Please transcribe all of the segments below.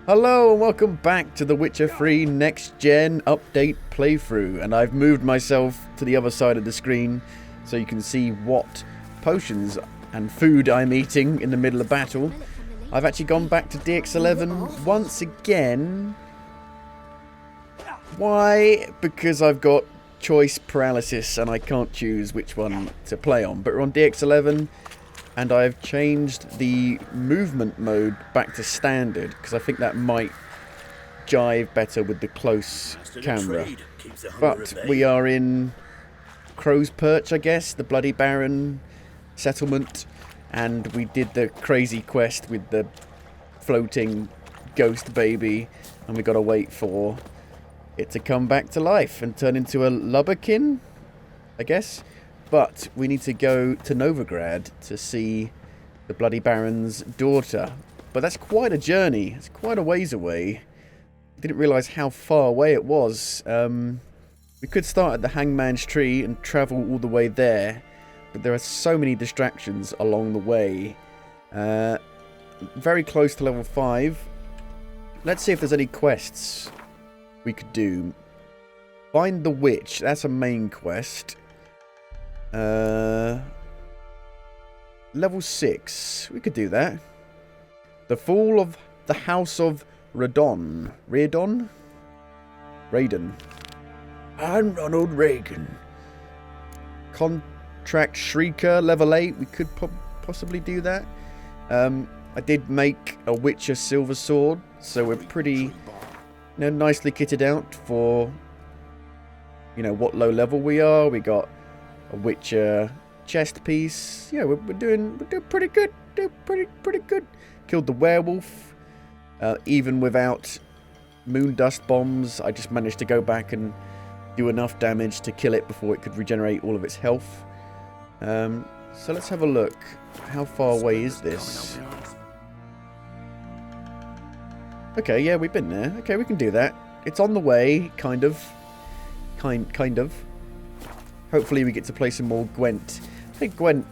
Hello and welcome back to the Witcher 3 Next Gen Update playthrough, and I've moved myself to the other side of the screen so you can see what potions and food I'm eating in the middle of battle. I've actually gone back to DX11 once again. Why? Because I've got choice paralysis and I can't choose which one to play on, but we're on DX11. And I've changed the movement mode back to standard, because I think that might jive better with the close camera. But we are in Crow's Perch, I guess, the Bloody Baron settlement. And we did the crazy quest with the floating ghost baby. And we got to wait for it to come back to life and turn into a lubberkin, I guess. But we need to go to Novigrad to see the Bloody Baron's daughter. But that's quite a journey. It's quite a ways away. I didn't realise how far away it was. We could start at the Hangman's Tree and travel all the way there. But there are so many distractions along the way. Very close to level 5. Let's see if there's any quests we could do. Find the Witch. That's a main quest. Level 6. We could do that. The Fall of the House of Radon. Raydon? I'm Ronald Reagan. Contract Shrieker, level 8. We could possibly do that. I did make a Witcher Silver Sword, so we're pretty, nicely kitted out for, what low level we are. We got a Witcher chest piece. Yeah, we're doing pretty good. Pretty good. Killed the werewolf, even without moon dust bombs. I just managed to go back and do enough damage to kill it before it could regenerate all of its health. So let's have a look. How far away is this? Okay, yeah, we've been there. Okay, we can do that. It's on the way, kind of. Kind of. Hopefully we get to play some more Gwent. I think Gwent,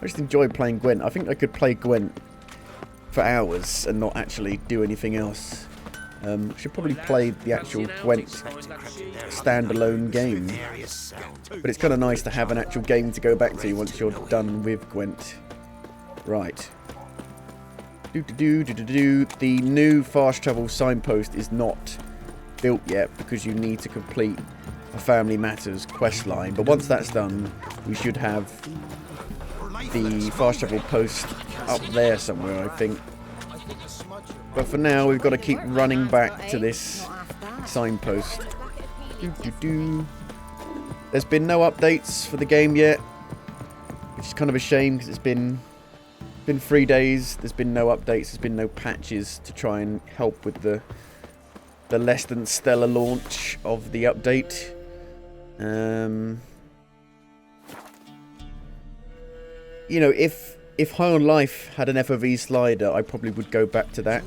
I just enjoy playing Gwent. I think I could play Gwent for hours and not actually do anything else. I should probably play the actual Gwent standalone game. But it's kind of nice to have an actual game to go back to once you're done with Gwent. Right. The new fast travel signpost is not built yet because you need to complete a Family Matters quest line, but once that's done we should have the fast travel post up there somewhere, I think. But for now we've got to keep running back to this signpost. There's been no updates for the game yet, which is kind of a shame because it's been 3 days. There's been no updates, there's been no patches to try and help with the less than stellar launch of the update. If High on Life had an FOV slider, I probably would go back to that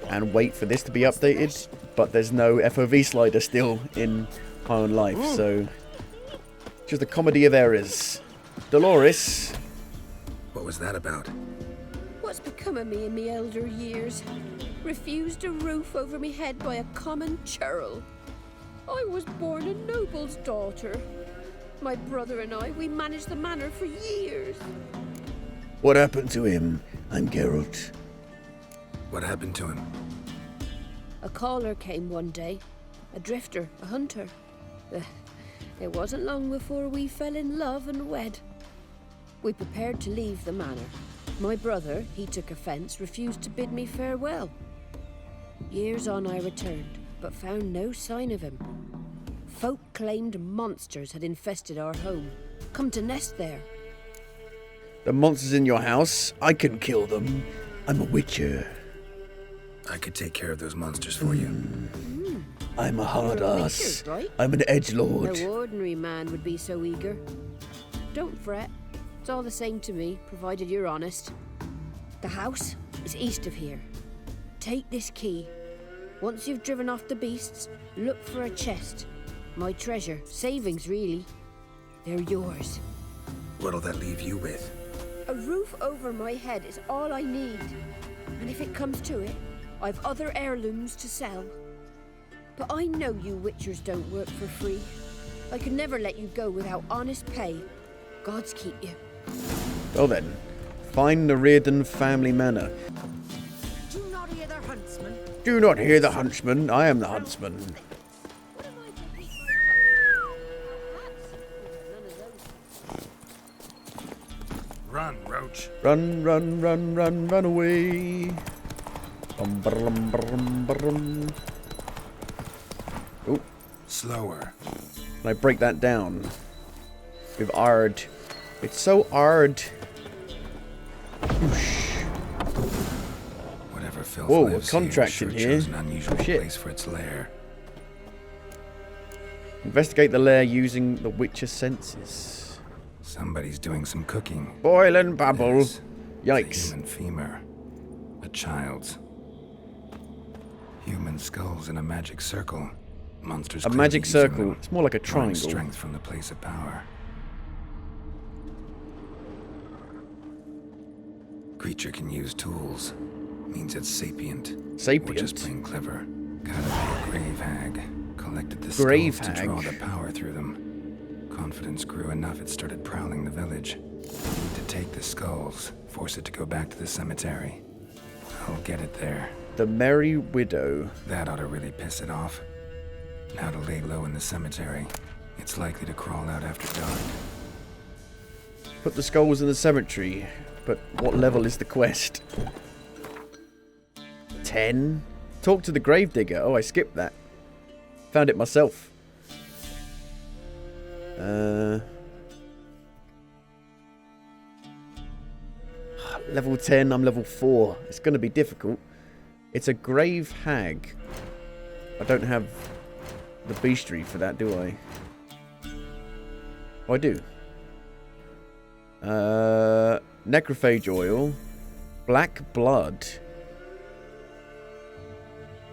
and wait for this to be updated. But there's no FOV slider still in High on Life, so just a comedy of errors. Dolores. What was that about? What's become of me in me elder years? Refused a roof over me head by a common churl. I was born a noble's daughter. My brother and I, we managed the manor for years. What happened to him? I'm Geralt. What happened to him? A caller came one day. A drifter, a hunter. It wasn't long before we fell in love and wed. We prepared to leave the manor. My brother, he took offence, refused to bid me farewell. Years on I returned, but found no sign of him. Folk claimed monsters had infested our home, come to nest there. The monsters in your house? I can kill them. I'm a witcher. I could take care of those monsters for you. I'm a hard You're a ass. witcher, right? I'm an edgelord. No ordinary man would be so eager. Don't fret. It's all the same to me, provided you're honest. The house is east of here. Take this key. Once you've driven off the beasts, look for a chest. My treasure. Savings, really. They're yours. What'll that leave you with? A roof over my head is all I need. And if it comes to it, I've other heirlooms to sell. But I know you witchers don't work for free. I could never let you go without honest pay. Gods keep you. Well then, find the Reardon family manor. Do not hear the huntsman. Do not hear the huntsman. I am the huntsman. What am I to keep my Run, Roach. Run, run, run, run, run away. Bum, brum, brum, brum. Oh, Slower. can I break that down? With ard. It's so ard. Whoosh. Whatever filth Whoa, lives a contract here in sure here. chose an unusual Oh, shit. place for its lair. Investigate the lair using the Witcher senses. Somebobody's doing some cooking. Boil and bubble. Yes. It's a Yikes. human femur. A child's. Human skulls in a magic circle. Monsters A clearly magic using circle. them, It's more like a drawing triangle. strength from the place of power. Creature can use tools. Means it's sapient. Or Sapient. just plain clever. Gotta be a grave hag. Collected the Grave skulls to draw hag? the power through them. Confidence grew enough it started prowling the village. To take the skulls, force it to go back to the cemetery. I'll get it there. The Merry Widow. That ought to really piss it off. Now to lay low in the cemetery. It's likely to crawl out after dark. Put the skulls in the cemetery. But what level is the quest? 10? Talk to the gravedigger. Oh, I skipped that. Found it myself. Level 10, I'm level 4. It's going to be difficult. It's a grave hag. I don't have the beastry for that, do I? Oh, I do. Necrophage oil. Black blood.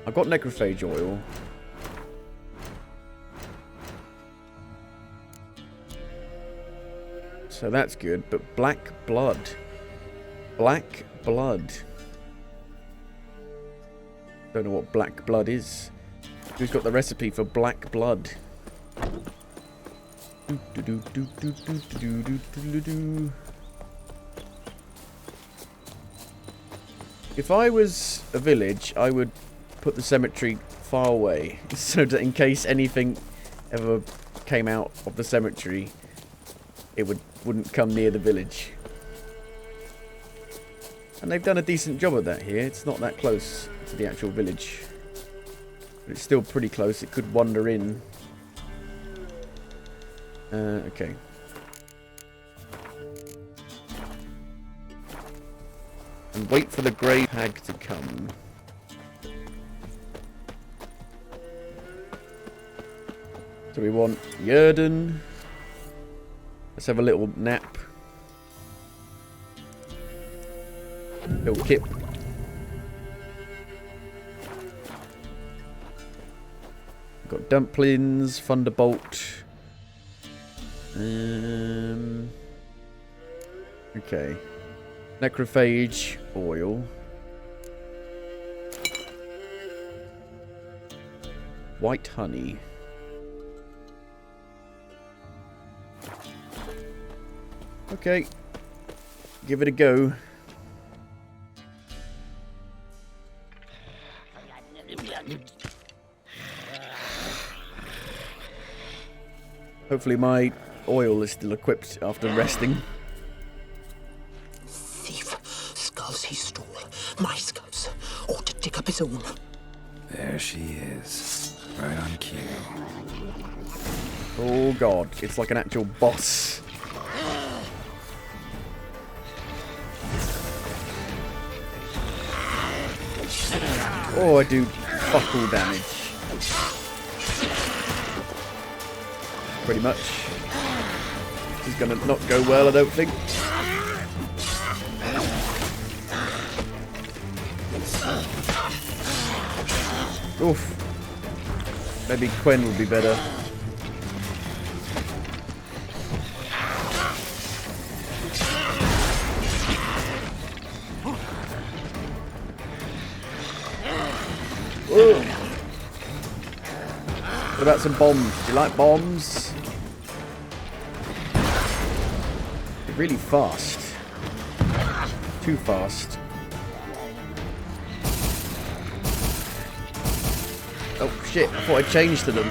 I've got necrophage oil. So that's good, but black blood. Black blood. Don't know what black blood is. Who's got the recipe for black blood? If I was a village, I would put the cemetery far away, so that in case anything ever came out of the cemetery, it wouldn't come near the village. And they've done a decent job of that here. It's not that close to the actual village, but it's still pretty close. It could wander in. Okay. And wait for the grey hag to come. So we want Yerden. Let's have a little nap. Little kip. Got dumplings, thunderbolt. Okay. Necrophage oil. White honey. Okay. Give it a go. Hopefully my oil is still equipped after resting. Thief. Skulls he stole. My skulls. Ought to dig up his own. There she is. Right on cue. Oh god, it's like an actual boss. Oh, I do fuck all damage. Pretty much. This is gonna not go well, I don't think. Oof. Maybe Quen would be better. Ooh. What about some bombs? Do you like bombs? They're really fast. Too fast. Oh shit, I thought I changed to them.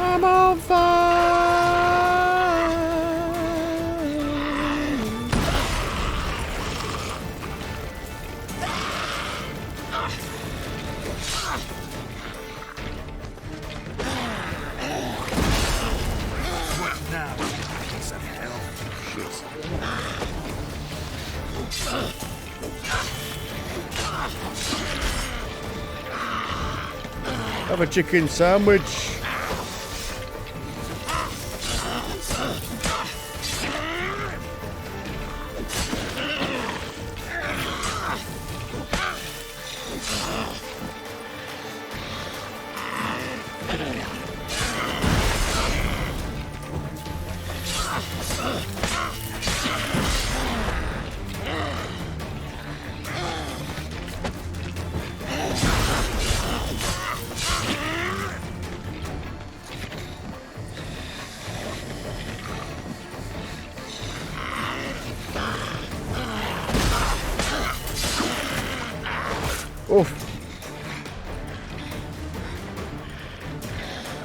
I'm on fire! What now, piece of hell? Shit. Have a chicken sandwich. Oof.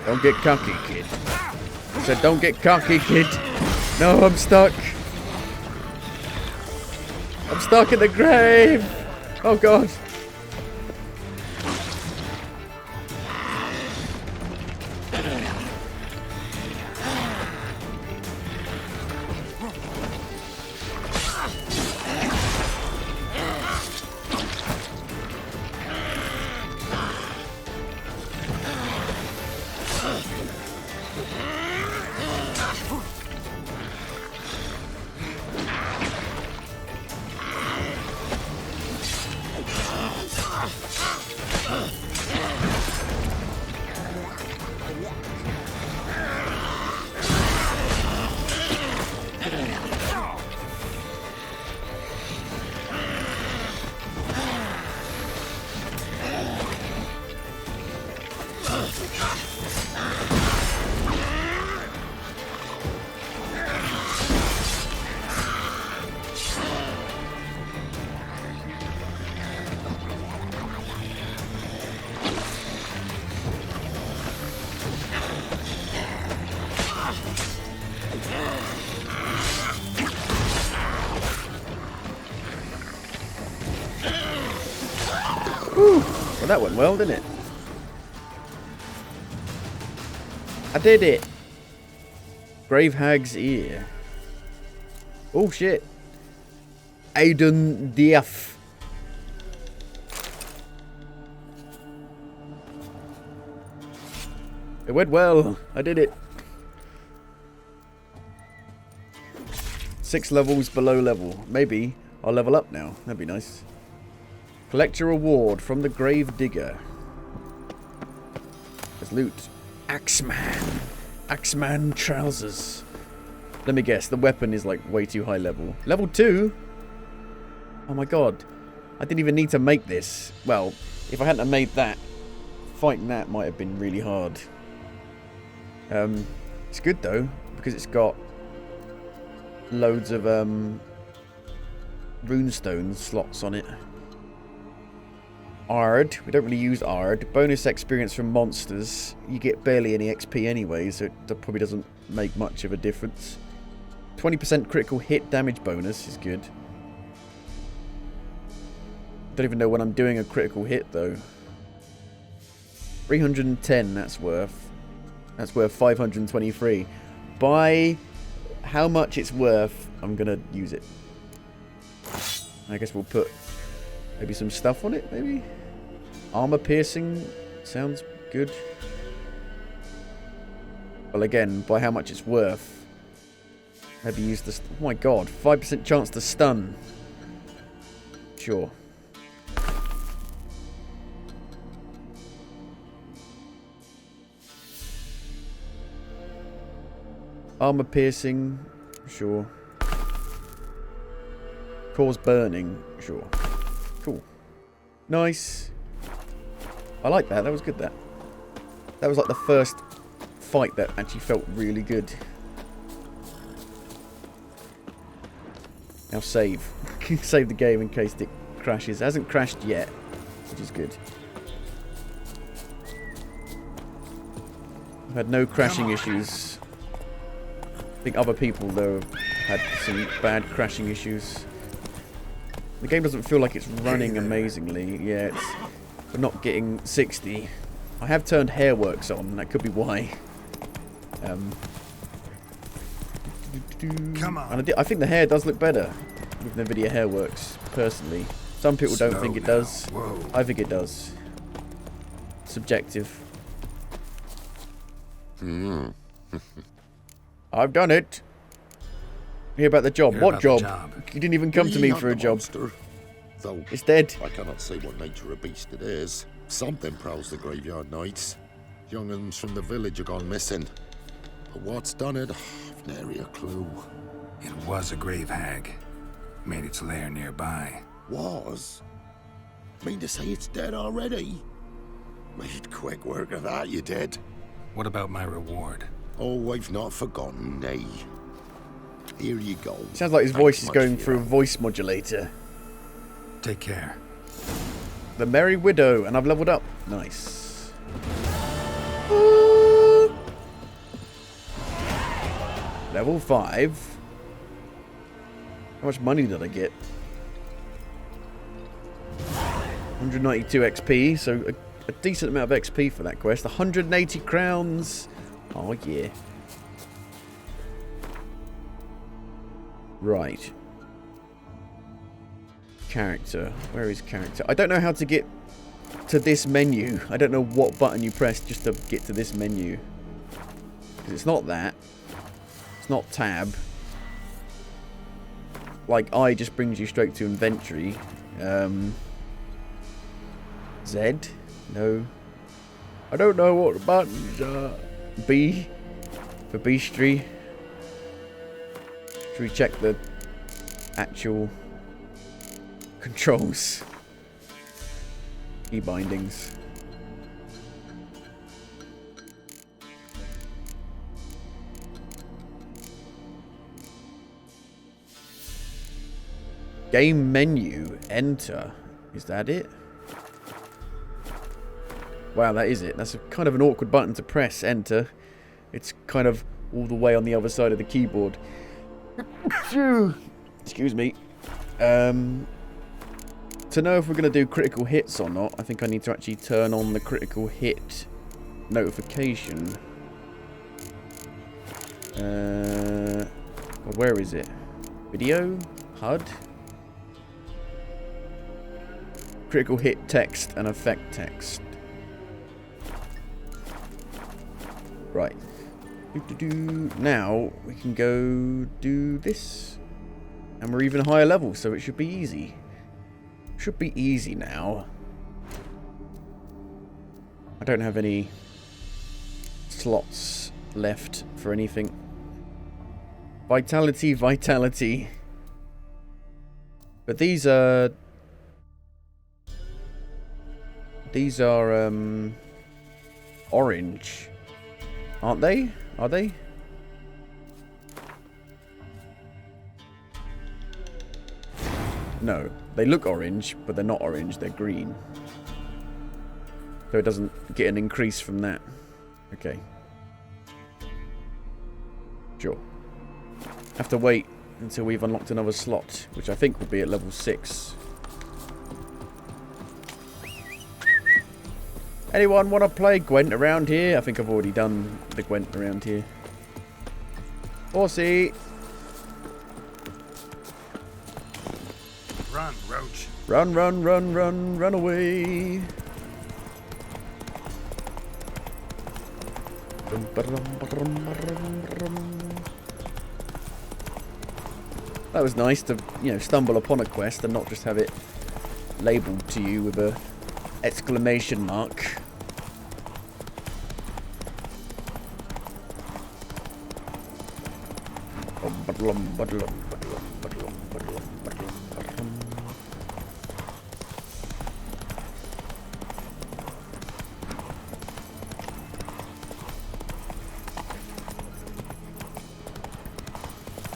Don't get cocky, kid. I said don't get cocky, kid. No, I'm stuck. I'm stuck in the grave. Oh, God. Whew. Well, that went well, didn't it? I did it. Grave Hag's ear. Oh shit. Aiden Diaf. It went well. I did it. 6 levels below level. Maybe I'll level up now. That'd be nice. Collect your reward from the grave digger. There's loot. Axeman. Axeman trousers. Let me guess. The weapon is like way too high level. Level 2? Oh my god. I didn't even need to make this. Well, if I hadn't have made that, fighting that might have been really hard. It's good though, because it's got loads of runestone slots on it. Ard. We don't really use Ard. Bonus experience from monsters. You get barely any XP anyway, so it probably doesn't make much of a difference. 20% critical hit damage bonus is good. Don't even know when I'm doing a critical hit though. 310, that's worth. That's worth 523. By how much it's worth, I'm gonna use it. I guess we'll put maybe some stuff on it, maybe? Armor piercing sounds good. Well, again, by how much it's worth. Maybe use the... Oh my god, 5% chance to stun. Sure. Armor piercing, sure. Cause burning, sure. Cool. Nice. I like that. That was good, that. That was like the first fight that actually felt really good. Now save. Save the game in case it crashes. It hasn't crashed yet, which is good. I've had no crashing issues. I think other people, though, had some bad crashing issues. The game doesn't feel like it's running amazingly. Yeah, we're not getting 60. I have turned Hairworks on. That could be why. Come on. And I think the hair does look better with NVIDIA Hairworks, personally. Some people don't think it does. I think it does. Subjective. I've done it. Hear about the job. What job? You didn't even come to me for a job. Monster, though It's dead. I cannot say what nature of beast it is. Something prowls the graveyard nights. Young'uns from the village are gone missing. But what's done it? I've nary a clue. It was a grave hag. Made its lair nearby. Was? Mean to say it's dead already? Made quick work of that, you did. What about my reward? Oh, I've not forgotten, nay. Here you go. Sounds like his voice is going through a voice modulator. Take care. The Merry Widow, and I've leveled up. Nice. Level 5. How much money did I get? 192 XP, so a decent amount of XP for that quest. 180 crowns. Oh, yeah. Right. Character. Where is character? I don't know how to get to this menu. I don't know what button you press just to get to this menu. 'Cause it's not that. It's not tab. Like, I just brings you straight to inventory. Z? No. I don't know what the buttons are. B? For beastry. Should we check the actual controls? Key bindings. Game menu. Enter. Is that it? Wow, that is it. That's kind of an awkward button to press. Enter. It's kind of all the way on the other side of the keyboard. Excuse me. To know if we're going to do critical hits or not, I think I need to actually turn on the critical hit notification. Where is it? Video? HUD? Critical hit text and effect text. Right. Now we can go do this. And we're even higher level, so it should be easy. Should be easy now. I don't have any slots left for anything. Vitality, vitality. But these are orange. Aren't they? Are they? No. They look orange, but they're not orange. They're green. So it doesn't get an increase from that. Okay. Sure. Have to wait until we've unlocked another slot, which I think will be at level 6. Anyone want to play Gwent around here? I think I've already done the Gwent around here. Horsey! Run, Roach. Run, run, run, run, run away! That was nice to, stumble upon a quest and not just have it labelled to you with a exclamation mark.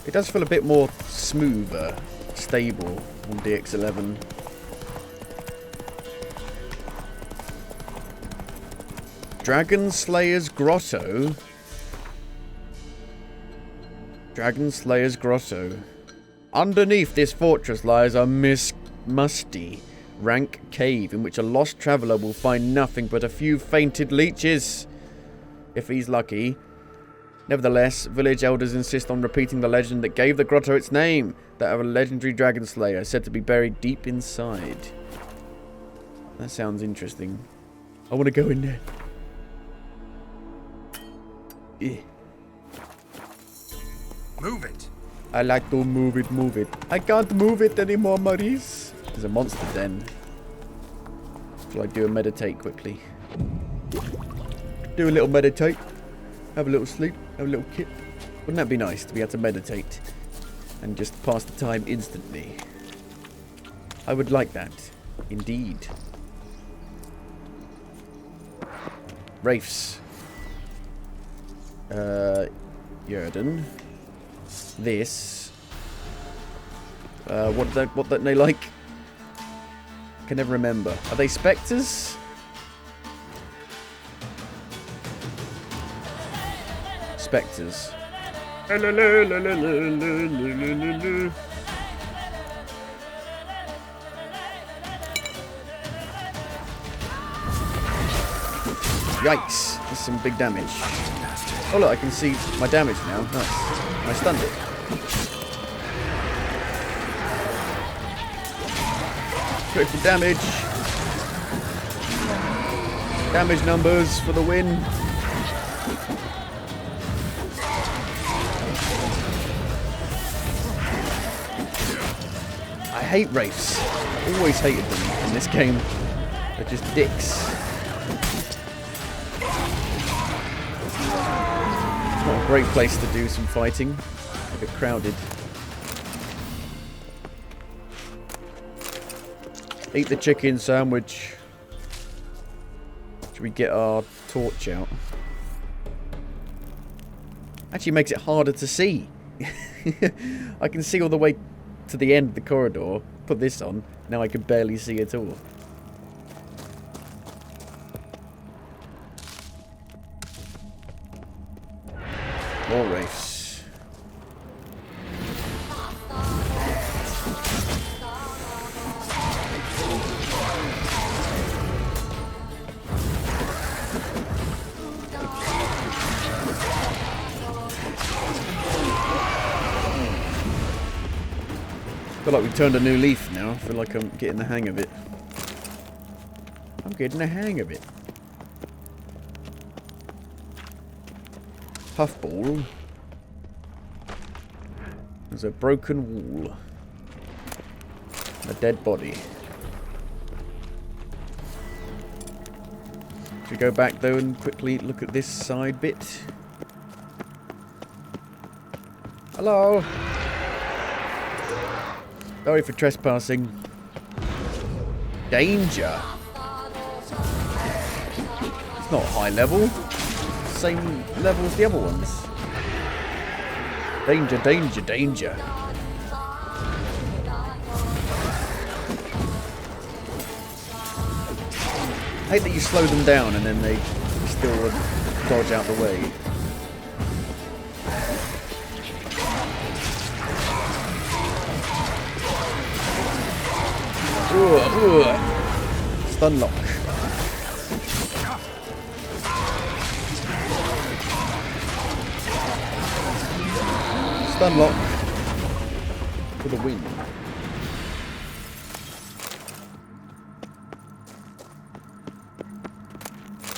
It does feel a bit more smoother, stable on DX11. Dragon Slayer's Grotto. Dragon Slayer's Grotto. Underneath this fortress lies a musty, rank cave in which a lost traveller will find nothing but a few fainted leeches, if he's lucky. Nevertheless, village elders insist on repeating the legend that gave the grotto its name, that of a legendary dragon slayer said to be buried deep inside. That sounds interesting. I want to go in there. Yeah. Move it! I like to move it, move it. I can't move it anymore, Maurice. There's a monster den. Shall I do a meditate quickly? Do a little meditate. Have a little sleep. Have a little kip. Wouldn't that be nice to be able to meditate and just pass the time instantly? I would like that. Indeed. Wraiths. Yerden. This. What don't they like? I can never remember. Are they spectres? Spectres. Yikes! That's some big damage. Oh look, I can see my damage now. Nice. I stunned it. Critical damage. Damage numbers for the win. I hate wraiths. Always hated them in this game. They're just dicks. It's not a great place to do some fighting. A bit crowded. Eat the chicken sandwich. Should we get our torch out? Actually makes it harder to see. I can see all the way to the end of the corridor. Put this on. Now I can barely see at all. More wraiths. I feel like we've turned a new leaf now. I feel like I'm getting the hang of it. I'm getting the hang of it. Puffball. There's a broken wall. A dead body. Should we go back though and quickly look at this side bit? Hello! Sorry for trespassing. Danger! It's not high level. Same level as the other ones. Danger, danger, danger. I hate that you slow them down and then they still dodge out the way. Stun lock. Stun lock for the win.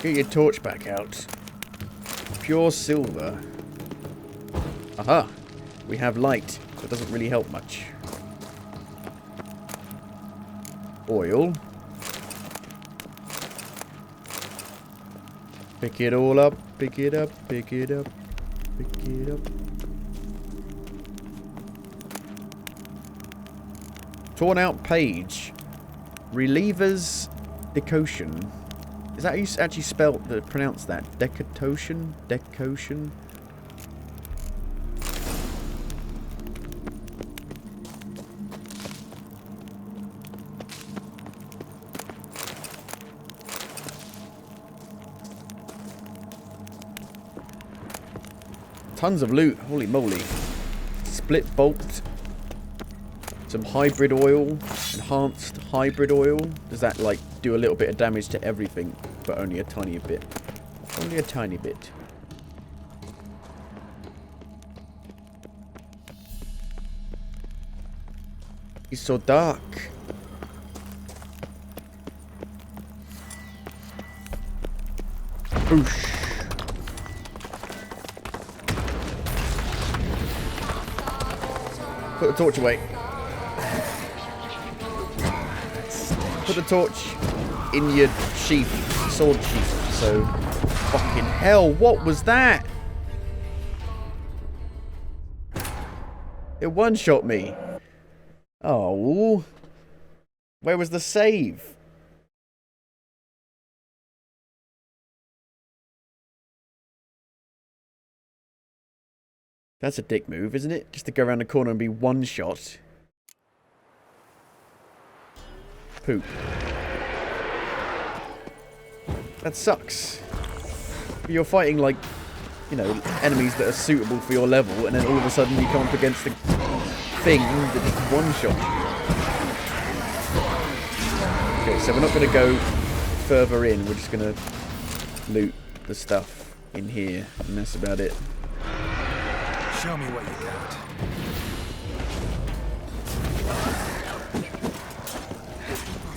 Get your torch back out. Pure silver. Aha! We have light. That doesn't really help much. Oil. Pick it all up, pick it up, pick it up, pick it up. Torn out page. Relievers decotion. Is that how you actually pronounce that? Decotation? Decotion? Tons of loot. Holy moly. Split bolt. Some hybrid oil. Enhanced hybrid oil. Does that, like, do a little bit of damage to everything? But only a tiny bit. Only a tiny bit. It's so dark. Boosh. Put the torch away. Put the torch in your sheath, sword sheath. So, fucking hell, what was that? It one-shot me. Oh. Where was the save? That's a dick move, isn't it? Just to go around the corner and be one-shot. Poop. That sucks. You're fighting, like, you know, enemies that are suitable for your level, and then all of a sudden you come up against the thing that just one-shot you. Okay, so we're not going to go further in. We're just going to loot the stuff in here, and that's about it. Show me what you got.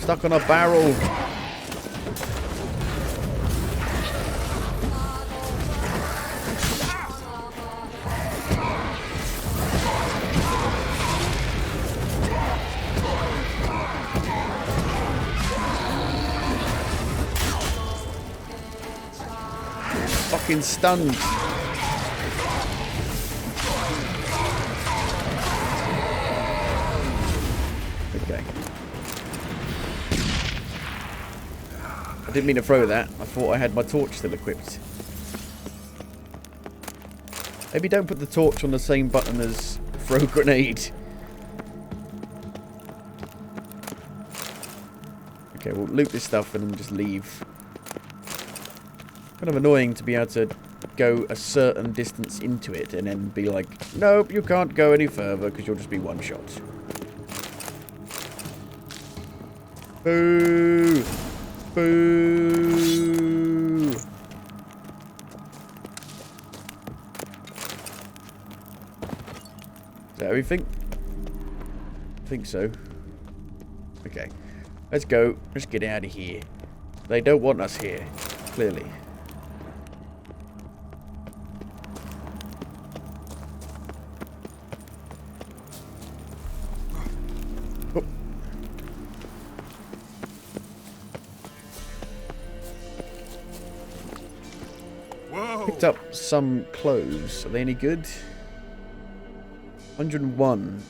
Stuck on a barrel. Fucking stunned. I didn't mean to throw that. I thought I had my torch still equipped. Maybe don't put the torch on the same button as throw grenade. Okay, we'll loot this stuff and then just leave. Kind of annoying to be able to go a certain distance into it and then be like, nope, you can't go any further because you'll just be one shot. Boo! Boo! Is that everything? I think so. Okay. Let's go. Let's get out of here. They don't want us here. Clearly. Oh. Picked up some clothes. Are they any good? 101.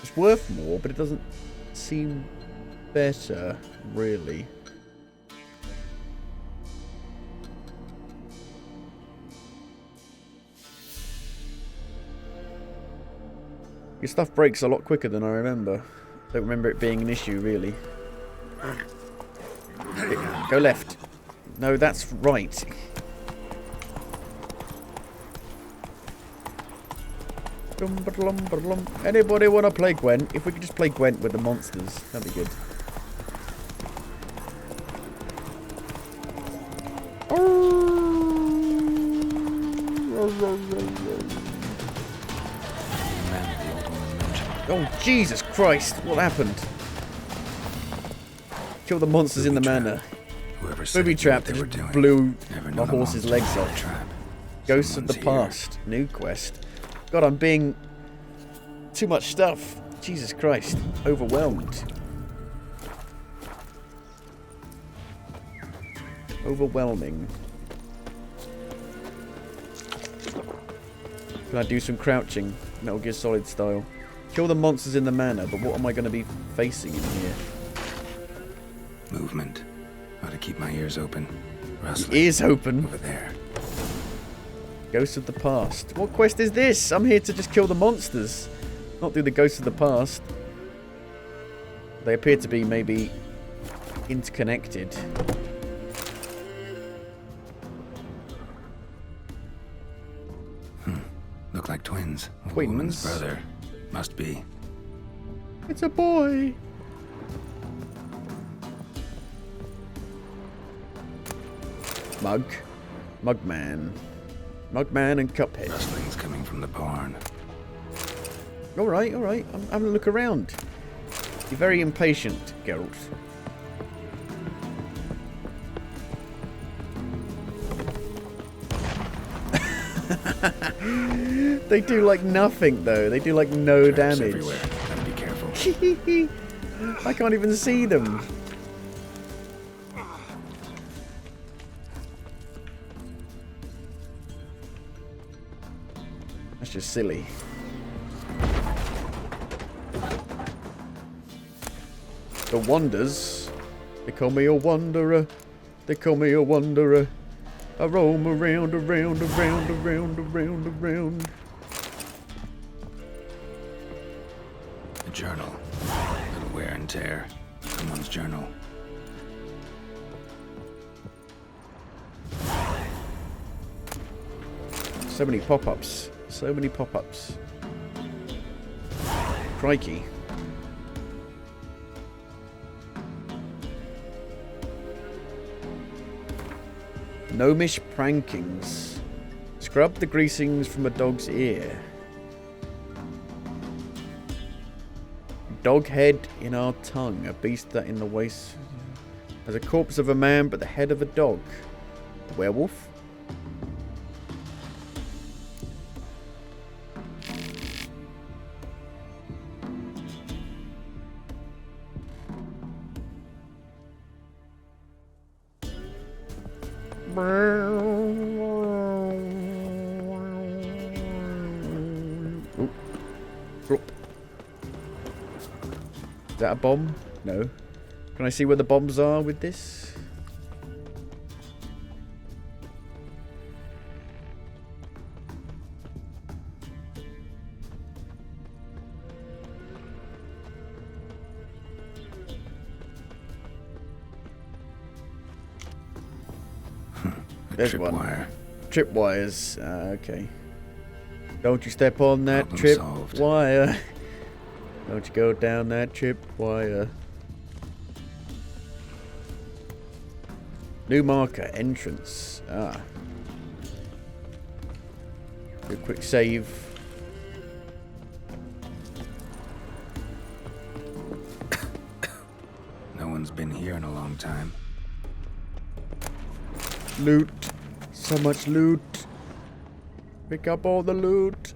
It's worth more, but it doesn't seem better, really. Your stuff breaks a lot quicker than I remember. Don't remember it being an issue, really. Go left. No, that's right. Anybody want to play Gwent? If we could just play Gwent with the monsters, that'd be good. Oh, Jesus Christ! What happened? Kill the monsters in the manor. Booby trap that blew my horse's legs off. Ghosts of the past. New quest. God, I'm being too much stuff. Jesus Christ. Overwhelmed. Overwhelming. Can I do some crouching? Metal Gear Solid style. Kill the monsters in the manor, but what am I going to be facing in here? Movement. Ought to keep my ears open. Rustling. Ears open. Over there. Ghosts of the past. What quest is this? I'm here to just kill the monsters, not do the ghosts of the past. They appear to be maybe interconnected. Look like twins. A Twins? woman's brother. Must be. It's a boy. Mugman and Cuphead. Rustling's coming from the barn. Alright. I'm having a look around. You're very impatient, Geralt. They do like nothing though. They do like no Traps damage. everywhere. Gotta be careful. I can't even see them. That's just silly. The Wanders. They call me a wanderer. They call me a wanderer. I roam around. A journal. Little wear and tear. Someone's journal. So many pop-ups. So many pop-ups. Crikey. Gnomish prankings. Scrub the greasings from a dog's ear. Dog head in our tongue. A beast that in the waist has a corpse of a man but the head of a dog. A werewolf? Is that a bomb? No. Can I see where the bombs are with this? There's one. Tripwire. Tripwires. Okay. Don't you step on that Problem solved. tripwire. Don't you go down that tripwire. New marker. Entrance. Ah. Do a quick save. No one's been here in a long time. Loot. So much loot. Pick up all the loot.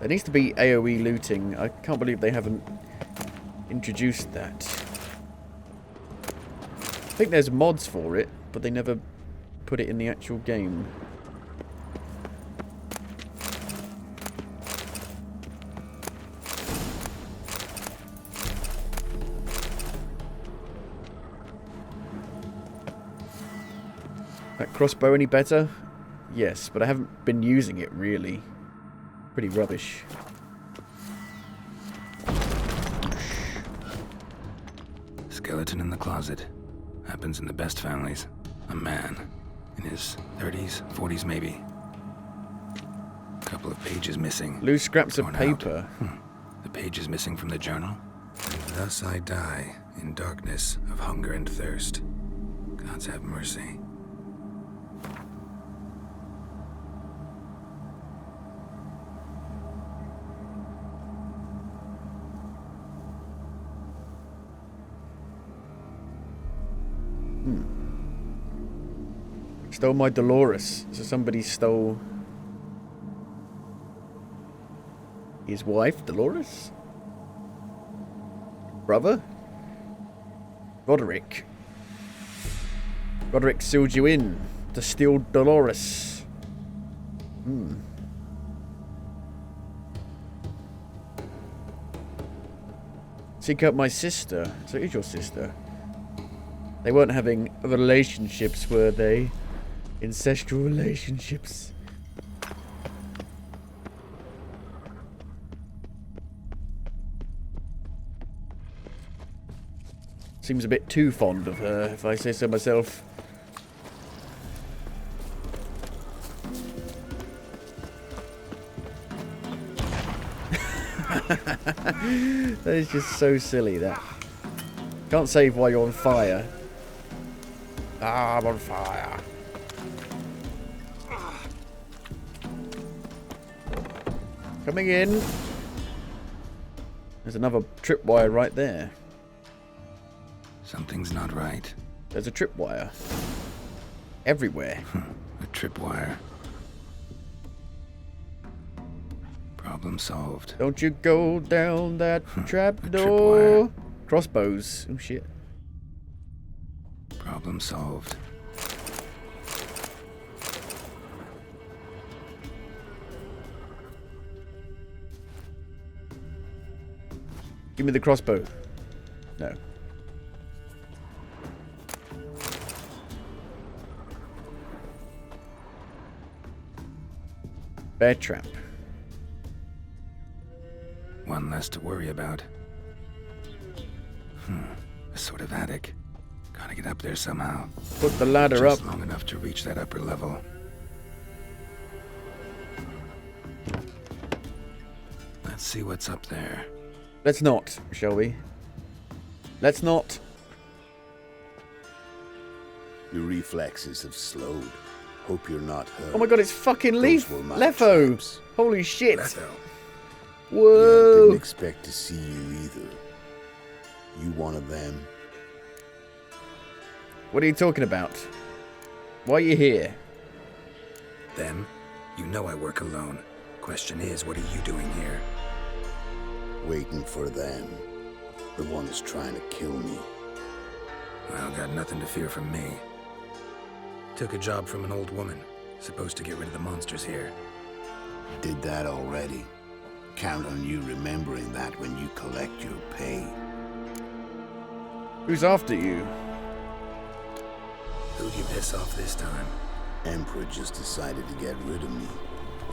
There needs to be AoE looting. I can't believe they haven't introduced that. I think there's mods for it, but they never put it in the actual game. That crossbow any better? Yes, but I haven't been using it really. Pretty rubbish. Skeleton in the closet. Happens in the best families. A man. In his 30s, 40s maybe. Couple of pages missing. Loose scraps of Torn out. paper. The pages missing from the journal. And thus I die in darkness of hunger and thirst. Gods have mercy. Stole my Dolores. So somebody stole his wife, Dolores? Brother? Roderick. Roderick sealed you in to steal Dolores. Seek out my sister. So it is your sister. They weren't having relationships, were they? Incestual relationships. Seems a bit too fond of her, if I say so myself. That is just so silly, that. Can't save while you're on fire. Ah, I'm on fire. Coming in. There's another tripwire right there. Something's not right. There's a tripwire. Everywhere. A tripwire. Problem solved. Don't you go down that trap A door. tripwire. Crossbows. Oh shit. Problem solved. Give me the crossbow. No. Bear trap. One less to worry about. A sort of attic. Gotta get up there somehow. Put the ladder Just up. long enough to reach that upper level. Let's see what's up there. Let's not, shall we? Let's not. Your reflexes have slowed. Hope you're not hurt. Oh my god, it's fucking Leaf. Those were my Lefo. traps. Holy shit. Letho. Yeah, Whoa. didn't expect to see you either. You one of them? What are you talking about? Why are you here? Them? You know I work alone. Question is, what are you doing here? Waiting for them. The ones trying to kill me. Well, got nothing to fear from me. Took a job from an old woman. Supposed to get rid of the monsters here. Did that already. Count on you remembering that when you collect your pay. Who's after you? Who'd you piss off this time? Emperor just decided to get rid of me.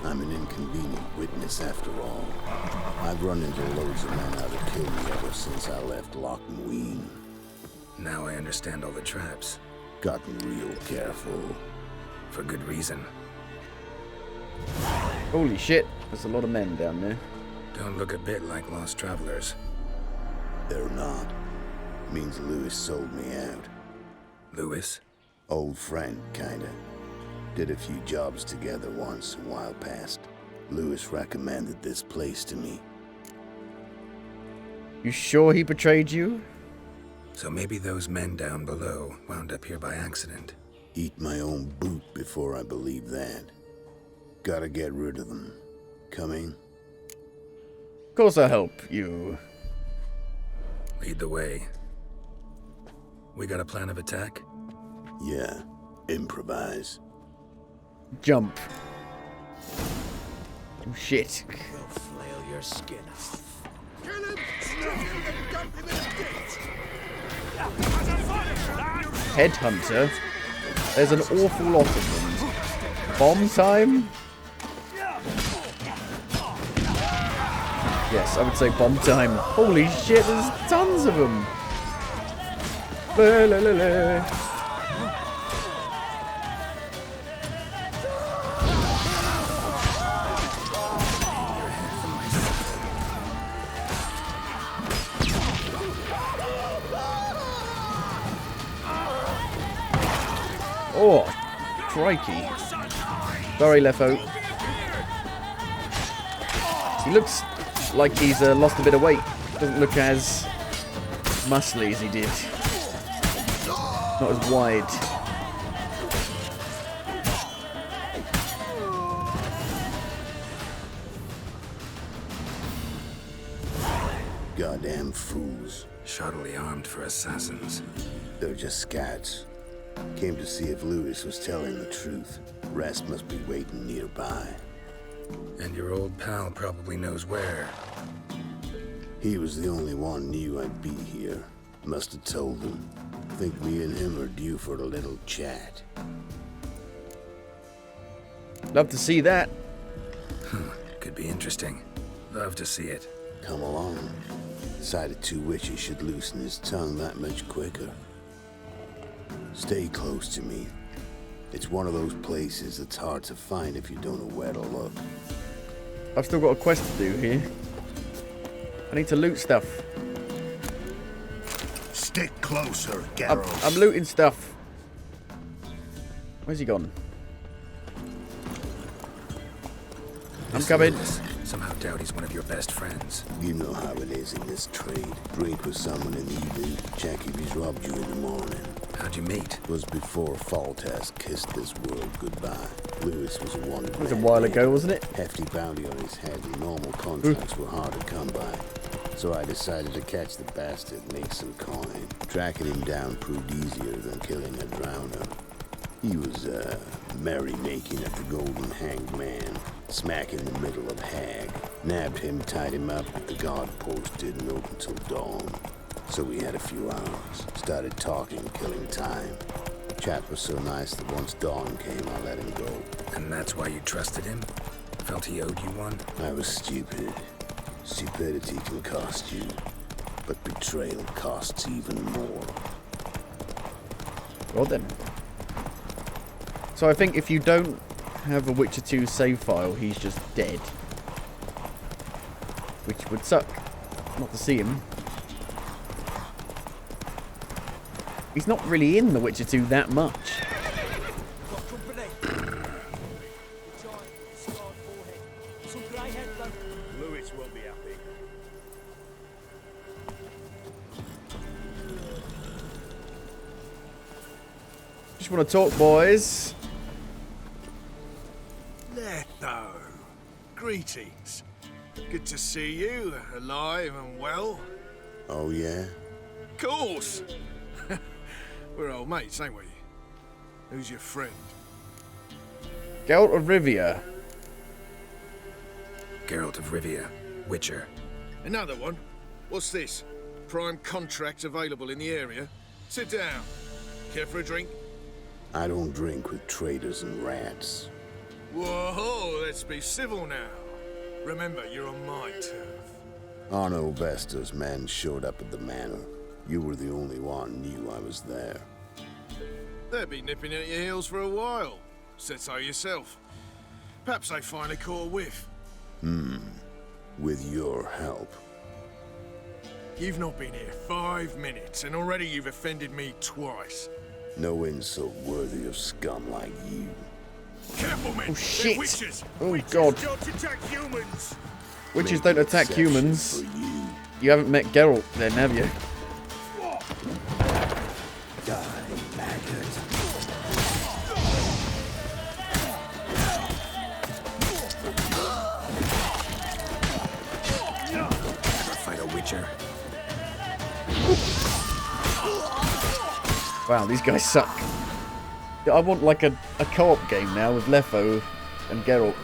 I'm an inconvenient witness after all. I've run into loads of men out to kill me ever since I left Loch Muin. Now I understand all the traps. Gotten real careful. For good reason. Holy shit. There's a lot of men down there. Don't look a bit like lost travelers. They're not. Means Lewis sold me out. Lewis? Old friend, kinda. Did a few jobs together once, a while past. Lewis recommended this place to me. You sure he betrayed you? So maybe those men down below wound up here by accident. Eat my own boot before I believe that. Gotta get rid of them. Coming? Of course I'll help you. Lead the way. We got a plan of attack? Yeah. Improvise. Jump. Oh shit. We'll flail your skin off. Headhunter. There's an awful lot of them. Bomb time? Yes, I would say bomb time. Holy shit, there's tons of them. La, la, la, la. Oh, crikey. Sorry, Lefo. He looks like he's lost a bit of weight. Doesn't look as muscly as he did. Not as wide. Goddamn fools. Shoddily armed for assassins. They're just scats. Came to see if Lewis was telling the truth. Rest must be waiting nearby. And your old pal probably knows where. He was the only one knew I'd be here. Must have told him. Think me and him are due for a little chat. Love to see that. Could be interesting. Love to see it. Come along. Sight of two witches should loosen his tongue that much quicker. Stay close to me. It's one of those places that's hard to find if you don't know where to look. I've still got a quest to do here. I need to loot stuff. Stick closer, Garros. I'm looting stuff. Where's he gone? I'm coming. Somehow doubt he's one of your best friends. You know how it is in this trade. Drink with someone in the evening, check if he's robbed you in the morning. How'd you meet? It was before Faltas kissed this world goodbye. Lewis was a one-man. It was a while ago, wasn't it? Hefty bounty on his head and normal contracts were hard to come by. So I decided to catch the bastard and make some coin. Tracking him down proved easier than killing a drowner. He was, merrymaking at the Golden Hanged Man, smack in the middle of Hag. Nabbed him, tied him up, but the guard post didn't open till dawn. So we had a few hours. Started talking, killing time. Chap was so nice that once dawn came, I let him go. And that's why you trusted him? Felt he owed you one? I was stupid. Stupidity can cost you, but betrayal costs even more. Well then. So I think if you don't have a Witcher 2 save file, he's just dead. Which would suck. Not to see him. He's not really in The Witcher 2 that much. Lewis won't be happy. Just want to talk, boys. Letho. Greetings. Good to see you, alive and well. Oh, yeah? Course. We're old mates, ain't we? Who's your friend? Geralt of Rivia. Geralt of Rivia. Witcher. Another one? What's this? Prime contract available in the area? Sit down. Care for a drink? I don't drink with traitors and rats. Whoa, let's be civil now. Remember, you're on my turf. Arno Vestor's men showed up at the manor. You were the only one knew I was there. They'll be nipping at your heels for a while. Said so yourself. Perhaps they finally caught a whiff. With your help. You've not been here 5 minutes, and already you've offended me twice. No insult worthy of scum like you. Careful, men! Oh, shit. They're witches! Oh, Witches God. don't attack humans! Witches Make don't an attack exception humans. for you. You haven't met Geralt then, have you? Die, maggot. Ever fight a Witcher? Wow, these guys suck. I want like a co-op game now with Letho and Geralt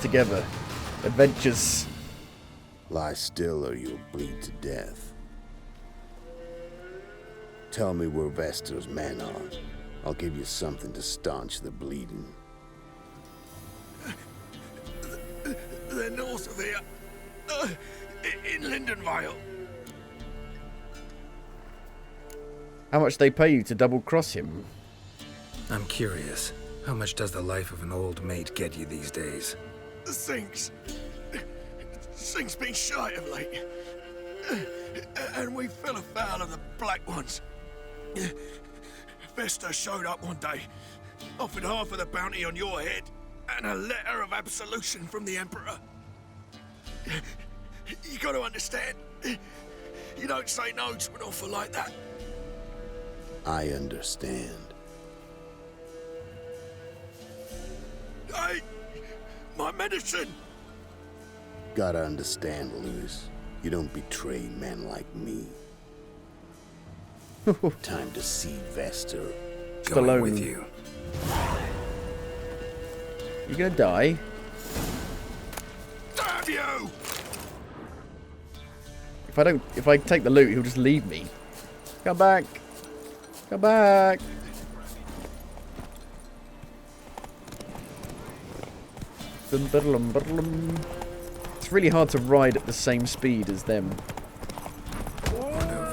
together. Adventures. Lie still or you'll bleed to death. Tell me where Vestor's men are. I'll give you something to staunch the bleeding. They're north of here. In Lindenvale. How much they pay you to double cross him? I'm curious. How much does the life of an old mate get you these days? Things been shy of late. And we fell afoul of the Black Ones. Vesta showed up one day, offered half of the bounty on your head, and a letter of absolution from the Emperor. You gotta understand, you don't say no to an offer like that. I understand. Hey, my medicine! Gotta understand, Lewis. You don't betray men like me. Time to see Vestor. Going Stallone. with you. You're gonna die. Damn you! If I take the loot, he'll just leave me. Come back. Come back. It's really hard to ride at the same speed as them.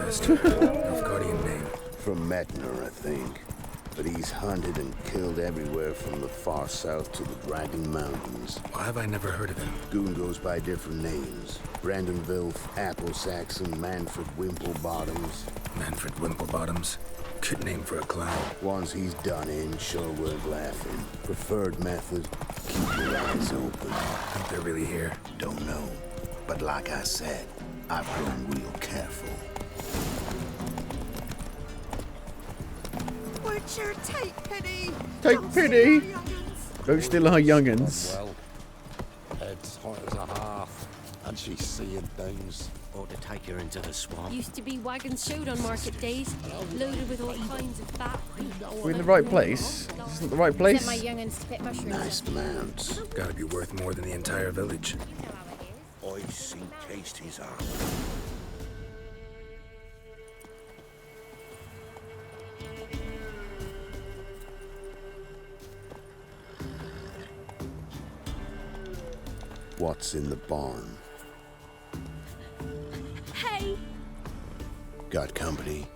Nilfgaardian name. From Metner, I think. But he's hunted and killed everywhere from the far south to the Dragon Mountains. Why have I never heard of him? Goon goes by different names. Brandon Wilf, Apple Saxon, Manfred Wimplebottoms. Manfred Wimplebottoms. Good name for a clown. Ones he's done in, sure worth laughing. Preferred method, keep your eyes open. Think they're really here? Don't know. But like I said, I've grown real careful. Would you take pity? Take Don't pity. steal our young'uns. Don't steal our young'uns. Well, head's hot as a hearth, and she's seeing things. Ought to take her into the swamp. Used to be wagons showed on market days, loaded with all kinds of fat. We're in the right place. This isn't the right place. Sent my young'uns to pick mushrooms. Nice mounts. Gotta be worth more than the entire village. I seen Casey's arm. What's in the barn? Hey! Got company?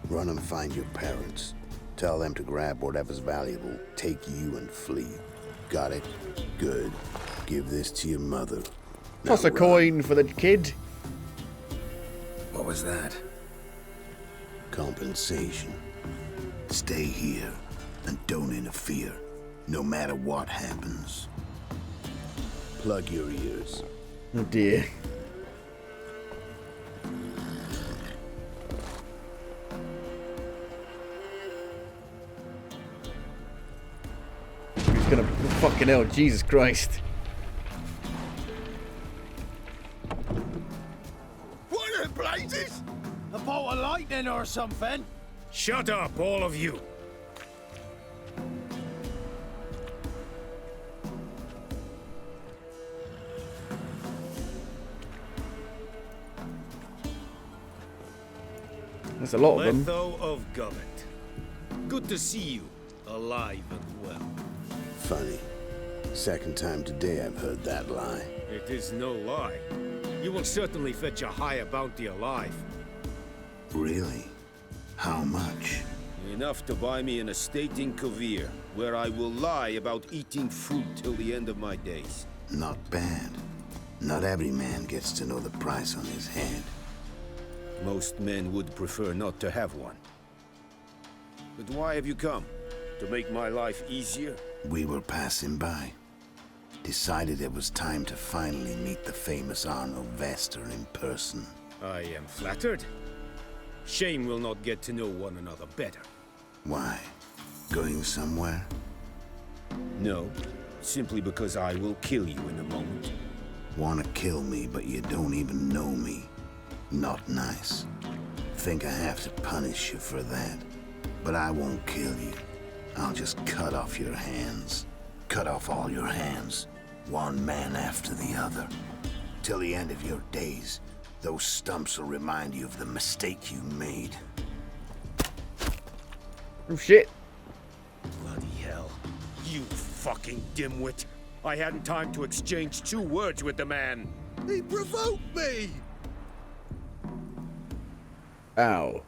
Run and find your parents. Tell them to grab whatever's valuable, take you and flee. Got it? Good. Give this to your mother. Toss Now a run. coin for the kid. What was that? Compensation. Stay here and don't interfere, no matter what happens. Plug your ears. Oh dear. He's gonna fucking hell, Jesus Christ. What in blazes? A bolt of lightning or something? Shut up, all of you. There's a lot of them. Letho of Govett. Good to see you, alive and well. Funny. Second time today I've heard that lie. It is no lie. You will certainly fetch a higher bounty alive. Really? How much? Enough to buy me an estate in Kovir, where I will lie about eating fruit till the end of my days. Not bad. Not every man gets to know the price on his head. Most men would prefer not to have one. But why have you come? To make my life easier? We were passing by. Decided it was time to finally meet the famous Arno Vester in person. I am flattered. Shame we'll not get to know one another better. Why? Going somewhere? No, simply because I will kill you in a moment. Wanna kill me, but you don't even know me. Not nice. Think I have to punish you for that. But I won't kill you. I'll just cut off your hands. Cut off all your hands. One man after the other. Till the end of your days, those stumps will remind you of the mistake you made. Oh shit. Bloody hell. You fucking dimwit. I hadn't time to exchange 2 words with the man. He provoked me! Ow.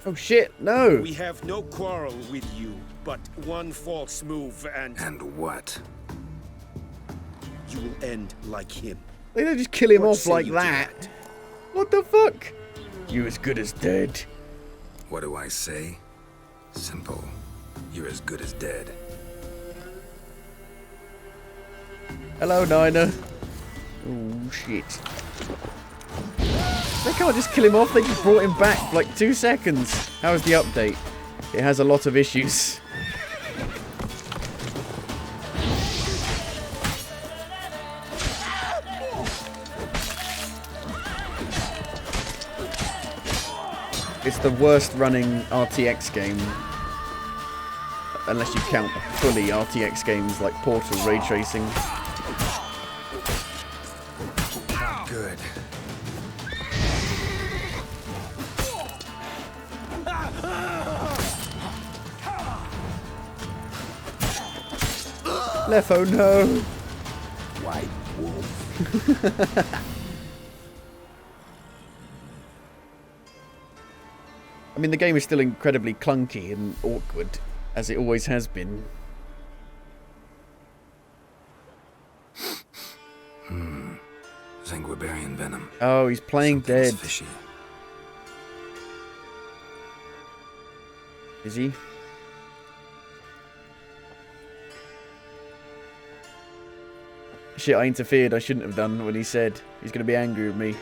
Oh shit, no! We have no quarrel with you, but one false move and And what? you will end like him. They don't just kill him What off say like you to that. What the fuck? You as good as dead. What do I say? Simple. You're as good as dead. Hello, Nina. Oh shit. They can't just kill him off, they just brought him back for like 2 seconds. How is the update? It has a lot of issues. It's the worst running RTX game. Unless you count fully RTX games like Portal ray tracing. Not good. Left, oh no! White wolf. I mean, the game is still incredibly clunky and awkward, as it always has been. Zanguibarian venom. Oh, he's playing Something's dead. fishy. Is he? Shit, I interfered. I shouldn't have done when he said he's going to be angry with me.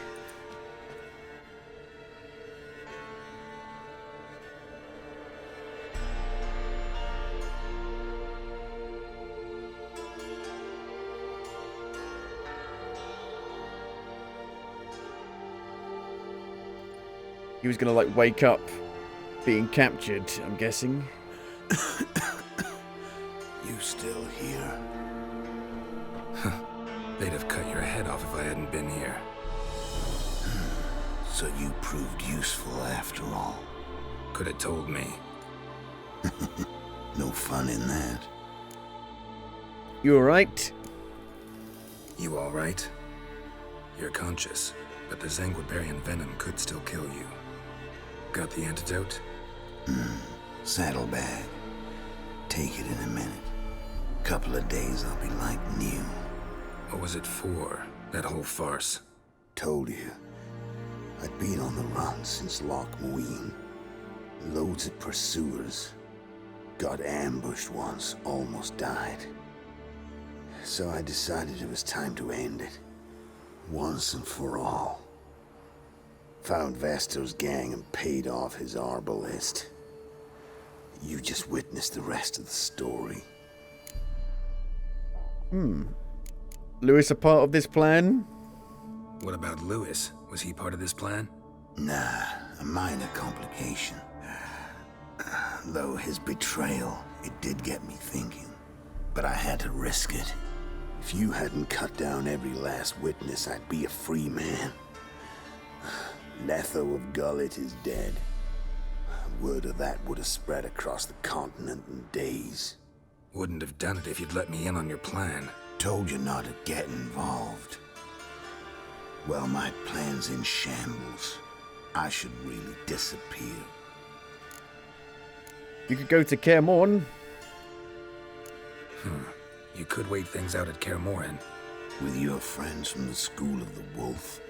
He was going to, like, wake up being captured, I'm guessing. You still here? They'd have cut your head off if I hadn't been here. So you proved useful after all. Could have told me. No fun in that. You alright? You alright? You're conscious, but the Zanguibarian venom could still kill you. Got the antidote? Saddlebag. Take it in a minute. Couple of days I'll be like new. What was it for, that whole farce? Told you. I'd been on the run since Loch Muin. Loads of pursuers. Got ambushed once, almost died. So I decided it was time to end it. Once and for all. Found Vasto's gang and paid off his arbalist. You just witnessed the rest of the story. Lewis a part of this plan? What about Lewis? Was he part of this plan? Nah, a minor complication. Though his betrayal, it did get me thinking. But I had to risk it. If you hadn't cut down every last witness, I'd be a free man. Letho of Gullet is dead. Word of that would have spread across the continent in days. Wouldn't have done it if you'd let me in on your plan. Told you not to get involved. Well, my plan's in shambles. I should really disappear. You could go to Kaer Morn. You could wait things out at Kaer Morhen. With your friends from the School of the Wolf?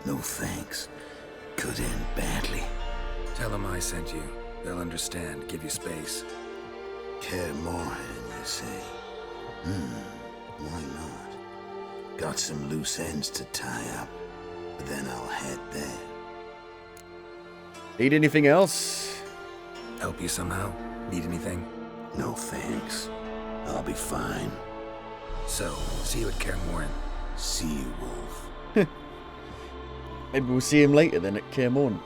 No thanks. Could end badly. Tell them I sent you. They'll understand, give you space. Kaer Morhen, you say? Why not? Got some loose ends to tie up, but then I'll head there. Need anything else? Help you somehow? Need anything? No thanks. I'll be fine. So, see you at Kaer Morhen. See you, Wolf. Maybe we'll see him later then at Kaer Morhen.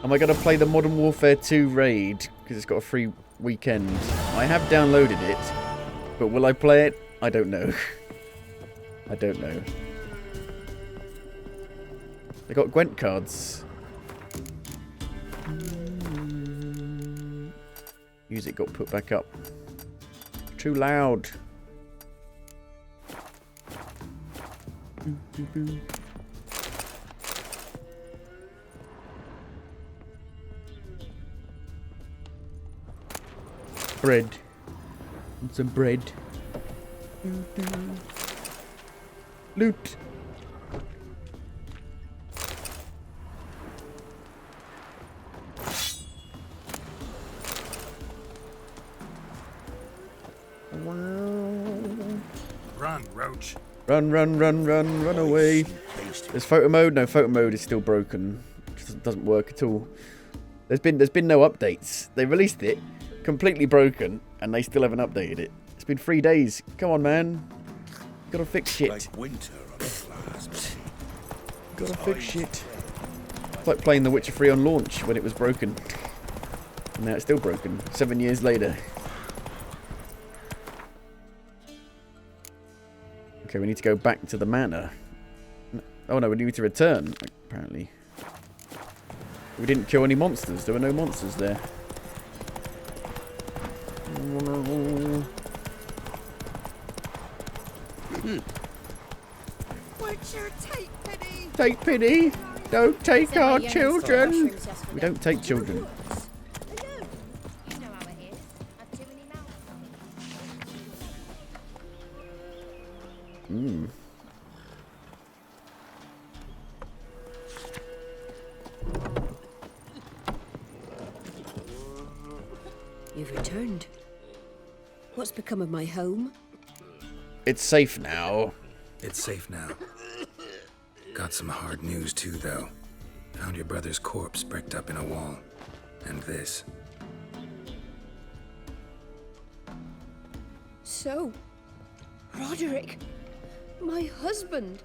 Am I going to play the Modern Warfare 2 raid? Because it's got a free weekend. I have downloaded it, but will I play it? I don't know. I don't know. They got Gwent cards. Music got put back up. Too loud. Bread. And some bread. Loot. Run, Roach. Run, run, run, run, run away. There's photo mode. No, photo mode is still broken. It doesn't work at all. There's been no updates. They released it completely broken, and they still haven't updated it. It's been 3 days. Come on, man. Gotta fix shit. Like winter on a glass. Gotta fix shit. It's like playing The Witcher 3 on launch when it was broken. And now it's still broken, 7 years later. Okay, we need to go back to the manor. Oh no, we need to return, apparently. We didn't kill any monsters. There were no monsters there. Witcher, take pity! Take pity! Don't take Sent my our youngest children! mushrooms yesterday. We don't take children. Alone. You know how it is. I've too many mouths. You've returned. What's become of my home? It's safe now. It's safe now. Got some hard news too, though. Found your brother's corpse bricked up in a wall. And this. So, Roderick, my husband,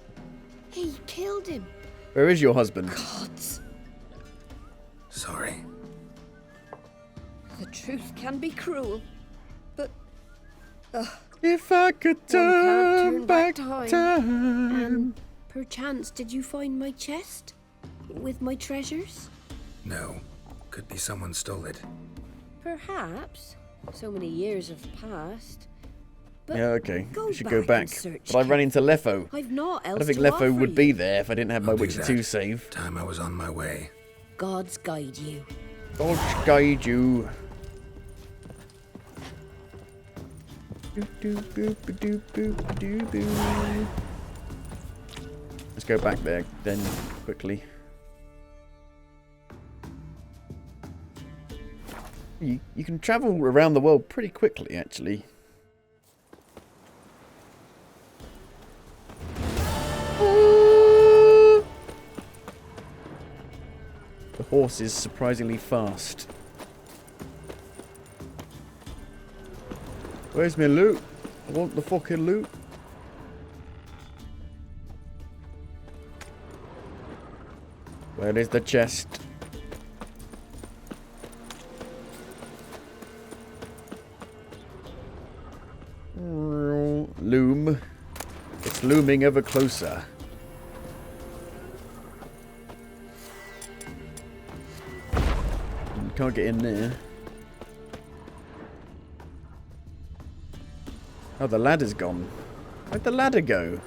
he killed him. Where is your husband? Gods, Sorry. the truth can be cruel, but If I could one turn can't back turn back time. And perchance, did you find my chest with my treasures? No. Could be someone stole it. Perhaps. So many years have passed. But Yeah, okay. go We should back go and back. search But I ran into Leffo. I've not I else don't think to Leffo offer would you. be there if I didn't have my I'll do Witcher that. 2 save. Time I was on my way. God's guide you. God guide you. Let's go back there then quickly. You can travel around the world pretty quickly, actually. The horse is surprisingly fast. Where's my loot? I want the fucking loot. Where is the chest? Loom. It's looming ever closer. Can't get in there. Oh, the ladder's gone. Where'd the ladder go?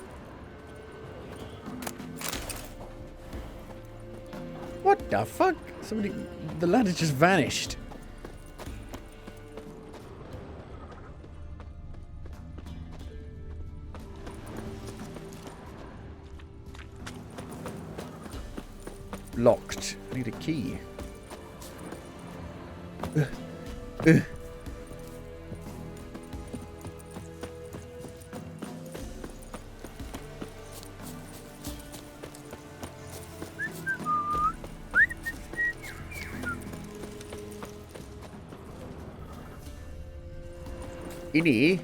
What the fuck? Somebody... The ladder just vanished. Locked. I need a key. Ini.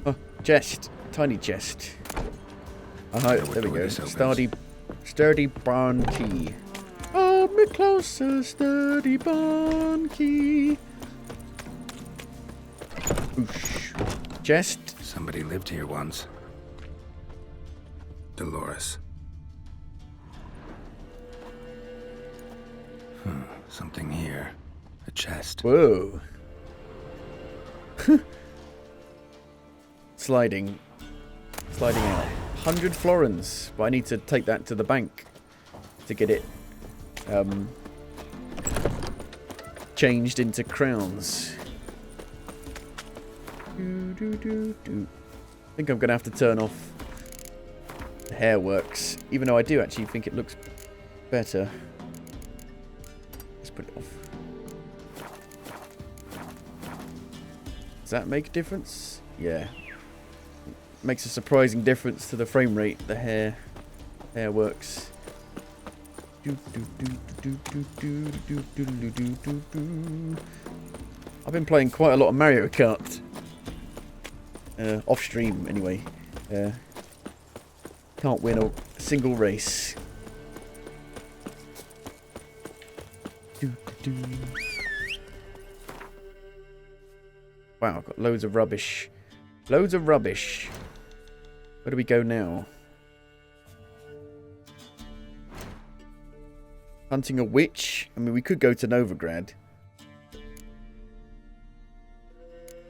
Oh, chest. Tiny chest. Oh, there we go. Sturdy barn key. Hold me closer, sturdy barn key. Oosh. Chest. Somebody lived here once. Dolores. Something here. A chest. Whoa. Sliding out. 100 florins. But I need to take that to the bank to get it changed into crowns. I think I'm going to have to turn off the hair works. Even though I do actually think it looks better. Let's put it off. Does that make a difference? Yeah. Makes a surprising difference to the frame rate, the hair works. I've been playing quite a lot of Mario Kart. Off stream, anyway. Can't win single race. Wow, I've got loads of rubbish. Loads of rubbish. Where do we go now? Hunting a witch? I mean, we could go to Novigrad.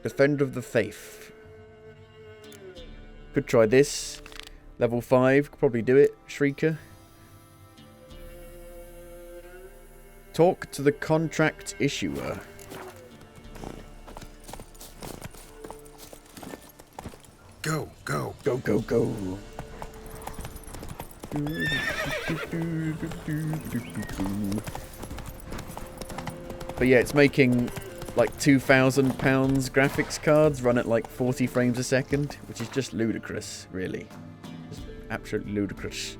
Defender of the Faith. Could try this. Level 5. Could probably do it. Shrieker. Talk to the contract issuer. Go, go. Go, go, go. But yeah, it's making like £2,000 graphics cards run at like 40 frames a second, which is just ludicrous, really. Just absolutely ludicrous.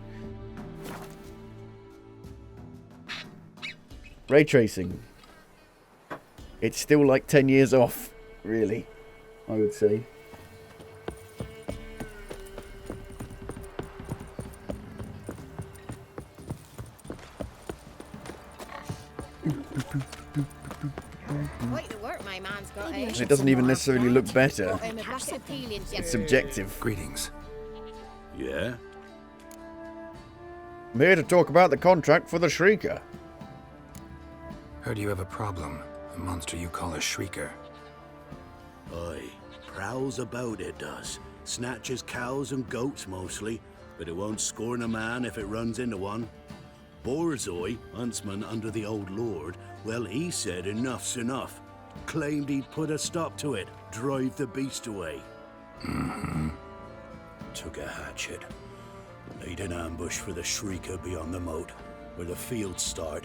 Ray tracing. It's still like 10 years off, really, I would say. Quite the work my man's got, eh? And it doesn't even necessarily look better. It's subjective. Greetings. Yeah? I'm here to talk about the contract for the Shrieker. Heard you have a problem. A monster you call a Shrieker. Aye. Prowls about, it does. Snatches cows and goats mostly, but it won't scorn a man if it runs into one. Borzoi, huntsman under the old lord, well, he said enough's enough. Claimed he'd put a stop to it, drive the beast away. Mm-hmm. Took a hatchet. Laid an ambush for the Shrieker beyond the moat, where the fields start.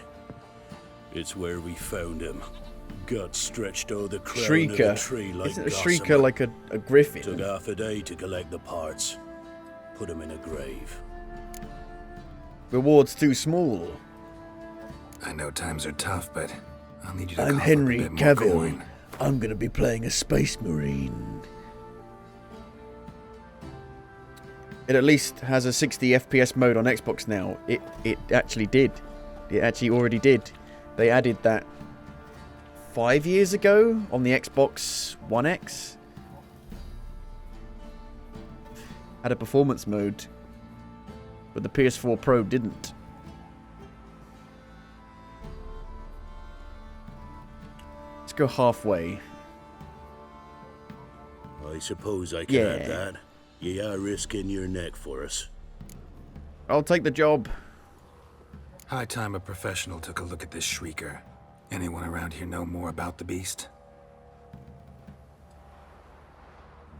It's where we found him. Guts stretched over the crown of the tree like Isn't a gossamer. Shrieker like a griffin? Took half a day to collect the parts. Put him in a grave. Reward's too small. I know times are tough, but I'll need you to I'm cough up Henry a bit more Cavill. coin. I'm gonna be playing a space marine. It at least has a 60 FPS mode on Xbox now. It actually did. It actually already did. They added that 5 years ago on the Xbox One X. Had a performance mode, but the PS4 Pro didn't. Let's go halfway. I suppose I can add that. You are risking your neck for us. I'll take the job. High time a professional took a look at this Shrieker. Anyone around here know more about the beast?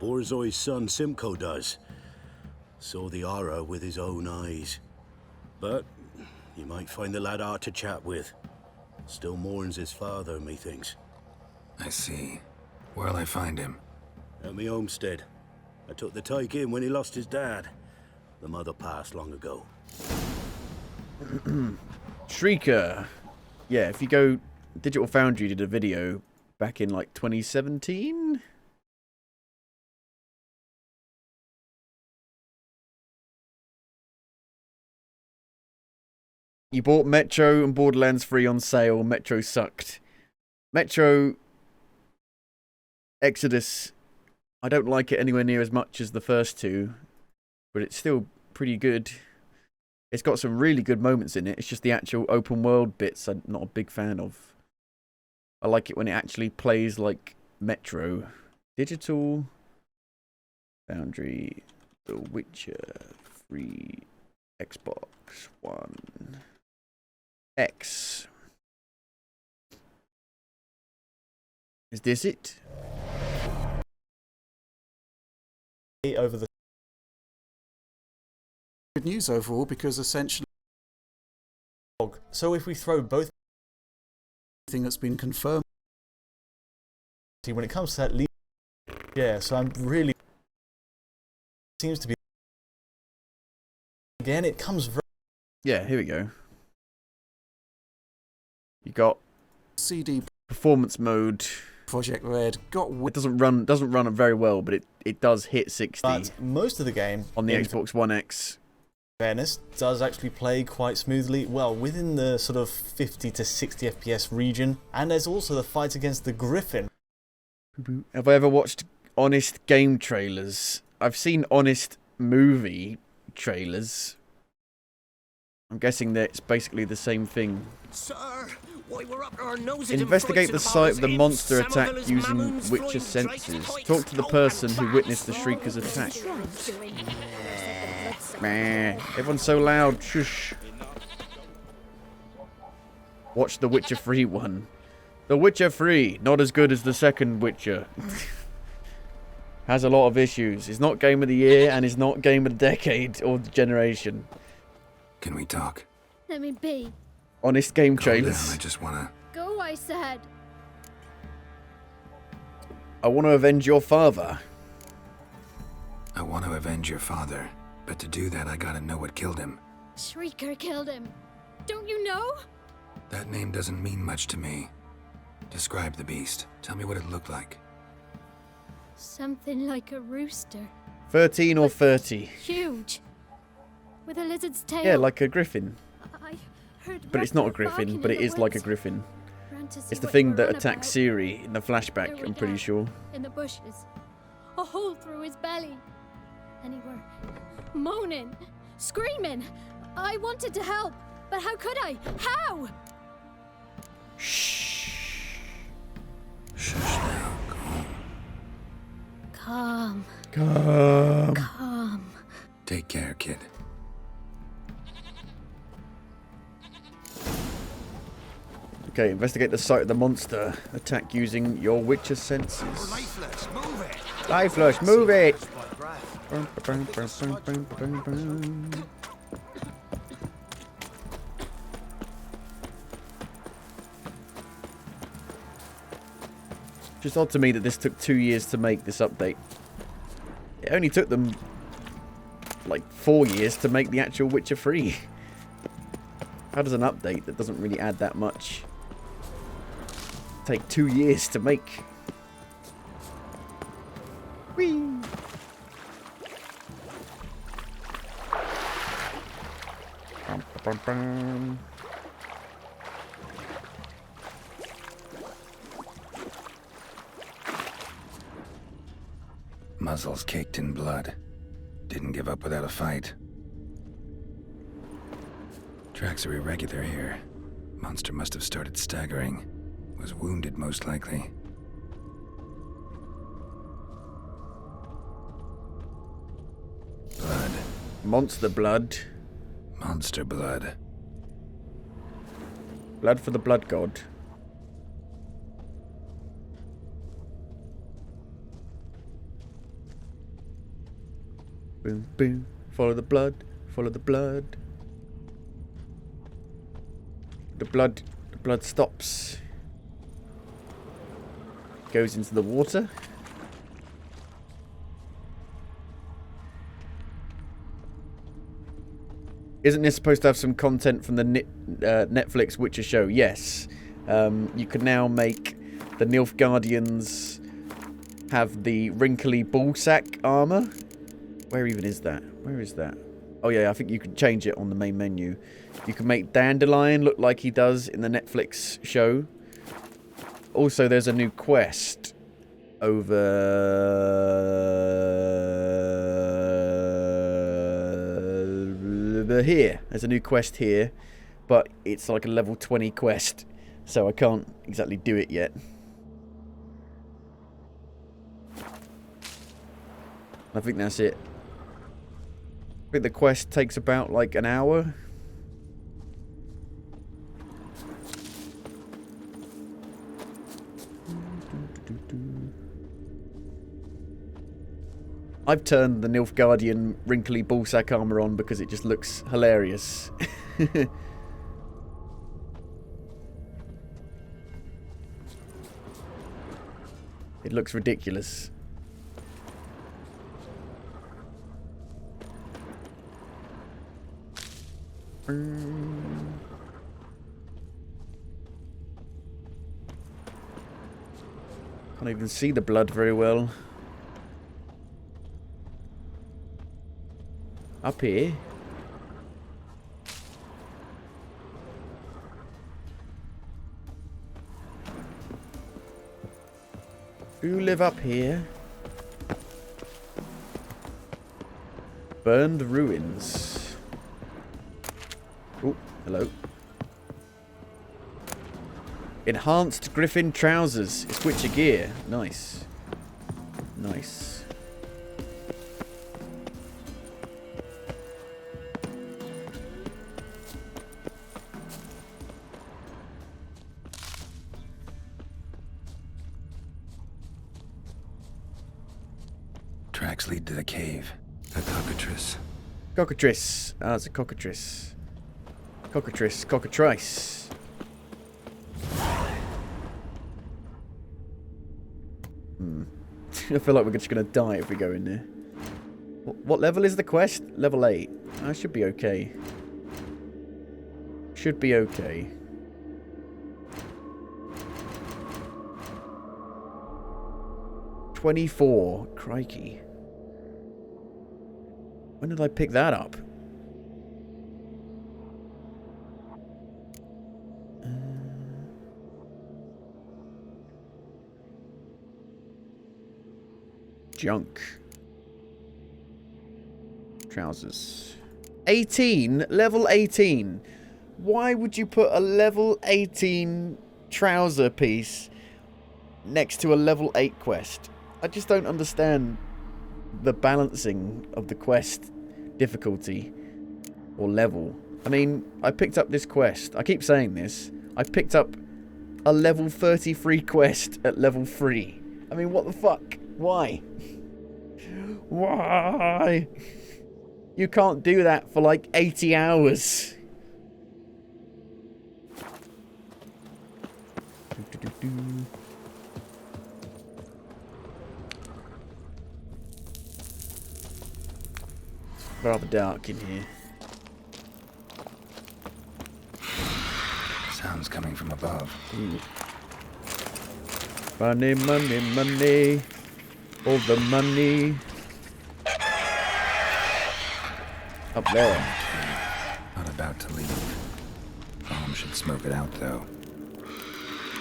Borzoi's son Simcoe does. Saw the aura with his own eyes. But you might find the lad hard to chat with. Still mourns his father, methinks. I see. Where'll I find him? At me homestead. I took the tyke in when he lost his dad. The mother passed long ago. Shrieker. Yeah, if you go... Digital Foundry did a video back in like 2017? You bought Metro and Borderlands 3 on sale. Metro sucked. Metro Exodus, I don't like it anywhere near as much as the first two, but it's still pretty good. It's got some really good moments in it. It's just the actual open world bits I'm not a big fan of. I like it when it actually plays like Metro. Digital Foundry, The Witcher 3, Xbox One X. Is this it? Over the good news overall, because essentially, so if we throw both thing that's been confirmed, when it comes to that lead, yeah, so I'm really seems to be again. It comes very Yeah, here we go. You got CD performance mode. Project Red got. It doesn't run very well, but it does hit 60 But most of the game on the Xbox One X. fairness, does actually play quite smoothly, well, within the sort of 50 to 60 FPS region. And there's also the fight against the Griffin. Have I ever watched honest game trailers? I've seen honest movie trailers. I'm guessing that it's basically the same thing. Sir, why we're up to our noses Investigate in the Freud's site of the heads, monster some attack of his using mammons Witcher flying dry senses. pipes, Talk to the cold person and who witnessed the fast. Shrieker's attack. Meh. Everyone's so loud. Shush. Watch The Witcher 3 one. The Witcher 3, not as good as the second Witcher. Has a lot of issues. It's not Game of the Year and it's not Game of the Decade or the Generation. Can we talk? Let me be. Honest game Calm down, trailers. I just wanna... Go, I said. I want to avenge your father. I want to avenge your father, but to do that I gotta know what killed him. Shrieker killed him. Don't you know? That name doesn't mean much to me. Describe the beast. Tell me what it looked like. Something like a rooster. 13 or 30. Huge. With a lizard's tail. Yeah, like a griffin. I heard But it's not a Ragnar griffin, barking but in it the is like a woods. griffin. Ran to see It's the what thing you were that on attacks about. Ciri in the flashback, There we I'm pretty go, sure. In the bushes. A hole through his belly. And he were moaning, screaming. I wanted to help, but how could I? How? Shush now, calm. Calm. Come. Calm. Take care, kid. Okay, investigate the site of the monster. Attack using your Witcher senses. Lifeless, move it. Lifeless, move it! Just odd to me that this took 2 years to make this update. It only took them like 4 years to make the actual Witcher 3. How does an update that doesn't really add that much take 2 years to make? Whee! Bum, bum, bum. Muzzles caked in blood. Didn't give up without a fight. Tracks are irregular here. Monster must have started staggering. Was wounded, most likely. Blood. Monster blood. Monster blood. Blood for the blood god. Boom, boom. Follow the blood. Follow the blood. The blood stops. Goes into the water. Isn't this supposed to have some content from the Netflix Witcher show? Yes. You can now make the Nilfgaardians have the wrinkly ballsack armor. Where even is that? Where is that? Oh yeah, I think you can change it on the main menu. You can make Dandelion look like he does in the Netflix show. Also, there's a new quest over here. There's a new quest here, but it's like a level 20 quest, so I can't exactly do it yet. I think that's it. I think the quest takes about like an hour. I've turned the Nilfgaardian wrinkly ballsack armor on because it just looks hilarious. It looks ridiculous. Can't even see the blood very well. Up here? Who live up here? Burned ruins. Oh, hello. Enhanced Griffin trousers. Switch of gear. Nice. Nice. Tracks lead to the cave. A cockatrice. Cockatrice. Ah, it's a cockatrice. Cockatrice. Cockatrice. I feel like we're just going to die if we go in there. What level is the quest? Level 8. I should be okay. Should be okay. $24. Crikey. When did I pick that up? Junk. Trousers. 18? Level 18. Why would you put a level 18 trouser piece next to a level 8 quest? I just don't understand the balancing of the quest difficulty or level. I mean, I picked up this quest. I keep saying this. I picked up a level 33 quest at level 3. I mean, what the fuck? Why? Why? You can't do that for like 80 hours. It's rather dark in here. Sounds coming from above. Ooh. Money, money, money. All the money. Up there. Not about to leave. Bomb should smoke it out, though.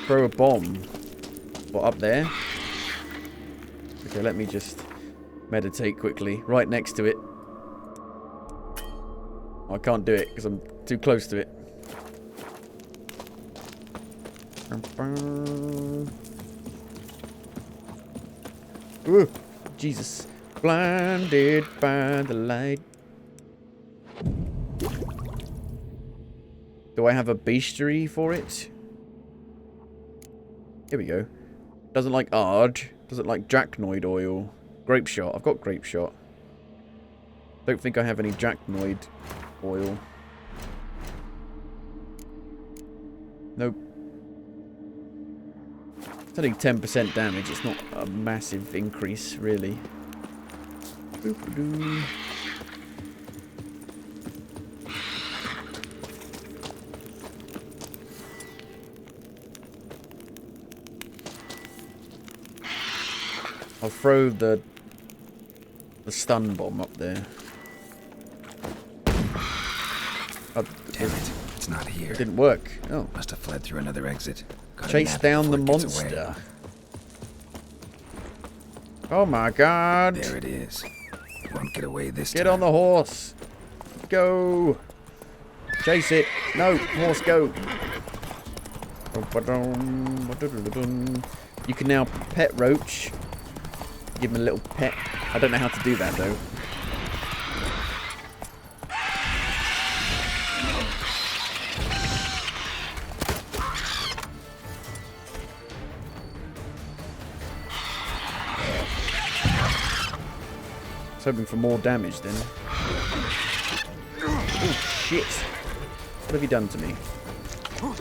Throw a bomb. What, up there? Okay, let me just meditate quickly. Right next to it. Oh, I can't do it because I'm too close to it. Ooh, Jesus. Blinded by the light. Do I have a bestiary for it? Here we go. Doesn't like Arge. Doesn't like Dracnoid oil. Grape shot. I've got grape shot. Don't think I have any Dracnoid oil. Nope. It's only 10% damage. It's not a massive increase, really. Boop-a-doo. I'll throw the stun bomb up there. Oh, damn it! It's not here. It didn't work. Oh, must have fled through another exit. Chase down the monster. Oh my God! There it is. Won't get away this time. Get on the horse. Go. Chase it. No, horse, go. You can now pet Roach. Give him a little pet. I don't know how to do that though. I was hoping for more damage then. Oh shit. What have you done to me?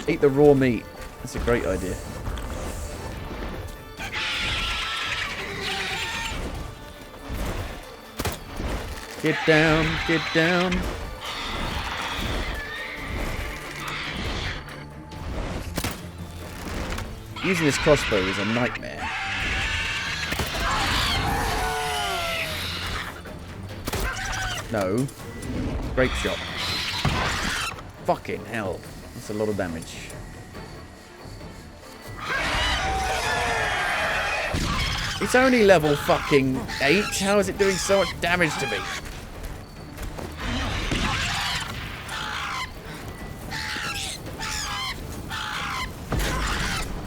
Eat the raw meat. That's a great idea. Get down, get down. Using this crossbow is a nightmare. No. Grape shot. Fucking hell. That's a lot of damage. It's only level fucking 8. How is it doing so much damage to me?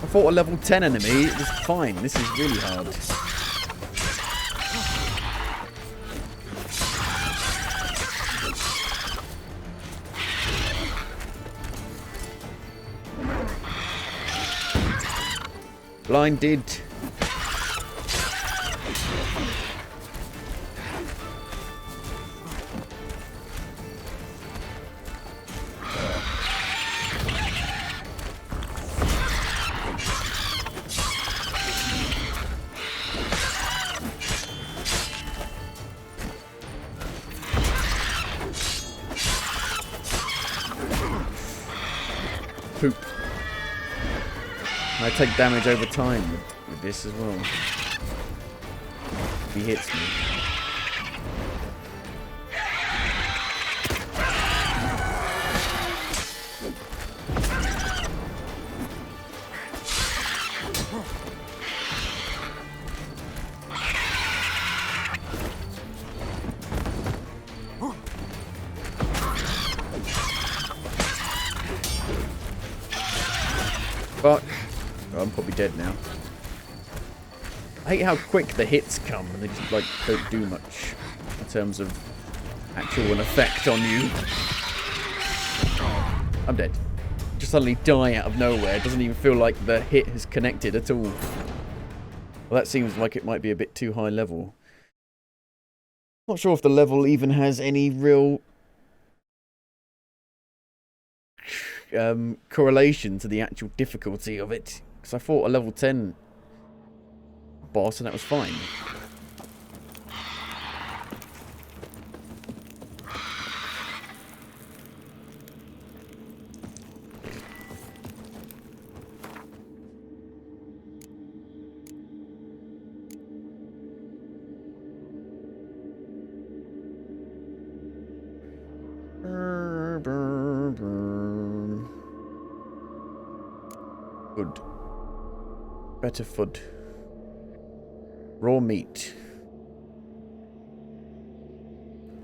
I fought a level 10 enemy. It was fine. This is really hard. Blinded. Poop. I take damage over time with this as well. He hits me. Fuck. Oh, I'm probably dead now. I hate how quick the hits come and they just like don't do much in terms of actual effect on you. I'm dead. Just suddenly die out of nowhere. It doesn't even feel like the hit has connected at all. Well, that seems like it might be a bit too high level. Not sure if the level even has any real correlation to the actual difficulty of it. Because I fought a level 10 boss and that was fine. Food. Better food. Raw meat.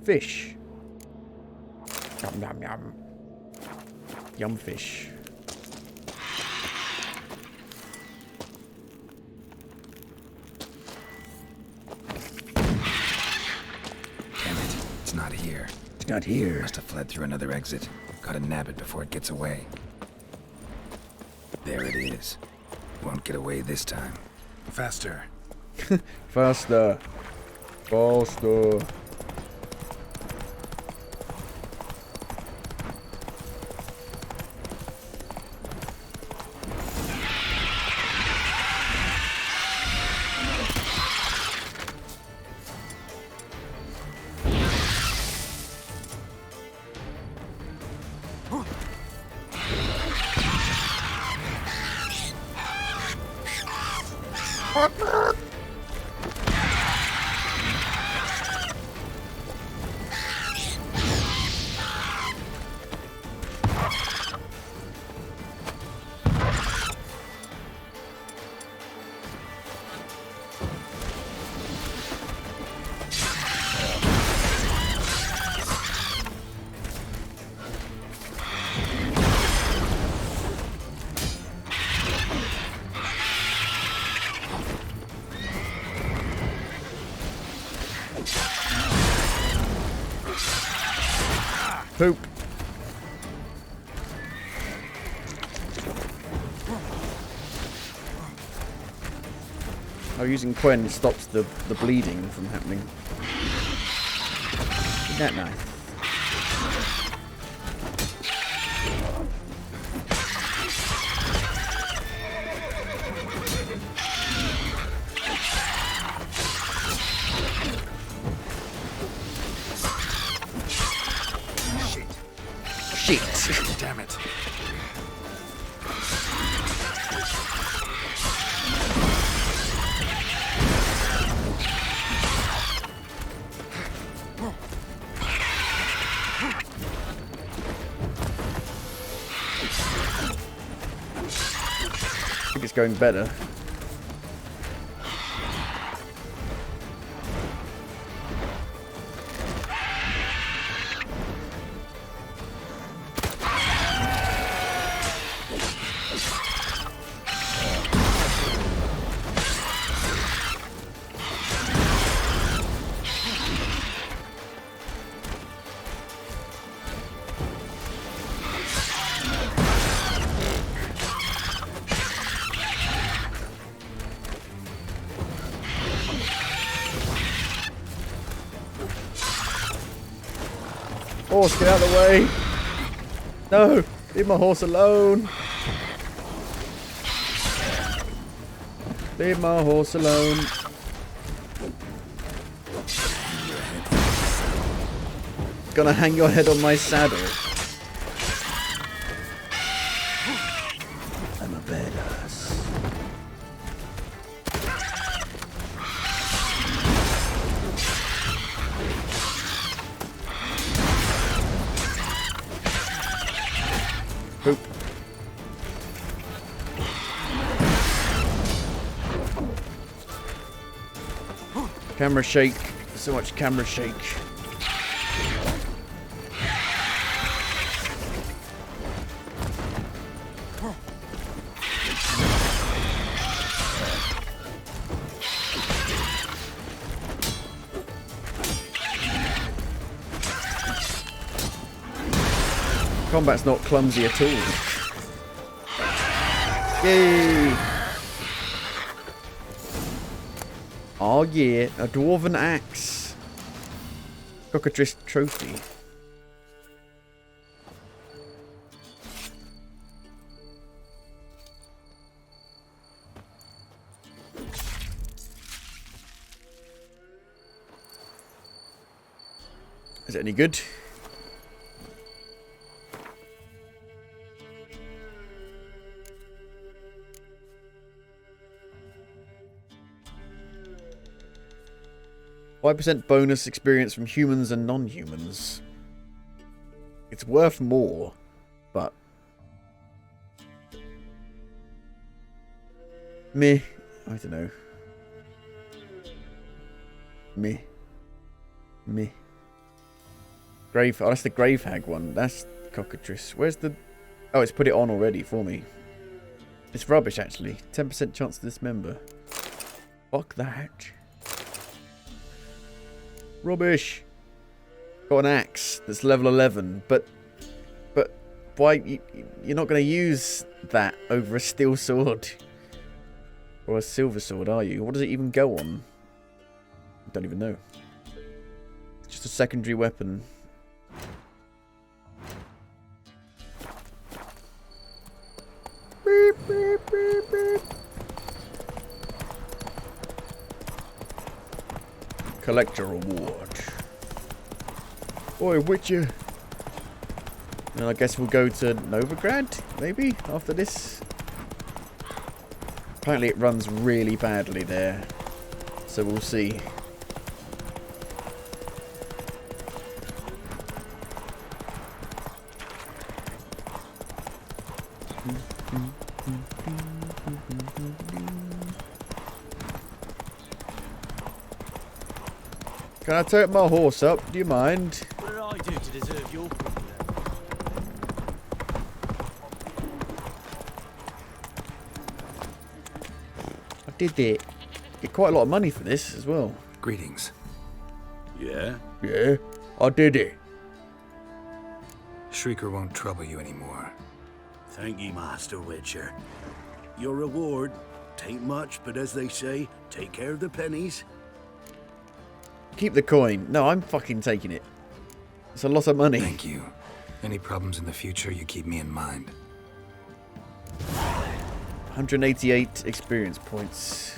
Fish. Yum yum yum. Yum fish. Damn it. It's not here. It's not here. Must have fled through another exit. Gotta nab it before it gets away. There it is. Won't get away this time. Faster. Faster. Faster. Poop. Oh, using Quen stops the bleeding from happening. Isn't that nice? Shit. Damn it. I think it's going better. horse, get out of the way. No, leave my horse alone. Leave my horse alone. Gonna hang your head on my saddle. I'm a badass. Poop. Camera shake. So much camera shake. Combat's not clumsy at all. Yay! Oh yeah, a dwarven axe. Cockatrice trophy. Is it any good? %5 bonus experience from humans and non-humans. It's worth more, but meh. I don't know. Meh. Meh. Grave. Oh, that's the grave hag one. That's cockatrice. Where's the? Oh, it's put it on already for me. It's rubbish, actually. 10% chance to dismember. Fuck that. Rubbish. Got an axe that's level 11, but why? You're not going to use that over a steel sword or a silver sword, are you? What does it even go on? I don't even know. It's just a secondary weapon. Beep, beep, beep, beep. Collect your reward. Oi, Witcher. And I guess we'll go to Novigrad, maybe, after this. Apparently it runs really badly there. So we'll see. Can I take my horse up? Do you mind? What did I do to deserve your company? I did it. Get quite a lot of money for this as well. Greetings. Yeah? Yeah, I did it. Shrieker won't trouble you anymore. Thank ye, Master Witcher. Your reward, tain't much, but as they say, take care of the pennies. Keep the coin. No, I'm fucking taking it. It's a lot of money. Thank you. Any problems in the future, you keep me in mind. 188 experience points.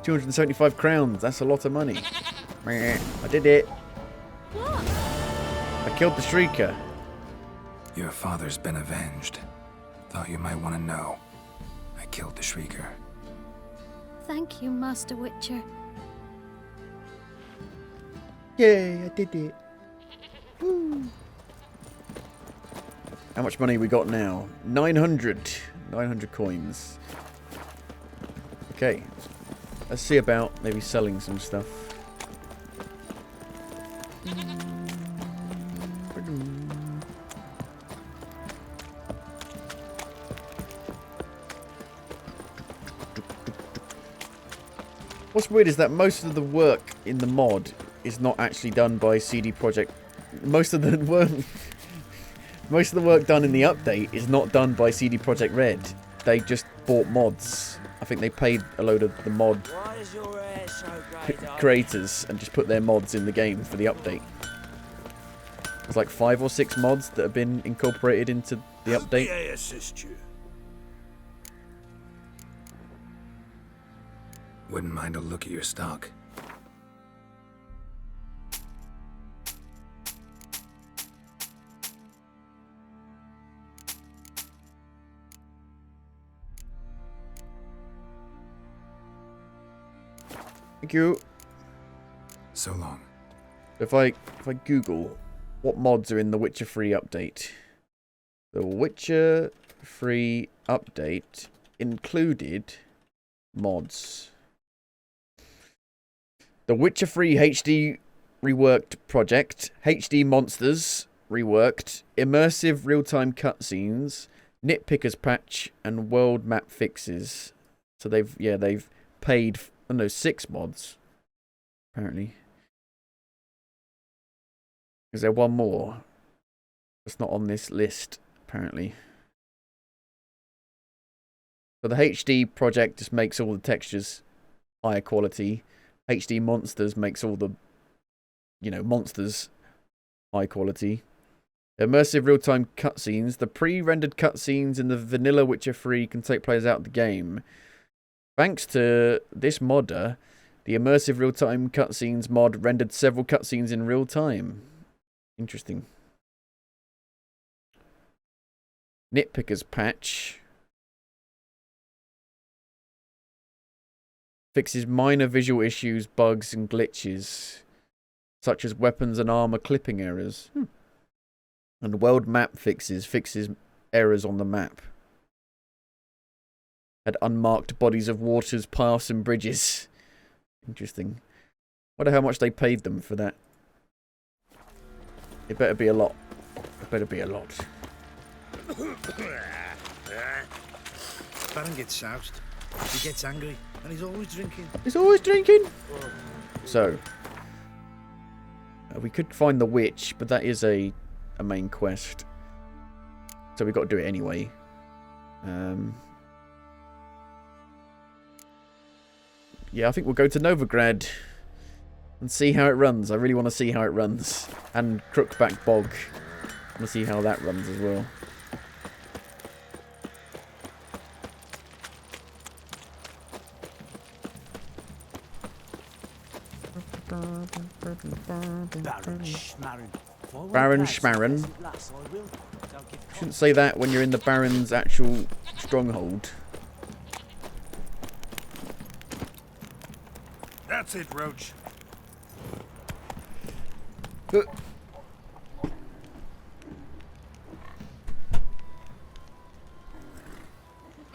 275 crowns. That's a lot of money. I did it. What? I killed the Shrieker. Your father's been avenged. Thought you might want to know. I killed the Shrieker. Thank you, Master Witcher. Yay, I did it. Woo. How much money we got now? 900. 900 coins. Okay. Let's see about maybe selling some stuff. What's weird is that most of the work in the mod is not actually done by CD Projekt. Most of the work done in the update is not done by CD Projekt Red. They just bought mods. I think they paid a load of the mod creators and just put their mods in the game for the update. There's like 5 or 6 mods that have been incorporated into the update. May I assist you? Wouldn't mind a look at your stock. Thank you. So long. If I Google what mods are in the Witcher 3 update. The Witcher 3 update included mods. The Witcher 3 HD reworked project, HD monsters reworked, immersive real-time cutscenes, nitpickers patch, and world map fixes. So they've paid 6 mods apparently. Is there one more? It's not on this list apparently. So the HD project just makes all the textures higher quality. HD monsters makes all the, monsters high quality. Immersive real-time cutscenes. The pre-rendered cutscenes in the vanilla Witcher 3 can take players out of the game. Thanks to this modder, the immersive real-time cutscenes mod rendered several cutscenes in real time. Interesting. Nitpickers patch. Fixes minor visual issues, bugs, and glitches, such as weapons and armor clipping errors. And world map fixes errors on the map. Had unmarked bodies of waters, paths, and bridges. Interesting. Wonder how much they paid them for that. It better be a lot. It better be a lot. Baron gets soused. He gets angry. And he's always drinking. He's always drinking? So, we could find the witch, but that is a main quest. So we've got to do it anyway. Yeah, I think we'll go to Novigrad and see how it runs. I really want to see how it runs. And Crookback Bog. I want to see how that runs as well. Baron Schmarren. Shouldn't say that when you're in the Baron's actual stronghold. That's it, Roach.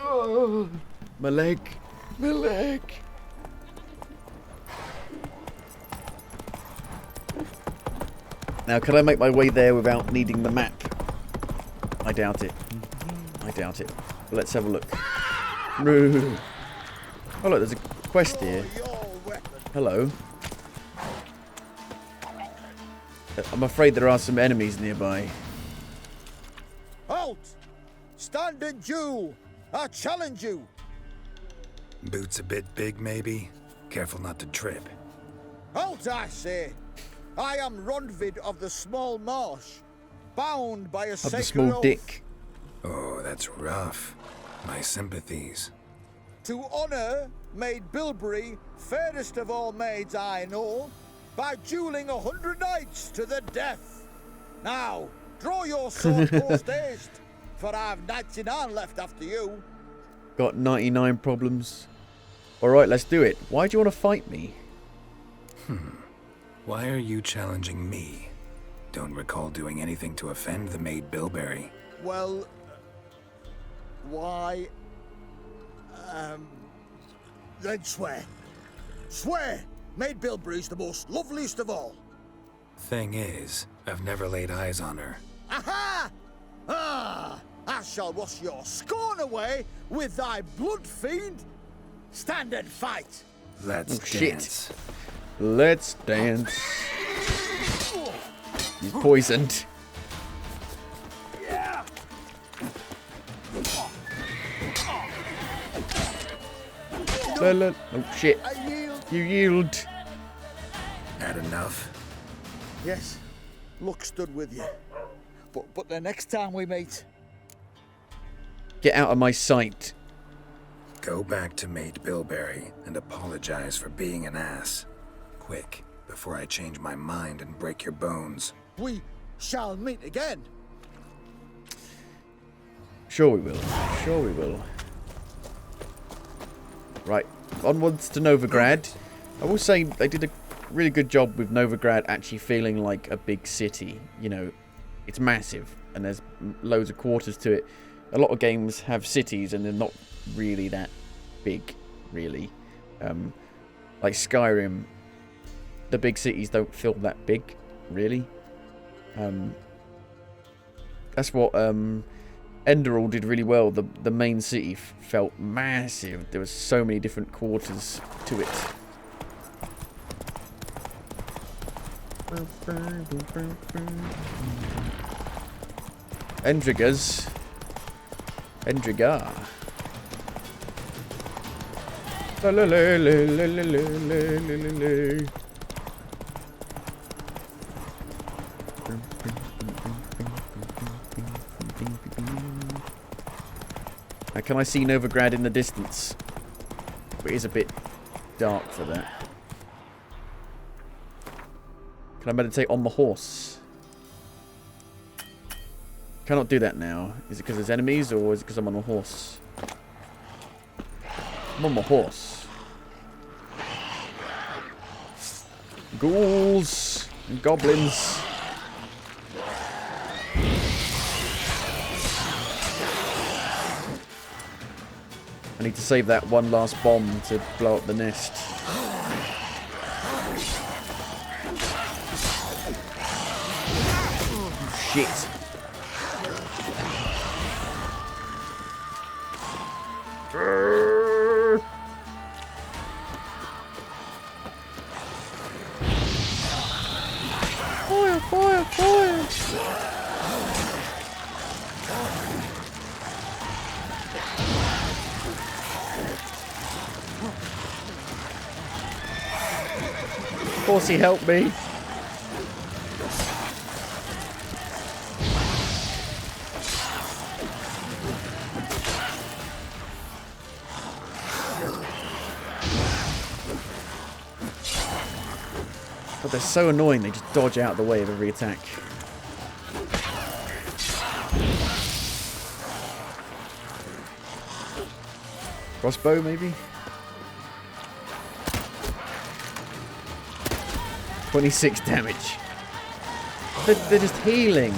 Oh, my leg. My leg. Now, can I make my way there without needing the map? I doubt it. I doubt it. But let's have a look. No. Oh, look, there's a quest here. Hello. I'm afraid there are some enemies nearby. Halt! Stand and Jew! I challenge you! Boots a bit big, maybe? Careful not to trip. Halt, I say! I am Ronvid of the Small Marsh, bound by a sacred Of the small oath. dick. Oh, that's rough. My sympathies. To honour Maid Bilberry, fairest of all maids I know, by duelling 100 knights to the death. Now, draw your sword post haste, for I've 99 left after you. Got 99 problems. Alright, let's do it. Why do you want to fight me? Why are you challenging me? Don't recall doing anything to offend the Maid Bilberry. Well, why? Then swear. Swear! Maid Bilberry's the most loveliest of all. Thing is, I've never laid eyes on her. Aha! Ah! I shall wash your scorn away with thy blood fiend. Stand and fight. Let's dance. Shit. Let's dance. He's poisoned. Yeah. Oh shit. I yield. You yield. Had enough? Yes. luck stood with you. But the next time we meet... Get out of my sight. Go back to Mate Bilberry and apologize for being an ass. Quick, before I change my mind and break your bones. We shall meet again. Sure we will. Sure we will. Right, onwards to Novigrad. I will say they did a really good job with Novigrad actually feeling like a big city. You know, it's massive and there's loads of quarters to it. A lot of games have cities and they're not really that big, really. Like Skyrim, the big cities don't feel that big, really. That's what Enderal did really well. The main city felt massive. There was so many different quarters to it. Endrigar. La la la la la la la la la. Now, can I see Novigrad in the distance? It is a bit dark for that. Can I meditate on the horse? Cannot do that now. Is it because there's enemies or is it because I'm on a horse? I'm on my horse. Ghouls and goblins. I need to save that one last bomb to blow up the nest. Shit. Fire, fire, fire. Horsey, help me. But they're so annoying, they just dodge out of the way of every attack. Crossbow, maybe? 26 damage. They're just healing.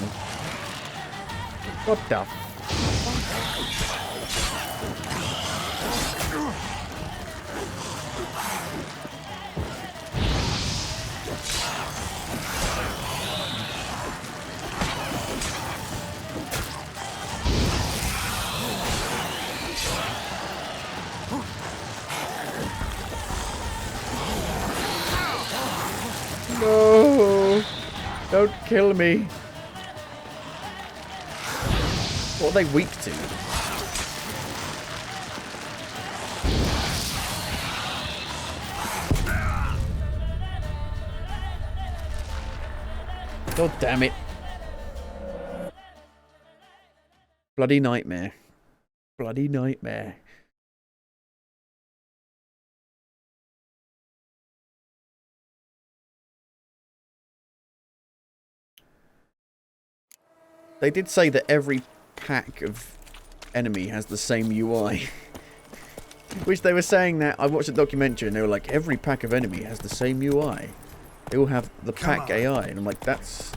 What the? No! Don't kill me. What are they weak to? God damn it. Bloody nightmare. Bloody nightmare. They did say that every pack of enemy has the same UI. Which they were saying that, I watched a documentary and they were like, every pack of enemy has the same UI. They all have the pack AI. And I'm like, that's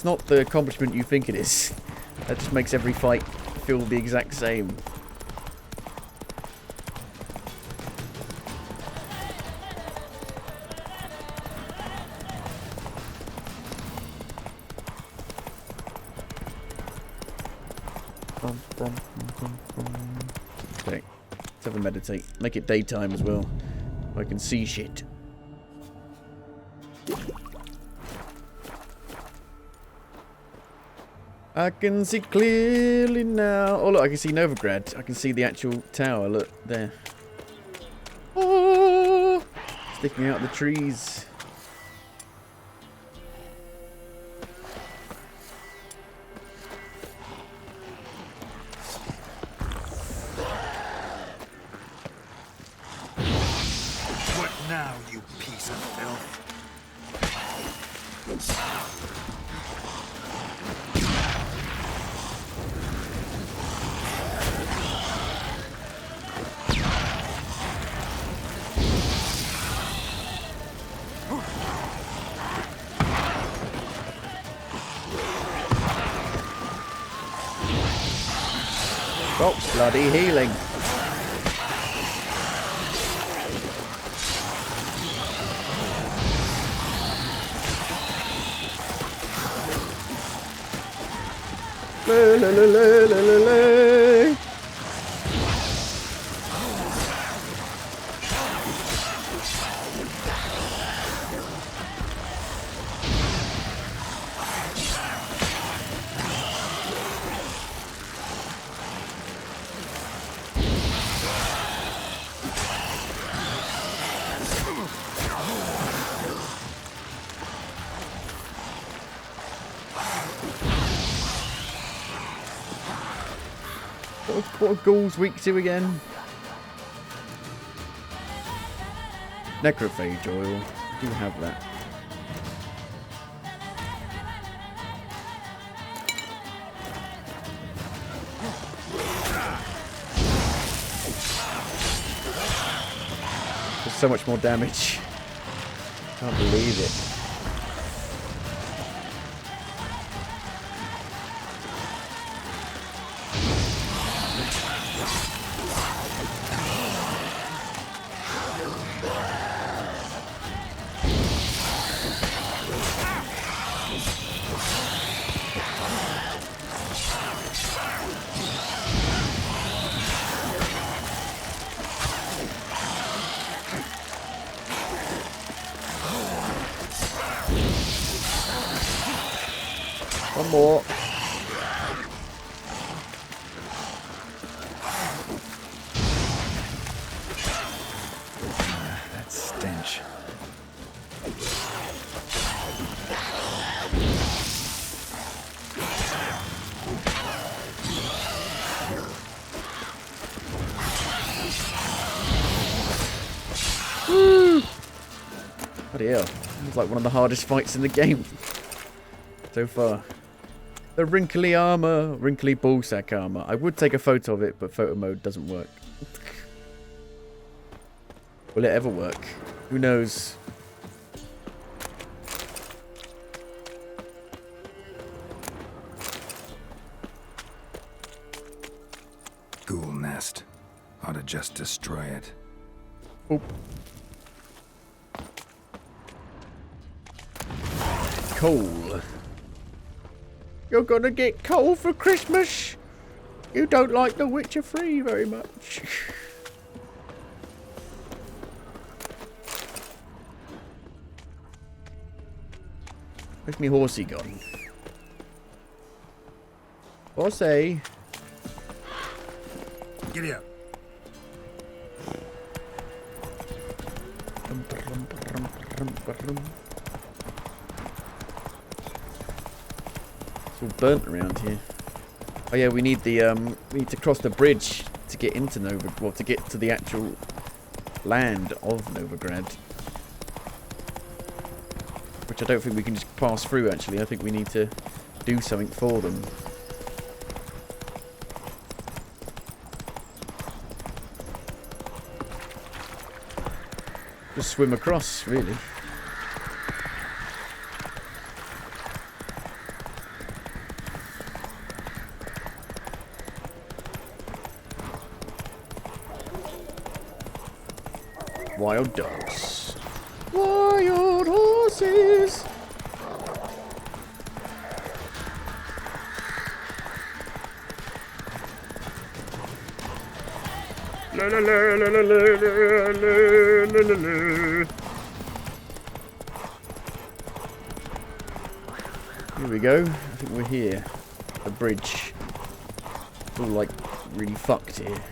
not the accomplishment you think it is. That just makes every fight feel the exact same. Okay, let's have a meditate. Make it daytime as well. I can see shit. I can see clearly now. Oh look, I can see Novigrad. I can see the actual tower. Look there. Oh, sticking out of the trees. Now, you piece of filth. Stop bloody healing. La, la, la, la, la, la. What are ghouls weak to again? Necrophage oil. I do have that. There's so much more damage. Can't believe it. One more. That stench. Bloody hell. It's like one of the hardest fights in the game so far. The wrinkly armor, wrinkly ballsack armor. I would take a photo of it, but photo mode doesn't work. Will it ever work? Who knows? Ghoul nest. Ought to just destroy it. Oop. Coal. You're gonna get coal for Christmas? You don't like The Witcher 3 very much. Where's me horsey gone? Horsey. Giddy up. It's all burnt around here. Oh yeah, we need the we need to cross the bridge to get into Nova, well, to get to the actual land of Novigrad. Which I don't think we can just pass through actually. I think we need to do something for them. Just swim across, really. Wild dogs. Wild horses. La la la la la la la la la. Here we go. I think we're here. The bridge. It's all like really fucked here.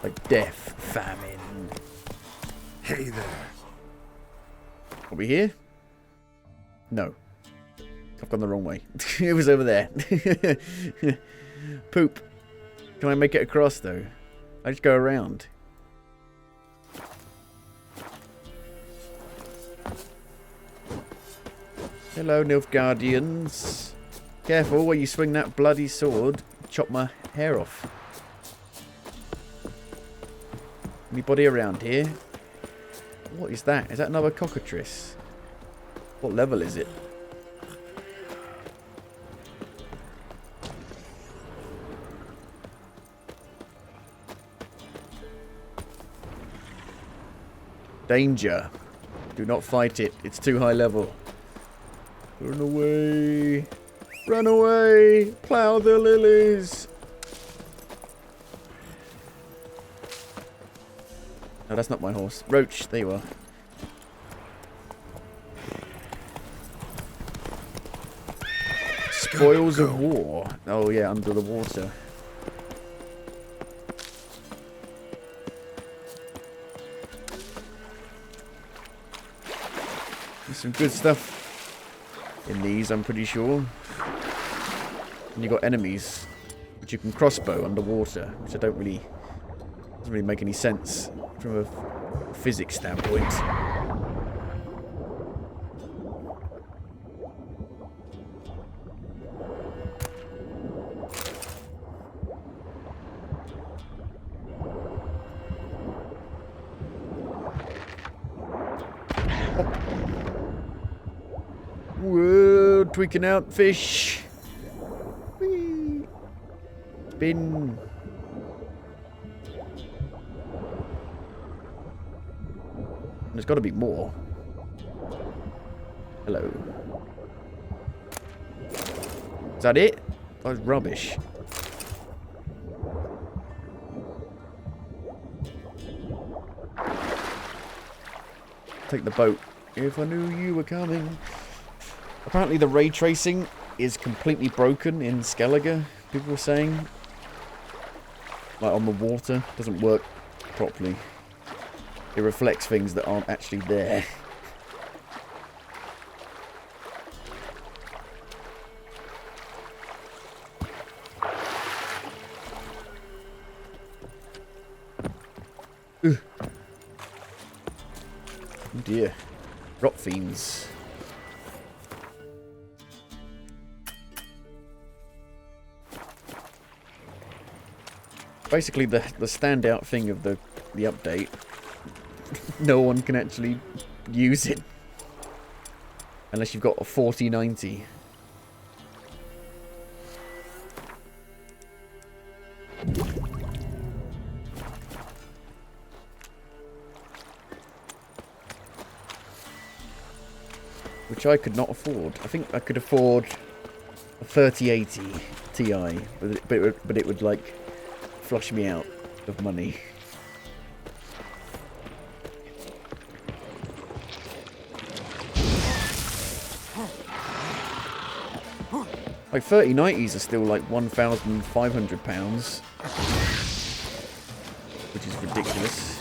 Like death, famine. Hey there. Are we here? No. I've gone the wrong way. It was over there. Poop. Can I make it across though? I just go around. Hello, Nilfgaardians. Careful where you swing that bloody sword. Chop my hair off. Anybody around here? What is that? Is that another cockatrice? What level is it? Danger. Do not fight it. It's too high level. Run away. Run away. Plough the lilies. No, that's not my horse. Roach, there you are. Spoils of war. Oh yeah, under the water. There's some good stuff in these, I'm pretty sure. And you got enemies which you can crossbow underwater, which I don't really doesn't really make any sense from a physics standpoint. Whoa, tweaking out fish. Whee. Spin. There's got to be more. Hello. Is that it? That was rubbish. Take the boat. If I knew you were coming. Apparently the ray tracing is completely broken in Skellige, people were saying. Like on the water. Doesn't work properly. It reflects things that aren't actually there. Oh dear. Rot fiends. Basically the standout thing of the update, no one can actually use it unless you've got a 4090. Which I could not afford. I think I could afford a 3080 Ti, but it would like flush me out of money. Like 3090s are still like £1,500, which is ridiculous.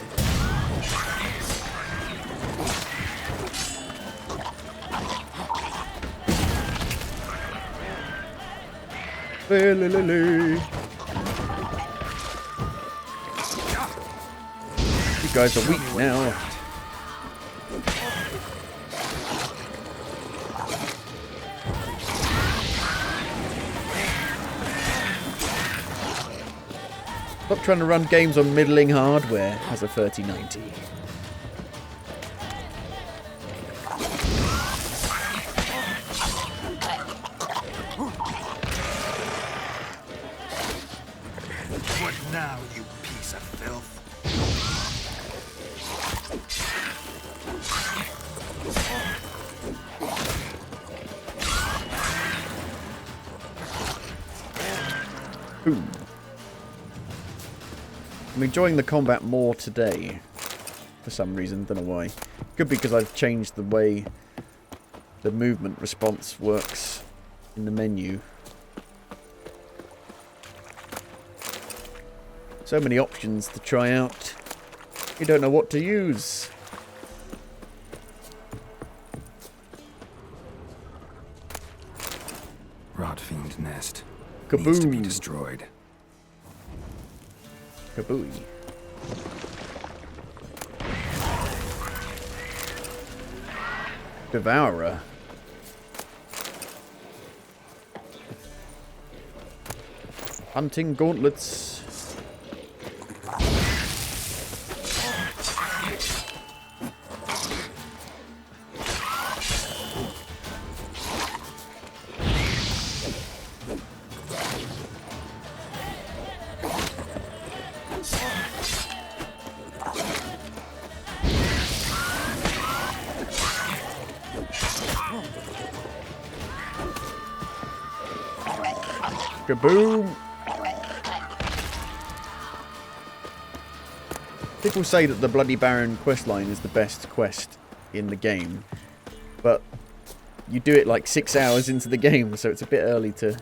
You guys are weak now. Stop trying to run games on middling hardware as a 3090. What now, you piece of filth? Boom. I'm enjoying the combat more today, for some reason, don't know why. Could be because I've changed the way the movement response works in the menu. So many options to try out. You don't know what to use. Rotfiend nest. Kaboom. Needs to be destroyed. Kabooey. Devourer. Hunting gauntlets. Kaboom! People say that the Bloody Baron questline is the best quest in the game, but you do it like 6 hours into the game, so it's a bit early to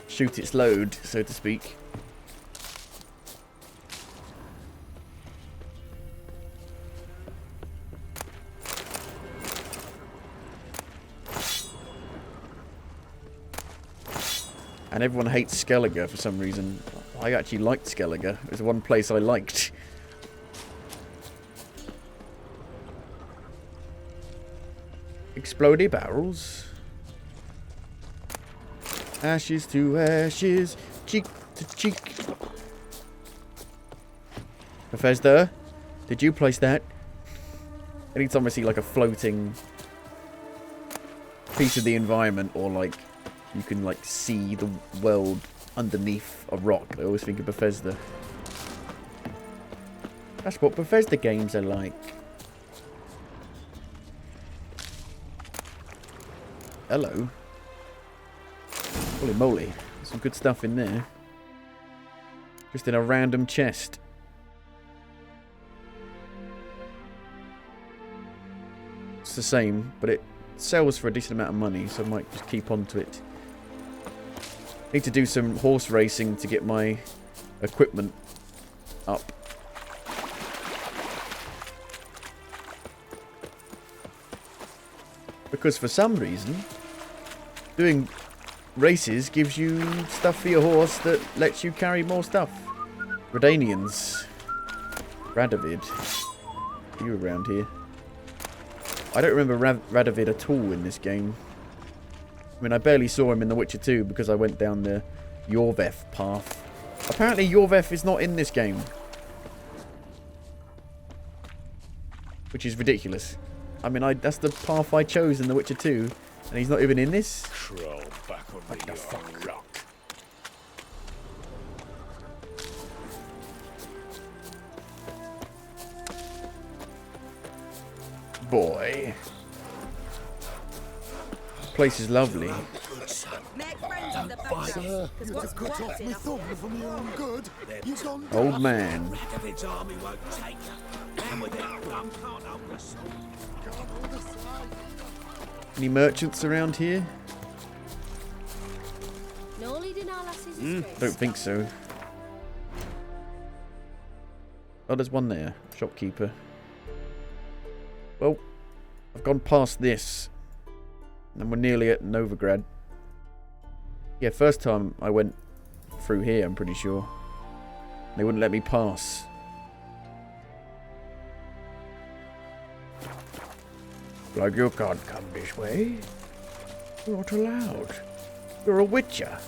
shoot its load, so to speak. And everyone hates Skellige for some reason. I actually liked Skellige. It was one place I liked. Explodey barrels. Ashes to ashes. Cheek to cheek. Bethesda, did you place that? Anytime I see like a floating piece of the environment, or like you can like see the world underneath a rock, I always think of Bethesda. That's what Bethesda games are like. Hello. Holy moly, there's some good stuff in there. Just in a random chest. It's the same, but it sells for a decent amount of money, so I might just keep on to it. Need to do some horse racing to get my equipment up. Because for some reason, doing races gives you stuff for your horse that lets you carry more stuff. Redanians. Radovid. Are you around here? I don't remember Radovid at all in this game. I mean, I barely saw him in The Witcher 2 because I went down the Yorveth path. Apparently Yorveth is not in this game. Which is ridiculous. I mean, that's the path I chose in The Witcher 2, and he's not even in this? Crawl back on what the fuck? Rock. Boy. This place is lovely. Old man. Any merchants around here? Don't think so. Oh, there's one there. Shopkeeper. Well, I've gone past this. And we're nearly at Novigrad. Yeah, first time I went through here, I'm pretty sure. They wouldn't let me pass. Like, you can't come this way. You're not allowed. You're a witcher.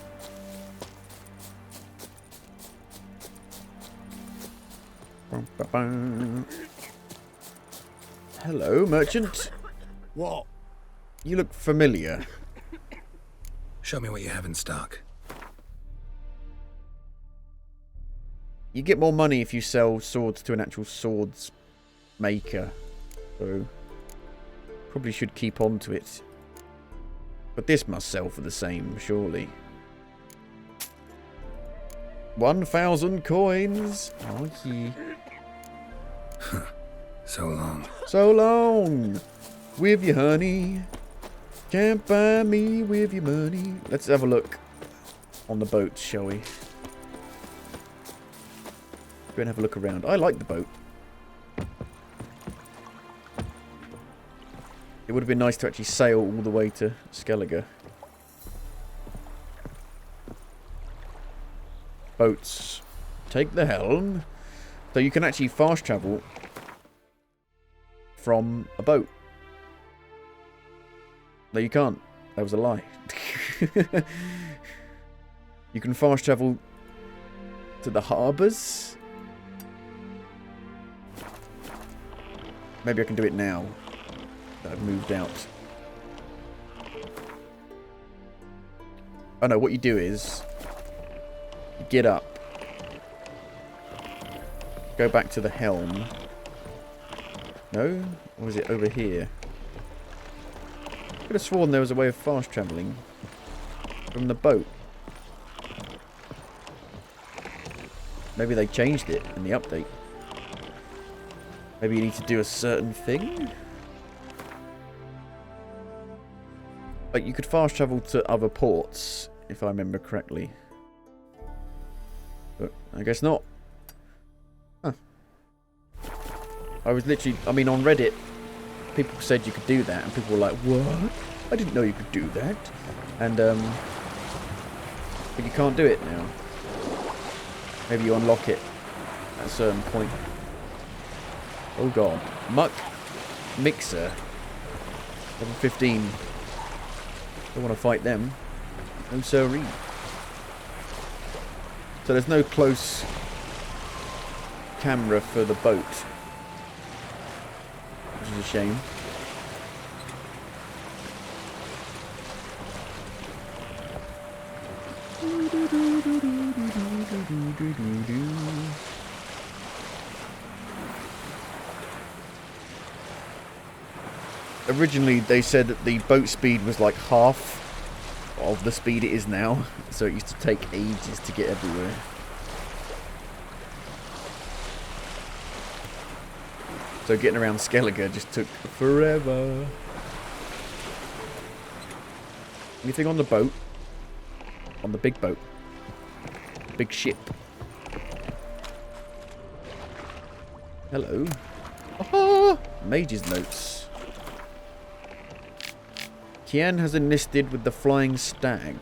Hello, merchant. What? You look familiar. Show me what you have in stock. You get more money if you sell swords to an actual swords maker. So, probably should keep on to it. But this must sell for the same, surely. 1,000 coins. Oh, yeah. So long. So long. With your honey. Can't buy me with your money. Let's have a look on the boat, shall we? Go and have a look around. I like the boat. It would have been nice to actually sail all the way to Skellige. Boats. Take the helm. So you can actually fast travel from a boat. No, you can't. That was a lie. You can fast travel to the harbours. Maybe I can do it now that I've moved out. Oh no, what you do is you get up, go back to the helm. No? Or is it over here? I could have sworn there was a way of fast travelling from the boat. Maybe they changed it in the update. Maybe you need to do a certain thing? Like, you could fast travel to other ports, if I remember correctly. But I guess not. Huh. I was literally... I mean, on Reddit, people said you could do that, and people were like, what? I didn't know you could do that. And, but you can't do it now. Maybe you unlock it at a certain point. Oh god. Muck Mixer. Level 15. Don't want to fight them. No siree. So there's no close camera for the boat. Which is a shame. Originally they said that the boat speed was like half of the speed it is now, so it used to take ages to get everywhere. So getting around Skellige just took forever. Anything on the boat? On the big boat? Big ship? Hello. Aha! Mage's notes. Kian has enlisted with the Flying Stag.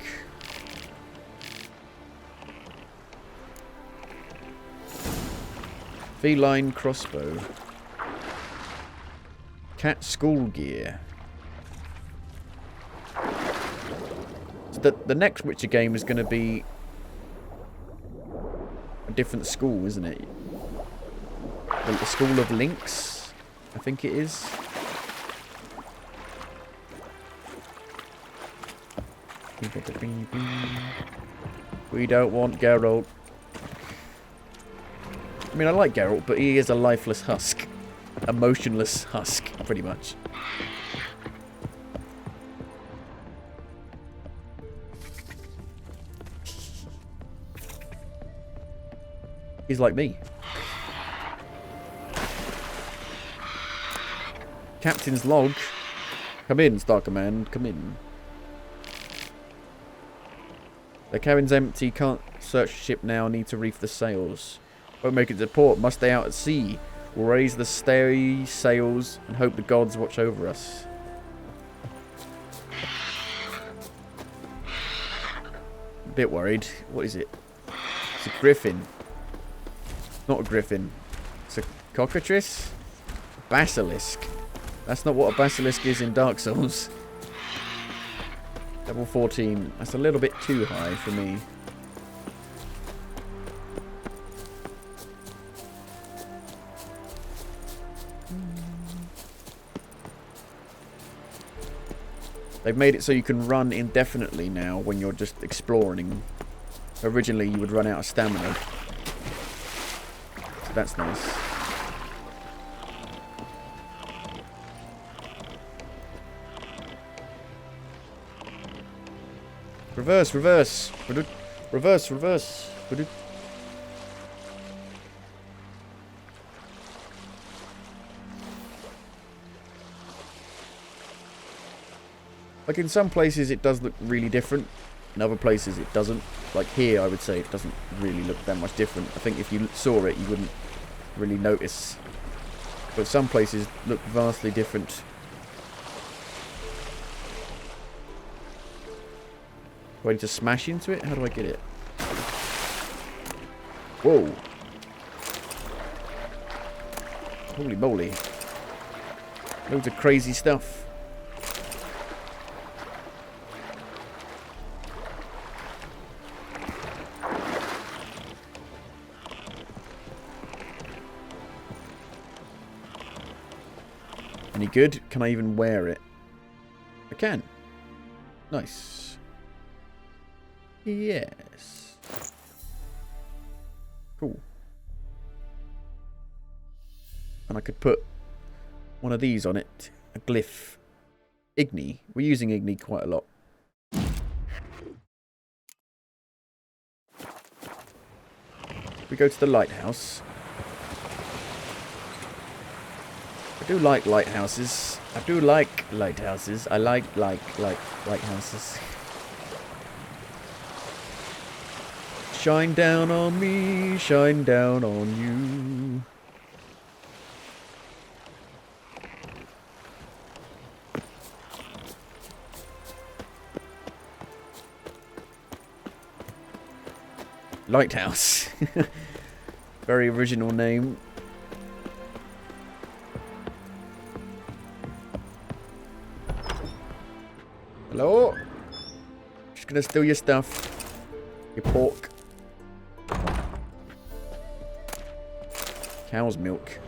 Feline crossbow. Cat school gear. So the next Witcher game is going to be a different school, isn't it? The School of Lynx, I think it is. We don't want Geralt. I mean, I like Geralt, but he is a lifeless husk. A motionless husk, pretty much. He's like me. Captain's log. Come in, Star Command, come in. The cabin's empty, can't search the ship now, need to reef the sails. Won't make it to port, must stay out at sea. We'll raise the starry sails and hope the gods watch over us. A bit worried. What is it? It's a griffin. Not a griffin. It's a cockatrice? Basilisk. That's not what a basilisk is in Dark Souls. Level 14. That's a little bit too high for me. They've made it so you can run indefinitely now when you're just exploring. Originally you would run out of stamina. So that's nice. Reverse, reverse. Reverse, reverse. Like in some places it does look really different. In other places it doesn't. Like here I would say it doesn't really look that much different. I think if you saw it you wouldn't really notice. But some places look vastly different. Do I need to smash into it? How do I get it? Whoa. Holy moly. Loads of crazy stuff. Any good? Can I even wear it? I can. Nice. Yes. Cool. And I could put one of these on it. A glyph. Igni. We're using Igni quite a lot. We go to the lighthouse. I do like lighthouses. I do like lighthouses. I like lighthouses. Shine down on me, shine down on you. Lighthouse. Very original name. Hello? Just gonna steal your stuff. Your pork. Cow's milk.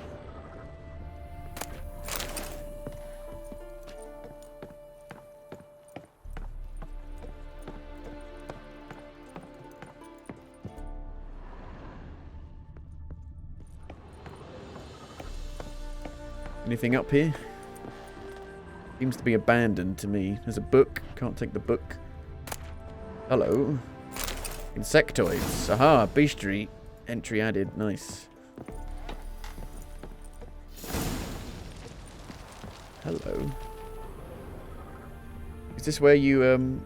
Anything up here? Seems to be abandoned to me. There's a book. Can't take the book. Hello. Insectoids. Aha, bestiary. Entry added. Nice. Hello. Is this where you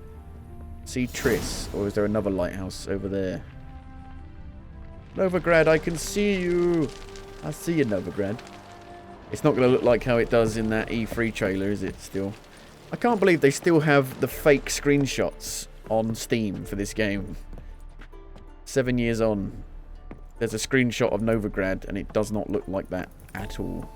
see Triss? Or is there another lighthouse over there? Novigrad, I can see you. I see you, Novigrad. It's not going to look like how it does in that E3 trailer, is it, still? I can't believe they still have the fake screenshots on Steam for this game. 7 years on. There's a screenshot of Novigrad, and it does not look like that at all.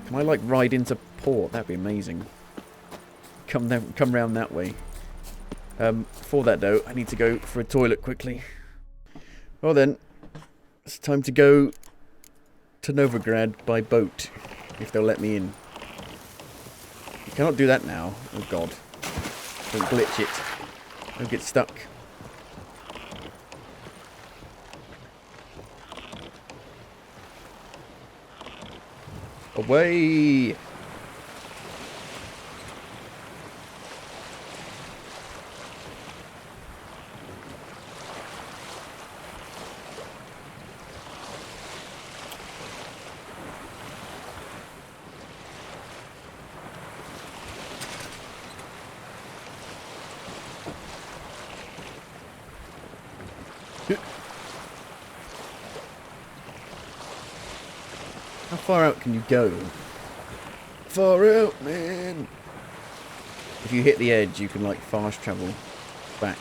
Can I, like, ride into port? That'd be amazing. Come round that way. For that, though, I need to go for a toilet quickly. Well, then. It's time to go to Novigrad by boat. If they'll let me in. You cannot do that now. Oh, God. Don't glitch it. Don't get stuck. Away! How far out can you go? Far out, man! If you hit the edge, you can, like, fast travel back.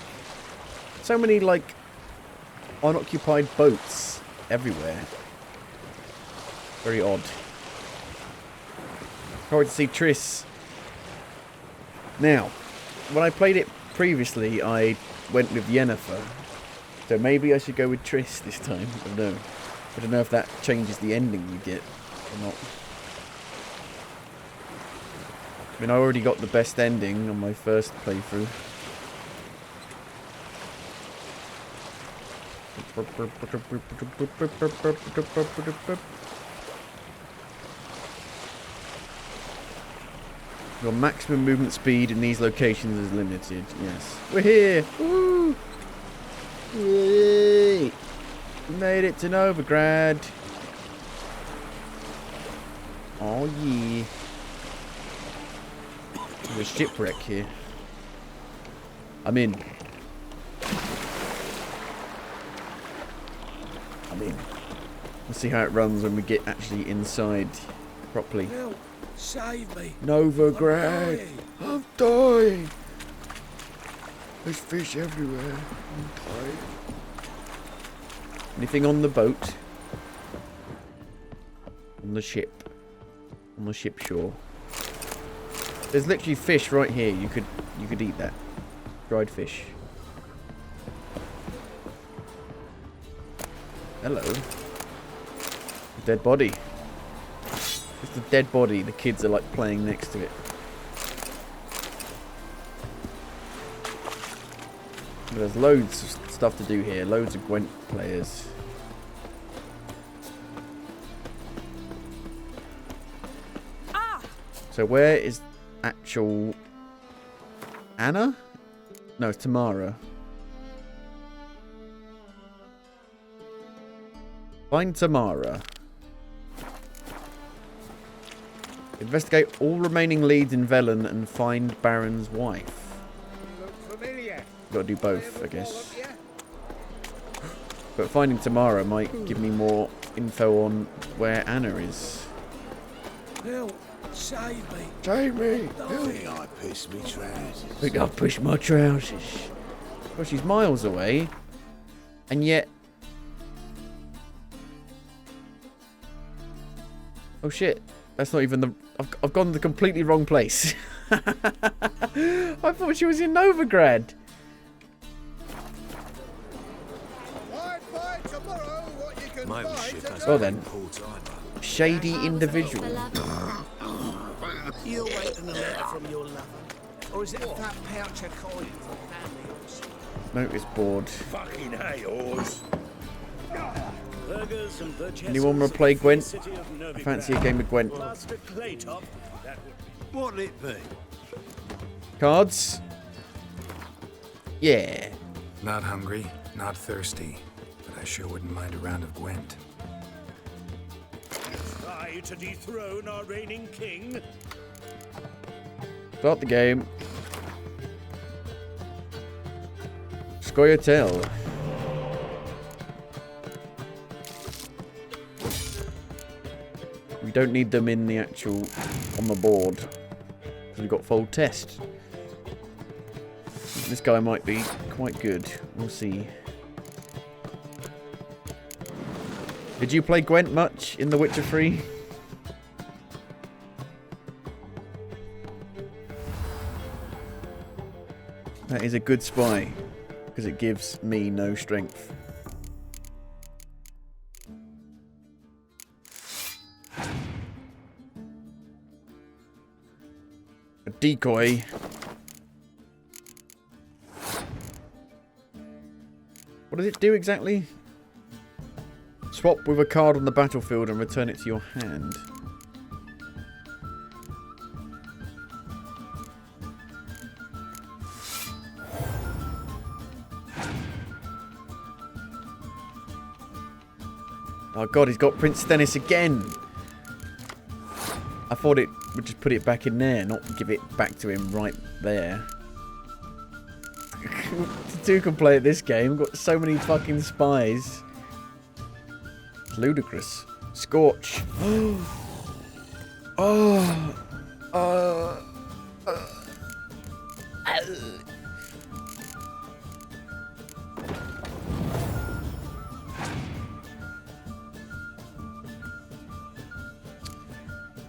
So many, like, unoccupied boats everywhere. Very odd. Hard to see Triss. Now, when I played it previously, I went with Yennefer. So maybe I should go with Triss this time. I don't know. I don't know if that changes the ending you get or not. I mean, I already got the best ending on my first playthrough. Your maximum movement speed in these locations is limited. Yes. We're here! Woo! Yay! We made it to Novigrad. Oh yeah. There's a shipwreck here. I'm in. Let's see how it runs when we get actually inside properly. Help! Save me! Novigrad! I'm dying! There's fish everywhere. I'm dying. Anything on the boat? On the ship? on the ship shore. There's literally fish right here. You could eat that. Dried fish. Hello. Dead body. It's the dead body. The kids are like playing next to it. There's loads of stuff to do here. Loads of Gwent players. So where is actual Anna? No, it's Tamara. Find Tamara. Investigate all remaining leads in Velen and find Baron's wife. Gotta do both, I guess. But finding Tamara might give me more info on where Anna is. Help! Save me! Save me! I think I pissed me trousers. I think I've pushed my trousers. Well, she's miles away. And yet... Oh shit. That's not even the... I've gone to the completely wrong place. I thought she was in Novigrad. Well then. Shady individual. You waiting a letter from your lover? Or is it a fat pouch of coin for family? Notice board. Fucking hey-oars. Anyone want to play Gwent? I fancy a game of Gwent. What'll it be? Cards? Yeah. Not hungry, not thirsty, but I sure wouldn't mind a round of Gwent. Try to dethrone our reigning king. Start the game. Scoia'tael. We don't need them in the actual on the board because we've got fold test. This guy might be quite good. We'll see. Did you play Gwent much in The Witcher 3? That is a good spy because it gives me no strength. A decoy. What does it do exactly? Swap with a card on the battlefield and return it to your hand. Oh god, he's got Prince Stennis again! I thought it would just put it back in there, not give it back to him right there. Two can play at this game, got so many fucking spies. It's ludicrous. Scorch.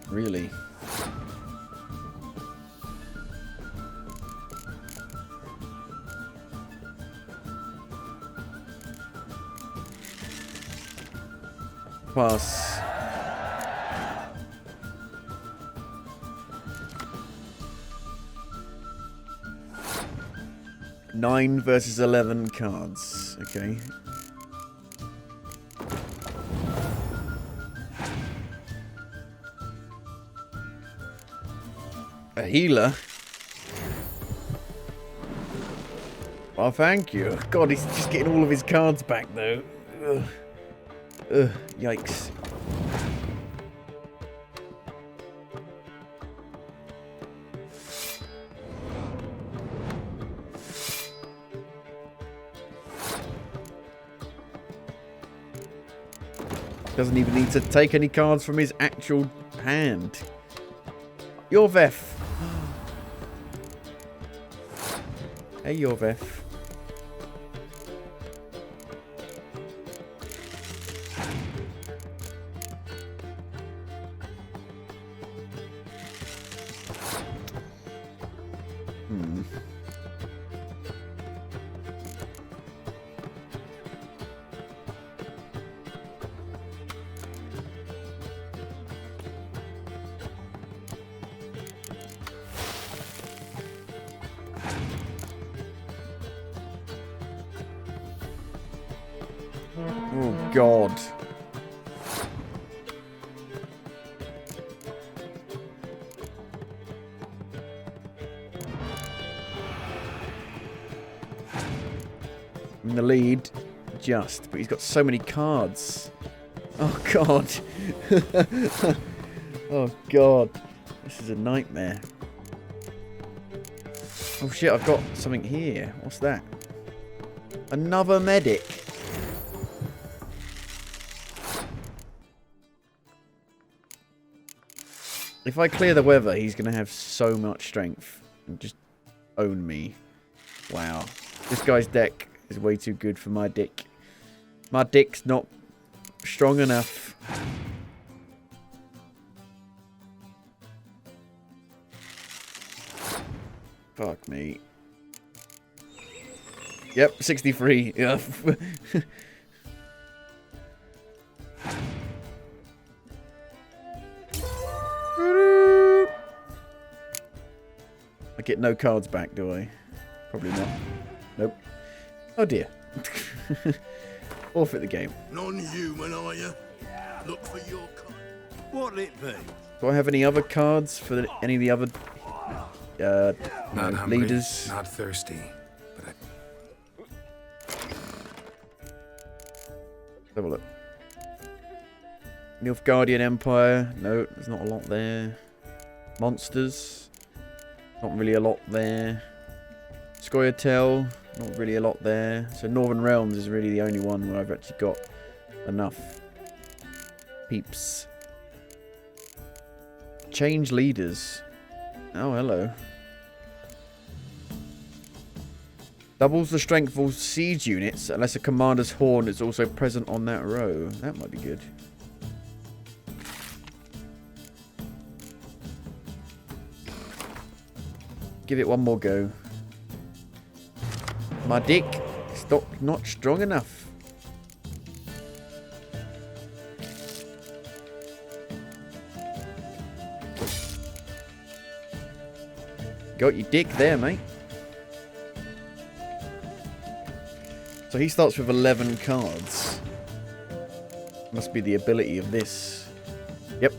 Really? Pass. Nine versus 11 cards. Okay. A healer? Oh, thank you. God, he's just getting all of his cards back, though. Ugh. Ugh, yikes. Doesn't even need to take any cards from his actual hand. Yorveth. Hey, Yorveth. Oh, God. In the lead, just, but he's got so many cards. Oh, God. Oh, God. This is a nightmare. Oh, shit, I've got something here. What's that? Another medic. If I clear the weather, he's going to have so much strength and just own me. Wow. This guy's deck is way too good for my dick. My dick's not strong enough. Fuck me. Yep, 63. Yeah. I get no cards back, do I? Probably not. Nope. Oh dear. Forfeit the game. Non-human, are you? Look for your kind. What'll it be? Do I have any other cards for any of the other Not hungry, leaders? not thirsty, but Let's have a look. Nilfgaardian Empire. No, there's not a lot there. Monsters. Not really a lot there. Scoia'tael. Not really a lot there. So Northern Realms is really the only one where I've actually got enough peeps. Change leaders. Oh, hello. Doubles the strength of all siege units unless a commander's horn is also present on that row. That might be good. Give it one more go. My dick is not strong enough. Got your dick there, mate. So he starts with 11 cards. Must be the ability of this. Yep.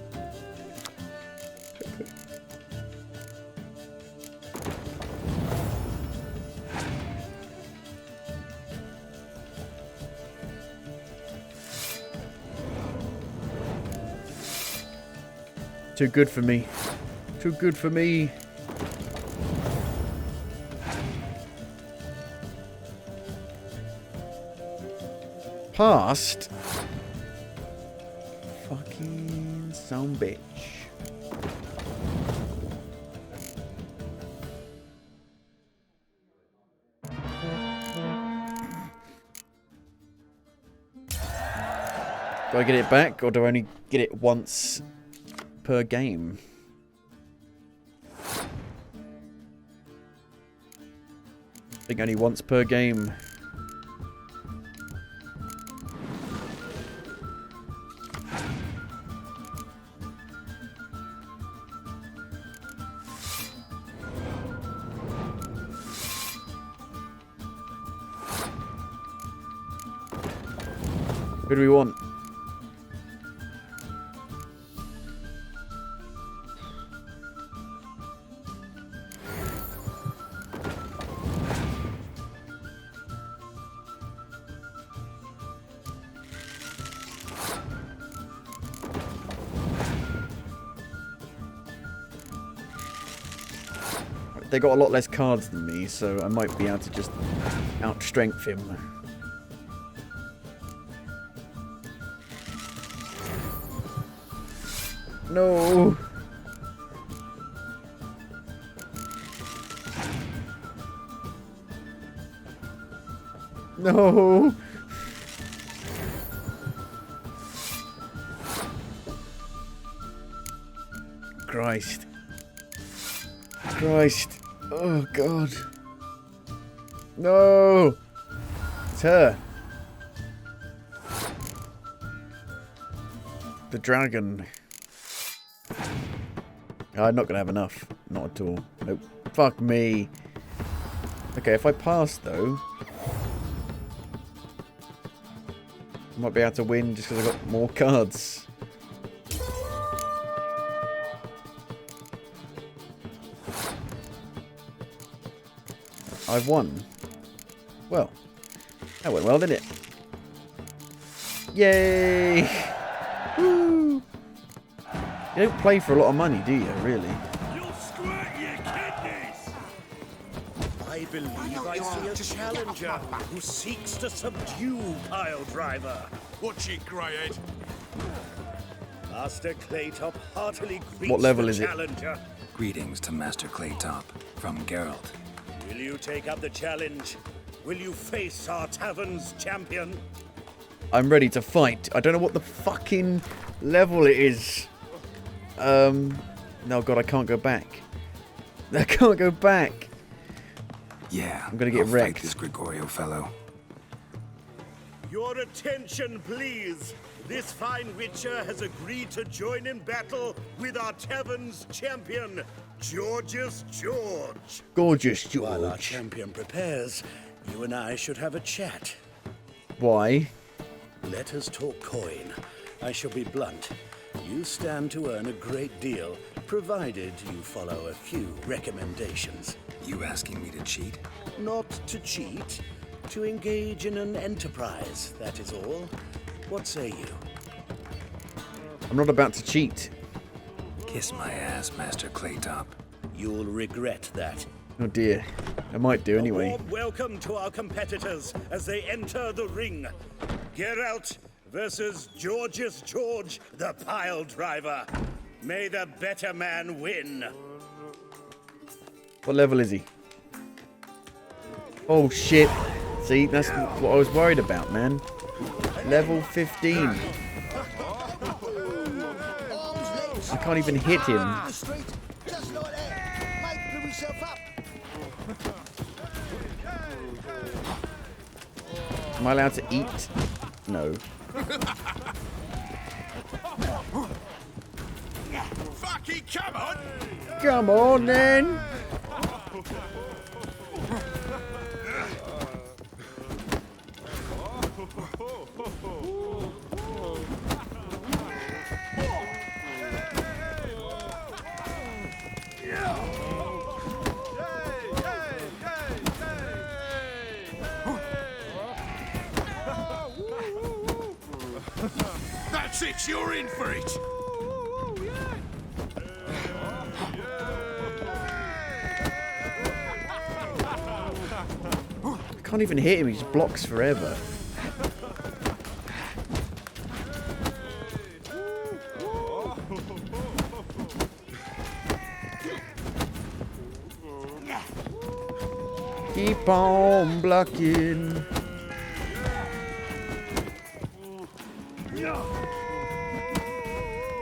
Too good for me. Too good for me. Past. Fucking son bitch. Do I get it back, or do I only get it once per game? I think only once per game. Who do we want? They got a lot less cards than me, so I might be able to just outstrength him. No. No. Christ. Christ. Oh god. No! It's her. The dragon. I'm not gonna have enough. Not at all. Nope. Fuck me. Okay, if I pass though, I might be able to win just because I got more cards. I've won. Well, that went well, didn't it? Yay! Woo! You don't play for a lot of money, do you, really? You'll squirt your kidneys! I believe I see a challenger who seeks to subdue Pile Driver. Watch it, Greyhead. Master Claytop heartily greets What level the is it? challenger. Greetings to Master Claytop from Geralt. Will you take up the challenge? Will you face our tavern's champion? I'm ready to fight. I don't know what the fucking level it is. No, God, I can't go back. I can't go back. Yeah, I'm gonna get I'll wrecked. fight this Gregorio fellow. Your attention, please. This fine witcher has agreed to join in battle with our tavern's champion, Gorgeous George. Gorgeous While our George. champion prepares, you and I should have a chat. Why? Let us talk coin. I shall be blunt. You stand to earn a great deal, provided you follow a few recommendations. You asking me to cheat? Not to cheat, to engage in an enterprise, that is all. What say you? I'm not about to cheat. Kiss my ass, Master Claytop. You'll regret that. Oh dear. I might do anyway. A warm welcome to our competitors as they enter the ring. Geralt versus Gorgeous George, the Pile Driver. May the better man win. What level is he? Oh shit. See, that's what I was worried about, man. Level 15. I can't even hit him. Am I allowed to eat? No. Fucking come on! Come on then. That's it, you're in for it! I can't even hit him, he just blocks forever. Keep on blocking.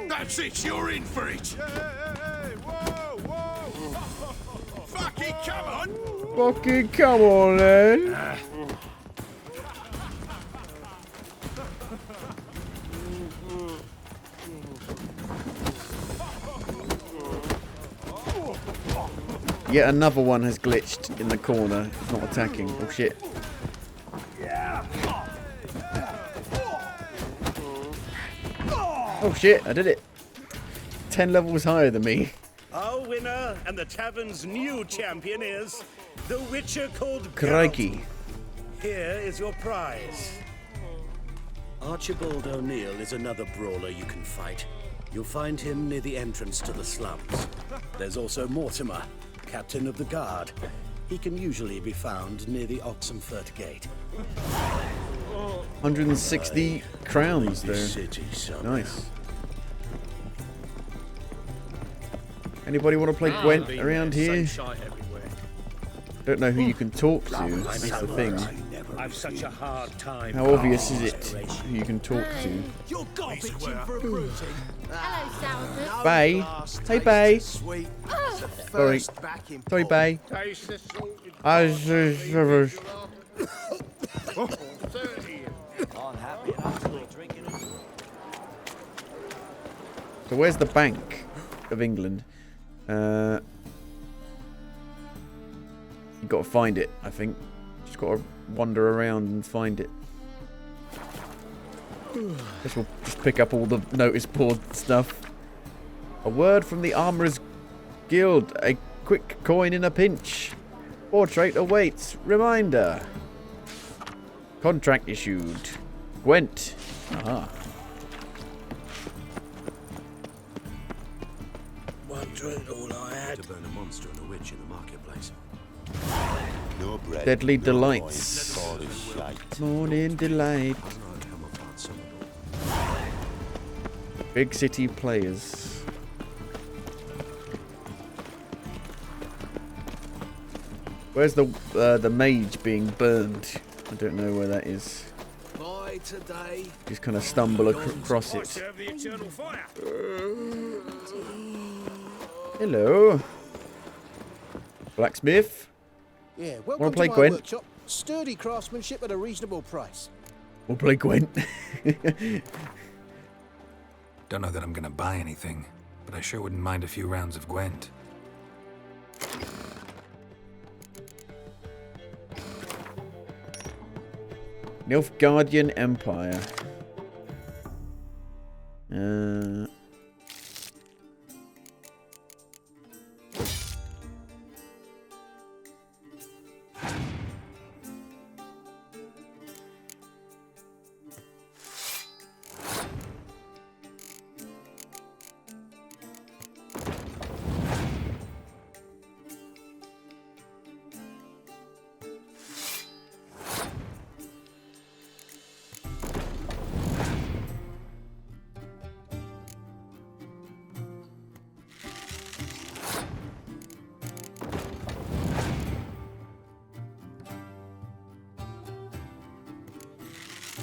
That's it, you're in for it! Fucking come on! Fucking come on then. Yet another one has glitched in the corner. It's not attacking. Oh shit. Oh shit, I did it. 10 levels higher than me. Our winner and the tavern's new champion is the Witcher called Crikey. Geralt. Here is your prize. Archibald O'Neill is another brawler you can fight. You'll find him near the entrance to the slums. There's also Mortimer, captain of the guard. He can usually be found near the Oxenfurt Gate. 160 crowns there. Nice. Anybody want to play Gwent around here? Don't know who you can talk to. That's the thing. I've such a hard time. How obvious is it who you can talk to? You're garbage in for a bruising. Hello, Sourpuss. Bay. Hey, Bay. Sweet. the Sorry. first backing Sorry, pole. Bay. Taste the salted I pork, see. Oh, 30 years. I'm happy enough to be drinking as well. So where's the Bank of England? You got to find it, I think. Just got to wander around and find it. Guess we'll just pick up all the notice board stuff. A word from the Armourers Guild. A quick coin in a pinch. Portrait awaits. Reminder. Contract issued. Gwent. Aha. One drink all I had. To burn a monster and a witch in the marketplace. No bread. Deadly no delights. wine, all is shite. Morning delight. Big city players. Where's the mage being burned? I don't know where that is. By today. Just kind of stumble across it. Serve the eternal fire. Hello. Blacksmith. Yeah, Wanna welcome play to my Gwent? workshop. Sturdy craftsmanship at a reasonable price. We'll play Gwent. Don't know that I'm gonna buy anything, but I sure wouldn't mind a few rounds of Gwent. Nilfgaardian Empire.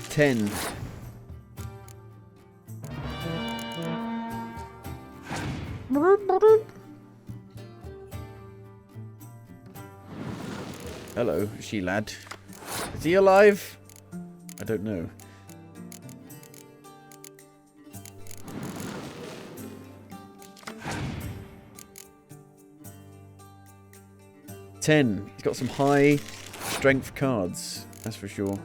Ten. Hello, she lad. Is he alive? I don't know. Ten. He's got some high strength cards, that's for sure.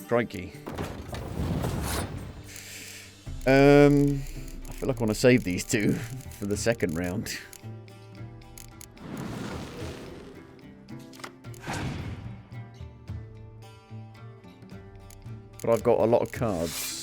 Crikey. I feel like I want to save these two for the second round. But I've got a lot of cards.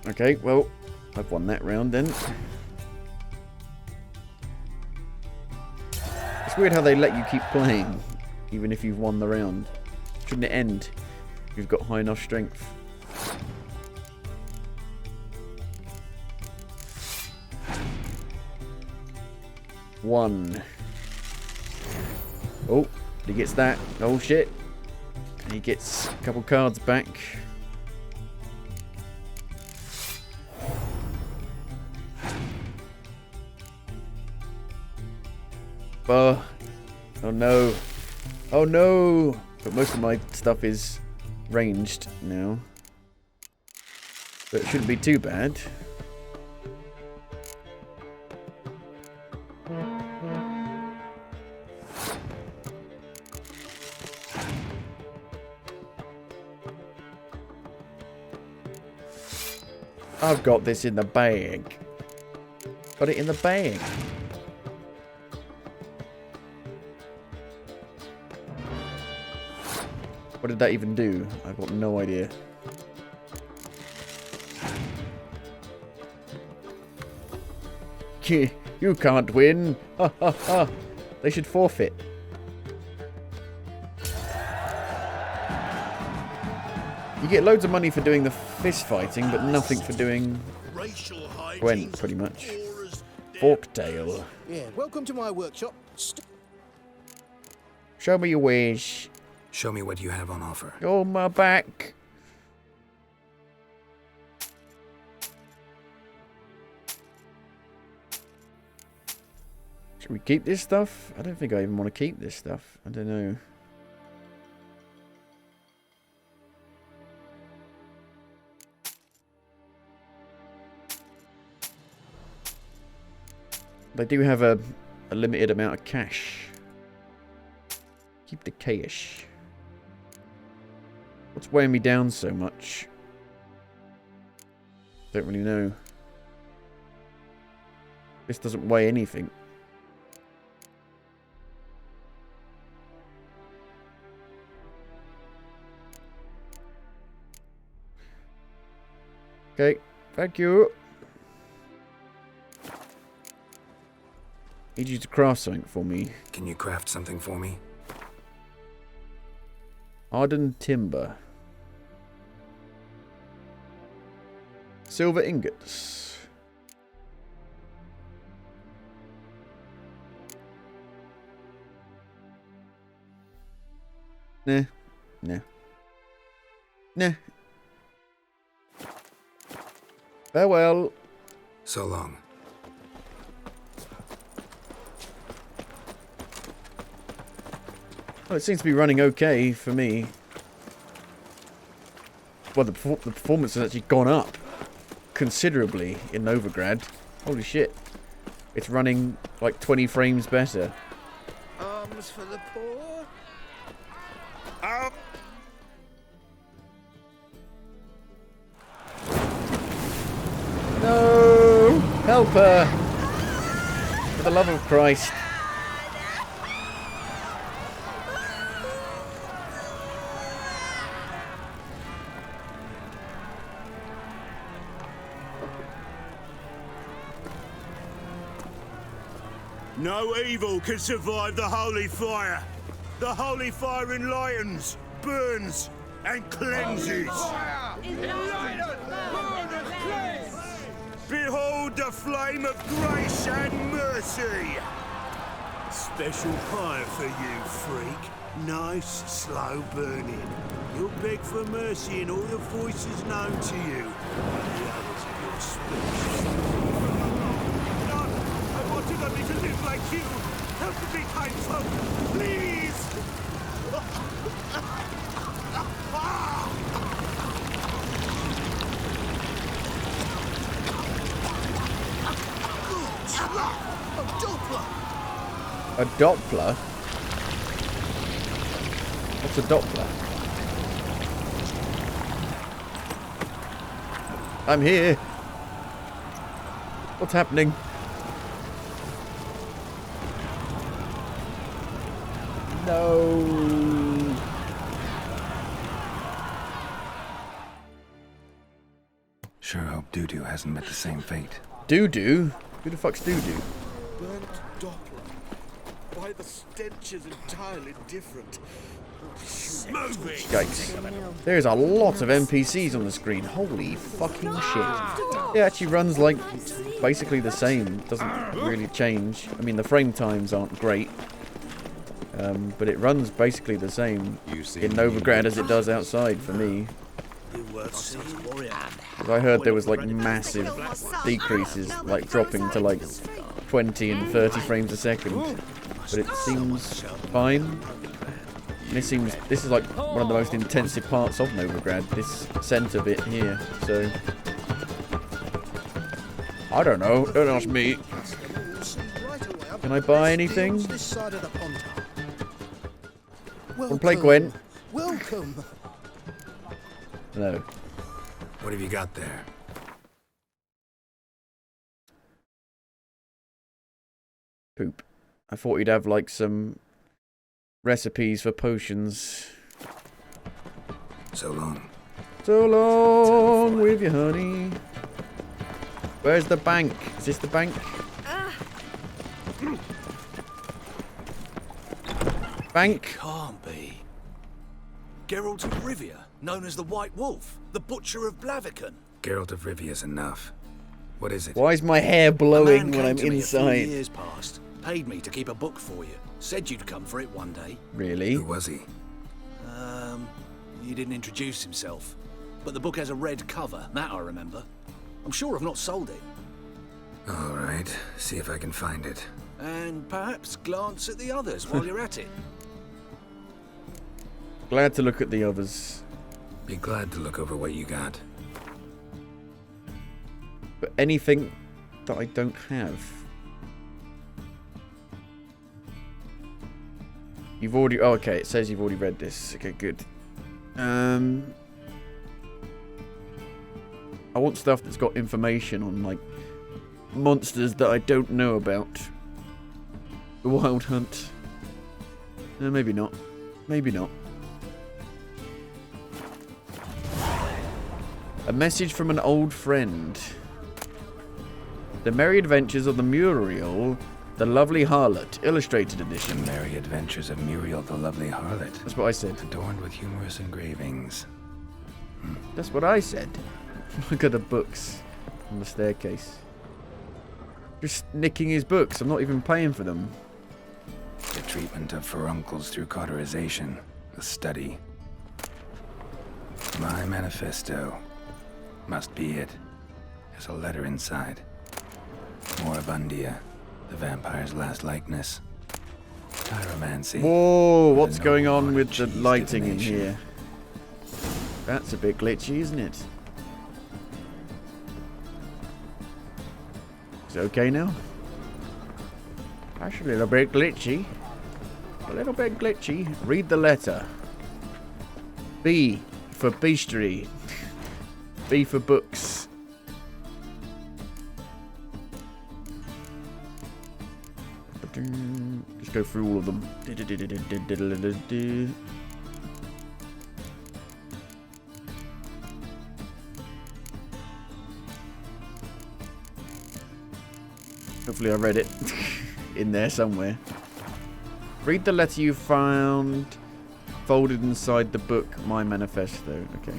Okay, well, I've won that round then. It's weird how they let you keep playing, even if you've won the round. Shouldn't it end if you've got high enough strength? One. Oh, he gets that. Oh shit. And he gets a couple cards back. Oh no. Oh no! But most of my stuff is ranged now. But it shouldn't be too bad. I've got this in the bag. Got it in the bag. What did that even do? I've got no idea. You can't win. Ha ha ha. They should forfeit. You get loads of money for doing the fist fighting, but nothing for doing Gwent, pretty much. Forktail. Yeah, welcome to my workshop. Show me your ways. Show me what you have on offer. Go on my back. Should we keep this stuff? I don't think I even want to keep this stuff. I don't know. They do have a limited amount of cash. Keep the cash. What's weighing me down so much? Don't really know. This doesn't weigh anything. Okay, thank you. Need you to craft something for me. Can you craft something for me? Hardened timber. Silver ingots. Nah. Nah. Nah. Farewell. So long. Well, it seems to be running okay for me. Well, the performance has actually gone up considerably in Novigrad. Holy shit. It's running like 20 frames better. Arms for the poor. No! Help her! For the love of Christ. No evil can survive the holy fire. The holy fire enlightens, burns, and cleanses. Behold the flame of grace and mercy. Special fire for you, freak. Nice, slow burning. You'll beg for mercy in all the voices known to you. And the others of your speech. I wanted only to live like you. Help me, kind folk, please. A Doppler? What's a Doppler? I'm here. What's happening? No. Sure hope Doo-Doo hasn't met the same fate. Doo-Doo? Who the fuck's Doo-Doo? Burnt Doppler. Why, the stench is entirely different. Yikes. There's a lot of NPCs on the screen. Holy fucking shit. It actually runs like basically the same. Doesn't really change. I mean, the frame times aren't great. But it runs basically the same in Novigrad as it does outside for me. I heard there was like massive decreases, like dropping to like 20 and 30 frames a second. But it seems fine. This is like one of the most intensive parts of Novigrad, this centre bit here, so I don't know, don't ask me. Can I buy anything? Want to play Gwent? Welcome. No. What have you got there? Poop. I thought you'd have like some recipes for potions. So long. So long with you, honey. Where's the bank? Is this the bank? Bank? Can't be. Geralt of Rivia. known as the White Wolf, the Butcher of Blaviken. Geralt of Rivia's enough. What is it? Why is my hair A blowing man when came I'm to me a few inside? years past, paid me to keep a book for you. Said you'd come for it one day. Really? Who was he? He didn't introduce himself. But the book has a red cover, that I remember. I'm sure I've not sold it. All right, see if I can find it. And perhaps glance at the others while you're at it. Glad to look at the others. Be glad to look over what you got. But anything that I don't have. You've already... Oh, okay, it says you've already read this. Okay, good. I want stuff that's got information on, like, monsters that I don't know about. The Wild Hunt. Maybe not. Maybe not. A message from an old friend. The Merry Adventures of the Muriel, the Lovely Harlot, illustrated edition. The Merry Adventures of Muriel the Lovely Harlot. That's what I said. Adorned with humorous engravings. That's what I said. Look at the books on the staircase. Just nicking his books. I'm not even paying for them. The treatment of furuncles through cauterization. A study. My manifesto. Must be it. There's a letter inside. Moribundia. The vampire's last likeness. Pyromancy. Whoa, what's going on with the lighting in here? That's a bit glitchy, isn't it? Is it okay now? That's a little bit glitchy. A little bit glitchy. Read the letter. B for bestiary. B for books. Just go through all of them. Hopefully I read it in there somewhere. Read the letter you found folded inside the book, My Manifesto. Okay.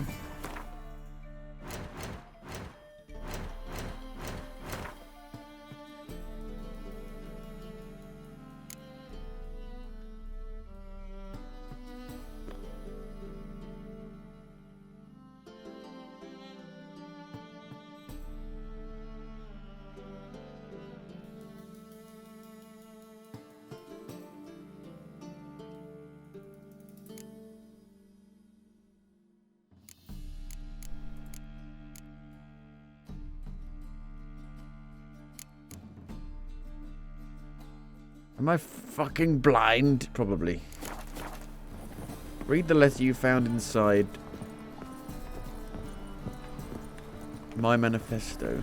Am I fucking blind? Probably. Read the letter you found inside My Manifesto.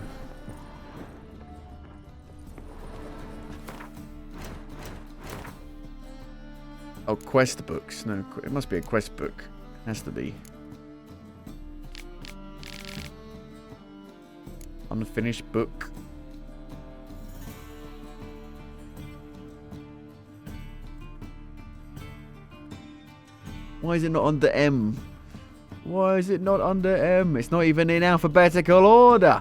Oh, quest books. No, it must be a quest book. Has to be. Unfinished book. Why is it not under M? Why is it not under M? It's not even in alphabetical order.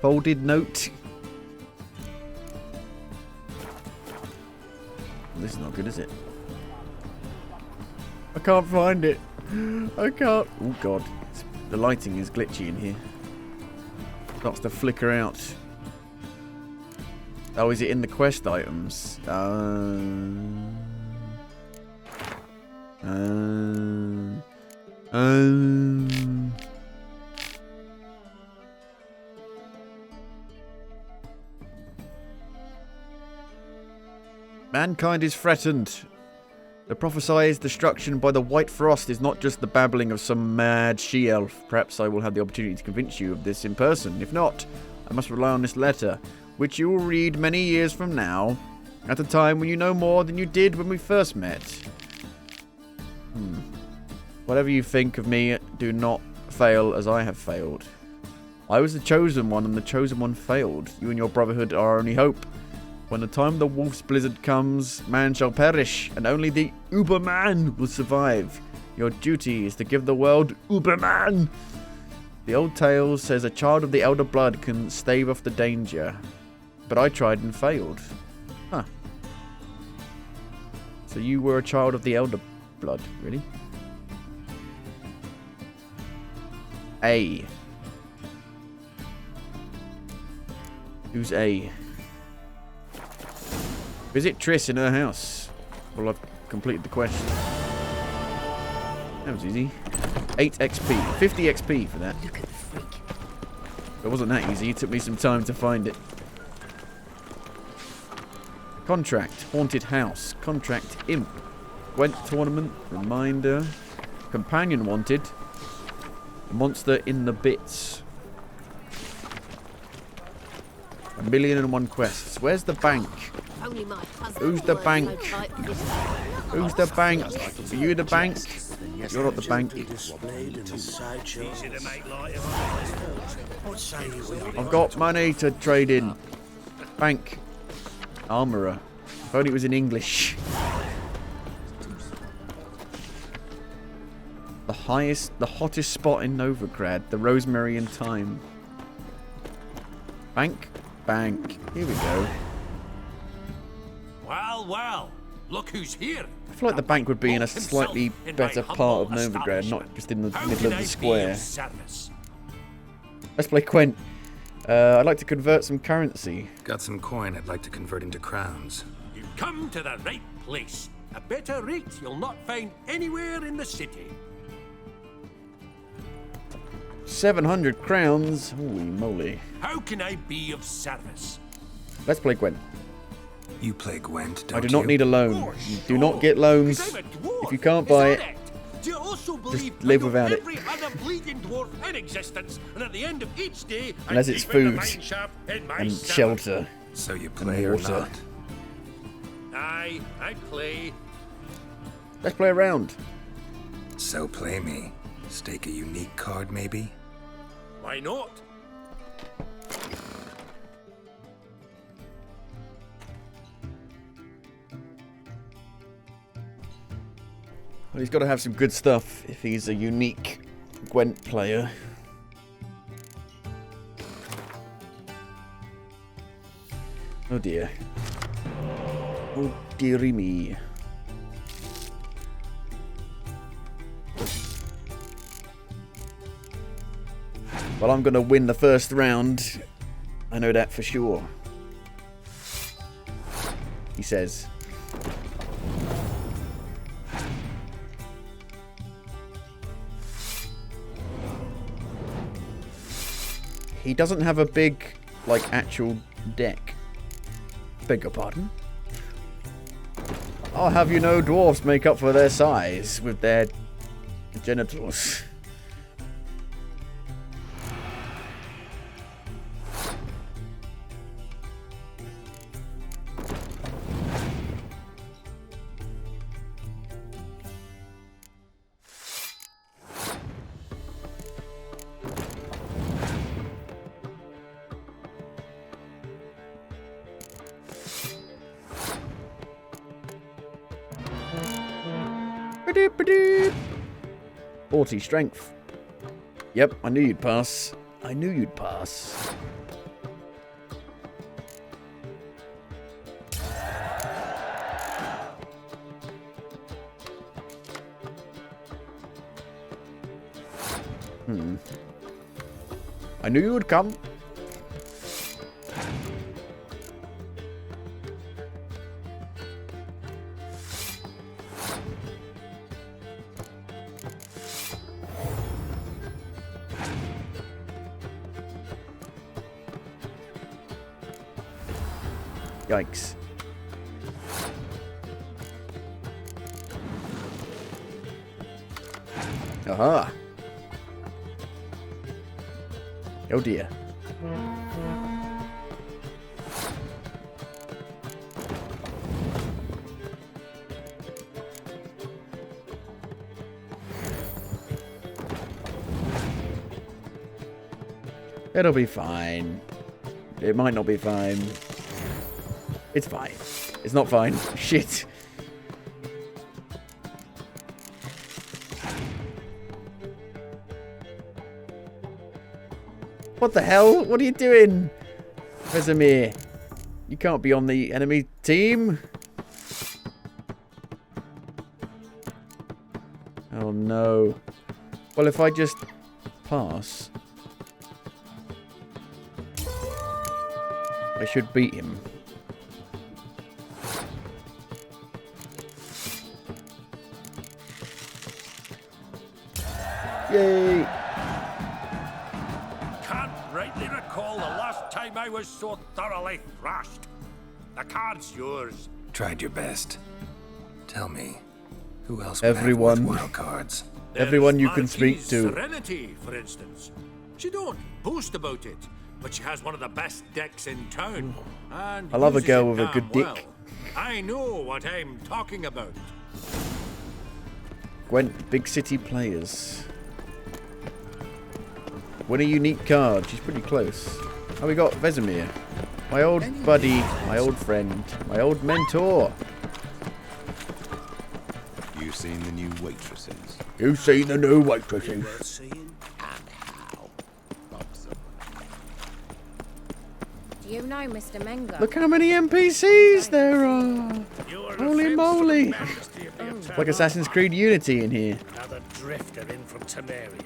Folded note. This is not good, is it? I can't find it. I can't. Oh god, the lighting is glitchy in here. Starts to flicker out. Oh, is it in the quest items? Mankind is threatened. The prophesied destruction by the White Frost is not just the babbling of some mad she-elf. Perhaps I will have the opportunity to convince you of this in person. If not, I must rely on this letter, which you will read many years from now, at a time when you know more than you did when we first met. Whatever you think of me, do not fail as I have failed. I was the chosen one, and the chosen one failed. You and your brotherhood are our only hope. When the time of the wolf's blizzard comes, man shall perish, and only the Uberman will survive. Your duty is to give the world Uberman. The old tale says a child of the elder blood can stave off the danger. But I tried and failed. Huh. So you were a child of the elder blood, really? A. Who's A? Visit Triss in her house. Well, I've completed the quest. That was easy. 8 XP. 50 XP for that. Look at the freak. It wasn't that easy. It took me some time to find it. Contract. Haunted house. Contract. Imp. Gwent tournament. Reminder. Companion wanted. Monster in the bits. 1,000,001 quests. Where's the bank? Only my husband. Who's the bank? Who's the bank? Are you the bank? You're not the bank. I've got money to trade in. Bank. Armourer. If only it was in English. The hottest spot in Novigrad. The Rosemary and Thyme. Bank. Bank. Here we go. Well, well. Look who's here. I feel like the bank would be in a slightly better part of Novigrad, not just in the middle of the square. Let's play Gwent. I'd like to convert some currency. Got some coin I'd like to convert into crowns. You've come to the right place. A better rate you'll not find anywhere in the city. 700 crowns. Holy moly. How can I be of service? Let's play Gwent. You play Gwent, don't I do not need a loan. You do not get loans. If you can't buy it, Do you also believe just live without it. every other bleeding dwarf in existence, and at the end of each day, Unless it's food and shelter So you and play or water. not? Aye, I play. Let's play around. So play me. Stake a unique card, maybe? Why not? Well, he's got to have some good stuff if he's a unique Gwent player. Oh dear. Oh dearie me. Well, I'm going to win the first round. I know that for sure. He says. He doesn't have a big, like, actual deck. Beg your pardon? I'll have you know dwarves make up for their size with their genitals. Ba-doop-ba-doop. 40 strength. Yep, I knew you'd pass. I knew you'd pass. I knew you would come. Yikes. Aha. Oh dear. It'll be fine. It might not be fine. It's fine. It's not fine. Shit. What the hell? What are you doing? Vesemir, you can't be on the enemy team. Oh no. Well, if I just pass, I should beat him. Yay! Can't rightly recall the last time I was so thoroughly thrashed. The card's yours. Tried your best. Tell me, who else? Everyone. Would have wild cards? Everyone you can speak to. Serenity, for instance. She don't boast about it, but she has one of the best decks in town. And I love a uses girl it with a damn good dick. well. I know what I'm talking about. Gwent, big city players. Win a unique card. She's pretty close. Oh, we got Vesemir. My old buddy, my old friend, my old mentor. You seen the new waitresses? You seen the new waitresses? Worth seeing? Do you know Mr. Mengo? Look how many NPCs there are. Holy moly. It's like Assassin's Creed Unity in here. Another drifter in from Temeria.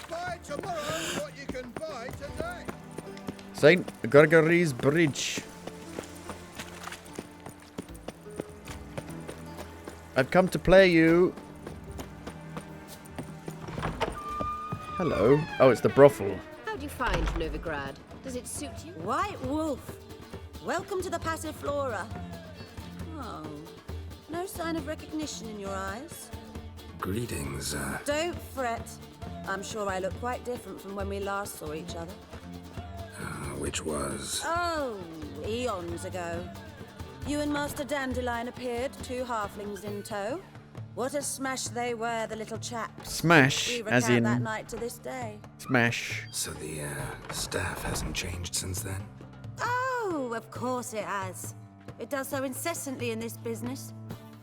Buy tomorrow what you can buy today. St. Gregory's Bridge. I've come to play you. Hello. Oh, it's the brothel. How do you find Novigrad? Does it suit you? White Wolf, welcome to the Passiflora. Oh, no sign of recognition in your eyes? Greetings, Don't fret. I'm sure I look quite different from when we last saw each other. which was... Oh, eons ago. You and Master Dandelion appeared, 2 halflings in tow. What a smash they were, the little chaps. Smash, We as recount in... that night to this day. Smash. So the, staff hasn't changed since then? Oh, of course it has. It does so incessantly in this business.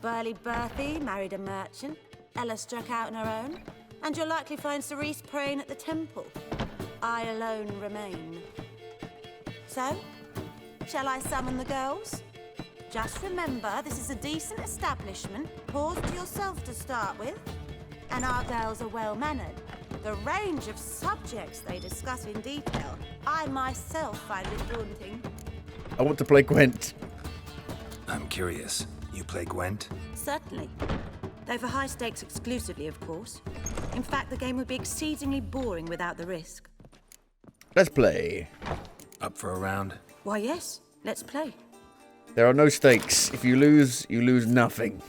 Burly Berthy married a merchant. Ella struck out on her own. And you'll likely find Cerise praying at the temple. I alone remain. So, shall I summon the girls? Just remember, this is a decent establishment. Pause to yourself to start with. And our girls are well-mannered. The range of subjects they discuss in detail, I myself find it daunting. I want to play Gwent. I'm curious. You play Gwent? Certainly. Though for high stakes exclusively, of course. In fact, the game would be exceedingly boring without the risk. Let's play. Up for a round? Why, yes. Let's play. There are no stakes. If you lose nothing.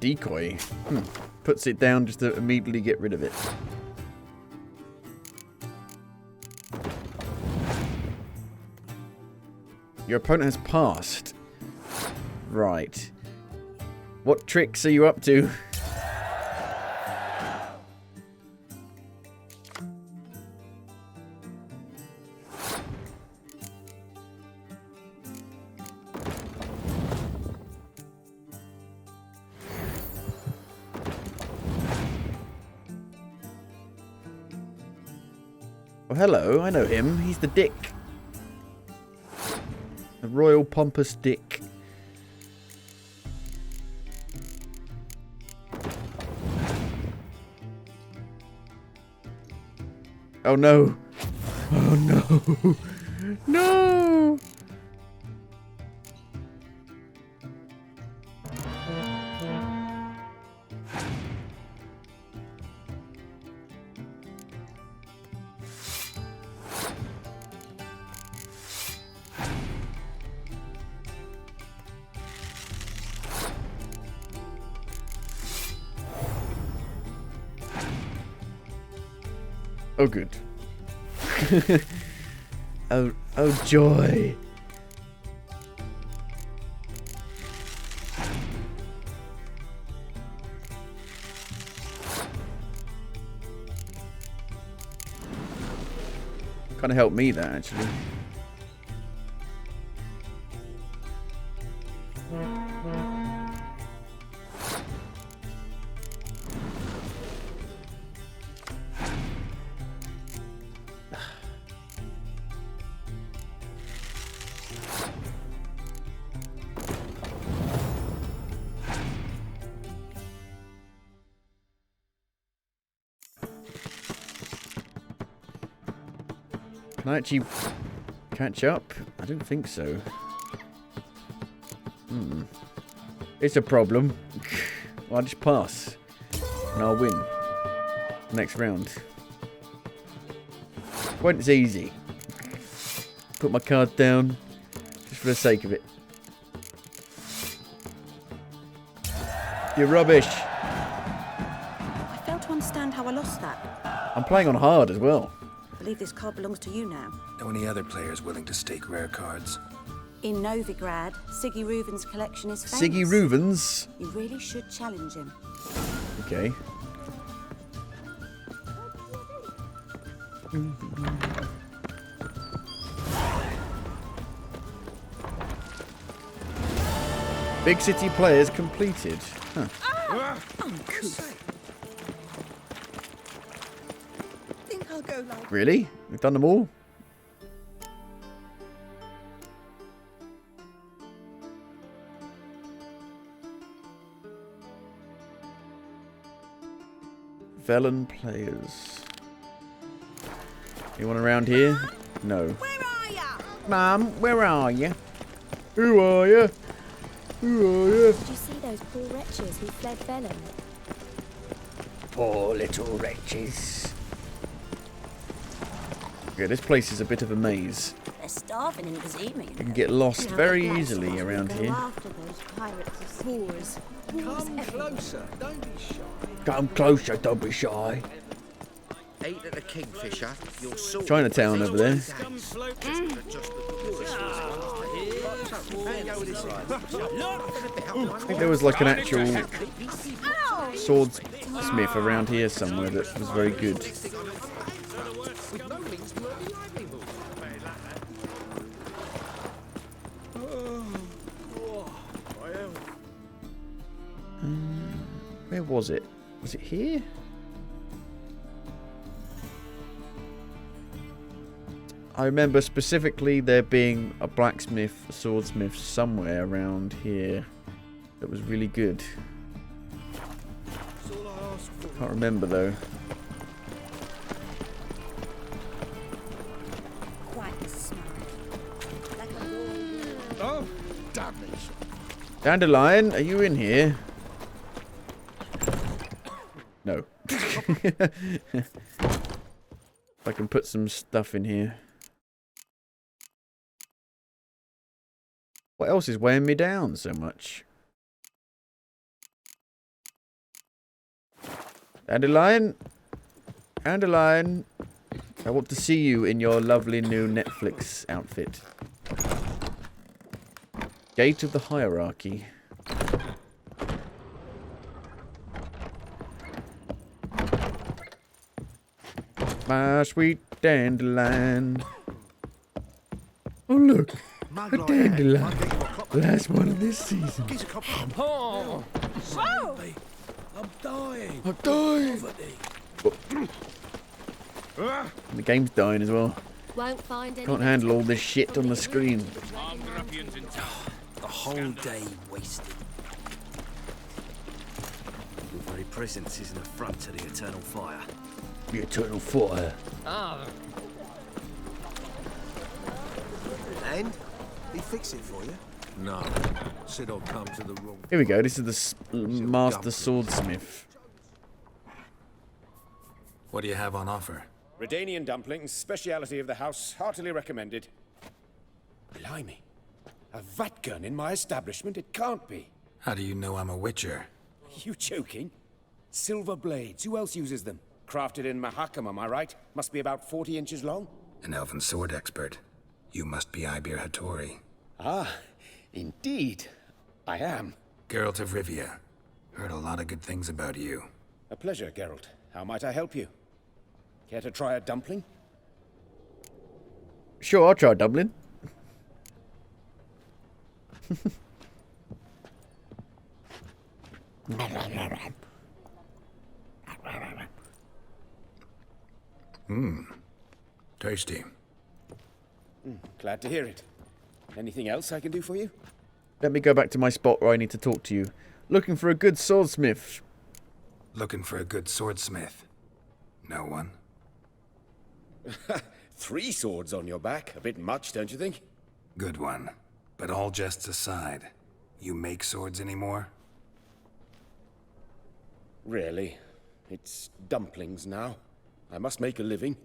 Decoy. Puts it down just to immediately get rid of it. Your opponent has passed. Right. What tricks are you up to? Oh, hello, I know him. He's the Dick. The Royal Pompous Dick. Oh no. Oh no. No! Oh, good. oh, joy. Kind of helped me that, actually. Can I actually catch up? I don't think so. It's a problem. Well, I'll just pass. And I'll win. Next round. It's easy. Put my card down. Just for the sake of it. You're rubbish. I fail to understand how I lost that. I'm playing on hard as well. I believe this card belongs to you now. Know any other players willing to stake rare cards? In Novigrad, Siggy Reuven's collection is famous. Siggy Reuven's? You really should challenge him. Okay. Big city players completed. Huh. Think I'll go like. Really? We've done them all? Velen players. Anyone around here? No. Where are ya? Mom, where are you? Who are you? Who are you? Did you see those poor wretches who fled Velen? Poor little wretches. Yeah, this place is a bit of a maze. They're starving in Kazemi. You can get lost very easily around here. After those pirates of Whores. Come closer, don't be shy. Come closer, don't be shy. Ate at the Kingfisher. Your sword. Chinatown over there. I think there was like an actual swordsmith around here somewhere that was very good. Where was it? Was it here? I remember specifically there being a blacksmith, a swordsmith somewhere around here that was really good. Can't remember though. quite smart. Like a Oh, damnation. Dandelion, are you in here? No. I can put some stuff in here. What else is weighing me down so much? Dandelion? Dandelion? I want to see you in your lovely new Netflix outfit. Gate of the Hierarchy. My sweet dandelion. Oh look, a dandelion. Last one of this season. Oh! Oh! I'm dying. I'm dying. And the game's dying as well. Won't find any. Can't handle all this shit on the screen. The whole day wasted. Your very presence is an affront to the eternal fire. The eternal fire. And? He fix it for you? No. Said I'll come to the wrong. Here we go. This is the master swordsmith. What do you have on offer? Redanian dumplings, speciality of the house, heartily recommended. Blimey. A vatgun in my establishment? It can't be. How do you know I'm a witcher? You joking? Silver blades. Who else uses them? Crafted in Mahakam, am I right? Must be about 40 inches long? An elven sword expert. You must be Ibir Hattori. Ah, indeed. I am. Geralt of Rivia. Heard a lot of good things about you. A pleasure, Geralt. How might I help you? Care to try a dumpling? Sure, I'll try Dublin. Tasty. Glad to hear it. Anything else I can do for you? Let me go back to my spot where I need to talk to you. Looking for a good swordsmith. Looking for a good swordsmith. No one? 3 swords on your back. A bit much, don't you think? Good one. But all jests aside, you make swords anymore? Really. It's dumplings now. I must make a living.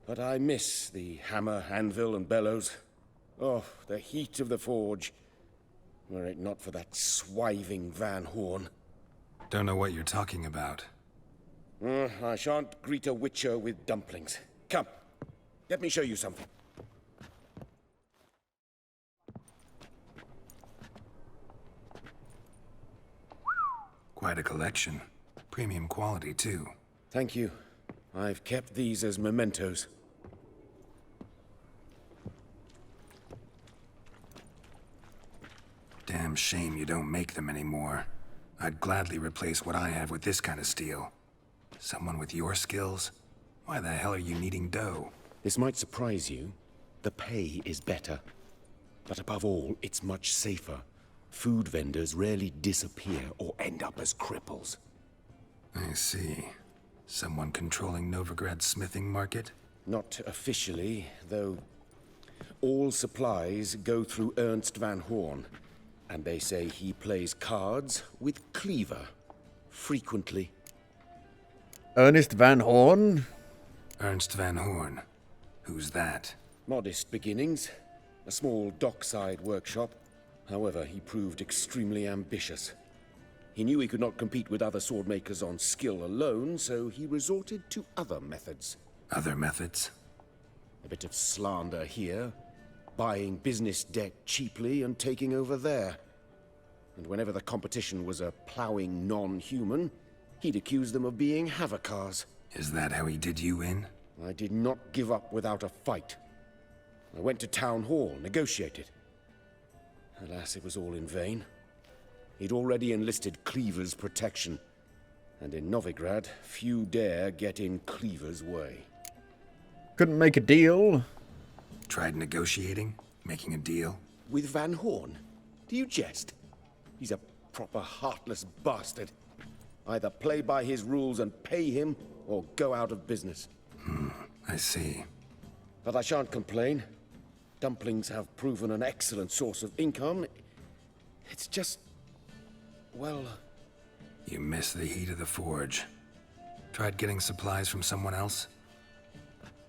But I miss the hammer, anvil, and bellows. Oh, the heat of the forge. Were it not for that swiving Van Horn. Don't know what you're talking about. I shan't greet a witcher with dumplings. Come, let me show you something. Quite a collection. Premium quality, too. Thank you. I've kept these as mementos. Damn shame you don't make them anymore. I'd gladly replace what I have with this kind of steel. Someone with your skills? Why the hell are you needing dough? This might surprise you. The pay is better. But above all, it's much safer. Food vendors rarely disappear or end up as cripples. I see. Someone controlling Novigrad's smithing market? Not officially, though all supplies go through Ernst Van Horn. And they say he plays cards with Cleaver. Frequently. Ernest Van Horn? Ernst Van Horn. Who's that? Modest beginnings. A small dockside workshop. However, he proved extremely ambitious. He knew he could not compete with other swordmakers on skill alone, so he resorted to other methods. Other methods? A bit of slander here, buying business debt cheaply and taking over there. And whenever the competition was a ploughing non-human, he'd accuse them of being Havakars. Is that how he did you in? I did not give up without a fight. I went to Town Hall, negotiated. Alas, it was all in vain. He'd already enlisted Cleaver's protection, and in Novigrad, few dare get in Cleaver's way. Couldn't make a deal. Tried negotiating? Making a deal? With Van Horn? Do you jest? He's a proper heartless bastard. Either play by his rules and pay him, or go out of business. I see. But I shan't complain. Dumplings have proven an excellent source of income. It's just... well... You miss the heat of the forge. Tried getting supplies from someone else?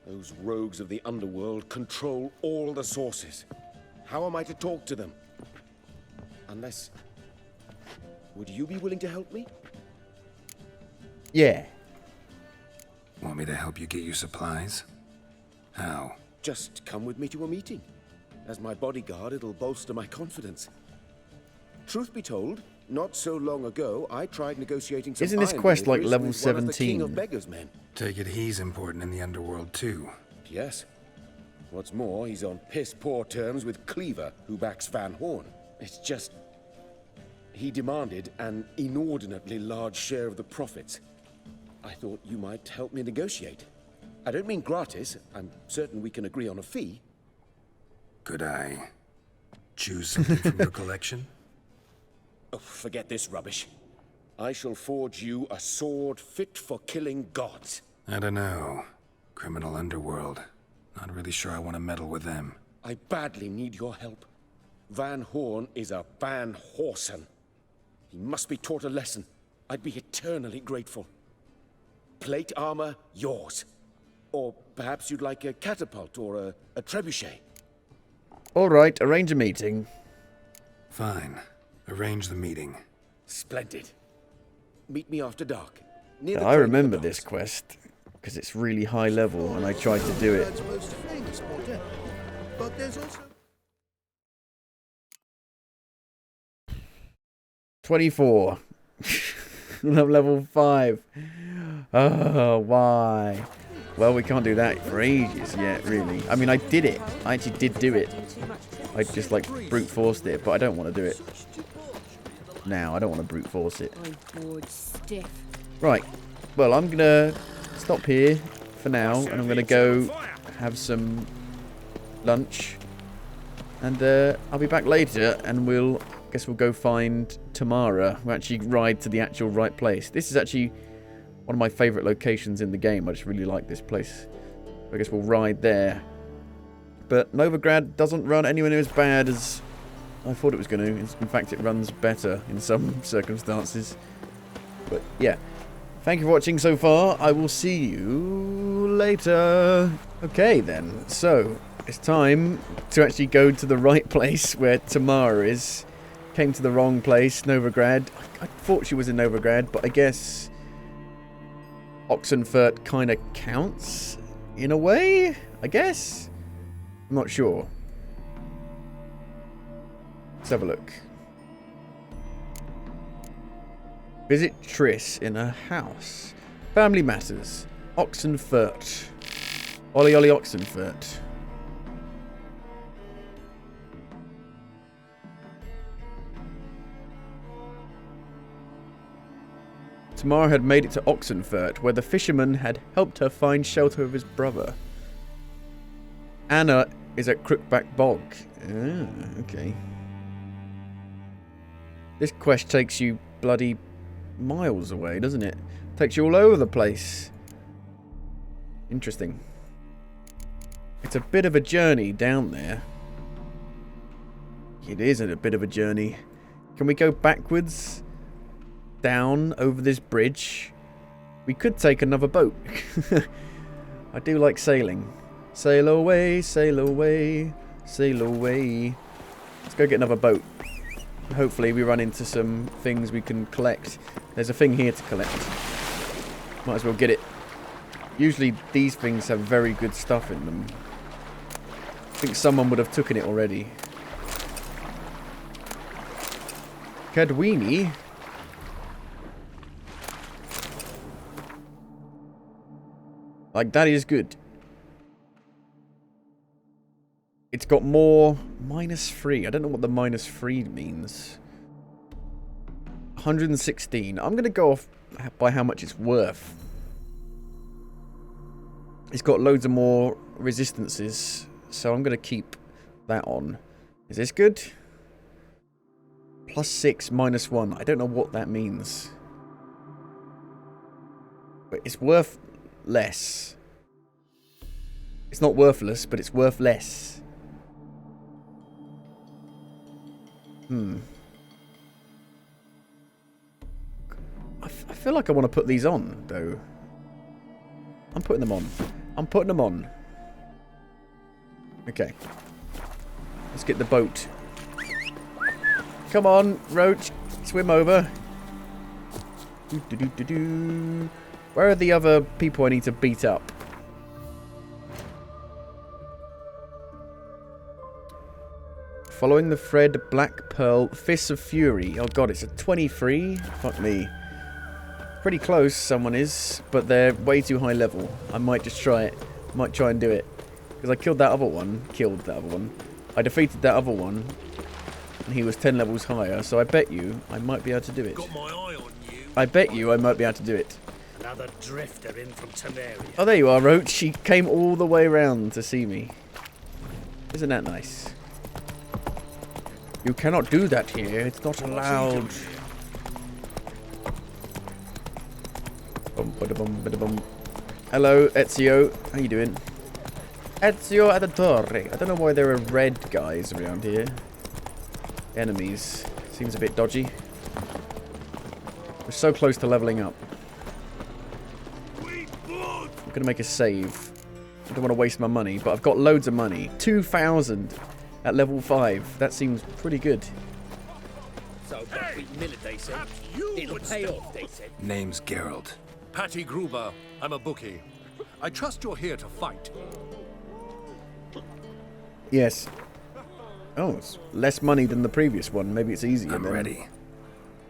Those rogues of the underworld control all the sources. How am I to talk to them? Unless... would you be willing to help me? Yeah. Want me to help you get you supplies? How? Just come with me to a meeting. As my bodyguard, it'll bolster my confidence. Truth be told, not so long ago, I tried negotiating some Isn't this iron quest like deliveries level with one of the King 17? of Beggars' men. Take it he's important in the underworld, too. Yes. What's more, he's on piss-poor terms with Cleaver, who backs Van Horn. It's just... he demanded an inordinately large share of the profits. I thought you might help me negotiate. I don't mean gratis. I'm certain we can agree on a fee. Could I choose something from your collection? Oh, forget this rubbish. I shall forge you a sword fit for killing gods. I don't know. Criminal underworld. Not really sure I want to meddle with them. I badly need your help. Van Horn is a Van Horsen. He must be taught a lesson. I'd be eternally grateful. Plate armor, yours. Or perhaps you'd like a catapult or a trebuchet. All right, arrange a meeting. Fine. Arrange the meeting. Splendid. Meet me after dark. near the I crate remember with the this quest because it's really high level and I tried to do it. Bird's most famous quartet. But there's also 24. I'm level 5. Oh, why? Well, we can't do that for ages yet, really. I mean, I did it. I actually did do it. I just, like, brute forced it, but I don't want to do it. Now, I don't want to brute force it. I'm bored stiff. Right. Well, I'm going to stop here for now, and I'm going to go have some lunch. And I'll be back later, and guess we'll go find Tamara. We'll actually ride to the actual right place. This is actually one of my favourite locations in the game. I just really like this place. I guess we'll ride there. But Novigrad doesn't run anywhere near as bad as I thought it was going to. In fact, it runs better in some circumstances. But yeah. Thank you for watching so far. I will see you later. Okay then. So, it's time to actually go to the right place where Tamara is. Came to the wrong place, Novigrad. I thought she was in Novigrad, but I guess Oxenfurt kind of counts in a way, I guess. I'm not sure. Let's have a look. Visit Triss in her house. Family matters. Oxenfurt. Ollie Ollie Oxenfurt. Tamara had made it to Oxenfurt, where the fisherman had helped her find shelter with his brother. Anna is at Crookback Bog. Ah, okay. This quest takes you bloody miles away, doesn't it? Takes you all over the place. Interesting. It's a bit of a journey down there. It is a bit of a journey. Can we go backwards? Down over this bridge? We could take another boat. I do like sailing. Sail away, sail away, sail away. Let's go get another boat. Hopefully we run into some things we can collect. There's a thing here to collect. Might as well get it. Usually these things have very good stuff in them. I think someone would have taken it already. Cadwini? Like, that is good. It's got more... -3. I don't know what the -3 means. 116. I'm going to go off by how much it's worth. It's got loads of more resistances. So I'm going to keep that on. Is this good? +6, -1. I don't know what that means. But it's worth... less. It's not worthless, but it's worth less. I feel like I want to put these on, though. I'm putting them on. I'm putting them on. Okay. Let's get the boat. Come on, Roach. Swim over. Do-do-do-do-do. Where are the other people I need to beat up? Following the thread, Black Pearl, Fists of Fury. Oh god, it's a 23? Fuck me. Pretty close, someone is, but they're way too high level. I might just try it. Might try and do it. Because I killed that other one. I defeated that other one. And he was 10 levels higher, so I bet you I might be able to do it. Got my eye on you. I bet you I might be able to do it. Another drifter in from Temeria. Oh, there you are, Roach. She came all the way round to see me. Isn't that nice? You cannot do that here. It's not allowed. Hello, Ezio. How you doing? Ezio Adatore. I don't know why there are red guys around here. Enemies. Seems a bit dodgy. We're so close to leveling up. I'm going to make a save. I don't want to waste my money, but I've got loads of money. 2,000 at level 5. That seems pretty good. So, they said. It'll pay off, they said. Name's Geralt. Patty Gruber. I'm a bookie. I trust you're here to fight. Yes. Oh, it's less money than the previous one. Maybe it's easier. I'm ready.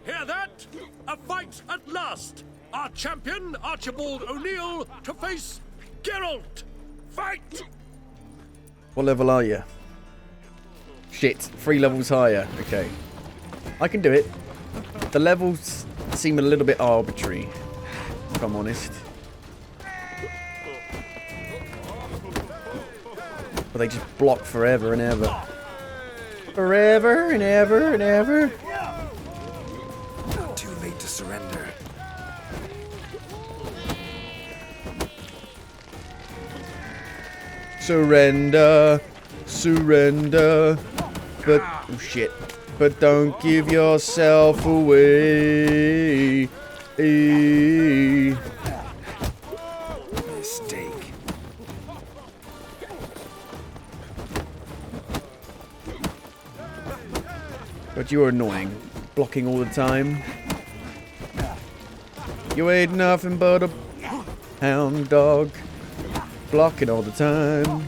Hear that? A fight at last! Our champion, Archibald O'Neill, to face Geralt! Fight! What level are you? Shit, 3 levels higher. Okay. I can do it. The levels seem a little bit arbitrary, if I'm honest. But they just block forever and ever. Forever and ever and ever. Not too late to surrender. Surrender, surrender. But, oh shit. But don't give yourself away. Mistake. But you're annoying. Blocking all the time. You ain't nothing but a hound dog. Blocking all the time.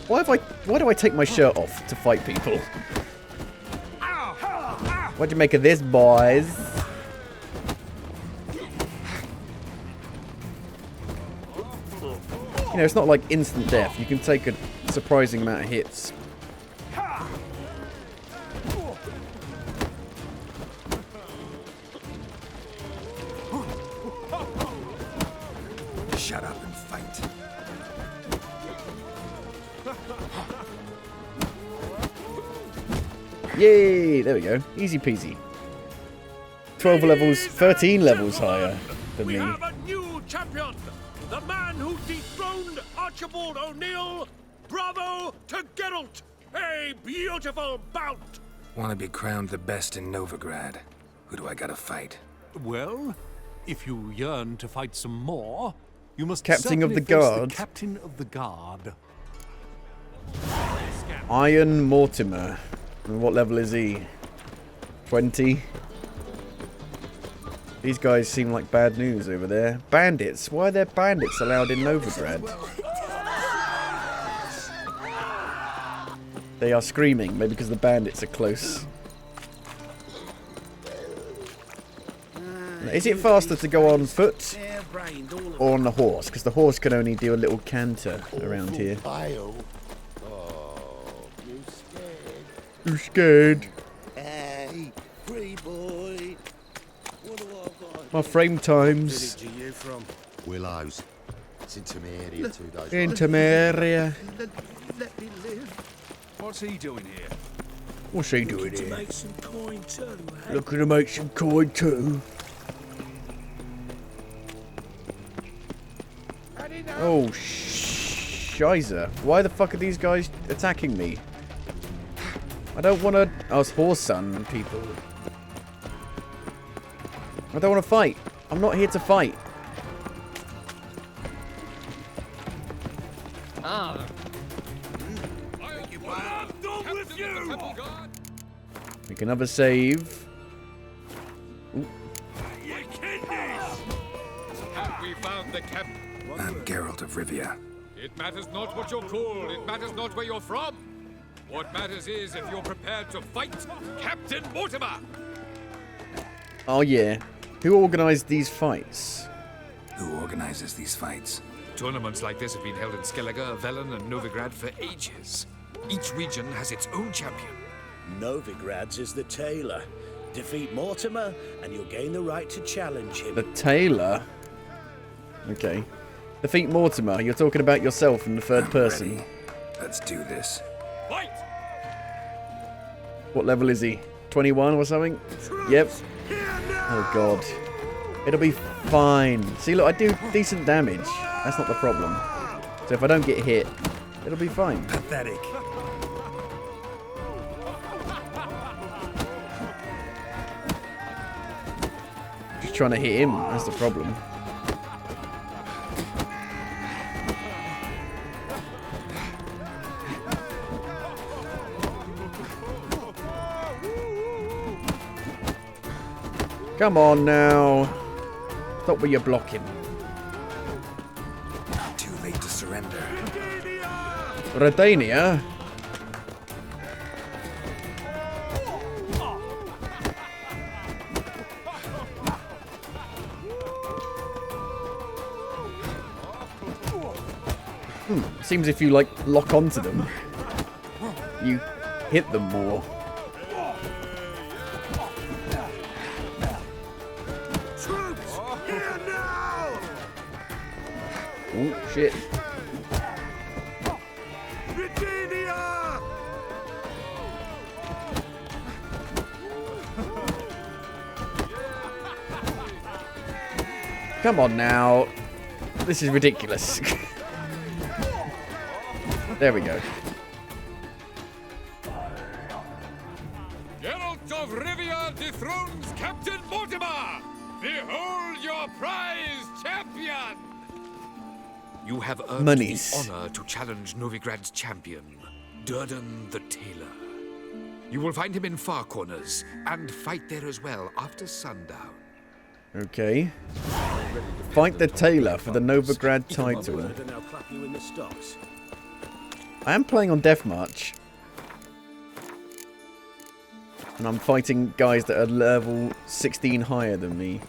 Why do I take my shirt off to fight people? What'd you make of this, boys? You know, it's not like instant death. You can take a surprising amount of hits. Shut up and fight. Yay! There we go. Easy peasy. 12 levels, 13 levels higher than me. We have a new champion! The man who dethroned Archibald O'Neill! Bravo to Geralt! A beautiful bout! Want to be crowned the best in Novigrad. Who do I gotta fight? Well, if you yearn to fight some more, you must Captain of the certainly face Guard. the Captain of the Guard. Iron Mortimer. And what level is he? 20? These guys seem like bad news over there. Bandits? Why are there bandits allowed in Novigrad? They are screaming, maybe because the bandits are close. Is it faster to go on foot or on the horse? Because the horse can only do a little canter around here. You're scared. Hey, free boy. What do I got? My frame times. Village are you from? Willows. It's into my area 2 days. Into my area. Let me live. What's he doing here? What's he doing To here? make some coin too. Looking to make some coin too. Oh, shizer. Why the fuck are these guys attacking me? I don't want to... Oh, it's horse son people. I don't want to fight. I'm not here to fight. Make another save. Ooh. Have we found the captain? I'm Geralt of Rivia. It matters not what you're called. It matters not where you're from. What matters is if you're prepared to fight Captain Mortimer. Oh, yeah. Who organised these fights? Who organizes these fights? Tournaments like this have been held in Skellige, Velen, and Novigrad for ages. Each region has its own champion. Novigrad's is the tailor. Defeat Mortimer, and you'll gain the right to challenge him. The tailor? Okay. Defeat Mortimer. You're talking about yourself in the third person. Ready. Let's do this. Fight! What level is he? 21 or something? Yep. Oh, God. It'll be fine. See, look, I do decent damage. That's not the problem. So if I don't get hit, it'll be fine. Pathetic. Just trying to hit him. That's the problem. Come on now. Stop where you're blocking. Too late to surrender. Redania? Seems if you like lock onto them, you hit them more. Troops, here now! Oh shit. Britannia! Come on now. This is ridiculous. There we go. Geralt of Rivia dethrones Captain Mortimer! Behold your prize champion! You have earned Monies. the honor to challenge Novigrad's champion, Durden the Tailor. You will find him in Far Corners, and fight there as well after sundown. Okay. Fight the Tailor for the Novigrad title. And I'll clap you in the stocks. I am playing on Deathmarch. And I'm fighting guys that are level 16 higher than me.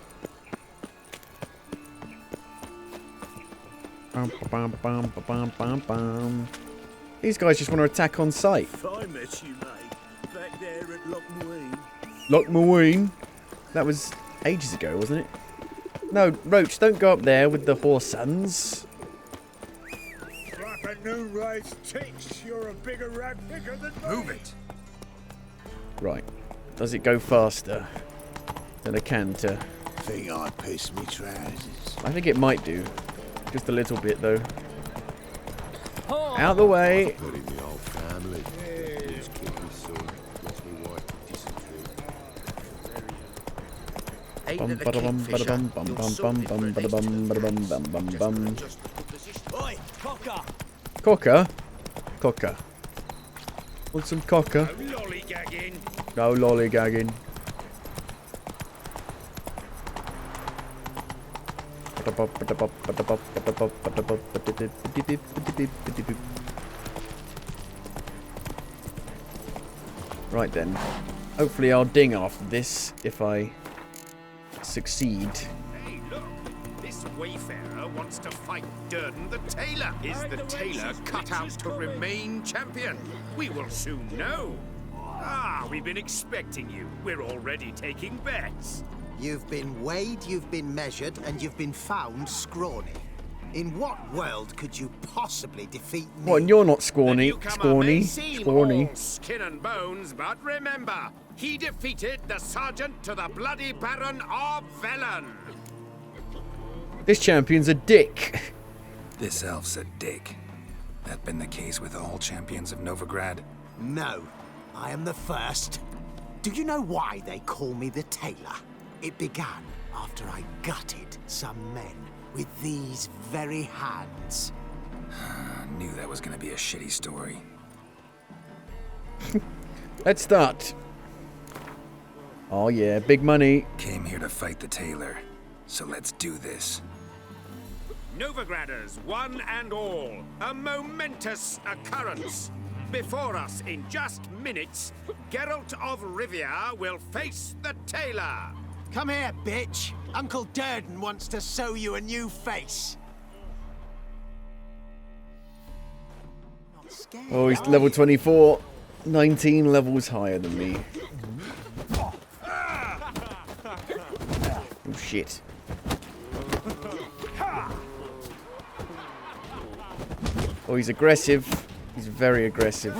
These guys just want to attack on sight. I met you, mate. Back there at Lochmarine. Lochmarine? That was ages ago, wasn't it? No, Roach, don't go up there with the Horsons. Like a new race ticks, you're a bigger rag picker than me. Move it. Right. Does it go faster than a canter? Think I piss me trousers. I think it might do. Just a little bit, though. Out the way. Put in the old family. Who's killed his son? What's me wife dysentery? Oi, cocker! Cocker? Cocker. Want some cocker? No lollygagging. No lollygagging. Right then. Hopefully I'll ding after this if I succeed. Hey, look! This wayfarer wants to fight Durden the Tailor. Is the Tailor cut out to remain champion? We will soon know. Ah, we've been expecting you. We're already taking bets. You've been weighed, you've been measured, and you've been found scrawny. In what world could you possibly defeat me? What, and you're not scrawny? Scrawny? Scrawny. Skin and bones, but remember, he defeated the sergeant to the bloody Baron of Velen. This champion's a dick. This elf's a dick. That been the case with all champions of Novigrad? No, I am the first. Do you know why they call me the Tailor? It began after I gutted some men with these very hands. I knew that was gonna be a shitty story. Let's start. Oh yeah, big money. Came here to fight the Tailor, so let's do this. Novigraders, one and all, a momentous occurrence. Before us, in just minutes, Geralt of Rivia will face the Tailor. Come here, bitch. Uncle Durden wants to sew you a new face. Not scared, Oh, he's are level you? 24. 19 levels higher than me. Oh shit. Oh, he's aggressive. He's very aggressive.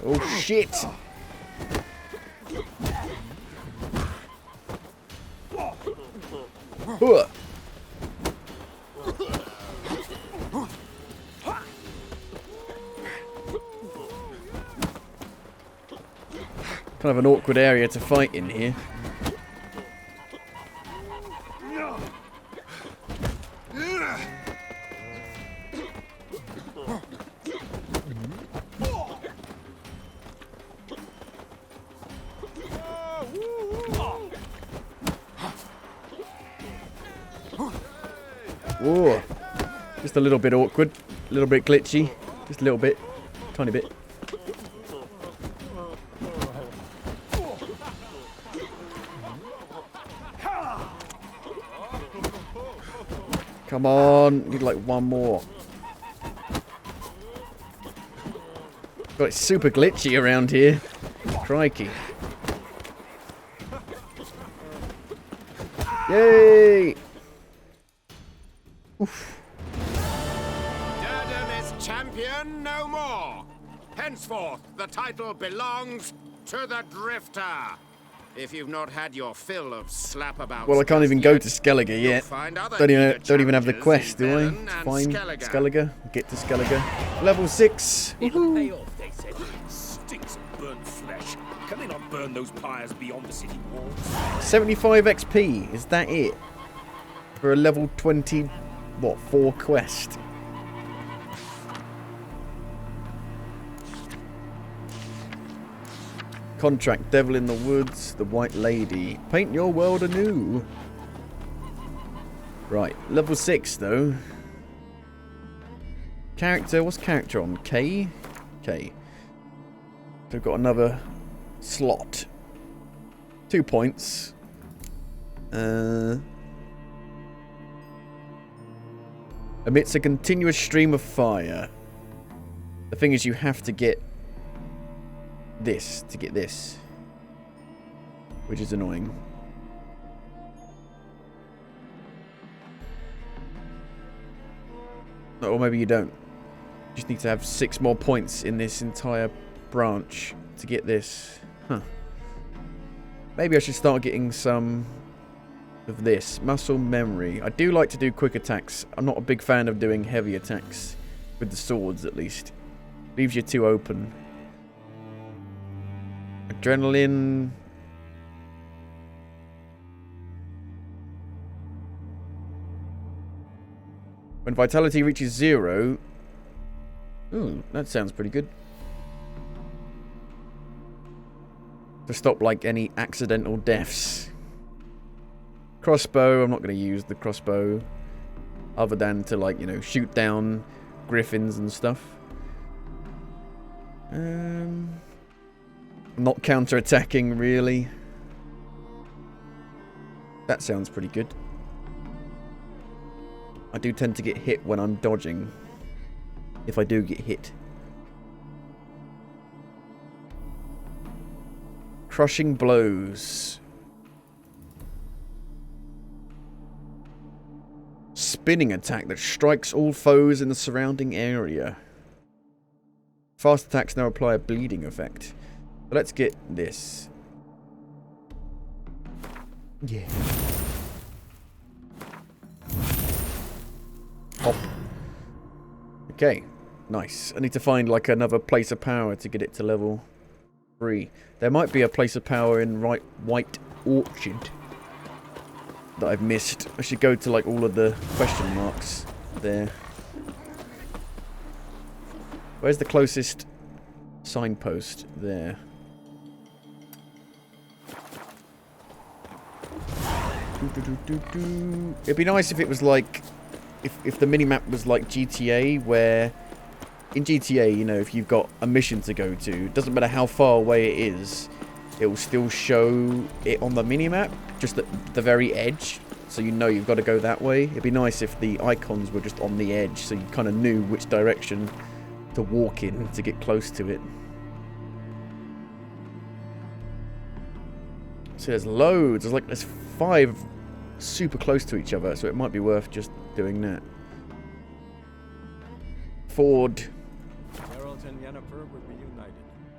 Oh shit! Huh. Kind of an awkward area to fight in here. Whoa. Just a little bit awkward, a little bit glitchy, just a little bit, tiny bit. Come on, need like one more. God, it's super glitchy around here. Crikey. Yay! Oof. Durden is champion no more. Henceforth, the title belongs to the Drifter. If you've not had your fill of slapabouts, Well, I can't even go to Skellige yet. find other Don't even have the quest, do I? Velen To and find Skellige. Skellige. Get to Skellige. Level 6. It'll pay off, they said. Stinks of burnt flesh. Can they not burn those pyres beyond the city walls? 75 XP. Is that it? For a level 20, what, 4 quest? Contract, Devil in the Woods, The White Lady. Paint your world anew. Right, level 6 though. Character, what's character on? K? K. So we've got another slot. 2 points. Emits a continuous stream of fire. The thing is, you have to get this to get this, which is annoying. Or maybe you don't. You just need to have 6 more points in this entire branch to get this. Huh. Maybe I should start getting some of this. Muscle memory. I do like to do quick attacks. I'm not a big fan of doing heavy attacks. With the swords, at least. Leaves you too open. Adrenaline. When vitality reaches 0. Ooh, that sounds pretty good. To stop like any accidental deaths. Crossbow, I'm not going to use the crossbow. Other than to, like, you know, shoot down griffins and stuff. Not counter-attacking, really. That sounds pretty good. I do tend to get hit when I'm dodging. If I do get hit. Crushing blows. Spinning attack that strikes all foes in the surrounding area. Fast attacks now apply a bleeding effect. But let's get this. Yeah. Hop. Okay. Nice. I need to find like another place of power to get it to level 3. There might be a place of power in White Orchard that I've missed. I should go to like all of the question marks there. Where's the closest signpost? There. It'd be nice if it was like, if the minimap was like GTA, where in GTA, you know, if you've got a mission to go to, it doesn't matter how far away it is, it will still show it on the minimap, just at the very edge, so you know you've got to go that way. It'd be nice if the icons were just on the edge, so you kind of knew which direction to walk in to get close to it. So there's loads. There's 5 super close to each other, so it might be worth just doing that. Ford. Geralt and Yennefer were reunited,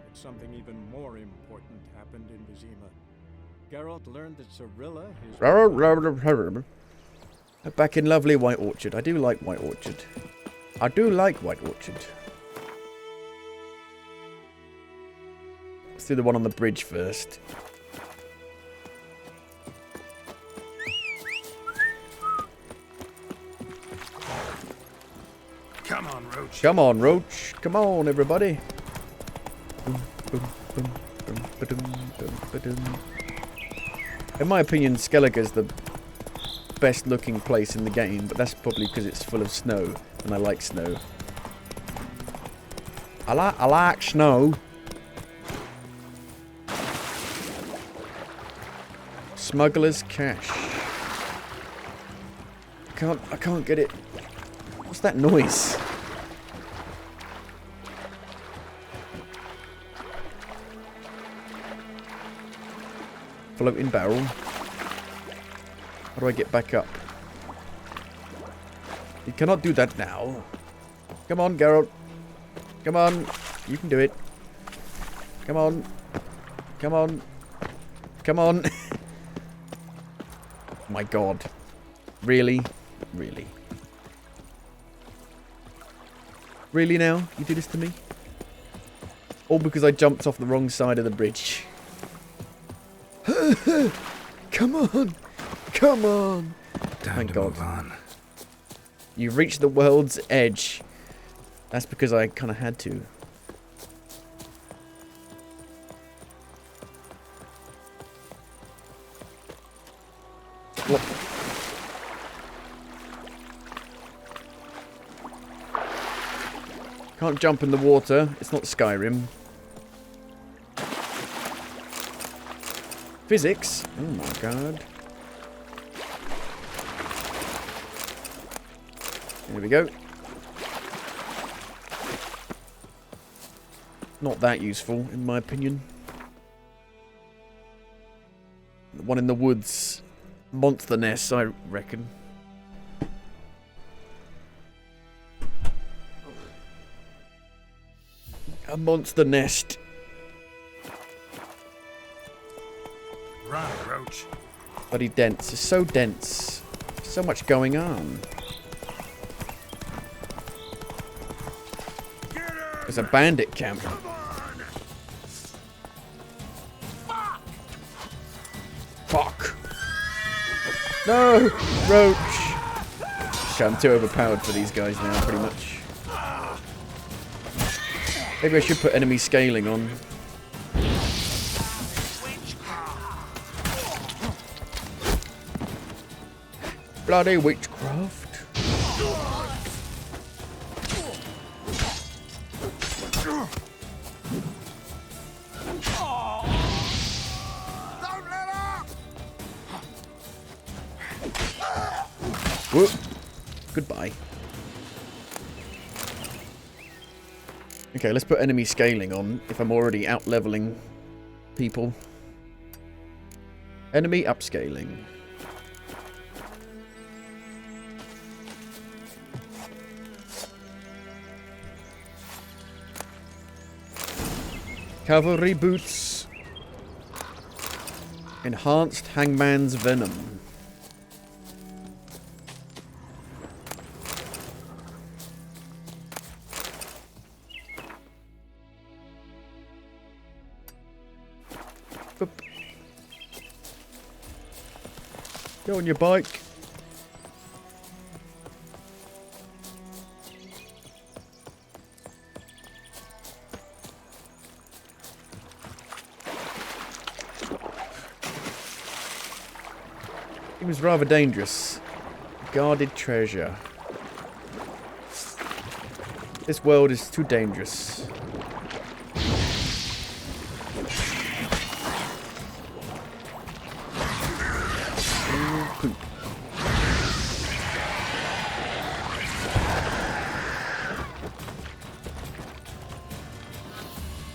but something even more important happened in Vizima. Geralt learned that Cirilla, his... Back in lovely White Orchard. I do like White Orchard. I do like White Orchard. Let's do the one on the bridge first. Come on, Roach. Come on, Roach. Come on, everybody. In my opinion, Skellige's the best looking place in the game, but that's probably because it's full of snow, and I like snow. I like snow. Smuggler's cache. I can't get it. What's that noise? Floating barrel. How do I get back up? You cannot do that now. Come on, Geralt. Come on. You can do it. Come on. Come on. Come on. My God. Really? Really? Really now? You do this to me? All because I jumped off the wrong side of the bridge. Come on. Come on. Thank God. You've reached the world's edge. That's because I kind of had to. What? Can't jump in the water. It's not Skyrim. Physics? Oh my God. There we go. Not that useful, in my opinion. The one in the woods. Monster nest, I reckon. A monster nest. Run, Roach. Bloody dense. It's so dense. So much going on. There's a bandit camp. Fuck. No! Roach! Okay, I'm too overpowered for these guys now, pretty much. Maybe I should put enemy scaling on. Bloody witchcraft. Whoop. Goodbye. Okay, let's put enemy scaling on if I'm already out-leveling people. Enemy upscaling. Cavalry boots. Enhanced hangman's venom. Go on your bike. It was rather dangerous. Guarded treasure. This world is too dangerous.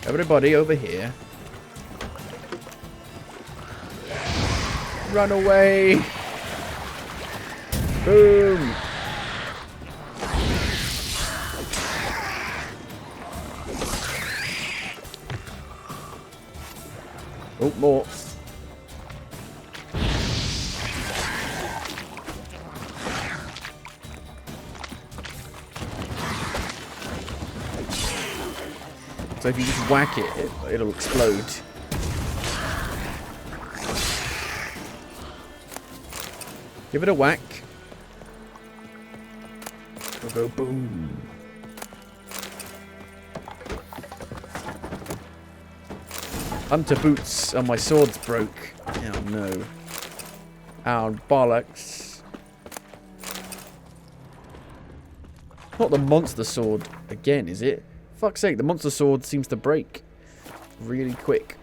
Everybody over here. Run away! Boom! Oh, more. So if you just whack it, it'll explode. Give it a whack. It'll go boom. Hunter boots. Oh, my sword's broke. Oh no. Oh, bollocks. Not the monster sword again, is it? Fuck's sake, the monster sword seems to break really quick.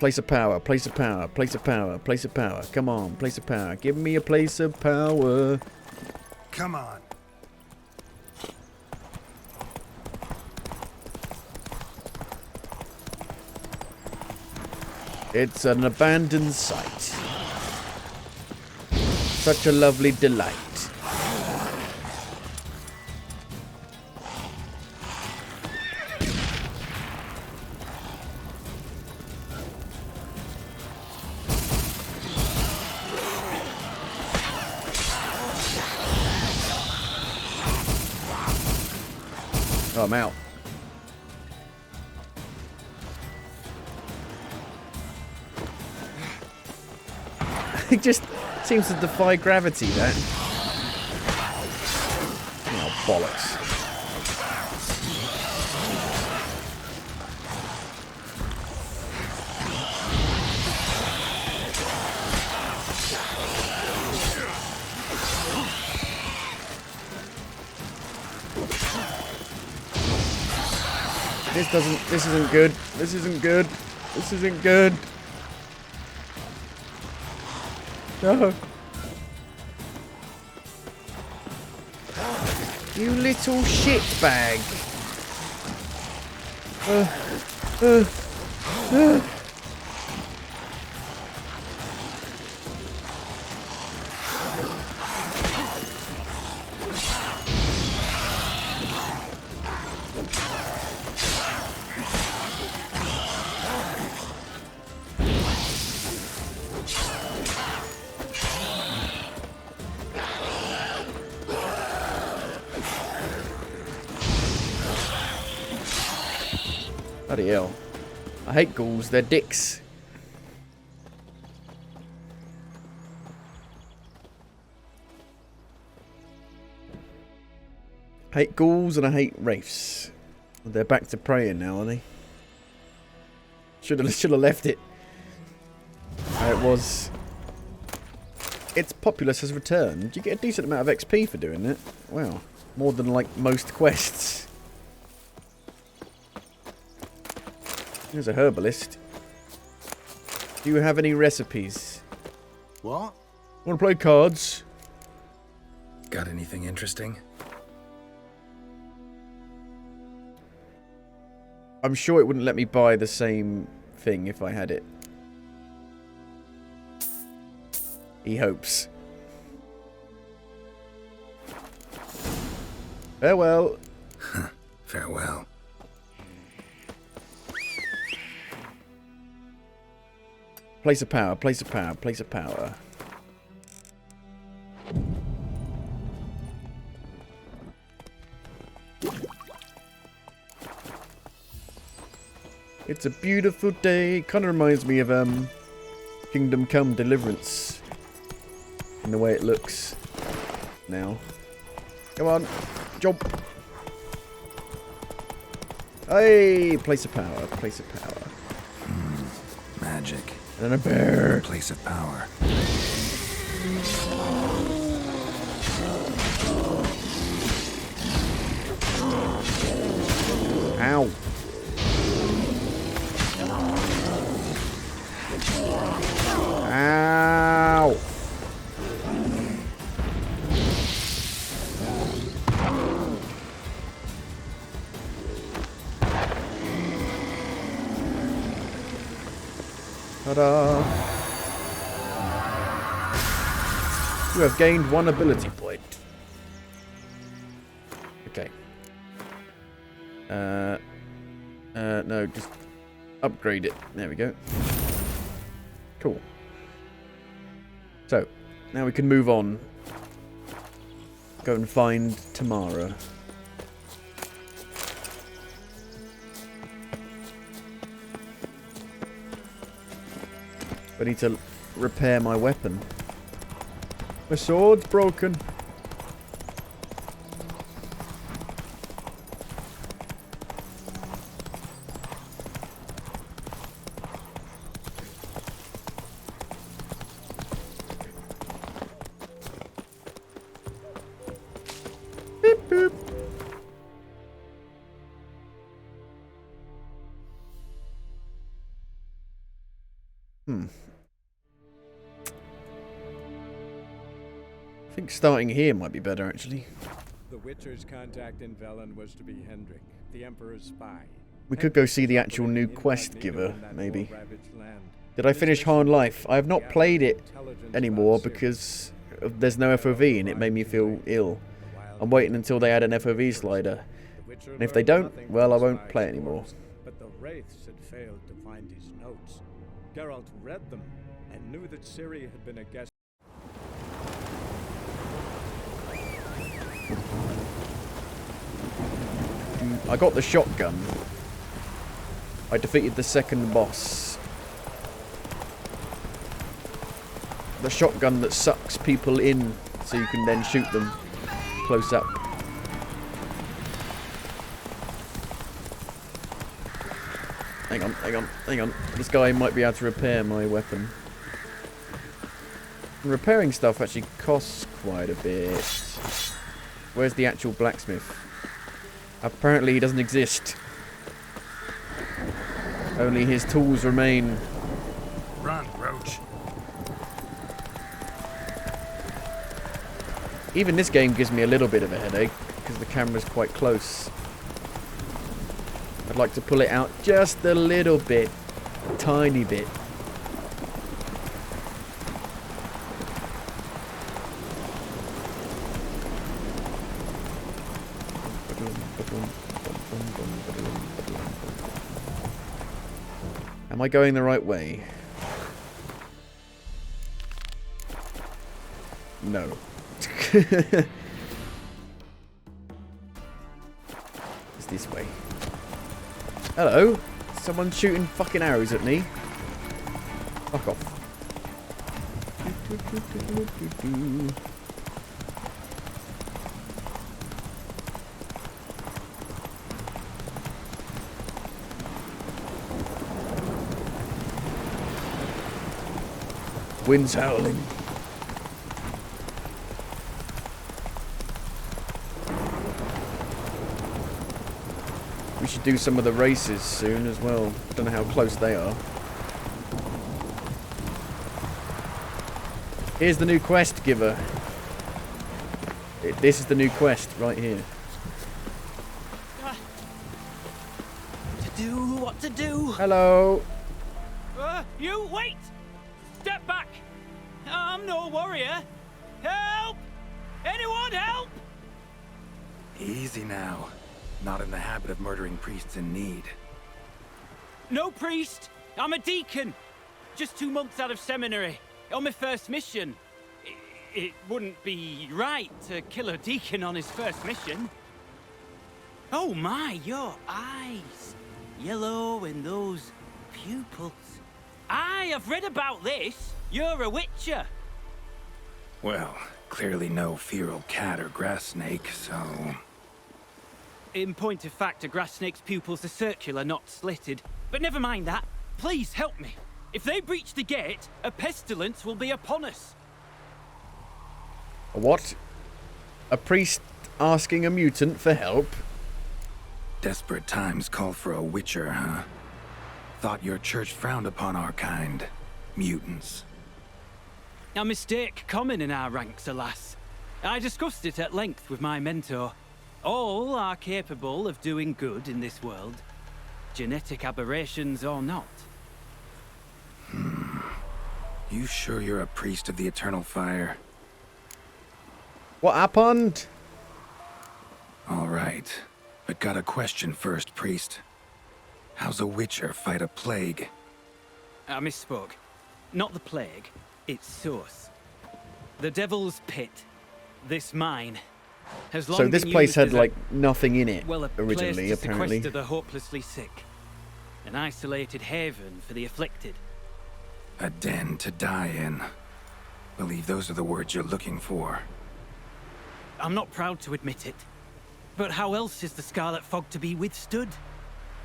Place of power, place of power, place of power, place of power. Come on, place of power. Give me a place of power. Come on. It's an abandoned site. Such a lovely delight. Oh, I'm out. It just seems to defy gravity, that. Oh, bollocks. This isn't good. This isn't good. This isn't good. No. You little shitbag. Bloody hell. I hate ghouls, they're dicks. I hate ghouls and I hate wraiths. They're back to praying now, aren't they? Should have left it. It was. Its populace has returned. You get a decent amount of XP for doing it. Wow. More than like most quests. There's a herbalist. Do you have any recipes? What? Want to play cards? Got anything interesting? I'm sure it wouldn't let me buy the same thing if I had it. He hopes. Farewell. Farewell. Place of power, place of power, place of power. It's a beautiful day. Kind of reminds me of Kingdom Come Deliverance in the way it looks now. Come on, jump. Hey, place of power, place of power. Magic. And a bear. Place of power. Ow. Ow. Ta-da! You have gained 1 ability point. Okay. No, just upgrade it. There we go. Cool. So, now we can move on go and find Tamara. I need to repair my weapon. My sword's broken. Beep boop. I think starting here might be better, actually. The Witcher's contact in Velen was to be Hendrik, the Emperor's spy. We could go see the actual new quest giver, maybe. Did I finish Hard Life? I have not played it anymore because there's no FOV and it made me feel ill. I'm waiting until they add an FOV slider. And if they don't, well, I won't play it anymore. But the Wraiths had failed to find his notes. Geralt read them and knew that Ciri had been a guest. I got the shotgun. I defeated the second boss. The shotgun that sucks people in so you can then shoot them close up. Hang on, hang on, hang on. This guy might be able to repair my weapon. Repairing stuff actually costs quite a bit. Where's the actual blacksmith? Apparently he doesn't exist. Only his tools remain. Run, Roach. Even this game gives me a little bit of a headache because the camera's quite close. I'd like to pull it out just a little bit. A tiny bit. Am I going the right way? No. It's this way. Hello? Someone shooting fucking arrows at me? Fuck off. Wind's howling. We should do some of the races soon as well. Don't know how close they are. Here's the new quest giver. This is the new quest right here. What to do? Hello. You wait! Step back! I'm no warrior. Help! Anyone help! Easy now. Not in the habit of murdering priests in need. No priest. I'm a deacon. Just 2 months out of seminary. On my first mission. It wouldn't be right to kill a deacon on his first mission. Oh my, your eyes. Yellow and those pupils. I've read about this. You're a witcher. Well, clearly no feral cat or grass snake, so... In point of fact, a grass snake's pupils are circular, not slitted. But never mind that. Please help me. If they breach the gate, a pestilence will be upon us. What? A priest asking a mutant for help? Desperate times call for a witcher, huh? Thought your church frowned upon our kind. Mutants. A mistake common in our ranks, alas. I discussed it at length with my mentor. All are capable of doing good in this world. Genetic aberrations or not. You sure you're a priest of the eternal fire? What happened? All right. But got a question first, priest. How's a witcher fight a plague? I misspoke. Not the plague, its source. The devil's pit. This mine. Has long So this been place used had as like nothing in it a originally, place to apparently. sequester the hopelessly sick. An isolated haven for the afflicted. A den to die in. Believe those are the words you're looking for. I'm not proud to admit it, but how else is the Scarlet Fog to be withstood?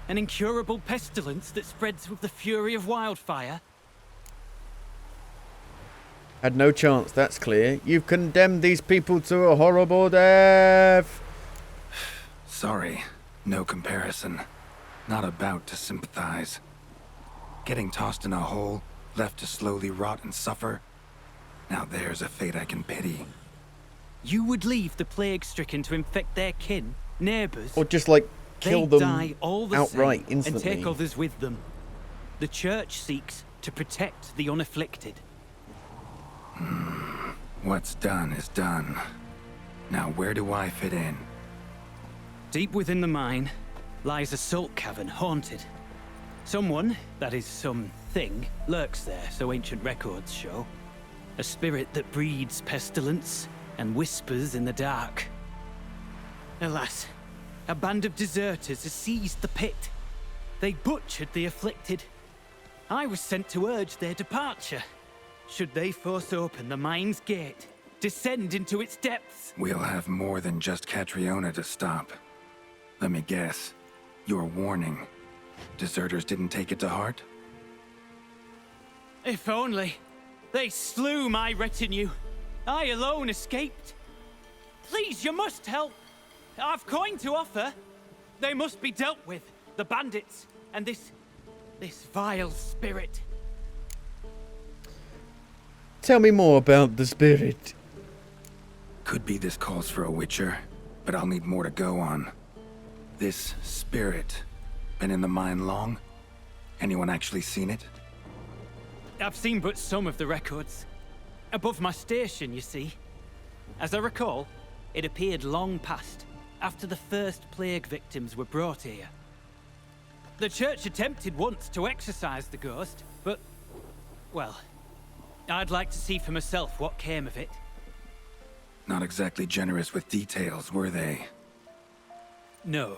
An incurable pestilence that spreads with the fury of wildfire? Had no chance, that's clear. You've condemned these people to a horrible death. Sorry, no comparison. Not about to sympathize. Getting tossed in a hole, left to slowly rot and suffer. Now there's a fate I can pity. You would leave the plague-stricken to infect their kin, neighbours? Or just like kill They them die all the outright same instantly. and take others with them. The Church seeks to protect the unafflicted. What's done is done. Now where do I fit in? Deep within the mine lies a salt cavern haunted. Someone, that is something, lurks there, so ancient records show. A spirit that breeds pestilence and whispers in the dark. Alas, a band of deserters has seized the pit. They butchered the afflicted. I was sent to urge their departure. Should they force open the mine's gate, descend into its depths? We'll have more than just Catriona to stop. Let me guess. Your warning. Deserters didn't take it to heart? If only. They slew my retinue. I alone escaped. Please, you must help. I've coin to offer. They must be dealt with. The bandits and this vile spirit. Tell me more about the spirit. Could be this calls for a witcher, but I'll need more to go on. This spirit, been in the mine long? Anyone actually seen it? I've seen but some of the records. Above my station, you see. As I recall, it appeared long past, after the first plague victims were brought here. The church attempted once to exorcise the ghost, but, well, I'd like to see for myself what came of it. Not exactly generous with details, were they? No.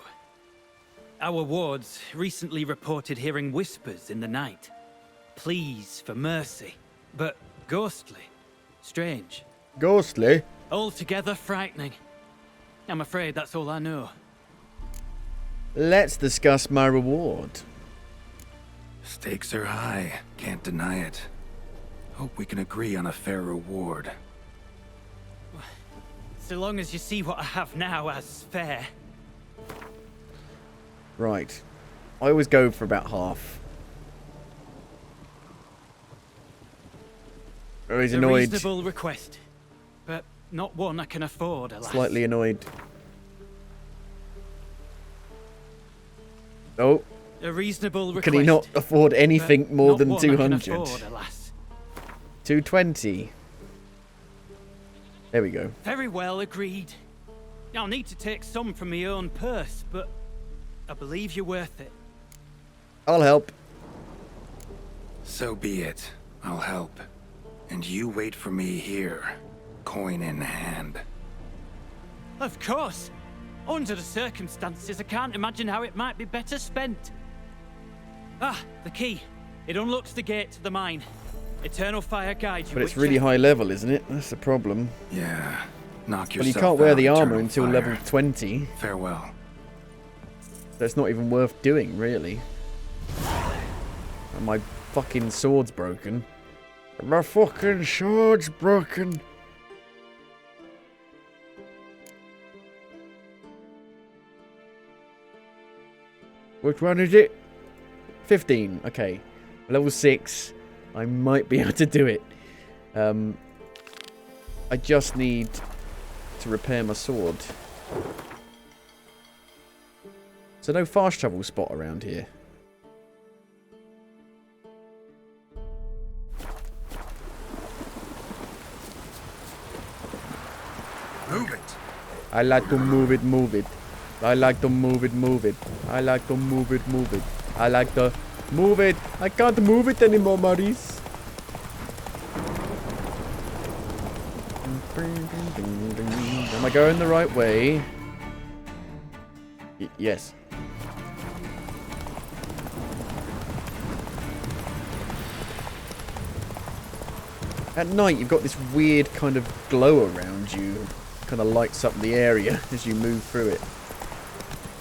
Our wards recently reported hearing whispers in the night. Pleas for mercy, but ghostly. Strange. Ghostly? Altogether frightening. I'm afraid that's all I know. Let's discuss my reward. Stakes are high, can't deny it. Hope we can agree on a fair reward. So long as you see what I have now as fair. Right. I always go for about half. Oh, he's annoyed. A reasonable request, but not one I can afford, alas. Slightly annoyed. Oh. A reasonable request. Can he not afford anything more than one I can 200? afford, alas. 220. There we go. Very well, agreed. I'll need to take some from my own purse, but I believe you're worth it. I'll help. So be it. I'll help. And you wait for me here, coin in hand. Of course. Under the circumstances, I can't imagine how it might be better spent. Ah, the key. It unlocks the gate to the mine. Eternal fire guides you. But it's really high level, isn't it? That's the problem. Yeah. Knock yourself out. Well, you can't wear the armor Eternal until fire. level 20. Farewell. That's not even worth doing, really. And my fucking sword's broken. My fucking sword's broken. Which one is it? 15. Okay. Level 6. I might be able to do it. I just need to repair my sword. So no fast travel spot around here. Move it. I like to move it, move it. I like to move it, move it. I like to move it, move it. I like to move it. I can't move it anymore, Maurice. Am I going the right way? Yes. At night, you've got this weird kind of glow around you. Kind of lights up the area as you move through it.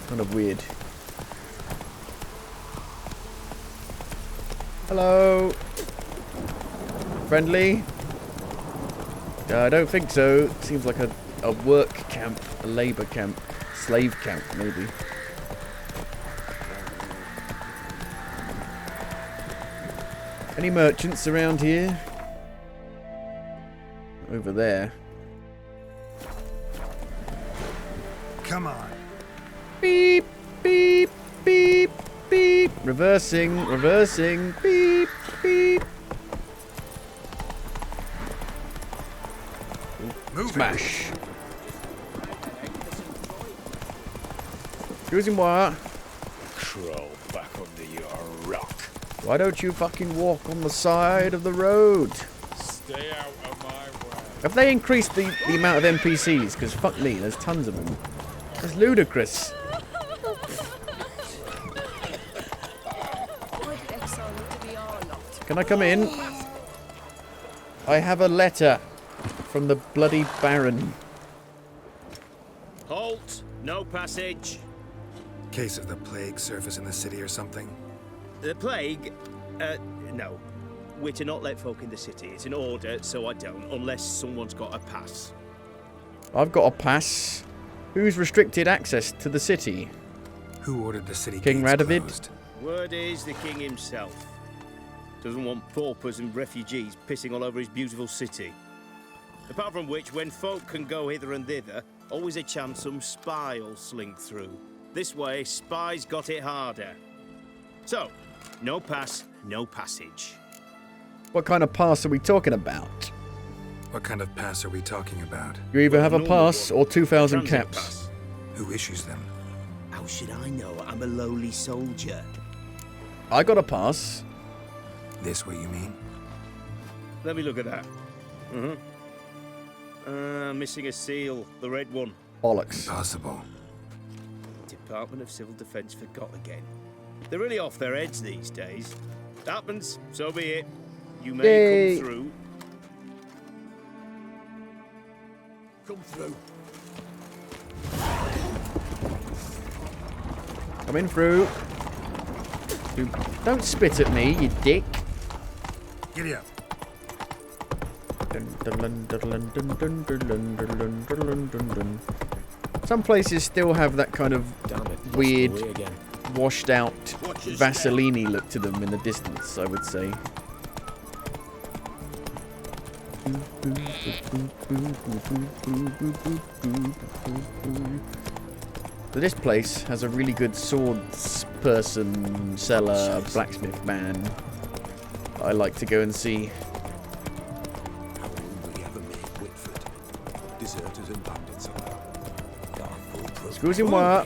Kind of weird. Hello? Friendly? I don't think so. Seems like a work camp, a labour camp, slave camp, maybe. Any merchants around here? Over there. Come on. Beep, beep, beep, beep. Reversing, reversing. Beep, beep. Smash. Using wire. Crawl back under your rock. Why don't you fucking walk on the side of the road? Stay out of my way. Have they increased the amount of NPCs? Because fuck me, there's tons of them. That's ludicrous. Can I come in? I have a letter from the bloody Baron. Halt! No passage. Case of the plague surface in the city or something? The plague? No. We're to not let folk in the city. It's an order, so I don't, unless someone's got a pass. I've got a pass. Who's restricted access to the city? Who ordered the city King gates Radovid? closed? Word is the king himself. Doesn't want paupers and refugees pissing all over his beautiful city. Apart from which, when folk can go hither and thither, always a chance some spy will slink through. This way, spies got it harder. So, no pass, no passage. What kind of pass are we talking about? What kind of pass are we talking about? You either have a pass or 2,000 caps. Pass. Who issues them? How should I know? I'm a lowly soldier. I got a pass. This what you mean? Let me look at that. Missing a seal, the red one. Bollocks. Impossible. Department of Civil Defence forgot again. They're really off their heads these days. Happens, so be it. You may Yay. come through. Come through. Coming through. Don't spit at me, you dick. Giddy up. Some places still have that kind of weird, washed out Vaseline look to them in the distance, I would say. But this place has a really good swords person, seller, blacksmith man I like to go and see. Excusez-moi.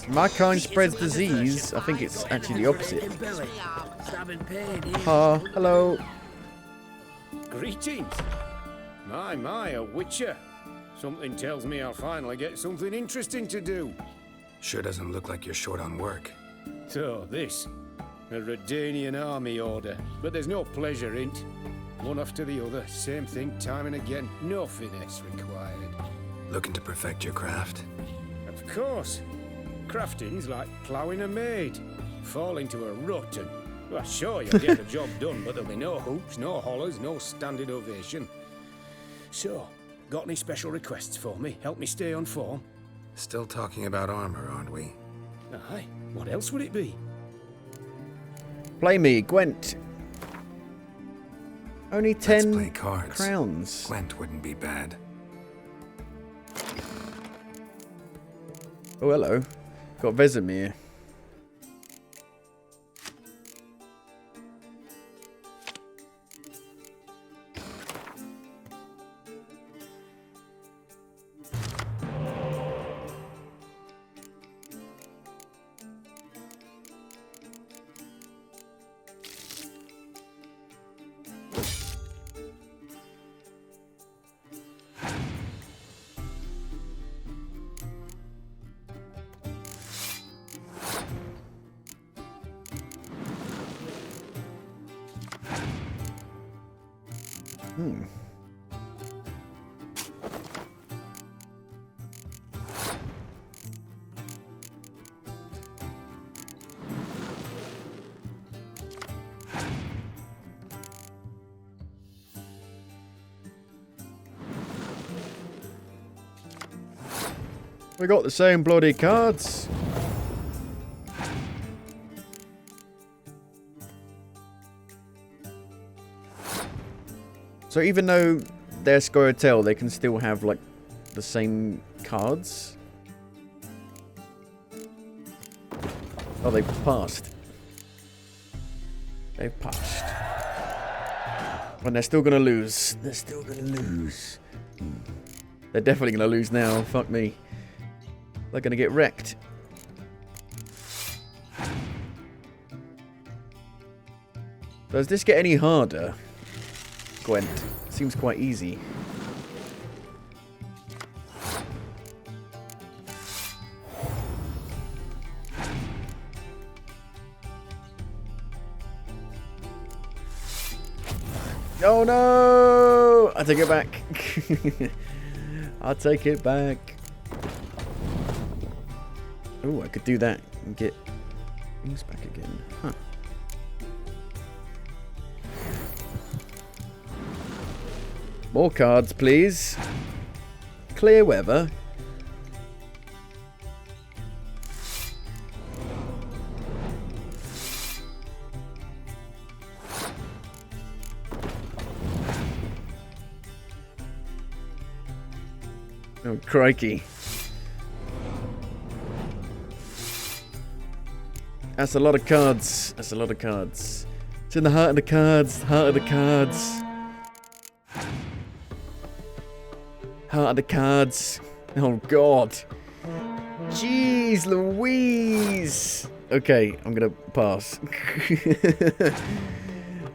My kind spreads disease. I think it's actually the opposite. Hello. Greetings. My, a witcher. Something tells me I'll finally get something interesting to do. Sure doesn't look like you're short on work. So, this. A Redanian army order. But there's no pleasure in it. One after the other, same thing time and again. No finesse required. Looking to perfect your craft? Of course. Crafting's like ploughing a maid. Fall into a rut and... Well, sure, you'll get the job done, but there'll be no hoops, no hollers, no standing ovation. So, got any special requests for me? Help me stay on form? Still talking about armor, aren't we? Aye. What else would it be? Play me, Gwent. Only 10 Let's play cards. crowns. Gwent wouldn't be bad. Oh, hello. Got Vesemir. Hmm. We got the same bloody cards. So even though they're Scoia'tael, they can still have like the same cards. Oh, they passed. They've passed. And they're still gonna lose. They're still gonna lose. They're definitely gonna lose now. Fuck me. They're gonna get wrecked. Does this get any harder? Gwent. Seems quite easy. Oh no! I take it back. I'll take it back. Oh, I could do that and get things back again. Huh. More cards, please. Clear weather. Oh, crikey. That's a lot of cards. That's a lot of cards. It's in the heart of the cards. Heart of the cards. Heart of the cards. Oh, God. Jeez Louise. Okay, I'm going to pass.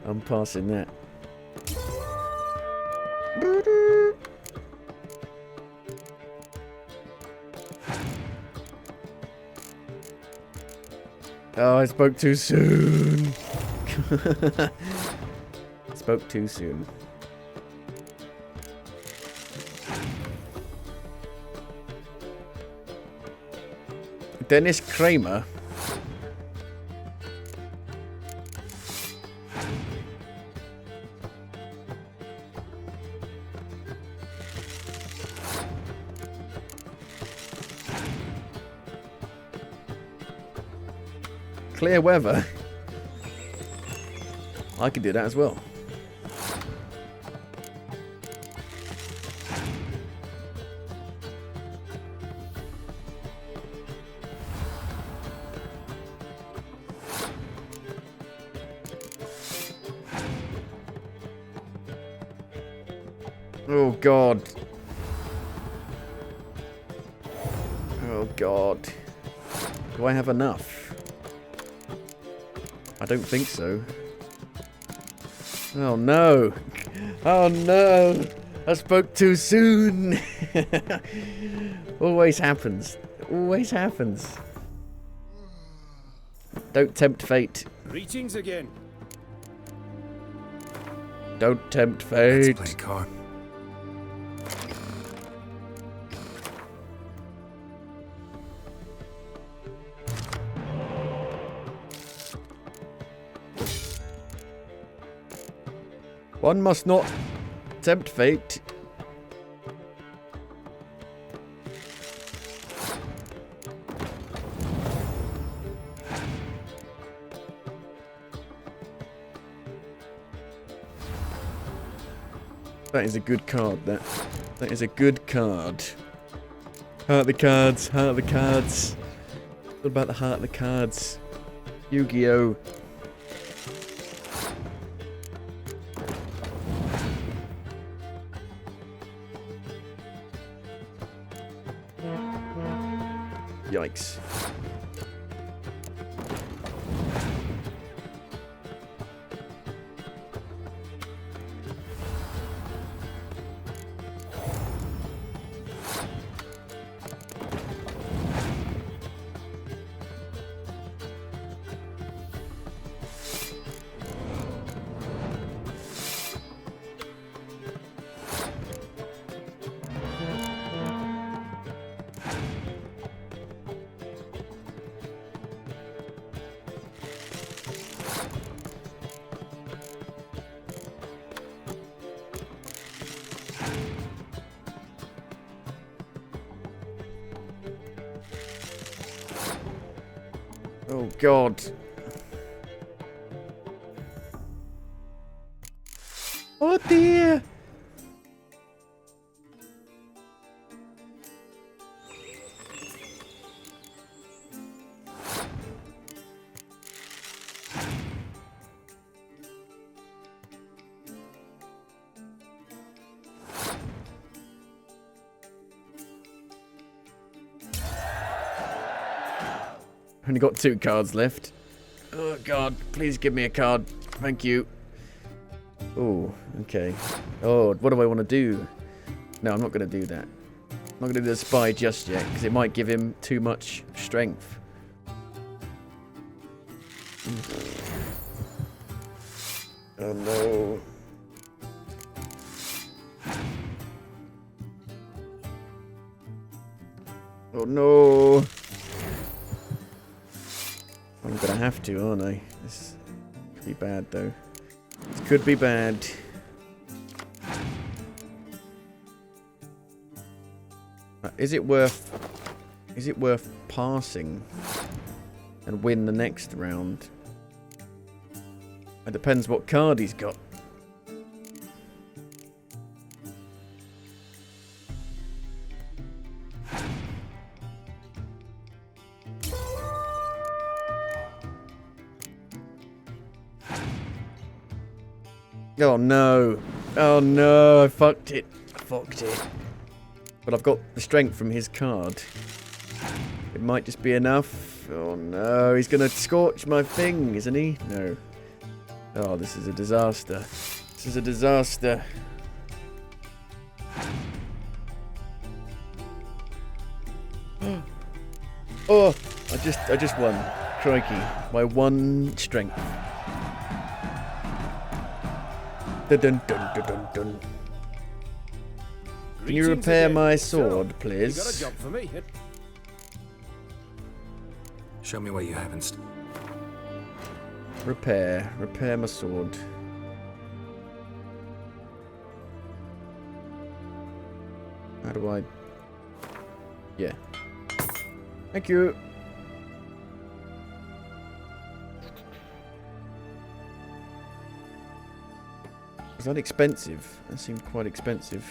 I'm passing that. Oh, I spoke too soon. Spoke too soon. Dennis Kramer. Clear weather. I could do that as well. Oh God. Oh God. Do I have enough? I don't think so. Oh no. Oh no. I spoke too soon. Always happens. Always happens. Don't tempt fate. Greetings again. Don't tempt fate. Let's play card. One must not tempt fate. That is a good card, that. That is a good card. Heart of the cards, heart of the cards. What about the heart of the cards? Yu-Gi-Oh! Yikes. Oh god. Oh dear. Only got 2 cards left. Oh god, please give me a card. Thank you. Oh, okay. Oh, what do I want to do? No, I'm not going to do that. I'm not going to do the spy just yet, because it might give him too much strength. Oh no. Oh no. I'm gonna have to, aren't I? This could be bad, though. This could be bad. Is it worth passing and win the next round? It depends what card he's got. Oh no. Oh no, I fucked it. I fucked it. But I've got the strength from his card. It might just be enough. Oh no, he's gonna scorch my thing, isn't he? No. Oh, this is a disaster. This is a disaster. Oh, I just won. Crikey. My 1 strength. Dun dun dun dun dun dun. Can you repair my sword, please? You got a job for me. Show me what you haven't. Repair my sword. How do I? Yeah. Thank you. Is that expensive? That seemed quite expensive.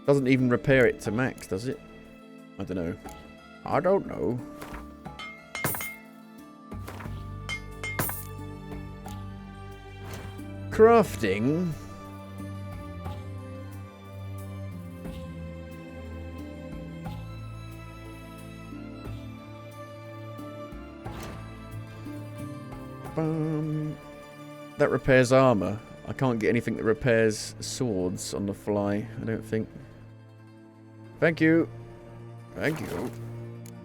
Doesn't even repair it to max, does it? I don't know. I don't know. Crafting. That repairs armor. I can't get anything that repairs swords on the fly, I don't think. Thank you. Thank you.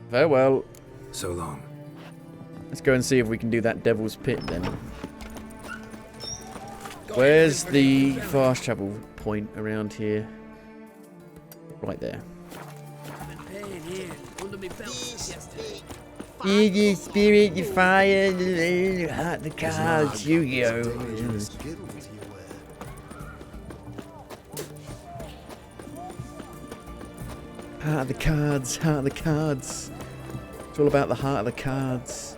Farewell. So long. Let's go and see if we can do that Devil's Pit then. Where's the fast travel point around here? Right there. You spirit, you fire, heart the cards, Yu-Gi-Oh! Heart of the cards, heart of the cards. It's all about the heart of the cards.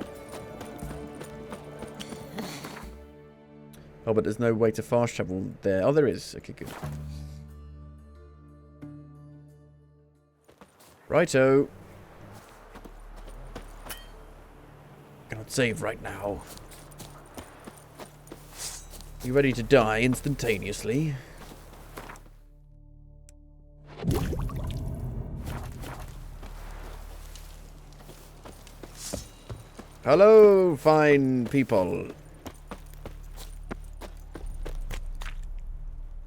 Oh, but there's no way to fast travel there. Oh, there is. Okay, good. Righto. Cannot save right now. You ready to die instantaneously? Hello, fine people.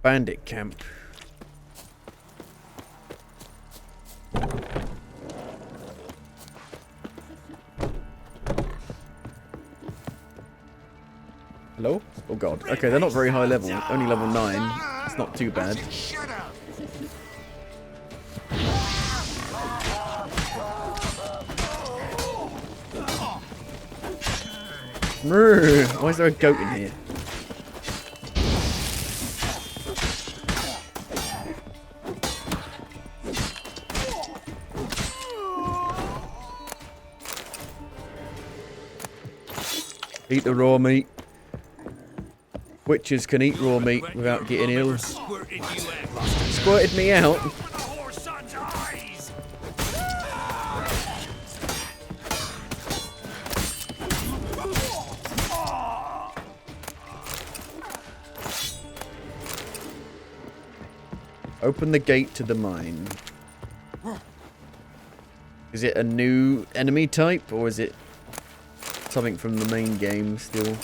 Bandit camp. Hello? Oh god. Okay, they're not very high level. Only level 9. It's not too bad. Why is there a goat in here? Eat the raw meat. Witches can eat raw meat without getting ill. Squirted me out. Open the gate to the mine. Is it a new enemy type, or is it something from the main game still?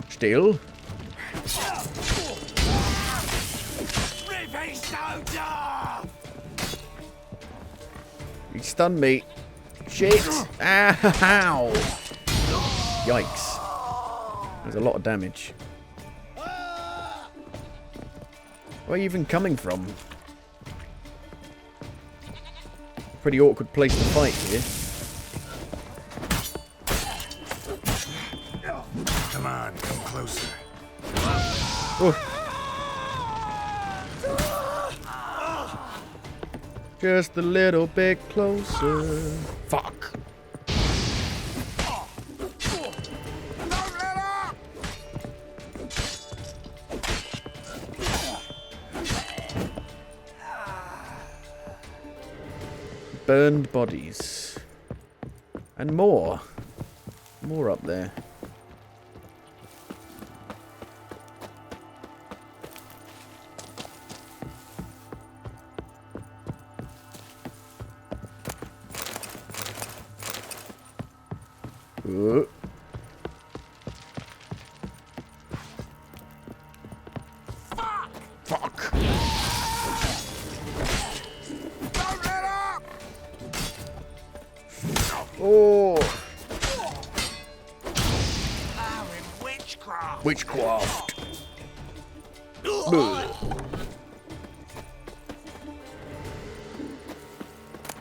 Still? He stunned me. Shit! Ow! Yikes. There's a lot of damage. Where are you even coming from? Pretty awkward place to fight here. Come on, come closer. Just a little bit closer. Fuck. Burned bodies. And more. More up there. Ooh. Fuck. Oh. Witchcraft.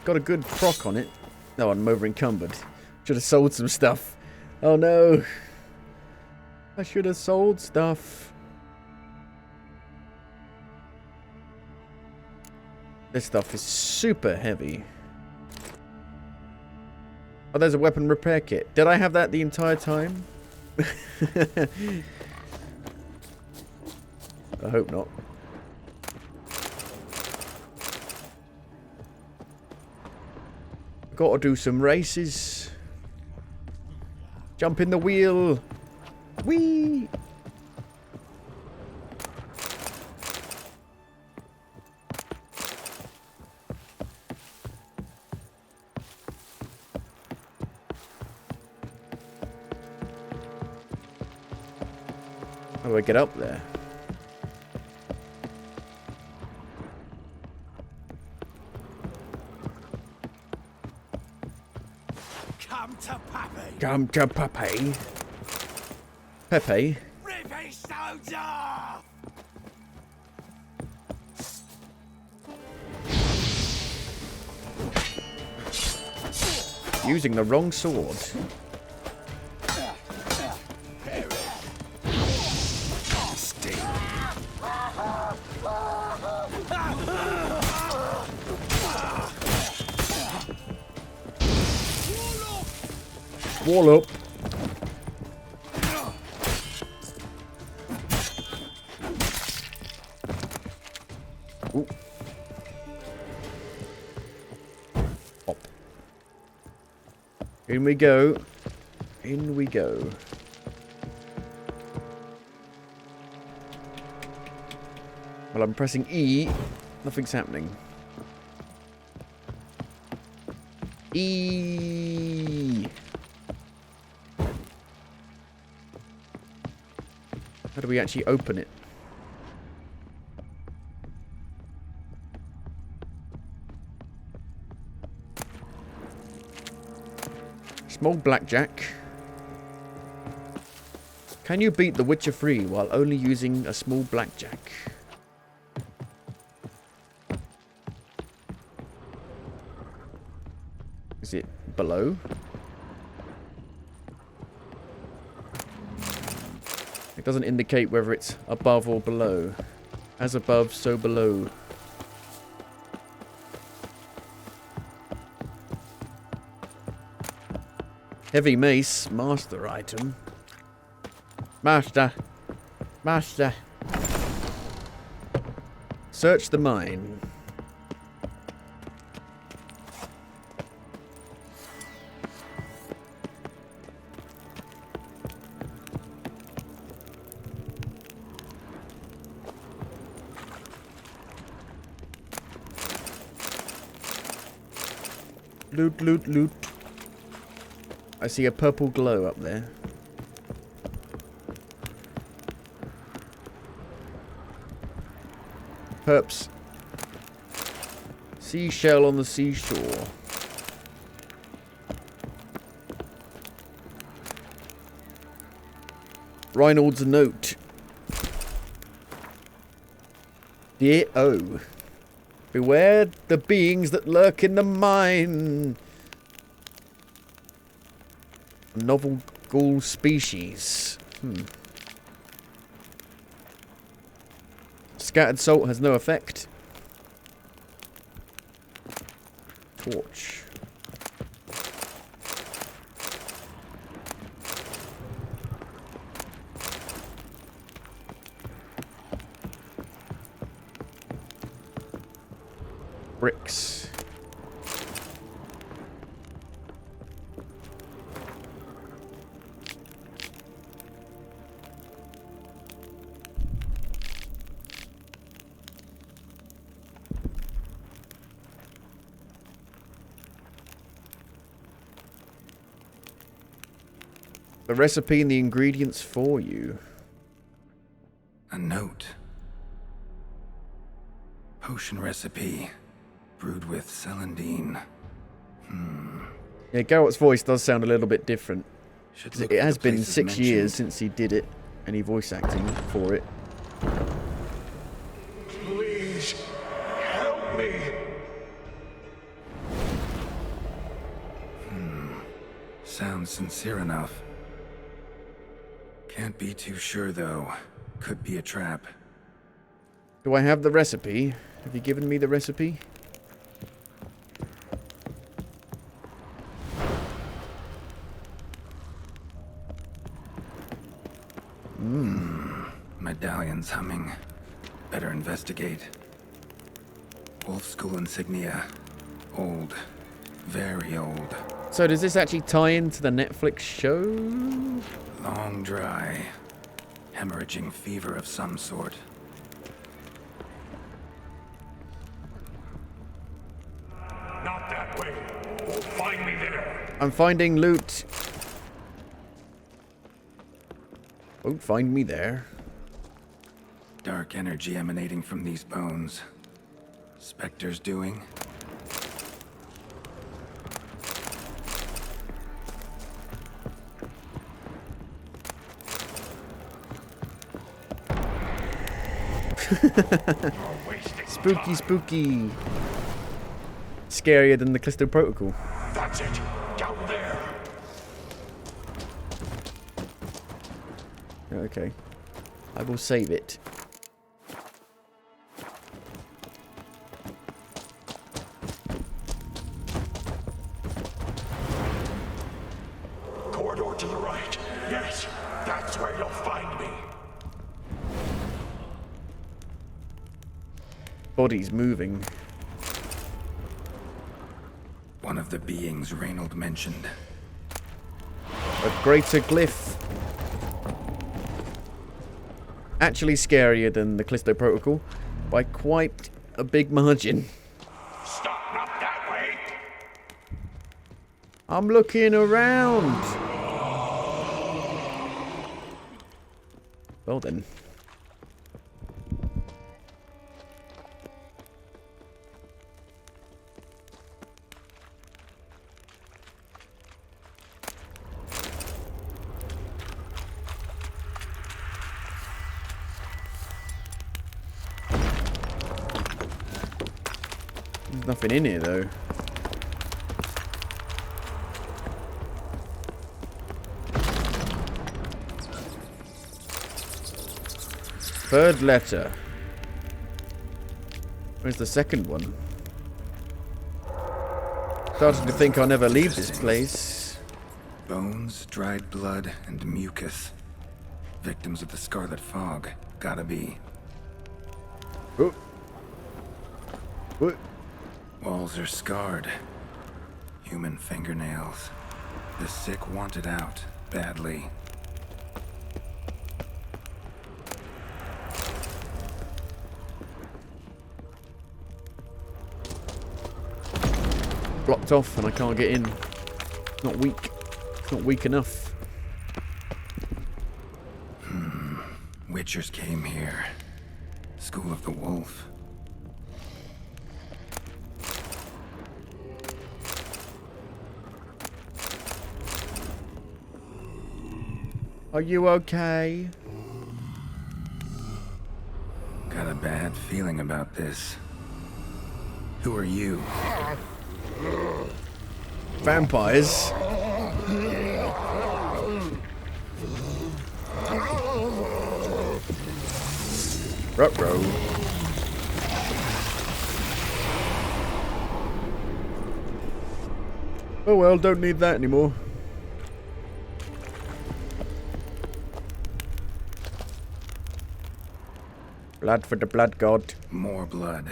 Got a good proc on it. No, I'm over encumbered. Should have sold some stuff. Oh no. I should have sold stuff. This stuff is super heavy. Oh, there's a weapon repair kit. Did I have that the entire time? I hope not. Gotta do some races. Jump in the wheel. Whee! How do I get up there? Come to Pappy. Come to Pepe. Pepe? Rip his stones off! Using the wrong sword. Wall up. Ooh. Hop. In we go. In we go. Well, I'm pressing E. Nothing's happening. E. How do we actually open it? Small blackjack. Can you beat the Witcher 3 while only using a small blackjack? Is it below? It doesn't indicate whether it's above or below. As above, so below. Heavy mace, master item. Master. Master. Search the mine. Loot, loot, loot. I see a purple glow up there. Perps. Seashell on the seashore. Reinald's note. Dear O. Beware the beings that lurk in the mine. Novel ghoul species. Scattered salt has no effect. Torch. Bricks. The recipe and the ingredients for you. A note. Potion recipe. Brewed with celandine. Yeah, Geralt's voice does sound a little bit different. 'Cause look it at has the been places 6 years mentioned. since he did it. Any voice acting for it. Please, help me. Sounds sincere enough. Can't be too sure, though. Could be a trap. Do I have the recipe? Have you given me the recipe? Medallions humming. Better investigate. Wolf School insignia. Old. Very old. So does this actually tie into the Netflix show? Long dry. Hemorrhaging fever of some sort. Not that way. Find me there. I'm finding loot. Won't find me there. Dark energy emanating from these bones. Spectres doing? Spooky, spooky. Scarier than the Callisto Protocol. That's it. Down there. Okay. I will save it. Corridor to the right. Yes, that's where you'll find me. Body's moving. One of the beings Reynold mentioned. A greater glyph. Actually scarier than the Callisto Protocol by quite a big margin. Stop, not that way. I'm looking around. Well then. There's nothing in here though. Third letter. Where's the second one? Starting to think I'll never leave this place. Bone Dried blood and mucus. Victims of the Scarlet Fog. Gotta be. Oh. What? Walls are scarred. Human fingernails. The sick want it out, badly. Blocked off and I can't get in. It's not weak. It's not weak enough. Witchers came here. School of the Wolf. Are you okay? Got a bad feeling about this. Who are you? Vampires? Ruh-roh. Oh well, don't need that anymore. Blood for the blood god. More blood.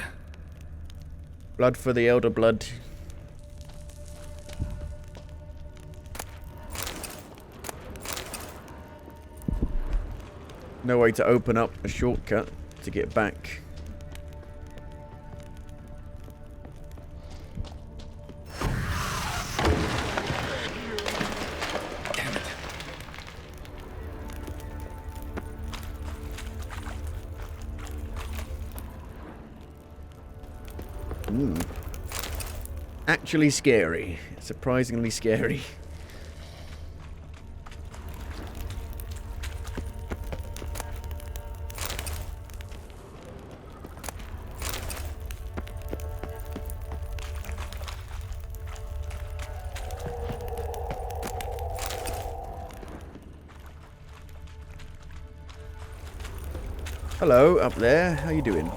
Blood for the elder blood. No way to open up a shortcut to get back. Damn it. Actually scary. Surprisingly scary. Hello, up there. How you doing?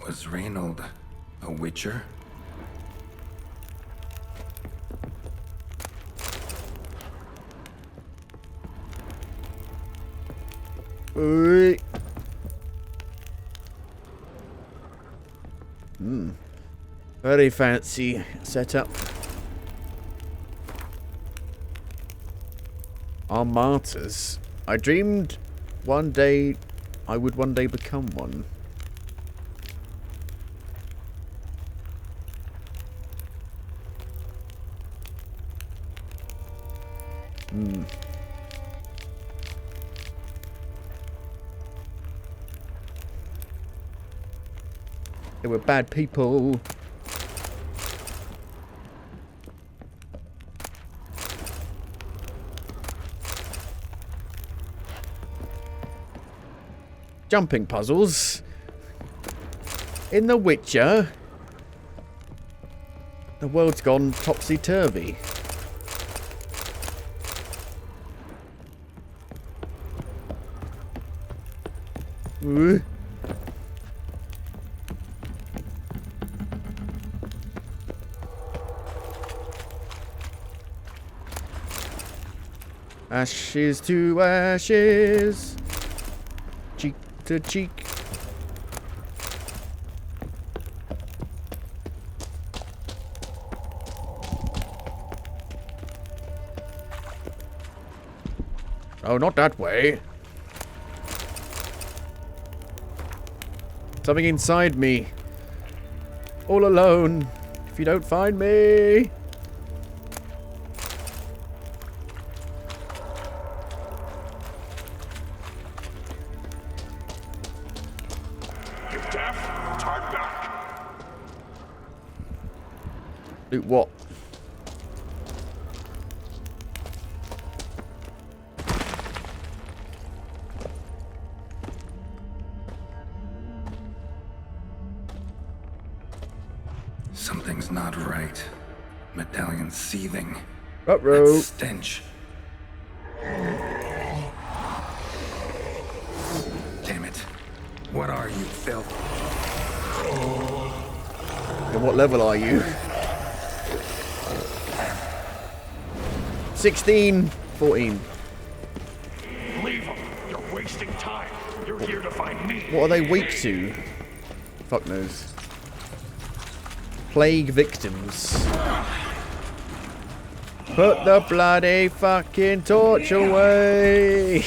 Was Reynold a witcher? Very fancy setup. Our martyrs. I dreamed one day I would one day become one. They were bad people. Jumping puzzles. In The Witcher, the world's gone topsy-turvy. Ashes to ashes, cheek to cheek. Oh, not that way. Something inside me. All alone. If you don't find me. Loot what? Something's not right. Medallion seething. Ruh-roh. That stench. Damn it. What are you, filth? And what level are you? 16, 14. Leave them. You're wasting time. You're here to find me. What are they weak to? Fuck knows. Plague victims. Put the bloody fucking torch away!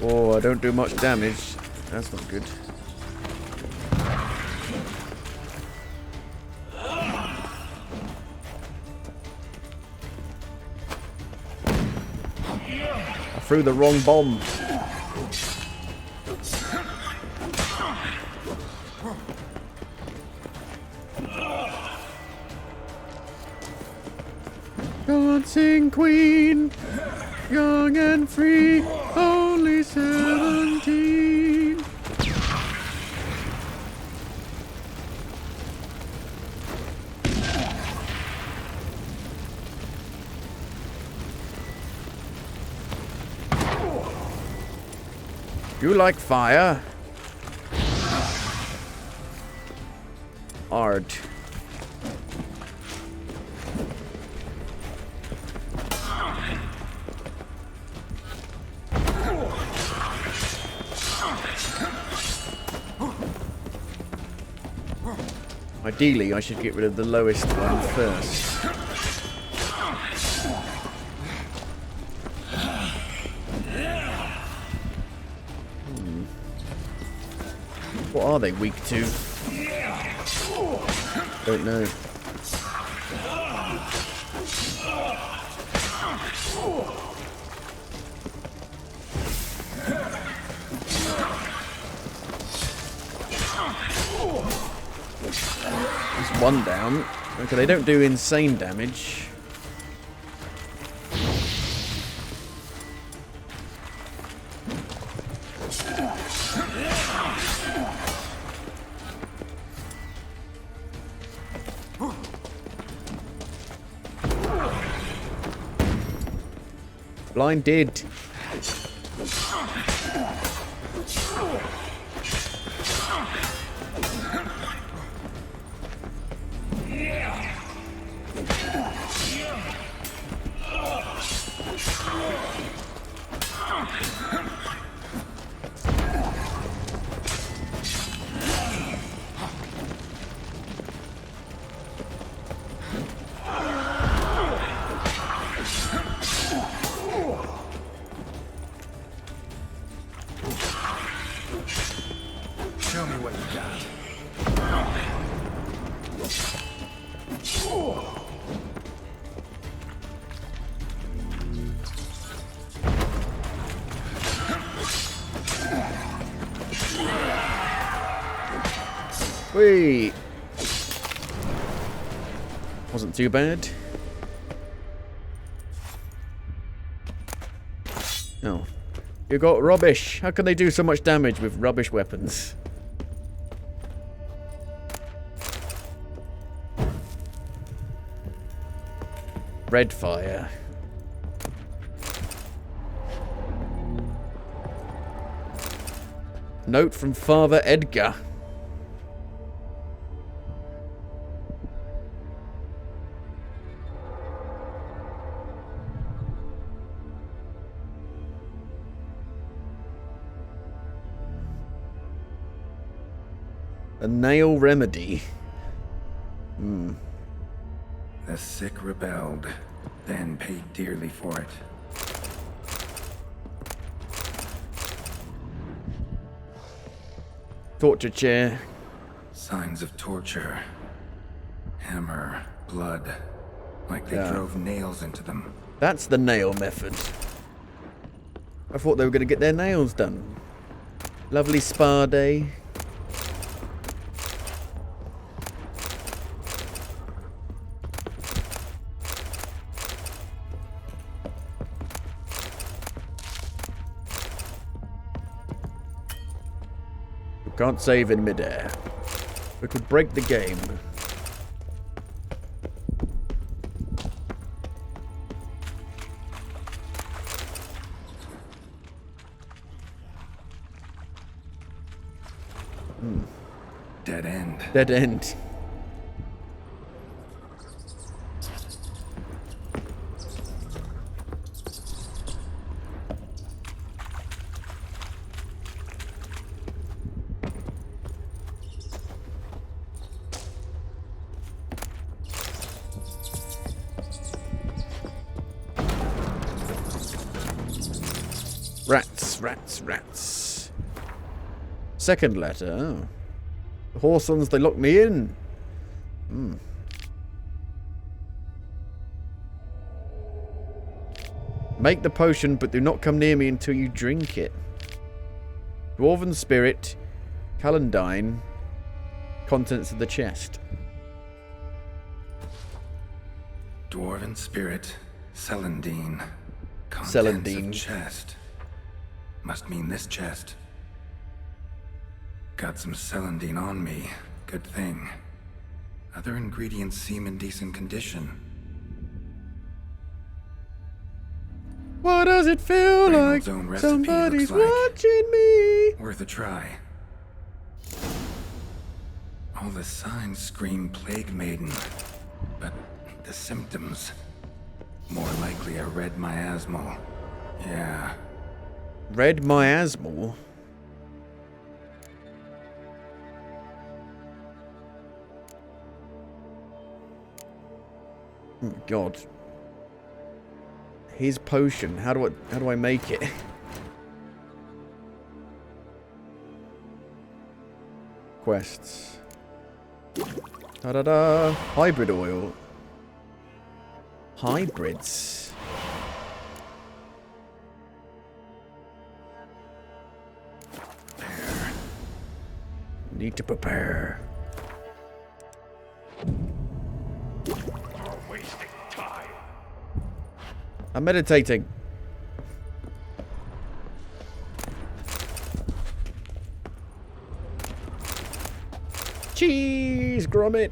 Oh, I don't do much damage. That's not good. I threw the wrong bomb. Dancing queen, young and free, only 17. You like fire? Art. Ideally, I should get rid of the lowest one first. What are they weak to? Don't know. There's one down. Okay, they don't do insane damage. Blinded. Show me what you got. Whee! Wasn't too bad. Oh. You got rubbish. How can they do so much damage with rubbish weapons? Red fire. Note from Father Edgar. A nail remedy. The sick rebelled, then paid dearly for it. Torture chair. Signs of torture. Hammer, blood. Like they Yeah. drove nails into them. That's the nail method. I thought they were going to get their nails done. Lovely spa day. Can't save in midair. We could break the game. dead end. Dead end. Rats, rats, rats. Second letter. Oh. The Horsons, they locked me in. Make the potion, but do not come near me until you drink it. Dwarven spirit, Calendine, contents of the chest. Dwarven spirit, Celandine. Contents Celandine. of chest. Must mean this chest. Got some Celandine on me. Good thing. Other ingredients seem in decent condition. What does it feel Reynolds' like? own recipe Somebody's looks like. watching me. Worth a try. All the signs scream Plague Maiden, but the symptoms, more likely a red miasmal. Yeah. Red miasmal? Oh my god. His potion. How do I make it? Quests. Da-da-da. Hybrid oil. Hybrids. Need to prepare. Wasting time. I'm meditating. Cheese grommet.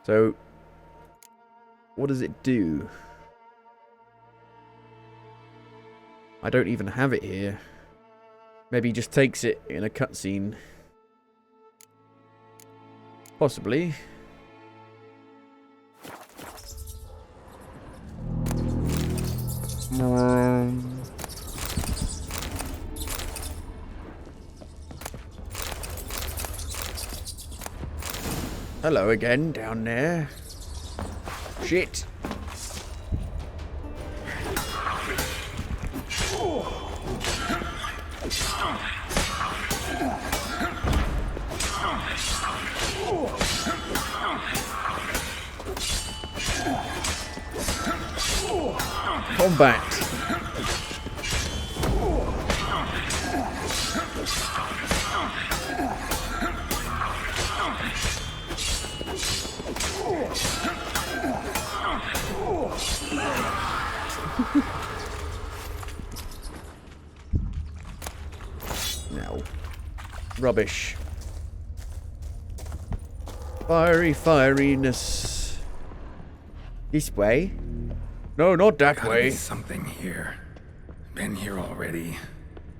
So, what does it do? I don't even have it here. Maybe he just takes it in a cutscene. Possibly. Hello again, down there. Shit. Combat. No. Rubbish. Fieriness. This way? No, not that Gotta way. be something here. Been here already.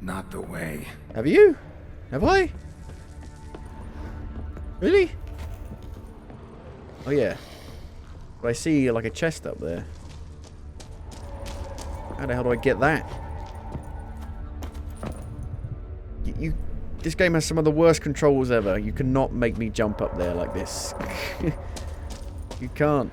Not the way. Have you? Have I? Really? Oh yeah. But I see like a chest up there. How the hell do I get that? This game has some of the worst controls ever. You cannot make me jump up there like this. You can't.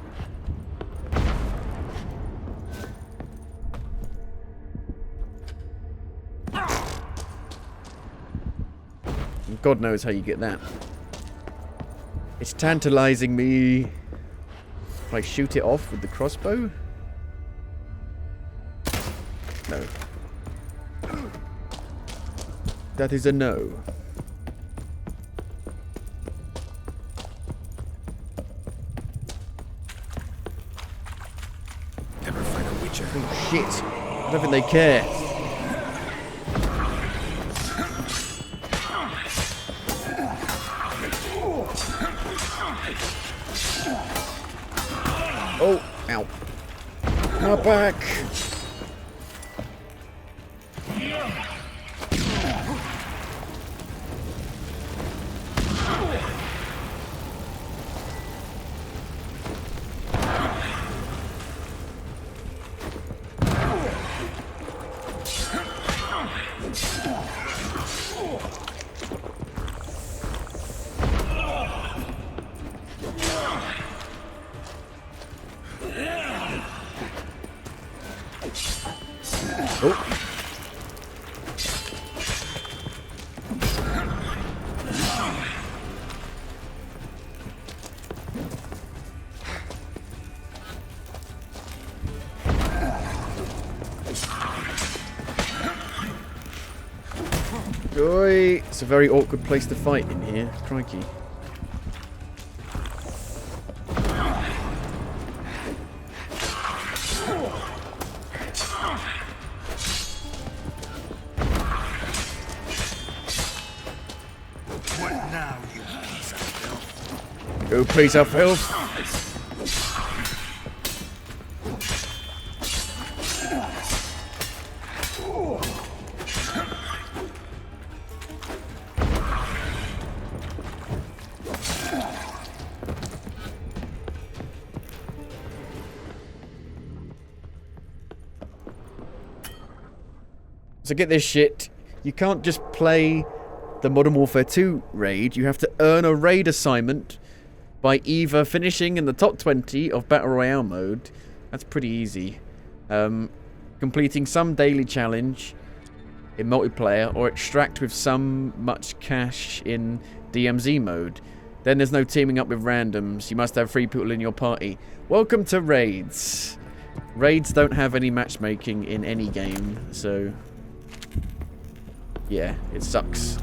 God knows how you get that. It's tantalizing me. Can I shoot it off with the crossbow? No. That is a no. Ever fight a witcher? Oh shit. I don't think they care. Oh, ow. My back! Oh. Oi! It's a very awkward place to fight in here. Crikey. What now, you piece of filth? Go piece of filth. So get this shit, you can't just play the Modern Warfare 2 raid, you have to earn a raid assignment by either finishing in the top 20 of Battle Royale mode, that's pretty easy, completing some daily challenge in multiplayer, or extract with some much cash in DMZ mode. Then there's no teaming up with randoms, you must have 3 people in your party. Welcome to raids. Raids don't have any matchmaking in any game, so yeah, it sucks.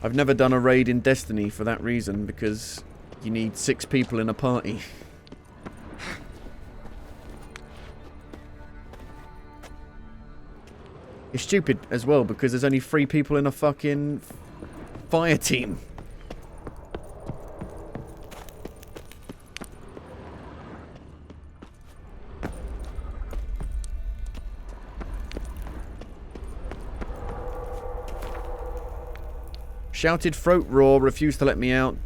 I've never done a raid in Destiny for that reason, because you need 6 people in a party. It's stupid as well, because there's only 3 people in a fucking fire team. Shouted throat roar, refused to let me out.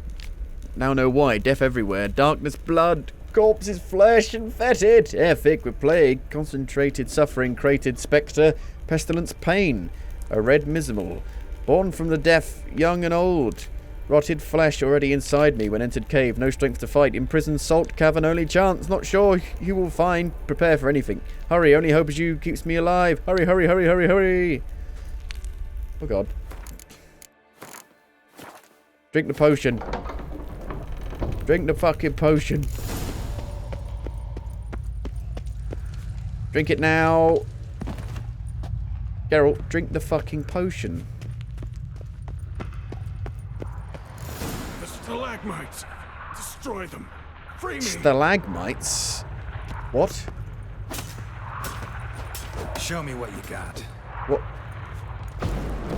Now know why. Death everywhere. Darkness, blood. Corpses, flesh, and fetid. Air thick with plague. Concentrated suffering, created spectre. Pestilence, pain. A red miserable. Born from the death, young and old. Rotted flesh already inside me when entered cave. No strength to fight. Imprisoned salt cavern, only chance. Not sure you will find. Prepare for anything. Hurry, only hope is you keeps me alive. Hurry, hurry, hurry, hurry, hurry. Oh god. Drink the potion. Drink the fucking potion. Drink it now. Geralt, drink the fucking potion. The stalagmites. Destroy them. Free me. Stalagmites? What? Show me what you got. What?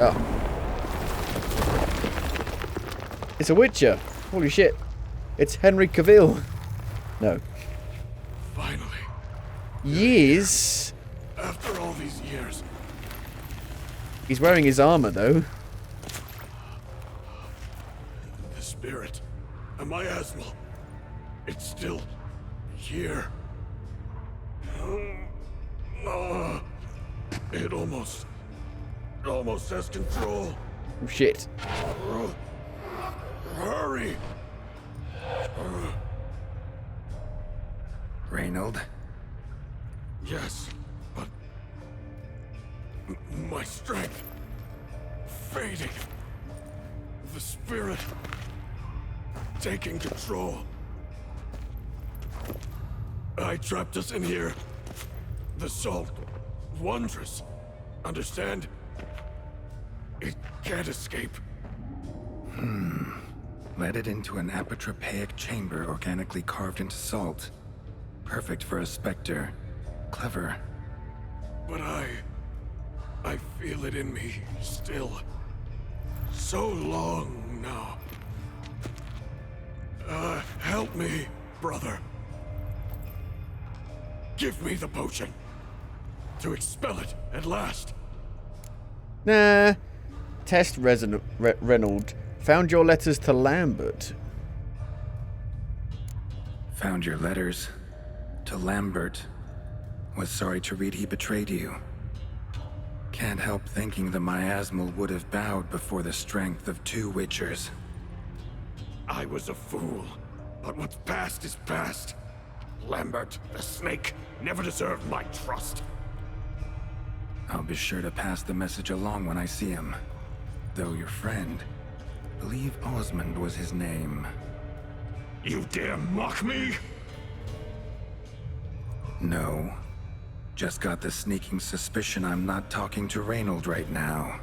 Oh. It's a Witcher. Holy shit. It's Henry Cavill. No. Finally. Years? After all these years. He's wearing his armor, though. The spirit and my asthma. It's still here. It almost has control. Oh, shit. Hurry. Reynold? Yes, but my strength fading. The spirit taking control. I trapped us in here. The salt, wondrous. Understand? It can't escape. Led it into an apotropaic chamber organically carved into salt. Perfect for a specter. clever. But I feel it in me still. So long now. Help me, brother. Give me the potion. To expel it at last. Nah. Test Reynold. Found your letters to Lambert. Found your letters to Lambert. Was sorry to read he betrayed you. Can't help thinking the miasmal would have bowed before the strength of 2 witchers. I was a fool, but what's past is past. Lambert, the snake, never deserved my trust. I'll be sure to pass the message along when I see him. Though your friend, believe Osmond was his name. You dare mock me? No. Just got the sneaking suspicion I'm not talking to Reynold right now.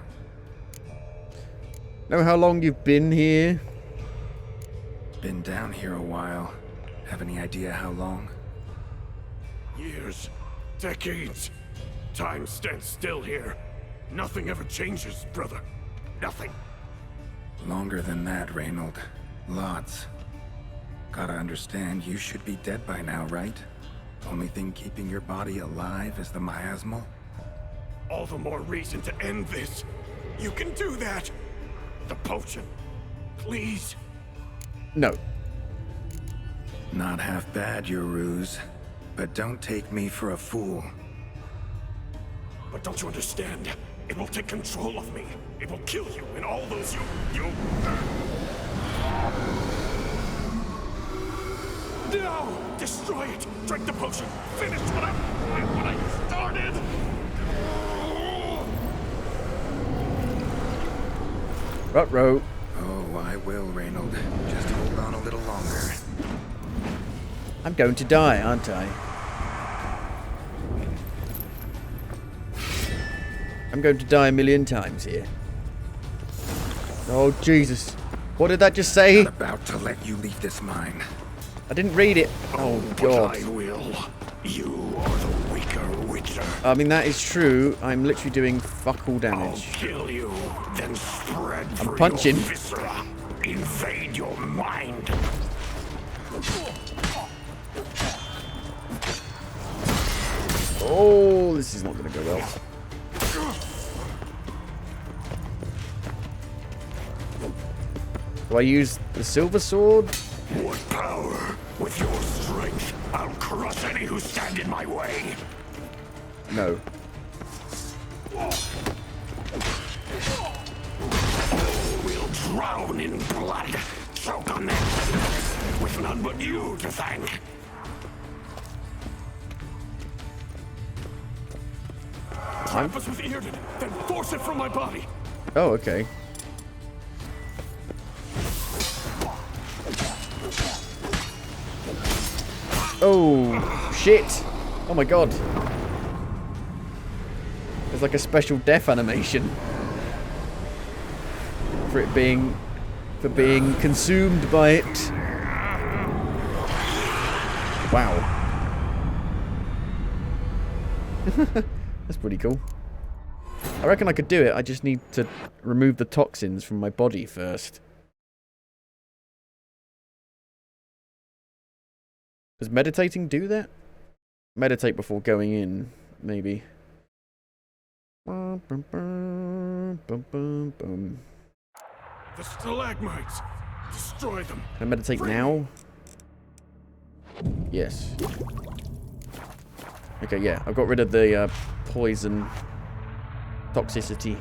Know how long you've been here? Been down here a while. Have any idea how long? Years. Decades. Time stands still here. Nothing ever changes, brother. Nothing. Longer than that, Reynold. Lots. Gotta understand, you should be dead by now, right? Only thing keeping your body alive is the miasmal? All the more reason to end this. You can do that. The potion. Please. No. Not half bad, your ruse. But don't take me for a fool. But don't you understand? It will take control of me. It will kill you and all those you... No! Destroy it! Drink the potion! Finish what I started! Ruh-roh. Oh, I will, Reynold. Just hold on a little longer. I'm going to die, aren't I? I'm going to die a million times here. Oh, Jesus. What did that just say? I'm about to let you leave this mine. I didn't read it. Oh, God. But I will. You are the weaker witcher. I mean, that is true. I'm literally doing fuck all damage. I'll kill you, then spread through punching. your viscera. Invade your mind. Oh, this is not going to go well. Do I use the silver sword? What power? With your strength, I'll crush any who stand in my way. No. All will drown in blood. Choke on that. With none but you to thank. Trap us with Earded, then force it from my body. Oh, okay. Oh, shit. Oh my god. There's like a special death animation. For being consumed by it. Wow. That's pretty cool. I reckon I could do it. I just need to remove the toxins from my body first. Does meditating do that? Meditate before going in, maybe. The stalagmites. Destroy them. Can I meditate now? Yes. Okay, yeah. I've got rid of the poison toxicity.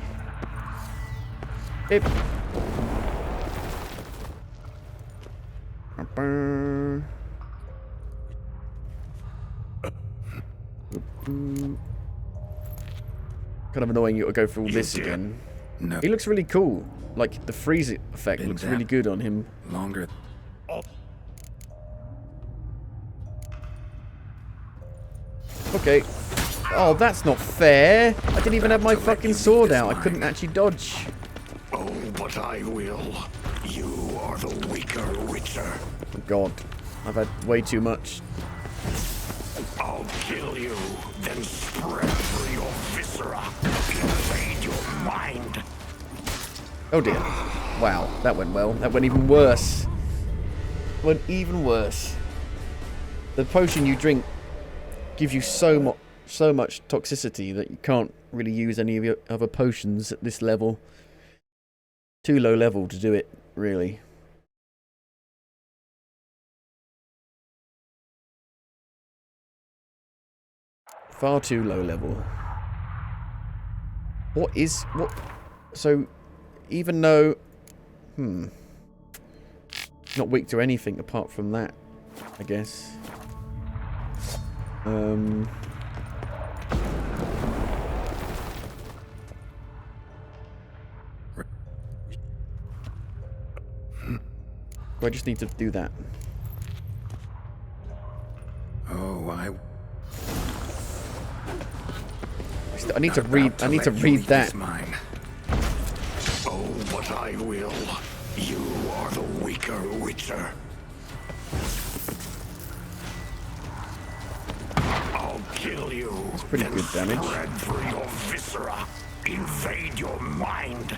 Yep. Kind of annoying you to go through all this again. No. He looks really cool. Like, the freeze effect looks really good on him. Longer. Okay. Oh, that's not fair. I didn't even have my fucking sword out. I couldn't actually dodge. Oh, but I will. You are the weaker witcher. Oh, God. I've had way too much. I'll kill you, then spread through your viscera, invade your mind. Oh dear. Wow, that went well. That went even worse. Went even worse. The potion you drink gives you so much toxicity that you can't really use any of your other potions at this level. Too low level to do it, really. Far too low level. What? So, even though... Not weak to anything apart from that, I guess. Do I just need to do that? Oh, I need to read. I need to read that. Mine. Oh, but I will. You are the weaker Witcher. I'll kill you. That's pretty good damage. Spread through your viscera. Invade your mind.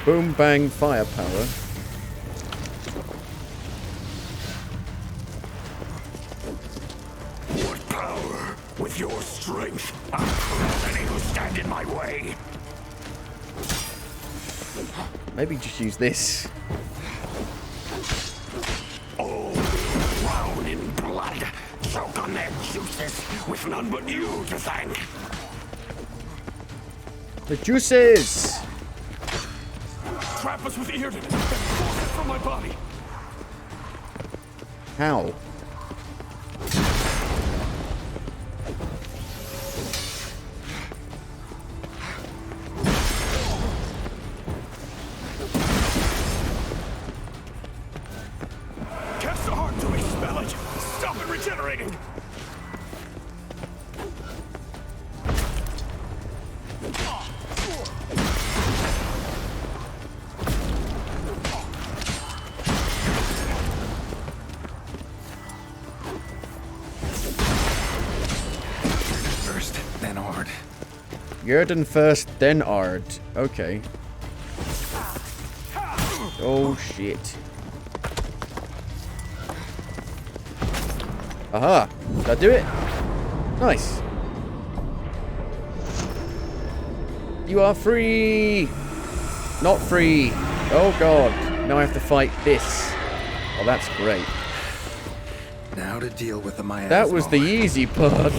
Boom bang firepower. What power? With your strength, I'll crush any who stand in my way. Maybe just use this. All drown in blood, choke on their juices, with none but you to thank. The juices! Trap us with Earden, then force it from my body. How? Cast a heart to expel it. Stop it regenerating. Gurden first, then Ard. Okay. Oh shit. Aha! Did I do it? Nice. You are free! Not free. Oh god. Now I have to fight this. Oh, that's great. Now to deal with the miasma. That was the easy part.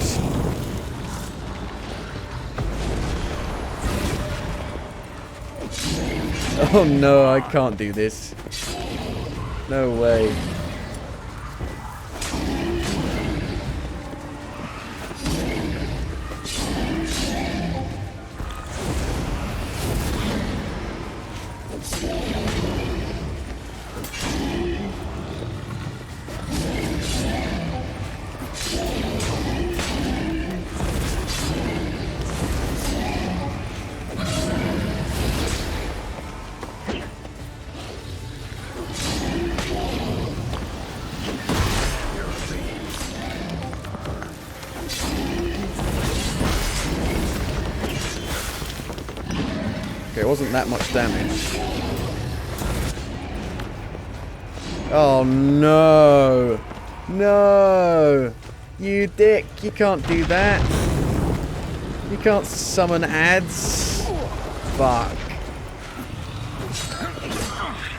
Oh no, I can't do this. No way. Okay, it wasn't that much damage. Oh no! No! You dick! You can't do that! You can't summon ads! Fuck.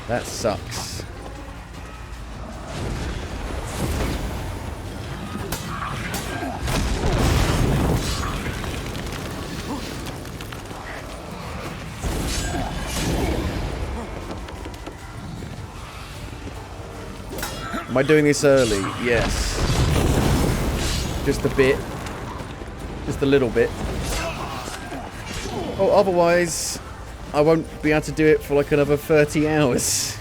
That sucks. Am I doing this early? Yes. Just a bit. Just a little bit. Oh, otherwise, I won't be able to do it for like another 30 hours.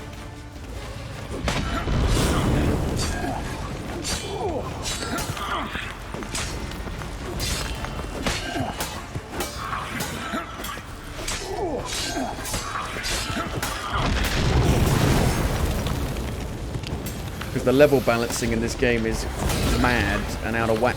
because the level balancing in this game is mad and out of whack.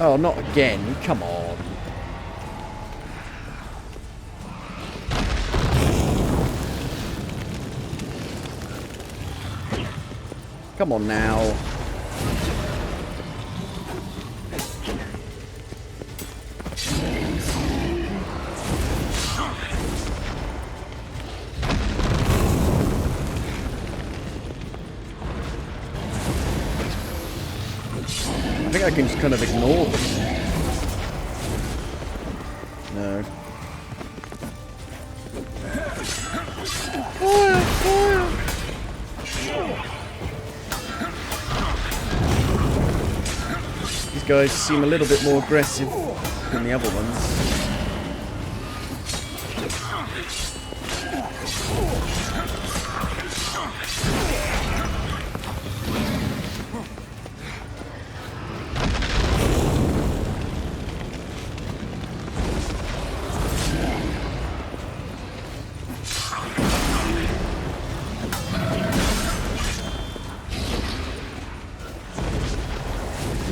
Oh, not again. Come on. Come on now. I think I can just kind of ignore them. No. Fire! Fire! These guys seem a little bit more aggressive than the other ones.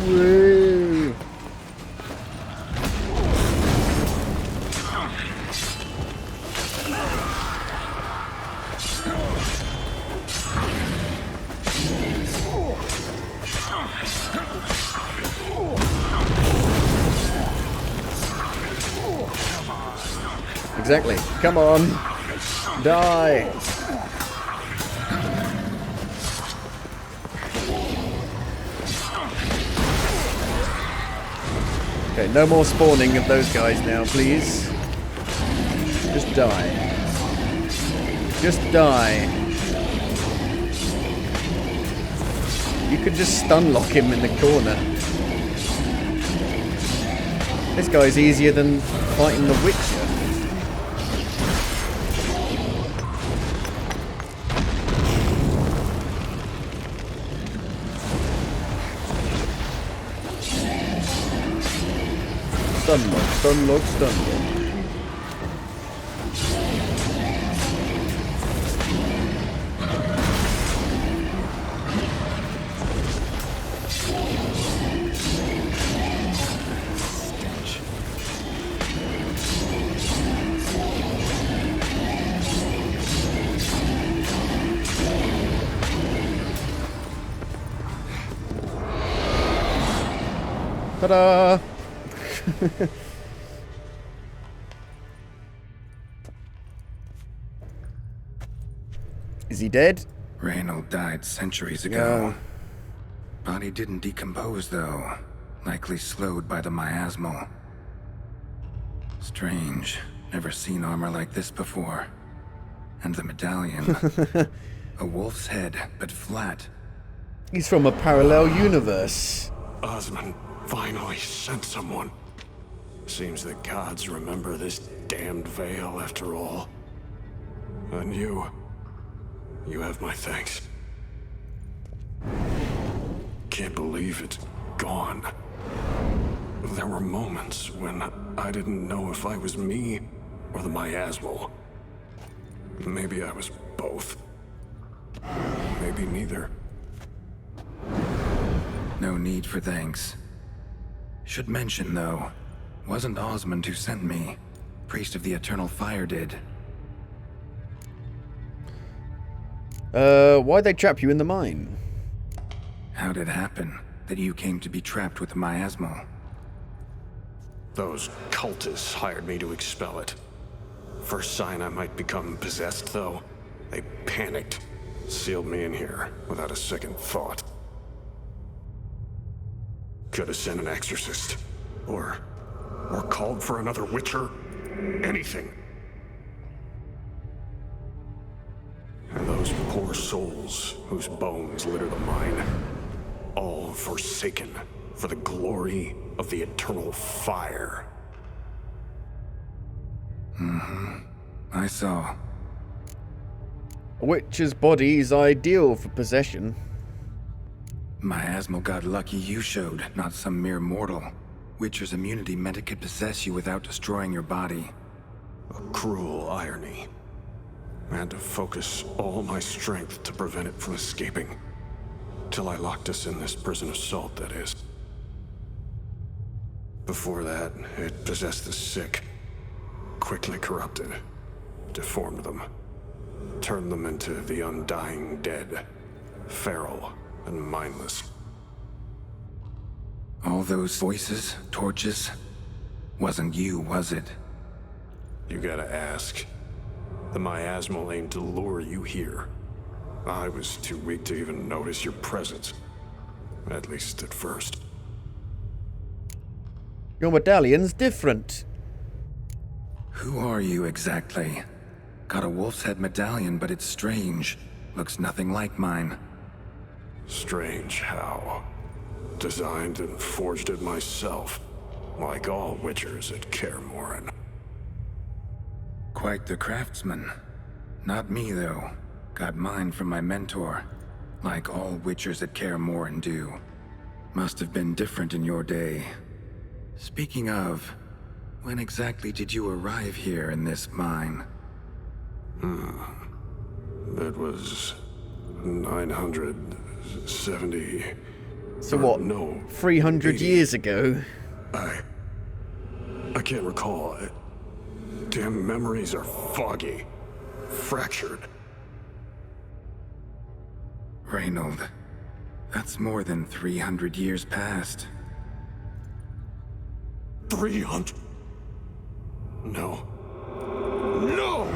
Woo. Exactly. Come on. Die. Okay, no more spawning of those guys now, please. Just die. Just die. You could just stun lock him in the corner. This guy's easier than fighting the Witcher. Stun lock, stun lock, stun lock. Ta-da! Is he dead? Reynold died centuries ago. Body didn't decompose, though. Likely slowed by the miasmal. Strange. Never seen armor like this before. And the medallion. A wolf's head, but flat. He's from a parallel universe. Osman finally sent someone. Seems the gods remember this damned veil after all. And you have my thanks. Can't believe it's gone. There were moments when I didn't know if I was me or the miasmal. Maybe I was both. Maybe neither. No need for thanks. Should mention, though, wasn't Osmond who sent me. Priest of the Eternal Fire did. Why'd they trap you in the mine? How'd it happen that you came to be trapped with the miasmal? Those cultists hired me to expel it. First sign I might become possessed, though, they panicked. Sealed me in here without a second thought. Could have sent an exorcist. Or called for another witcher. Anything. And those poor souls whose bones litter the mine. All forsaken for the glory of the eternal fire. Mm-hmm. I saw. A witcher's body is ideal for possession. Miasmal got lucky you showed, not some mere mortal. Witcher's immunity meant it could possess you without destroying your body. A cruel irony. I had to focus all my strength to prevent it from escaping. Till I locked us in this prison of salt, that is. Before that, it possessed the sick. Quickly corrupted. Deformed them. Turned them into the undying dead. Feral and mindless. All those voices, torches, wasn't you, was it? You gotta ask. The miasmal aimed to lure you here. I was too weak to even notice your presence. At least at first. Your medallion's different. Who are you exactly? Got a wolf's head medallion, but it's strange. Looks nothing like mine. Strange how? Designed and forged it myself. Like all witchers at Kaer Morhen. Quite the craftsman. Not me, though. Got mine from my mentor. Like all witchers at Kaer Morhen do. Must have been different in your day. Speaking of, when exactly did you arrive here in this mine? It was 970... So what? No. 300 80. years ago? I can't recall. Damn memories are foggy. Fractured. Reynold, that's more than 300 years past. 300? No. No!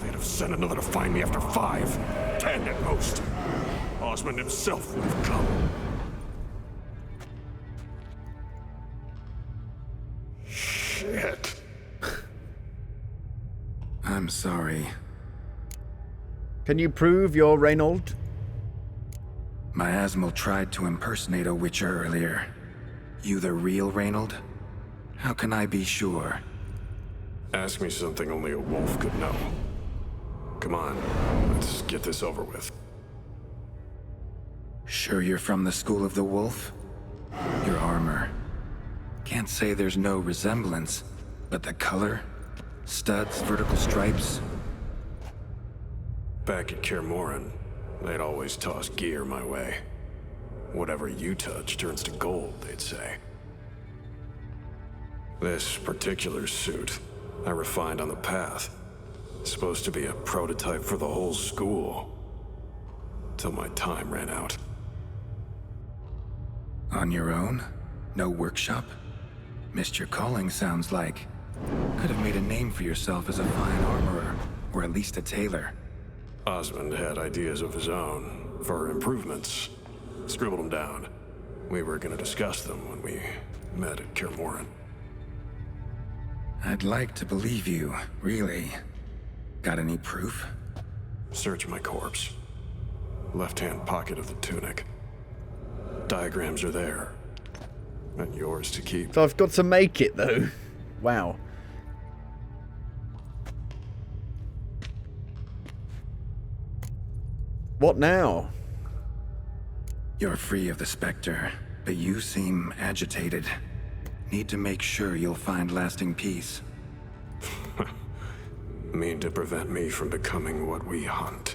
They'd have sent another to find me after 5, 10 at most. Osmond himself would have come. Shit. I'm sorry. Can you prove you're Reynold? Miasmal tried to impersonate a witcher earlier. You the real Reynold? How can I be sure? Ask me something only a wolf could know. Come on, let's get this over with. Sure you're from the School of the Wolf? Your armor. Can't say there's no resemblance, but the color? Studs, vertical stripes? Back at Kaer Morhen, they'd always toss gear my way. Whatever you touch turns to gold, they'd say. This particular suit, I refined on the path. Supposed to be a prototype for the whole school. Till my time ran out. On your own? No workshop? Missed your calling, sounds like. Could have made a name for yourself as a fine armorer, or at least a tailor. Osmond had ideas of his own, for improvements. Scribbled them down. We were gonna discuss them when we met at Kaer Morhen. I'd like to believe you, really. Got any proof? Search my corpse. Left-hand pocket of the tunic. Diagrams are there. And yours to keep. So I've got to make it, though. Wow. What now? You're free of the Spectre, but you seem agitated. Need to make sure you'll find lasting peace. Mean to prevent me from becoming what we hunt.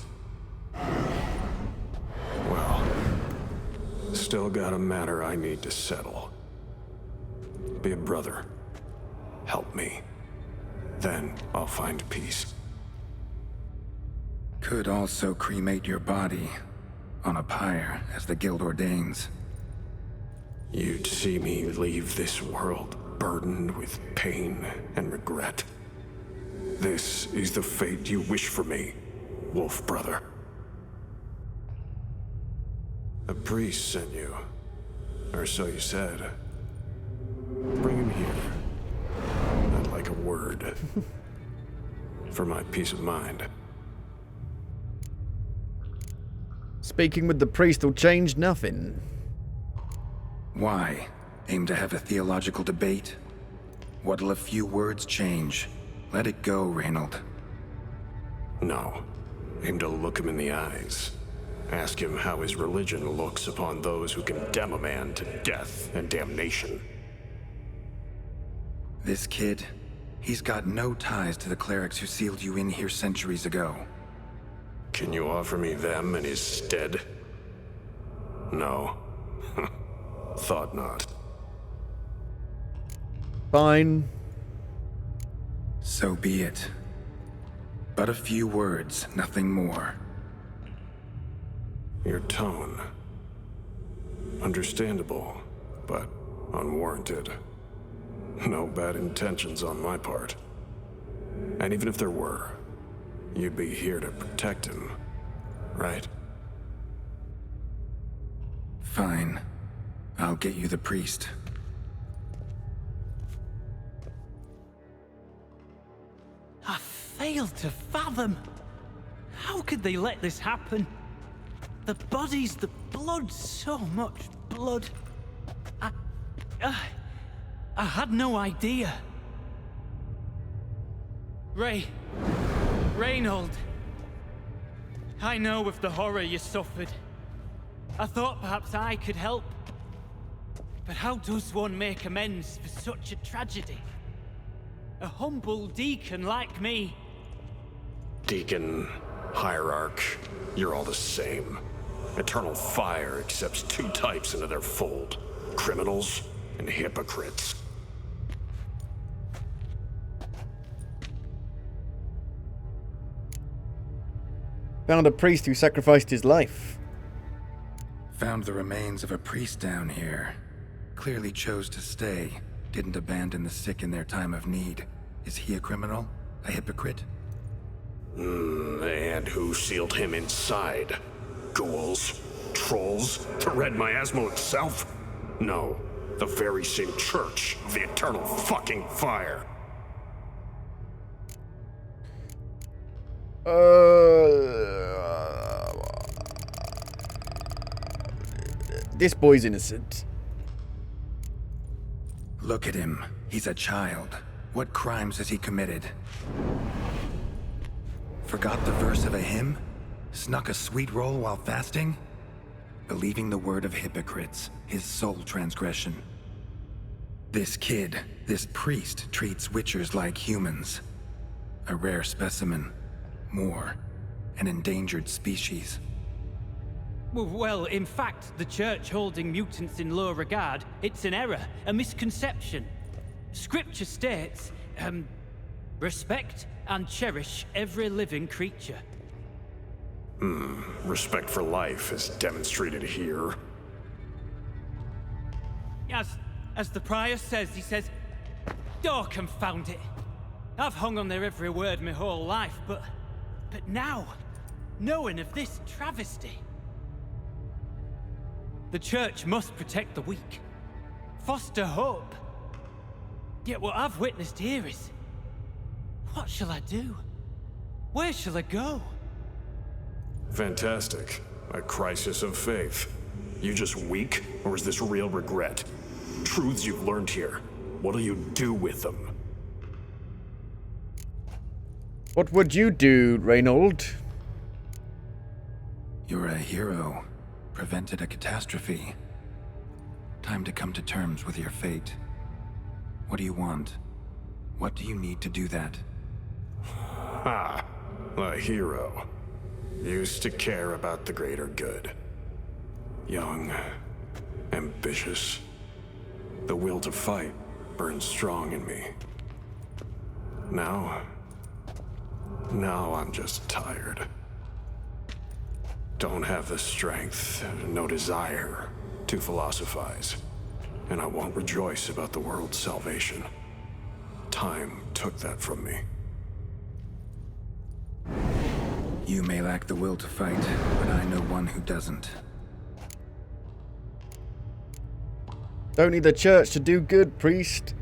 Well, still got a matter I need to settle. Be a brother. Help me. Then I'll find peace. Could also cremate your body on a pyre, as the guild ordains. You'd see me leave this world burdened with pain and regret. This is the fate you wish for me, Wolf Brother. A priest sent you, or so you said. Bring him here. I'd like a word. For my peace of mind. Speaking with the priest will change nothing. Why? Aim to have a theological debate? What'll a few words change? Let it go, Reynold. No. Aim to look him in the eyes. Ask him how his religion looks upon those who condemn a man to death and damnation. This kid, he's got no ties to the clerics who sealed you in here centuries ago. Can you offer me them in his stead? No. Thought not. Fine. So be it. But a few words, nothing more. Your tone. Understandable, but unwarranted. No bad intentions on my part. And even if there were, you'd be here to protect him, right? Fine. I'll get you the priest. I failed to fathom. How could they let this happen? The bodies, the blood, so much blood. I had no idea. Reynold. I know of the horror you suffered. I thought perhaps I could help. But how does one make amends for such a tragedy? A humble deacon like me. Deacon, hierarch, you're all the same. Eternal Fire accepts two types into their fold. Criminals and hypocrites. Found a priest who sacrificed his life. Found the remains of a priest down here. Clearly chose to stay. Didn't abandon the sick in their time of need. Is he a criminal? A hypocrite? And who sealed him inside? Ghouls? Trolls? The Red Miasmal itself? No. The very same church of the Eternal fucking Fire. This boy's innocent. Look at him. He's a child. What crimes has he committed? Forgot the verse of a hymn? Snuck a sweet roll while fasting? Believing the word of hypocrites, his sole transgression. This kid, this priest, treats witchers like humans. A rare specimen. More, an endangered species. Well, in fact, the church holding mutants in low regard, it's an error, a misconception. Scripture states, respect and cherish every living creature. Respect for life is demonstrated here. As the prior says, he says, "Oh, confound it. I've hung on their every word my whole life, but now, knowing of this travesty, the church must protect the weak, foster hope. Yet what I've witnessed here is, what shall I do? Where shall I go?" Fantastic. A crisis of faith. You just weak, or is this real regret? Truths you've learned here. What'll you do with them? What would you do, Reynold? You're a hero. Prevented a catastrophe. Time to come to terms with your fate. What do you want? What do you need to do that? Ha! A hero. Used to care about the greater good. Young. Ambitious. The will to fight burns strong in me. Now I'm just tired. Don't have the strength, no desire to philosophize. And I won't rejoice about the world's salvation. Time took that from me. You may lack the will to fight, but I know one who doesn't. Don't need the church to do good, priest.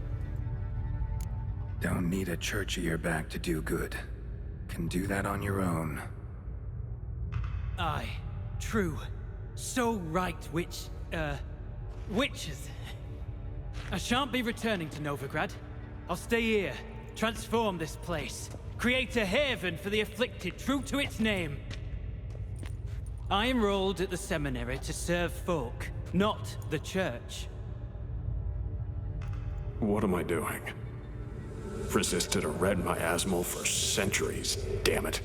Don't need a church at your back to do good. Can do that on your own. Aye, true. So right, witches. I shan't be returning to Novigrad. I'll stay here, transform this place, create a haven for the afflicted, true to its name. I enrolled at the seminary to serve folk, not the church. What am I doing? Resisted a red miasmal for centuries, damn it.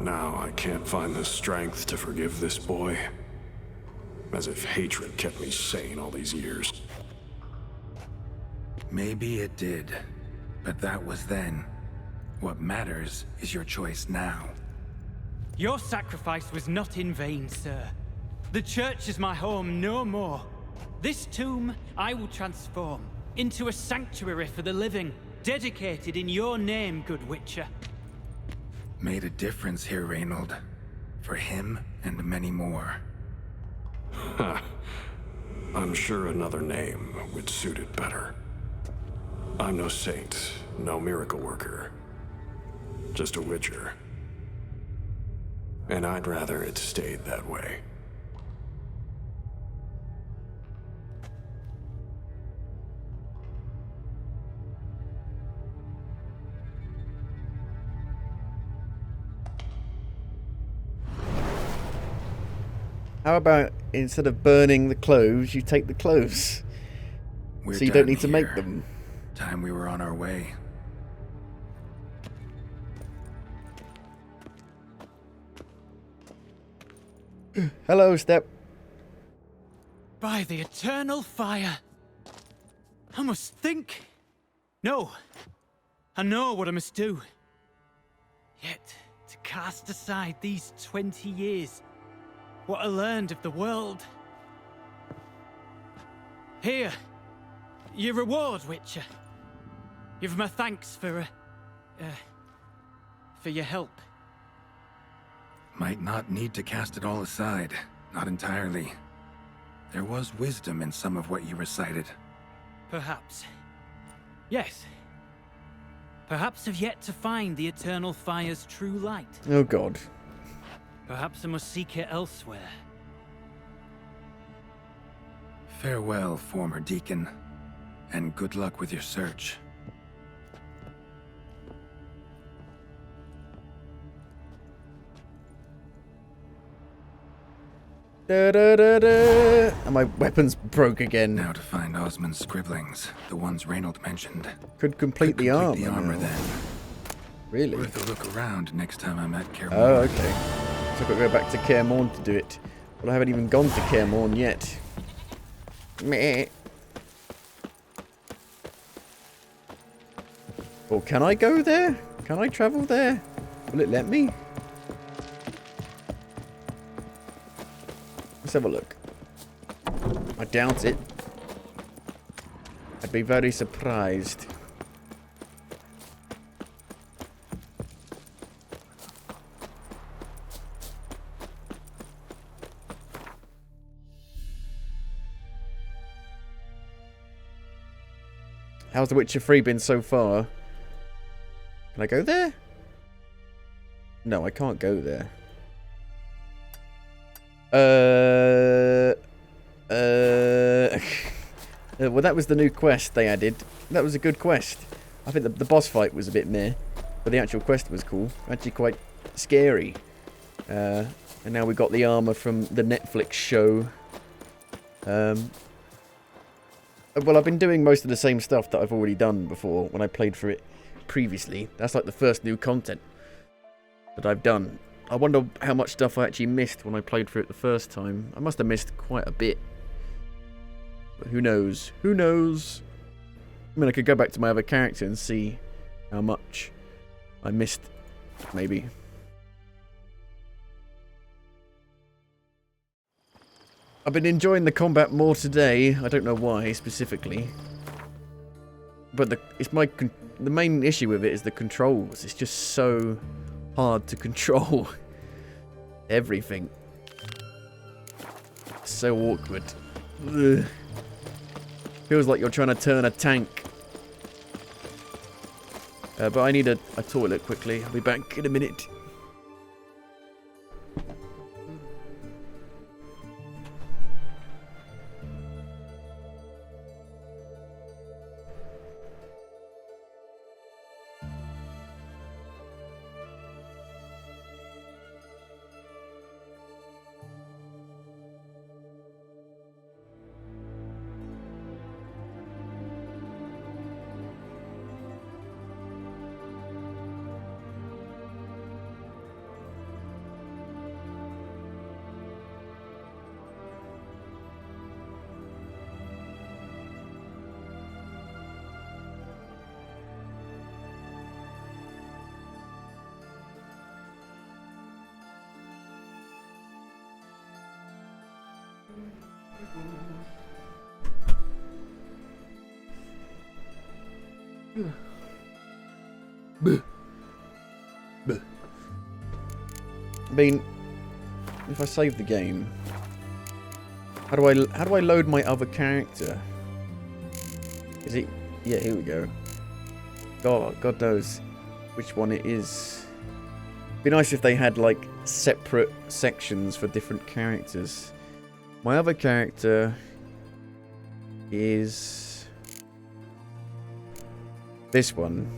Now I can't find the strength to forgive this boy. As if hatred kept me sane all these years. Maybe it did, but that was then. What matters is your choice now. Your sacrifice was not in vain, sir. The church is my home no more. This tomb I will transform into a sanctuary for the living, dedicated in your name, good Witcher. Made a difference here, Reynold. For him and many more. Ha. I'm sure another name would suit it better. I'm no saint, no miracle worker. Just a Witcher. And I'd rather it stayed that way. How about instead of burning the clothes, you take the clothes? We're so you don't done need to make here. them. Time we were on our way. Hello, Step. By the eternal fire. I must think. No. I know what I must do. Yet, to cast aside these 20 years, what I learned of the world. Here, your reward, Witcher. You've my thanks for your help. Might not need to cast it all aside. Not entirely. There was wisdom in some of what you recited. Perhaps. Yes. Perhaps I've yet to find the eternal fire's true light. Oh God. Perhaps I must seek it elsewhere. Farewell, former deacon. And good luck with your search. Da, da, da, da. And my weapons broke again. Now to find Osmond's scribblings, the ones Reynold mentioned. Could complete the armor. The armor now. then. Really? Worth a look around next time I'm at Kaer Morhen. Oh, okay. So I've got to go back to Kaer Morhen to do it. But I haven't even gone to Kaer Morhen yet. Meh. Or can I go there? Can I travel there? Will it let me? Let's have a look. I doubt it. I'd be very surprised. How's The Witcher 3 been so far? Can I go there? No, I can't go there. Well, that was the new quest they added. That was a good quest. I think the boss fight was a bit meh. But the actual quest was cool. Actually quite scary. And now we got the armor from the Netflix show. Well, I've been doing most of the same stuff that I've already done before when I played through it previously. That's like the first new content that I've done. I wonder how much stuff I actually missed when I played through it the first time. I must have missed quite a bit. But who knows? Who knows? I mean, I could go back to my other character and see how much I missed, maybe. I've been enjoying the combat more today. I don't know why specifically, but the main issue with it is the controls. It's just so hard to control everything. So awkward. Ugh. Feels like you're trying to turn a tank. But I need a toilet quickly. I'll be back in a minute. I mean, if I save the game, how do I load my other character? Is it? Yeah, here we go. God knows which one it is. Be nice if they had like separate sections for different characters. My other character is this one.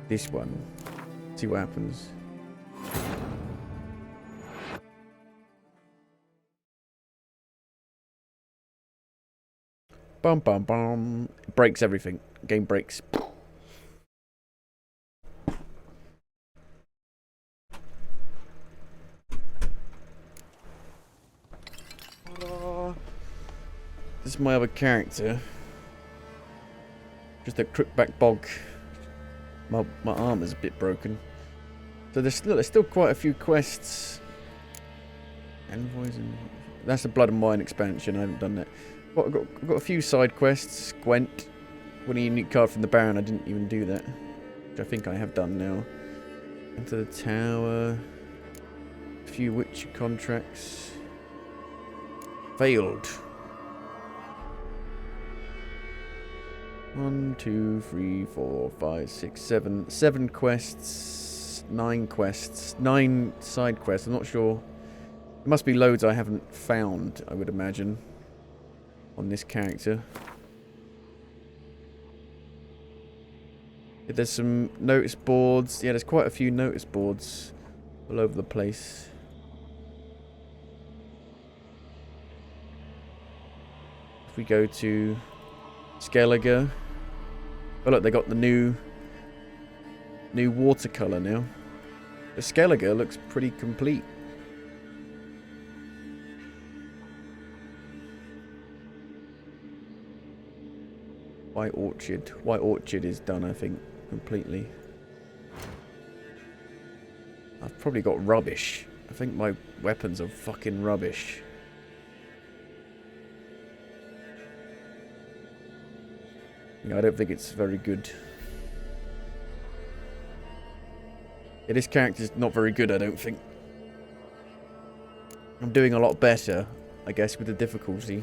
This one. See what happens. Bum bum bum. Breaks everything. Game breaks. This is my other character. Just a crookback bog. My arm is a bit broken. So there's still quite a few quests. Envoys and that's the Blood and Wine expansion. I haven't done that. I've got a few side quests. Gwent, winning a unique card from the Baron. I didn't even do that, which I think I have done now. Into the tower. A few Witcher contracts. Failed. 1, 2, 3, 4, 5, 6, 7. 7 quests. 9 quests. 9 side quests. I'm not sure. There must be loads I haven't found, I would imagine, on this character. Yeah, there's some notice boards. Yeah, there's quite a few notice boards all over the place. If we go to Skellige. Oh look, they got the new watercolor now. The Skellige looks pretty complete. White Orchard is done, I think, completely. I've probably got rubbish. I think my weapons are fucking rubbish. Yeah, I don't think it's very good. Yeah, this character's not very good, I don't think. I'm doing a lot better, I guess, with the difficulty.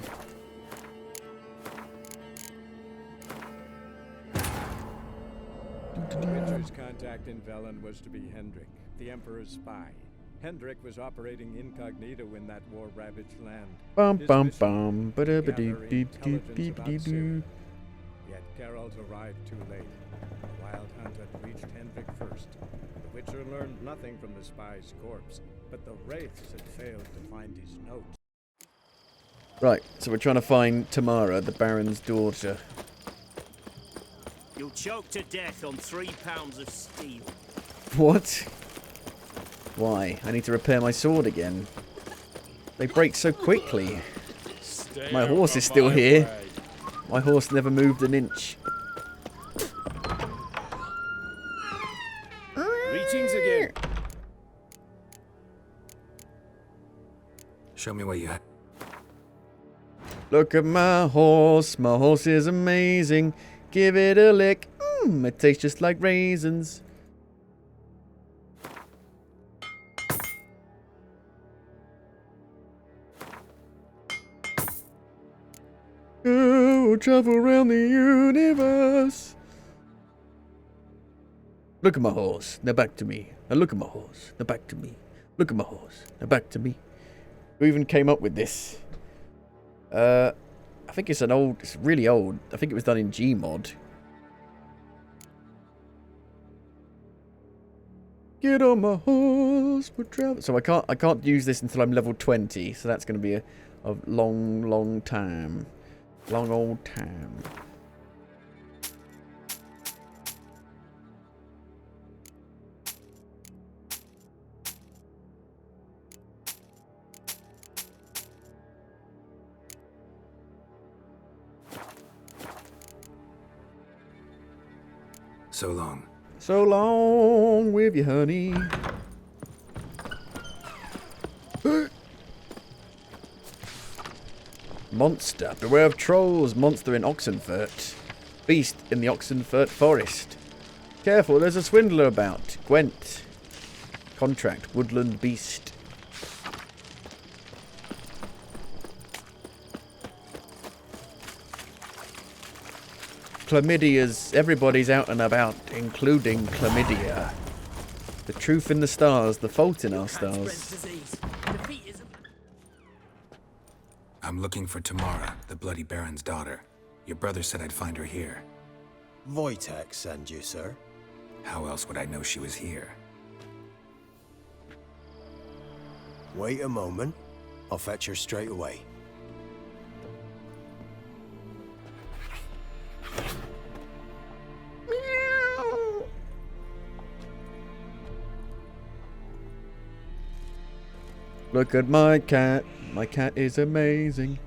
Richard's contact in Velen was to be Hendrik, the Emperor's spy. Hendrik was operating incognito in that war-ravaged land. Bum bum bum. Ba-da-ba-dee-dee-dee-dee-dee-dee. Yet Geralt arrived too late. The Wild Hunt had reached Hendrik first. The Witcher learned nothing from the spy's corpse, but the Wraiths had failed to find his notes. Right, so we're trying to find Tamara, the Baron's daughter. You'll choke to death on 3 pounds of steel. What? Why? I need to repair my sword again. They break so quickly. My horse is still here. My horse never moved an inch. Greetings again. Show me what you have. Look at my horse is amazing. Give it a lick, it tastes just like raisins. Oh, travel around the universe. Look at my horse, now back to me. Now look at my horse, now back to me. Look at my horse, now back to me. Who even came up with this? I think it's really old. I think it was done in Gmod. Get on my horse for travel. So I can't use this until I'm level 20. So that's going to be a long time. Long old time. So long. So long with you, honey. Monster. Beware of trolls. Monster in Oxenfurt. Beast in the Oxenfurt forest. Careful, there's a swindler about. Gwent. Contract. Woodland beast. Chlamydia's. Everybody's out and about, including chlamydia. The truth in the stars, the fault in our stars. I'm looking for Tamara, the Bloody Baron's daughter. Your brother said I'd find her here. Wojtek send you, sir. How else would I know she was here? Wait a moment. I'll fetch her straight away. Look at my cat. My cat is amazing.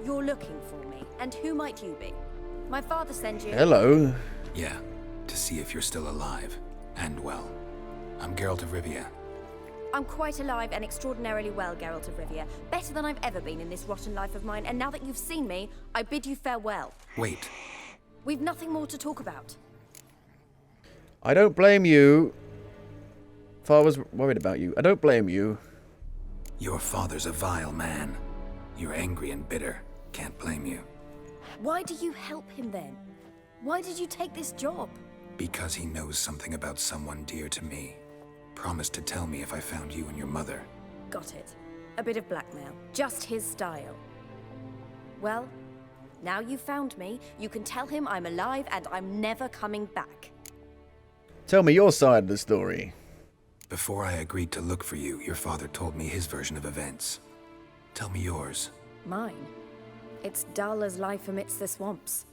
You're looking for me, and who might you be? My father sent you. Hello. Yeah, to see if you're still alive. And well. I'm Geralt of Rivia. I'm quite alive and extraordinarily well, Geralt of Rivia. Better than I've ever been in this rotten life of mine, and now that you've seen me, I bid you farewell. Wait. We've nothing more to talk about. I don't blame you. If I was worried about you, I don't blame you. Your father's a vile man. You're angry and bitter. Can't blame you. Why do you help him then? Why did you take this job? Because he knows something about someone dear to me. Promised to tell me if I found you and your mother. Got it. A bit of blackmail. Just his style. Well, now you've found me, you can tell him I'm alive and I'm never coming back. Tell me your side of the story. Before I agreed to look for you, your father told me his version of events. Tell me yours. Mine? It's dull as life amidst the swamps.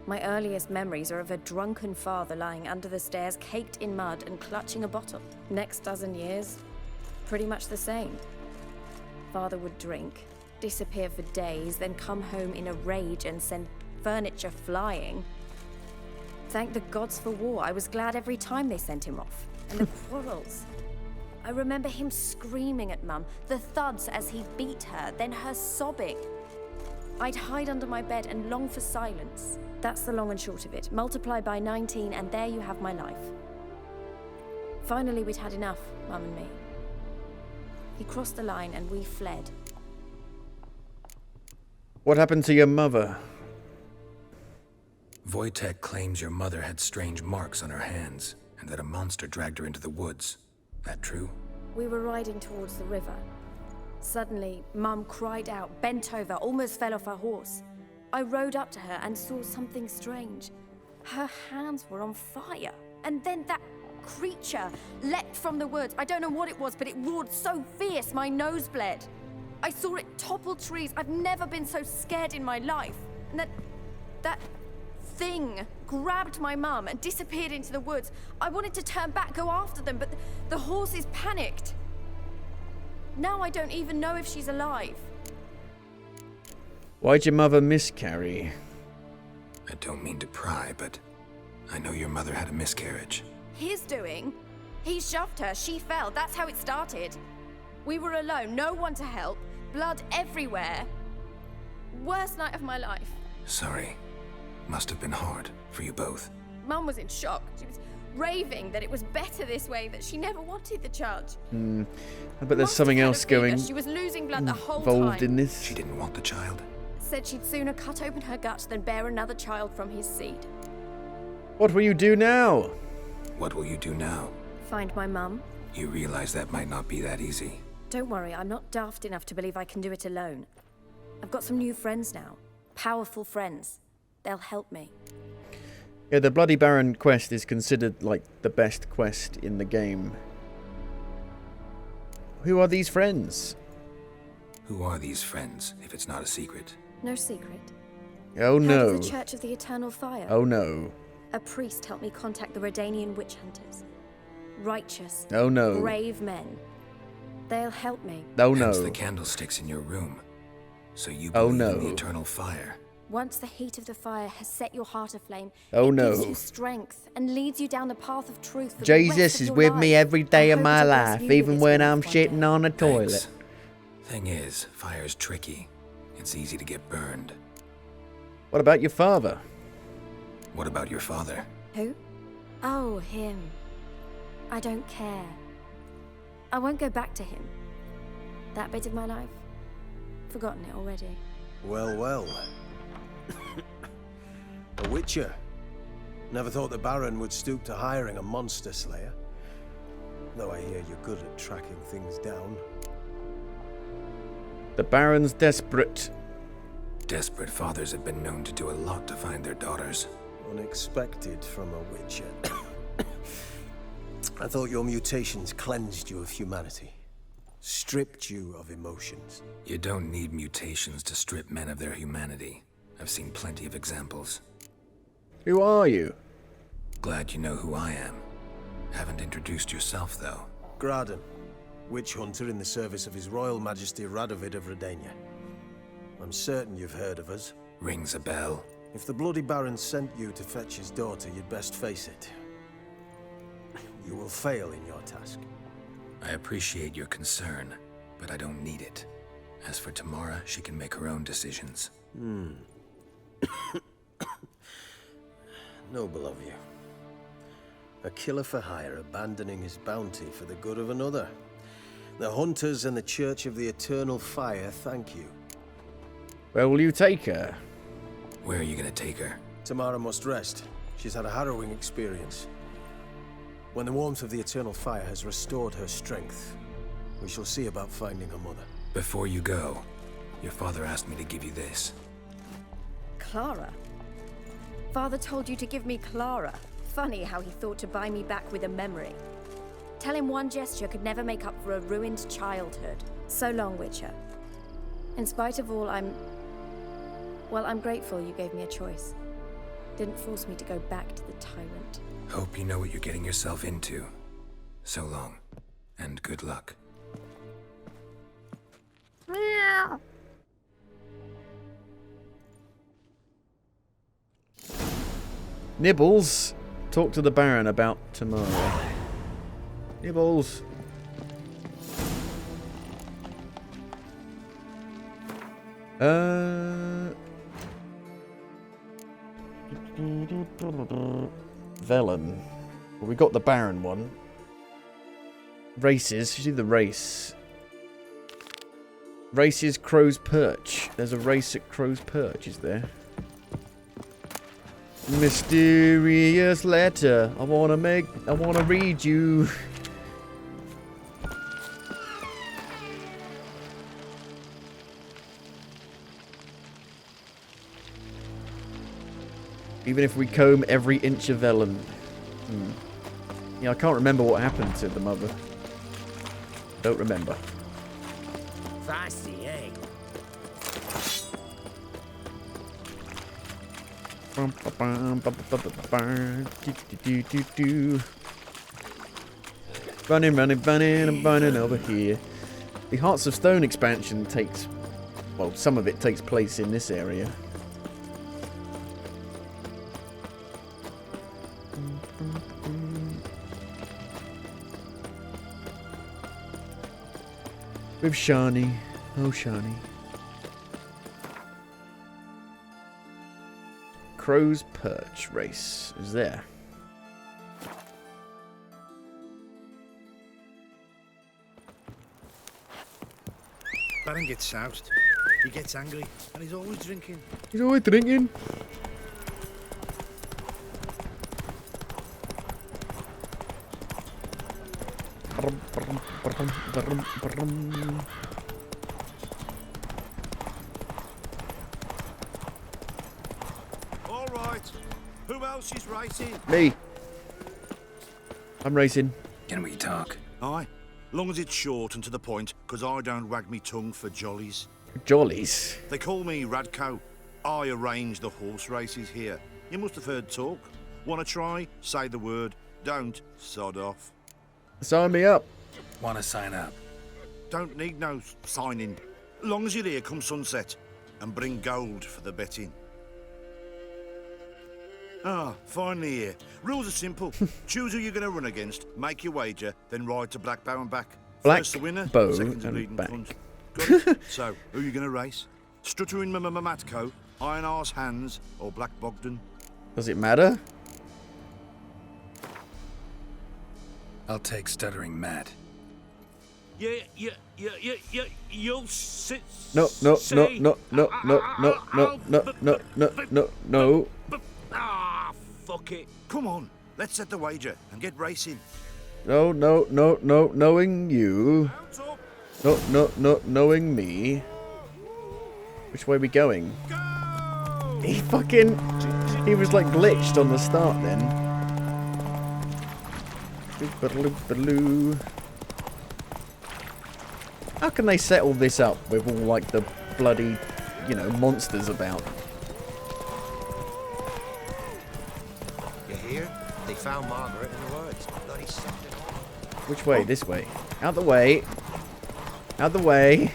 My earliest memories are of a drunken father lying under the stairs, caked in mud and clutching a bottle. Next dozen years, pretty much the same. Father would drink, disappear for days, then come home in a rage and send furniture flying. Thank the gods for war. I was glad every time they sent him off. And the quarrels. I remember him screaming at Mum, the thuds as he beat her, then her sobbing. I'd hide under my bed and long for silence. That's the long and short of it. Multiply by 19 and there you have my life. Finally, we'd had enough, Mum and me. He crossed the line and we fled. What happened to your mother? Wojtek claims your mother had strange marks on her hands, and that a monster dragged her into the woods. That true? We were riding towards the river. Suddenly, Mum cried out, bent over, almost fell off her horse. I rode up to her and saw something strange. Her hands were on fire. And then that creature leapt from the woods. I don't know what it was, but it roared so fierce my nose bled. I saw it topple trees. I've never been so scared in my life. And that thing grabbed my mum and disappeared into the woods. I wanted to turn back, go after them, but the horses panicked. Now I don't even know if she's alive. Why'd your mother miscarry? I don't mean to pry, but I know your mother had a miscarriage. His doing. He shoved her, she fell, that's how it started. We were alone, no one to help, blood everywhere. Worst night of my life. Sorry. Must have been hard for you both. Mum was in shock. She was raving that it was better this way, that she never wanted the charge. I bet there's something else going She was losing blood the whole involved time. in this. She didn't want the child. Said she'd sooner cut open her gut than bear another child from his seed. What will you do now? What will you do now? Find my mum. You realize that might not be that easy. Don't worry, I'm not daft enough to believe I can do it alone. I've got some new friends now. Powerful friends. They'll help me. Yeah, the Bloody Baron quest is considered like the best quest in the game. Who are these friends? Who are these friends, if it's not a secret? No secret. Oh Heard no. of the Church of the Eternal Fire. Oh no. A priest helped me contact the Redanian witch hunters. Righteous. Oh no. Brave men. They'll help me. Oh Hence no. the candlesticks in your room. So you Oh, believe no. in the eternal fire. Once the heat of the fire has set your heart aflame, Oh, it no. gives you strength and leads you down the path of truth for the Jesus rest of is your with life. me every day I of hope my it'll bless life, you with even its when warmth I'm one shitting day. on a toilet. Thanks. Thing is, fire's tricky. It's easy to get burned. What about your father? What about your father? Who? Oh, him. I don't care. I won't go back to him. That bit of my life? Forgotten it already. Well, well. A witcher. Never thought the Baron would stoop to hiring a monster slayer. Though I hear you're good at tracking things down. The Baron's desperate. Desperate fathers have been known to do a lot to find their daughters. Unexpected from a witcher. I thought your mutations cleansed you of humanity. Stripped you of emotions. You don't need mutations to strip men of their humanity. I've seen plenty of examples. Who are you? Glad you know who I am. Haven't introduced yourself, though. Graden, witch hunter in the service of His Royal Majesty Radovid of Redania. I'm certain you've heard of us. Rings a bell. If the Bloody Baron sent you to fetch his daughter, you'd best face it. You will fail in your task. I appreciate your concern, but I don't need it. As for Tamara, she can make her own decisions. Noble of you. A killer for hire abandoning his bounty for the good of another. The hunters and the Church of the Eternal Fire thank you. Where will you take her? Where are you gonna take her? Tamara must rest. She's had a harrowing experience. When the warmth of the Eternal Fire has restored her strength, we shall see about finding her mother. Before you go, your father asked me to give you this. Clara? Father told you to give me Clara. Funny how he thought to buy me back with a memory. Tell him one gesture could never make up for a ruined childhood. So long, Witcher. In spite of all, I'm grateful you gave me a choice. Didn't force me to go back to the tyrant. Hope you know what you're getting yourself into. So long, and good luck. Nibbles, talk to the Baron about tomorrow. Nibbles. Velen. Well, we got the Baron one. Races. You do the race. Races Crow's Perch. There's a race at Crow's Perch, is there? Mysterious letter. I wanna read you. Even if we comb every inch of Ellen. Yeah, I can't remember what happened to the mother. Don't remember. Feisty, eh? Running, I'm running over here. The Hearts of Stone expansion takes... Well, some of it takes place in this area. With Shani. Oh, Shani. Crow's Perch race is there. Baron gets soused. He gets angry, and he's always drinking. He's always drinking. All right. Who else is racing? Me. I'm racing. Can we talk? Aye. Long as it's short and to the point, because I don't wag me tongue for jollies. Jollies? They call me Radko. I arrange the horse races here. You must have heard talk. Want to try? Say the word. Don't, sod off. Sign me up. Want to sign up? Don't need no signing. Long as you're here come sunset. And bring gold for the betting. Ah, finally here. Rules are simple. Choose who you're going to run against, make your wager, then ride to Black Bow and back. Black First the winner, Bow second the and leading back. front. Got it? So, who are you going to race? Stuttering Matko, Iron Arse Hands, or Black Bogdan? Does it matter? I'll take Stuttering Matt. You'll sit. No. Ah, fuck it. Come on, let's set the wager and get racing. No. Knowing you. No. Knowing me. Which way are we going? He was like glitched on the start then. How can they settle this up with all like the bloody, monsters about? You hear? They found Margaret in the woods. Bloody something. Which way? This way. Out the way. Out the way.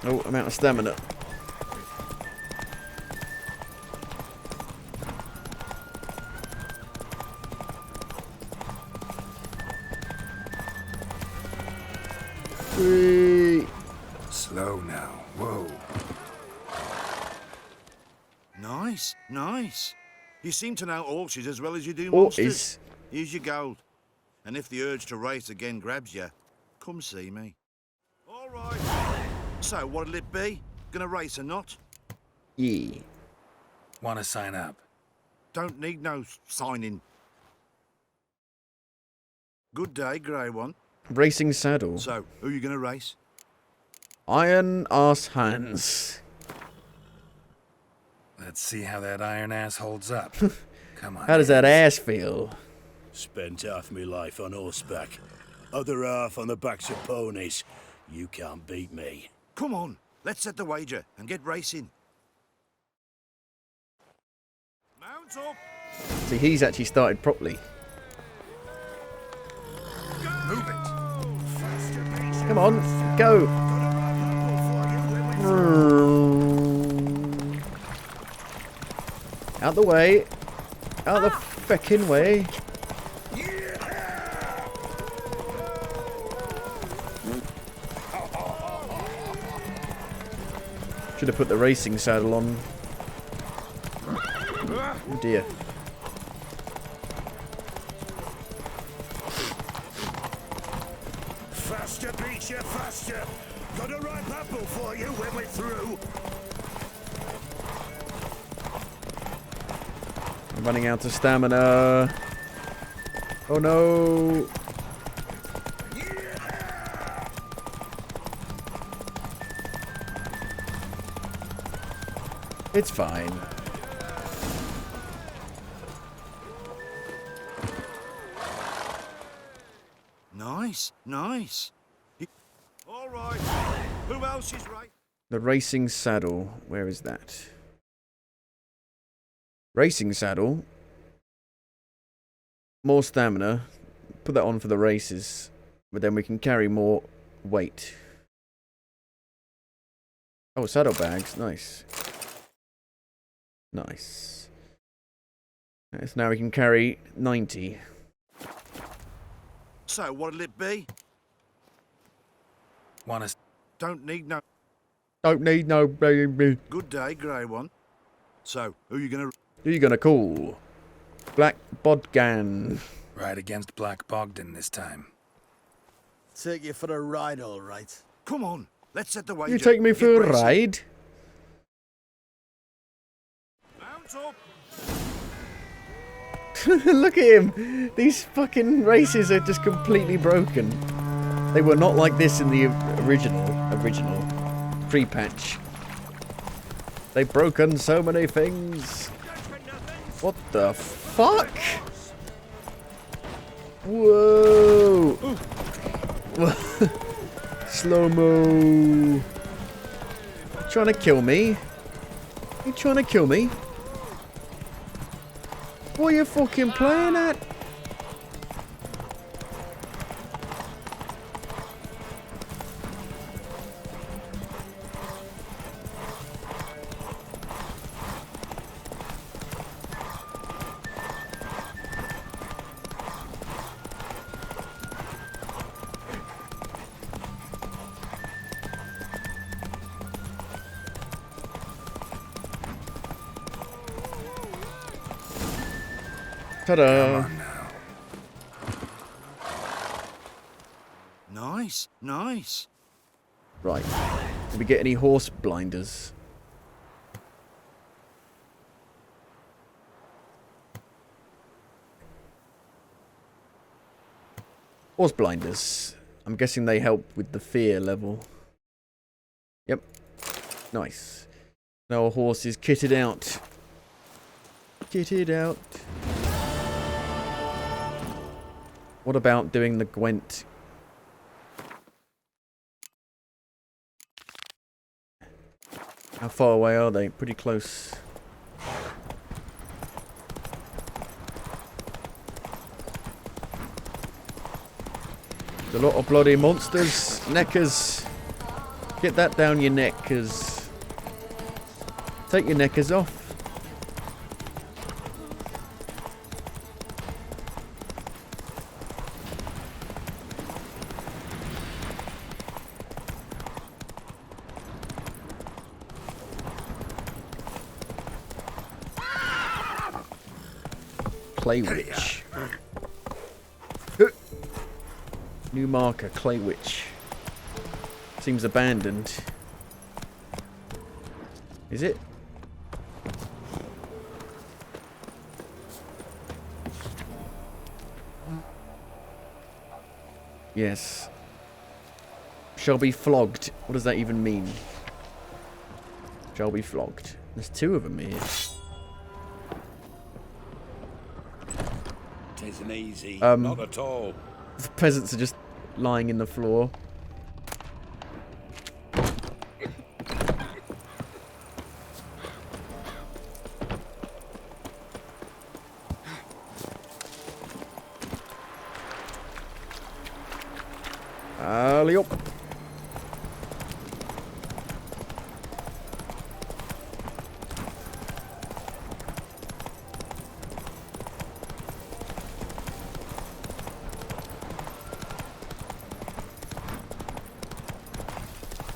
Oh, I'm out of stamina. Whee! Slow now. Whoa. Nice. You seem to know horses as well as you do Horses? monsters. Here's your gold. And if the urge to race again grabs you, come see me. All right. So, what'll it be? Gonna race or not? Yeah. Want to sign up? Don't need no signing. Good day, grey one. Racing saddle. So, who are you gonna race? Iron Arse Hands. Let's see how that iron ass holds up. Come on. How does that ass feel? Spent half my life on horseback. Other half on the backs of ponies. You can't beat me. Come on, let's set the wager and get racing. Mount up! See, he's actually started properly. Move it! Come on, go! Out the way. Out the feckin' way. Should have put the racing saddle on. Oh dear. Faster, beat you, faster! Got a ripe apple for you when we're through. I'm running out of stamina. Oh no! It's fine. Nice, nice. All right. Who else is right? The racing saddle. Where is that? Racing saddle. More stamina. Put that on for the races. But then we can carry more weight. Oh, saddlebags. Nice. Nice. So now we can carry 90. So, what'll it be? Don't need no... Don't need no baby. Good day, grey one. So, who you gonna... Who you gonna call? Black Bodgan. Right against Black Bogdan this time. Take you for a ride, all right. Come on, let's set the wager. You take me Get for a racing. ride? Mount up. Look at him. These fucking races are just completely broken. They were not like this in the original pre-patch. They've broken so many things. What the fuck? Whoa. Slow-mo. Trying to kill me? You trying to kill me? What are you fucking playing at? Ta-da! Nice, nice. Right. Did we get any horse blinders? Horse blinders. I'm guessing they help with the fear level. Yep. Nice. Now our horse is kitted out. Kitted out. What about doing the Gwent? How far away are they? Pretty close. There's a lot of bloody monsters. Neckers. Get that down your neckers. Take your neckers off. Clay Witch. New marker, Clay Witch. Seems abandoned. Is it? Yes. Shall be flogged. What does that even mean? Shall be flogged. There's two of them here. Tisn't easy. Not Not at all. The peasants are just lying in the floor. Alley up.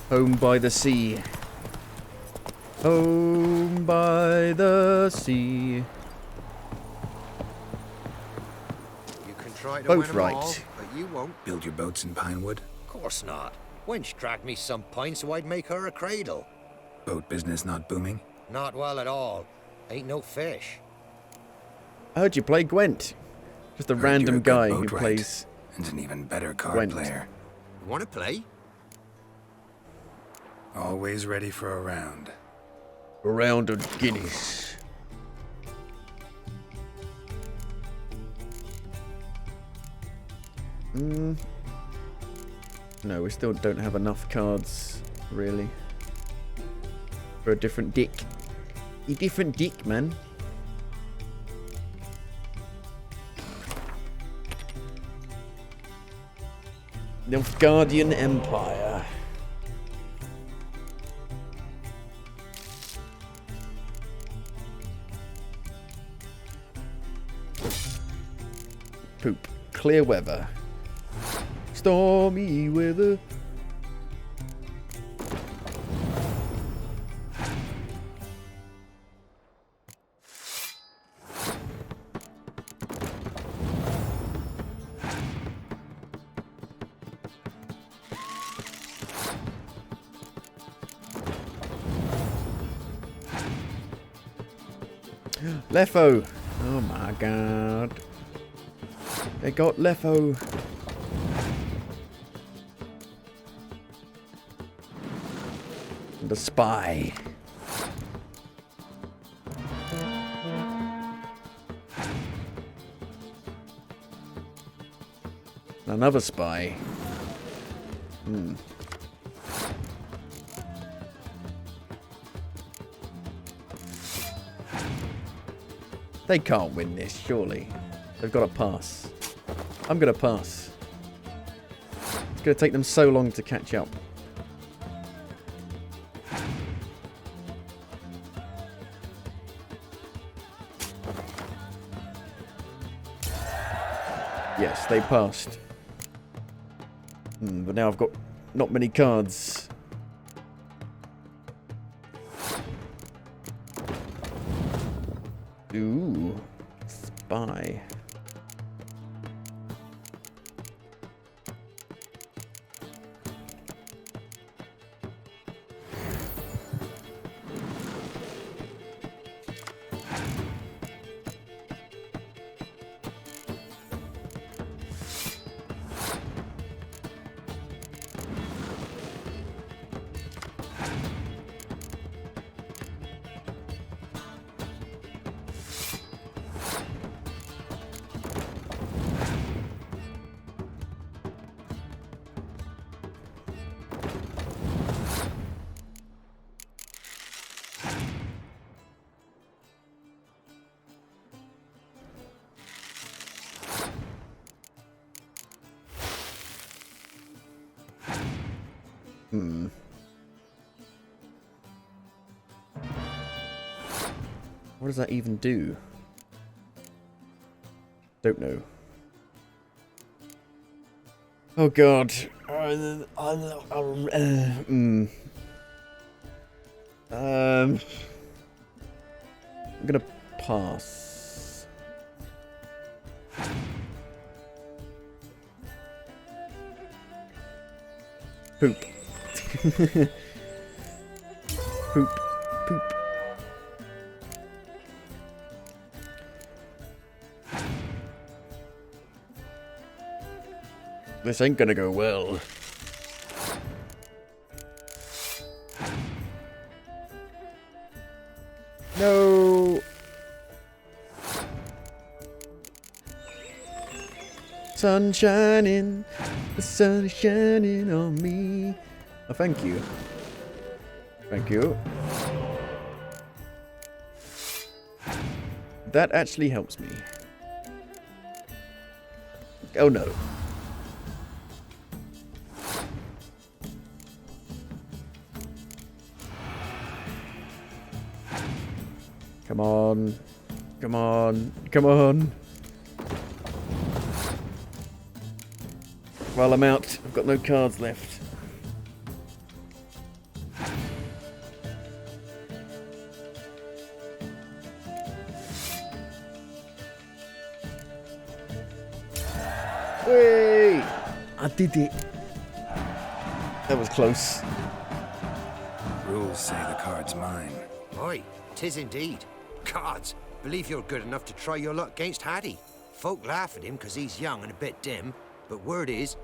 Home by the sea. Home by the sea. You can try to Boat win 'em right. all, but you won't. Build your boats in Pinewood. Course not. Wench dragged me some pints so I'd make her a cradle. Boat business not booming. Not well at all. Ain't no fish. I heard you play Gwent. Just a Heard random you're a good guy who boat right, plays and an even better card Gwent. player. Want to play? Always ready for a round. A round of Guinness. No, we still don't have enough cards, really. For a different dick. A different dick, man. Nilfgaardian Empire. Poop. Clear weather. Stormy weather. Lefo. Oh my god. They got Lefo. The spy. Another spy. They can't win this, surely. They've got to pass. I'm going to pass. It's going to take them so long to catch up. Yes, they passed. But now I've got not many cards. Ooh, spy. What does that even do? Don't know. Oh god. I'm gonna pass. Poop. Poop. Poop. This ain't gonna go well. No. Sun shining, the sun is shining on me. Oh, thank you. Thank you. That actually helps me. Oh no. Come on. Come on. Come on. Well, I'm out. I've got no cards left. Whee! I did it. That was close. Rules say the card's mine. Aye, 'tis indeed. Cards, believe you're good enough to try your luck against Hattie. Folk laugh at him because he's young and a bit dim, but word is,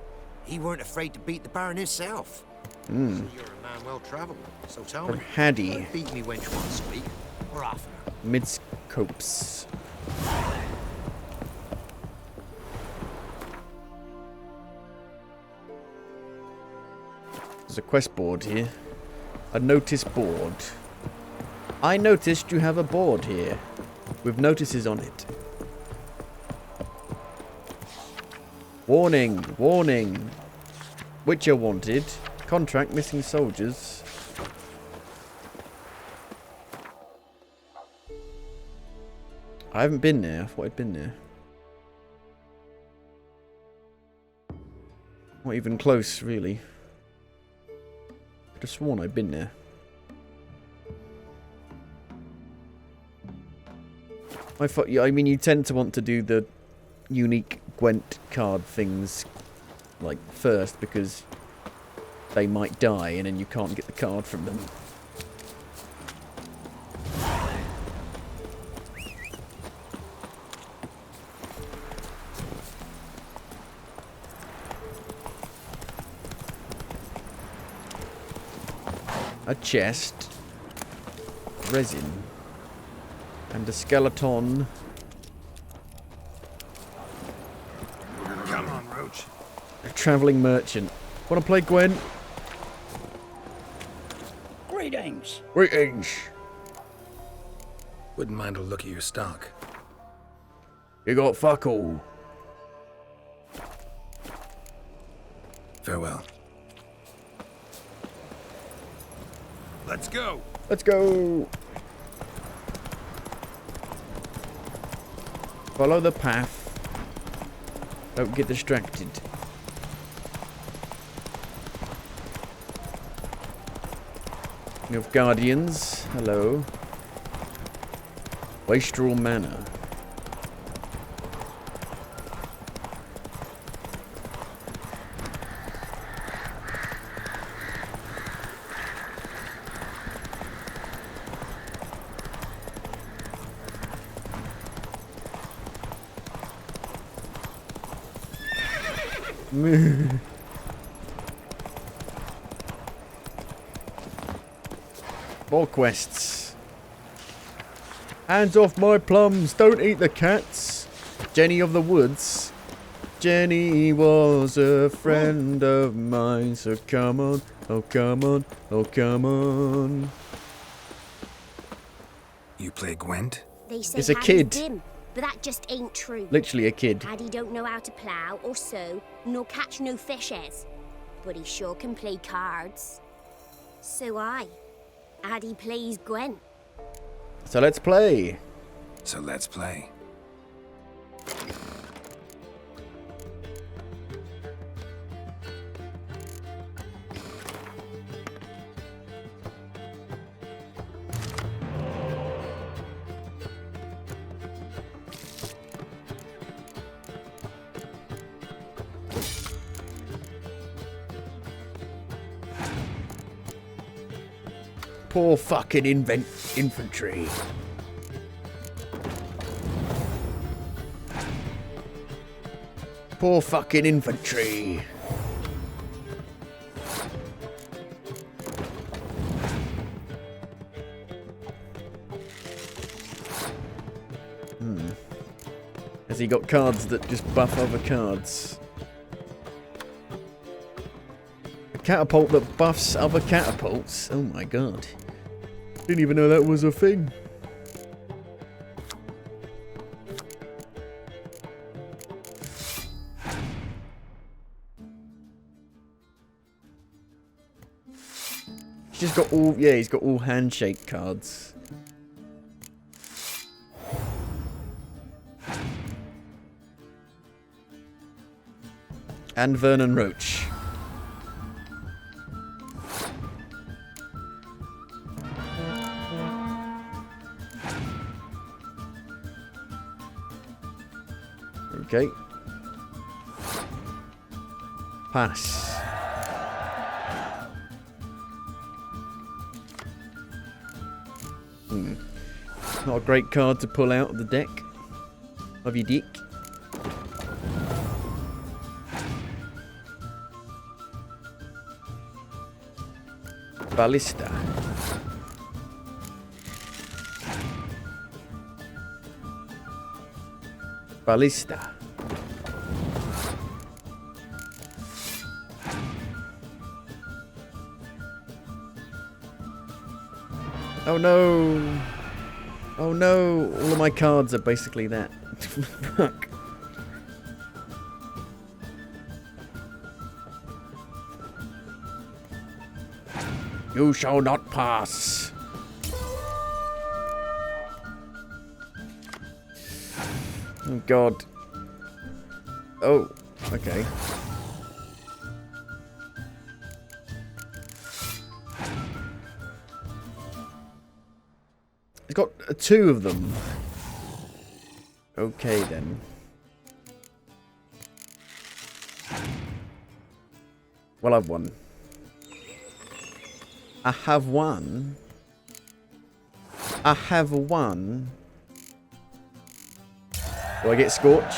he weren't afraid to beat the Baron himself. So you're a man well-travelled, so tell From me. Haddy. Beat me wench once a week, or oftener. Midscopes. There's a quest board here. A notice board. I noticed you have a board here with notices on it. Warning, warning. Witcher wanted. Contract missing soldiers. I haven't been there. I thought I'd been there. Not even close, really. I'd have sworn I'd been there. I mean, you tend to want to do the unique Gwent card things, like, first, because they might die, and then you can't get the card from them. A chest, resin, and a skeleton. Come on, Roach. A travelling merchant. Want to play Gwen? Greetings. Greetings. Wouldn't mind a look at your stock. You got fuck all. Farewell. Let's go. Let's go. Follow the path. Don't get distracted. You have guardians. Hello. Wastrel Manor. More quests. Hands off my plums, don't eat the cats. Jenny of the Woods. Jenny was a friend of mine, so come on, oh come on, oh come on. You play Gwent? They say It's a Haddie's kid. dim, but that just ain't true. Literally a kid. Haddie don't know how to plough or sew, nor catch no fishes. But he sure can play cards. So Haddie plays Gwen. So let's play. So let's play. Poor fucking infantry. Poor fucking infantry. Has he got cards that just buff other cards? A catapult that buffs other catapults? Oh my god. Didn't even know that was a thing. He's just got all, yeah, he's got all handshake cards. And Vernon Roach. Okay. Pass. Not a great card to pull out of the deck. Of your deck. Ballista. Ballista. Oh no! Oh no! All of my cards are basically that. Fuck. You shall not pass. Oh god. Oh, okay. It's got two of them. Okay then. Well, I've won. I have won. I have won. Do I get Scorch?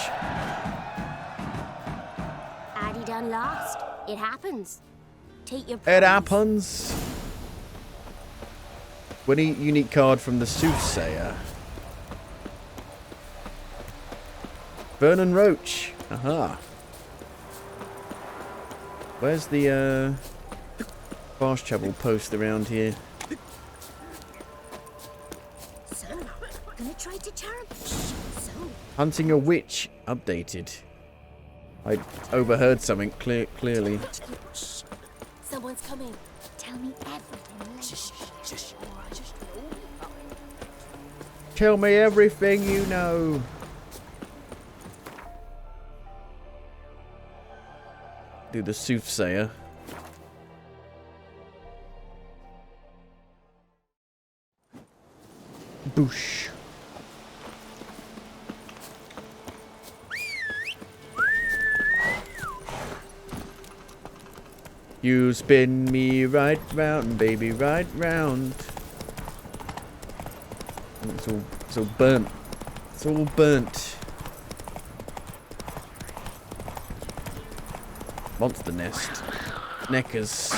Addy done lost. It happens. Take your It prize. happens. Win a unique card from the Soothsayer. Vernon Roach. Aha. Where's the fast travel post around here? So, gonna try to charm. So, Hunting a witch updated. I overheard something clearly. someone's coming. Tell me everything. Tell me everything you know. Do the Soothsayer. Boosh. You spin me right round, baby, right round. It's all burnt. It's all burnt. Monster nest. Neckers.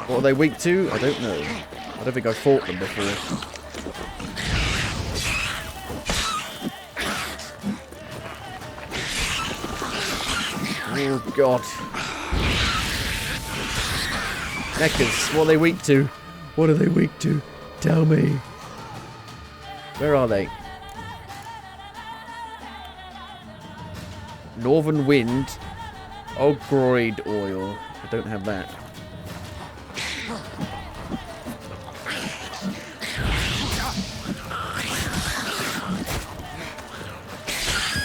What are they weak to? I don't know. I don't think I've fought them before. Oh god. Neckers, what are they weak to? What are they weak to? Tell me. Where are they? Northern Wind. Ogroid Oil. I don't have that.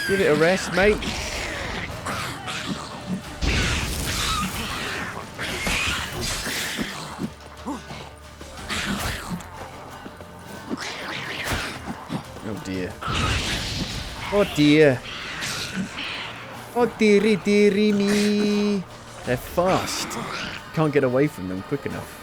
Give it a rest, mate. Oh dear. Oh dear. Oh dearie dearie me. They're fast. Can't get away from them quick enough.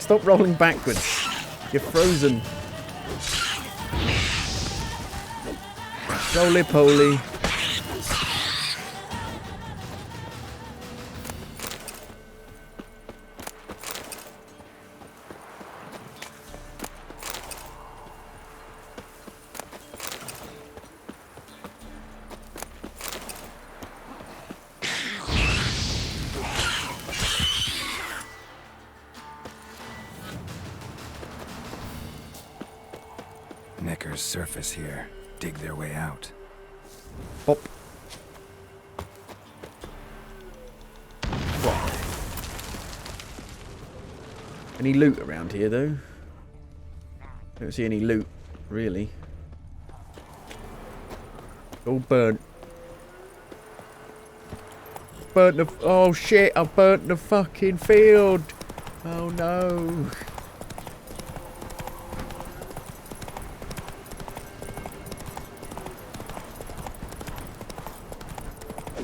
Stop rolling backwards. You're frozen. Roly-poly. Necker's surface here. Dig their way out. Pop. Any loot around here, though? Don't see any loot, really. All burnt. Burnt the... Oh, shit! I burnt the fucking field! Oh no.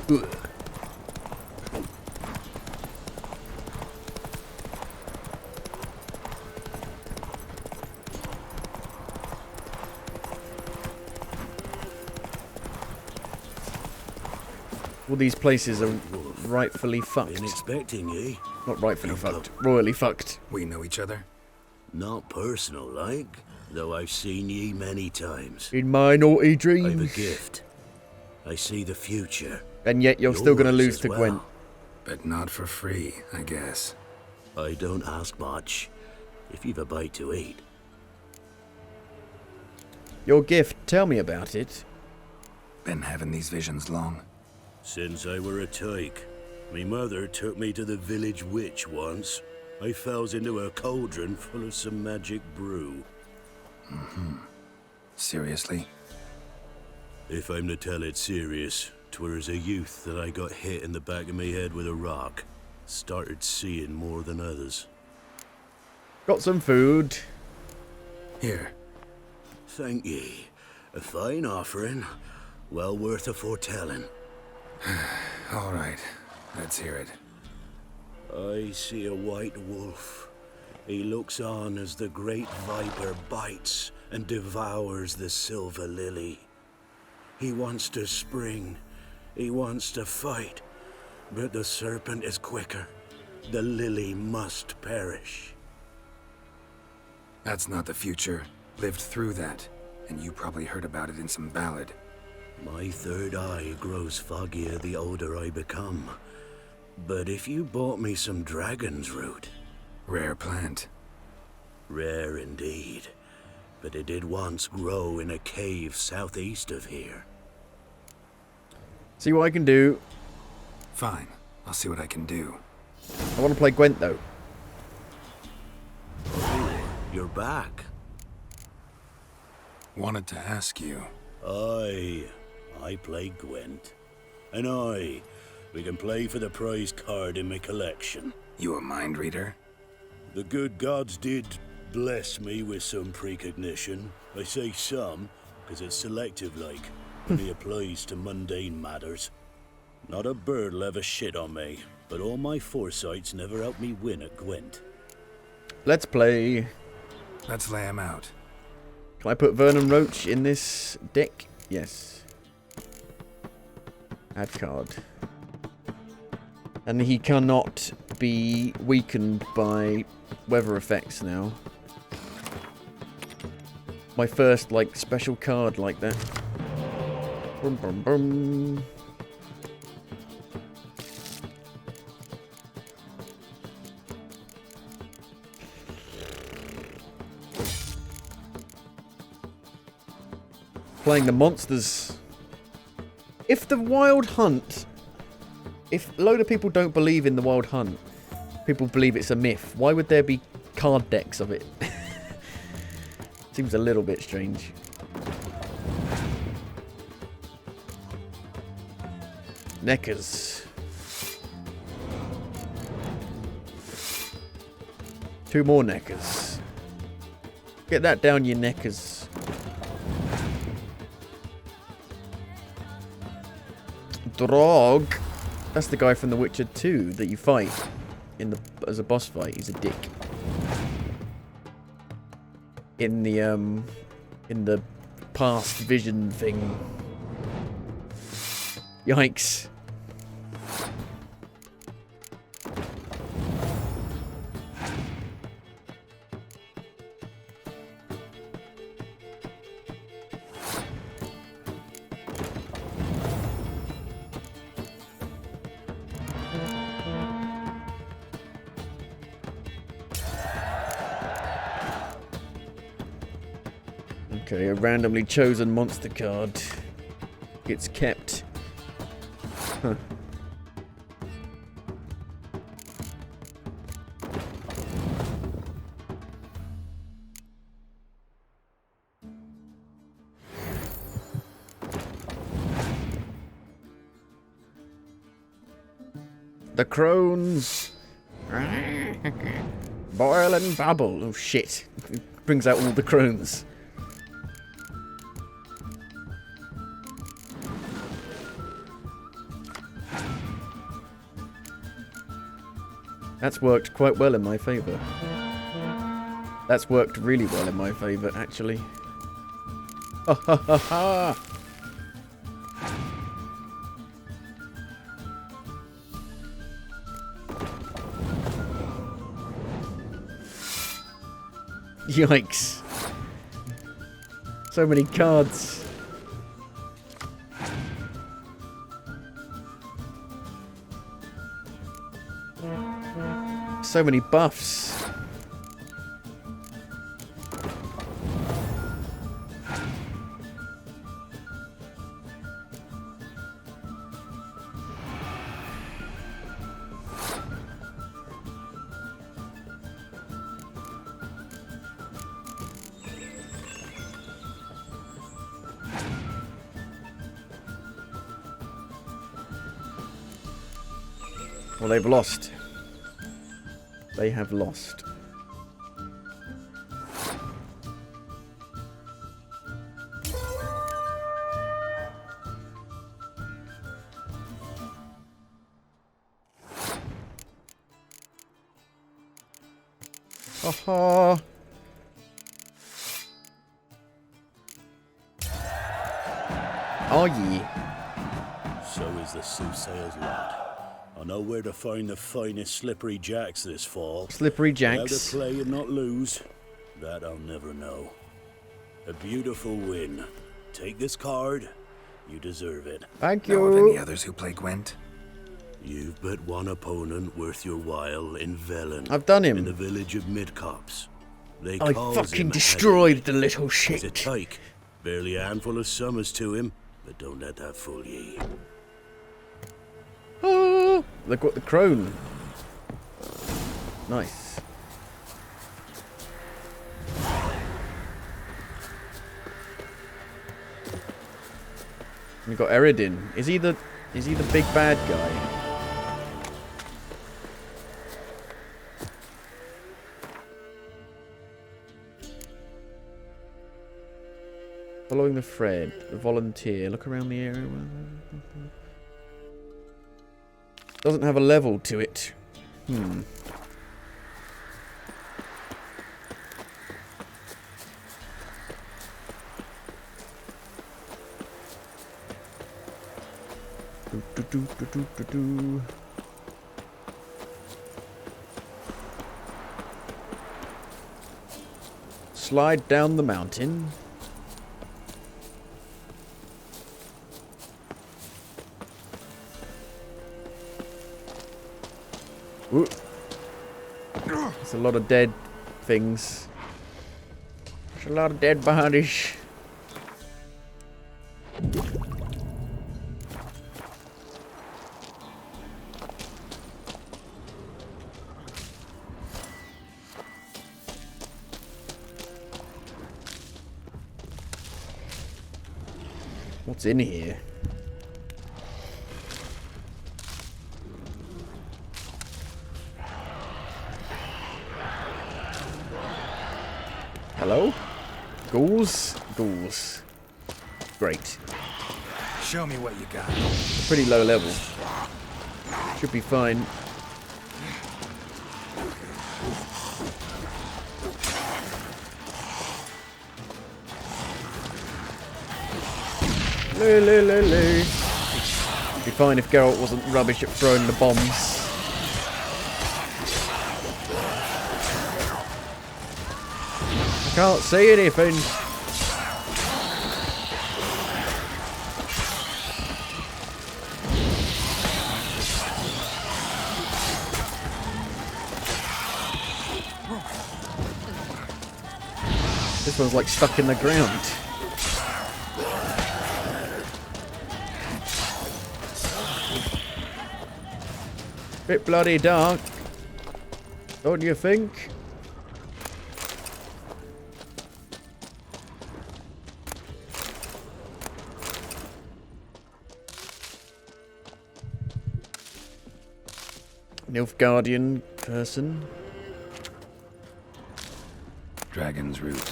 Ugh. All these places are rightfully fucked. Been expecting ye. Not rightfully fucked, royally fucked. We know each other? Not personal, like, though I've seen ye many times. In my naughty dreams. I've a gift. I see the future. And yet you're still going to Yours lose as to well. Gwent. But not for free, I guess. I don't ask much. If you've a bite to eat. Your gift, tell me about it. Been having these visions long? Since I were a tyke. Me mother took me to the village witch once. I fells into a cauldron full of some magic brew. Mm-hmm. Seriously? If I'm to tell it serious, 'twere as a youth that I got hit in the back of me head with a rock. Started seeing more than others. Got some food. Here. Thank ye. A fine offering. Well worth a foretelling. All right. Let's hear it. I see a white wolf. He looks on as the great viper bites and devours the silver lily. He wants to spring. He wants to fight. But the serpent is quicker. The lily must perish. That's not the future. Lived through that. And you probably heard about it in some ballad. My third eye grows foggier the older I become. But if you bought me some dragon's root... Rare plant. Rare indeed. But it did once grow in a cave southeast of here. See what I can do. Fine. I'll see what I can do. I want to play Gwent though. Oh, you're back. Wanted to ask you. I play Gwent. And we can play for the prize card in my collection. You a mind reader? The good gods did bless me with some precognition. I say some, because it's selective like. Only applies to mundane matters. Not a bird'll ever shit on me, but all my foresights never helped me win at Gwent. Let's play. Let's lay him out. Can I put Vernon Roach in this deck? Yes. Add card. And he cannot be weakened by weather effects now. My first, like, special card like that. Brum, brum, brum. Playing the monsters. If the Wild Hunt... If a load of people don't believe in the Wild Hunt, people believe it's a myth, why would there be card decks of it? Seems a little bit strange. Neckers. 2 more neckers. Get that down your neckers. Drog. That's the guy from The Witcher 2 that you fight in the as a boss fight. He's a dick. In the past vision thing. Yikes. Okay, a randomly chosen monster card gets kept. Huh. The crones. Boil and bubble. Oh shit. It brings out all the crones. That's worked quite well in my favour. That's worked really well in my favour, actually. Ha ha ha ha! Yikes. So many cards. So many buffs. Well, they've lost. They have lost. Ha-ha. Are ye? So is the soothsayer's lad. I know where to find the finest slippery jacks this fall. Slippery jacks. How to play and not lose, that I'll never know. A beautiful win. Take this card. You deserve it. Thank Know of any others who play Gwent? You've but one opponent worth your while in Velen. I've done him. In the village of Midcops. They I calls fucking him destroyed the little He's a shit. tyke. Barely a handful of summers to him, but don't let that fool ye. Oh, they've got the crone. Nice. We've got Eredin. Is he the big bad guy? Following the thread, the volunteer. Look around the area. Doesn't have a level to it. Hmm. Do. Slide down the mountain. Ooh. There's a lot of dead things. There's a lot of dead bodies. What's in here? Hello? Ghouls? Ghouls. Great. Show me what you got. Pretty low level. Should be fine. Be fine if Geralt wasn't rubbish at throwing the bombs. I can't see anything. This one's like stuck in the ground. Bit bloody dark, don't you think? Nilfgaardian person. dragon's root.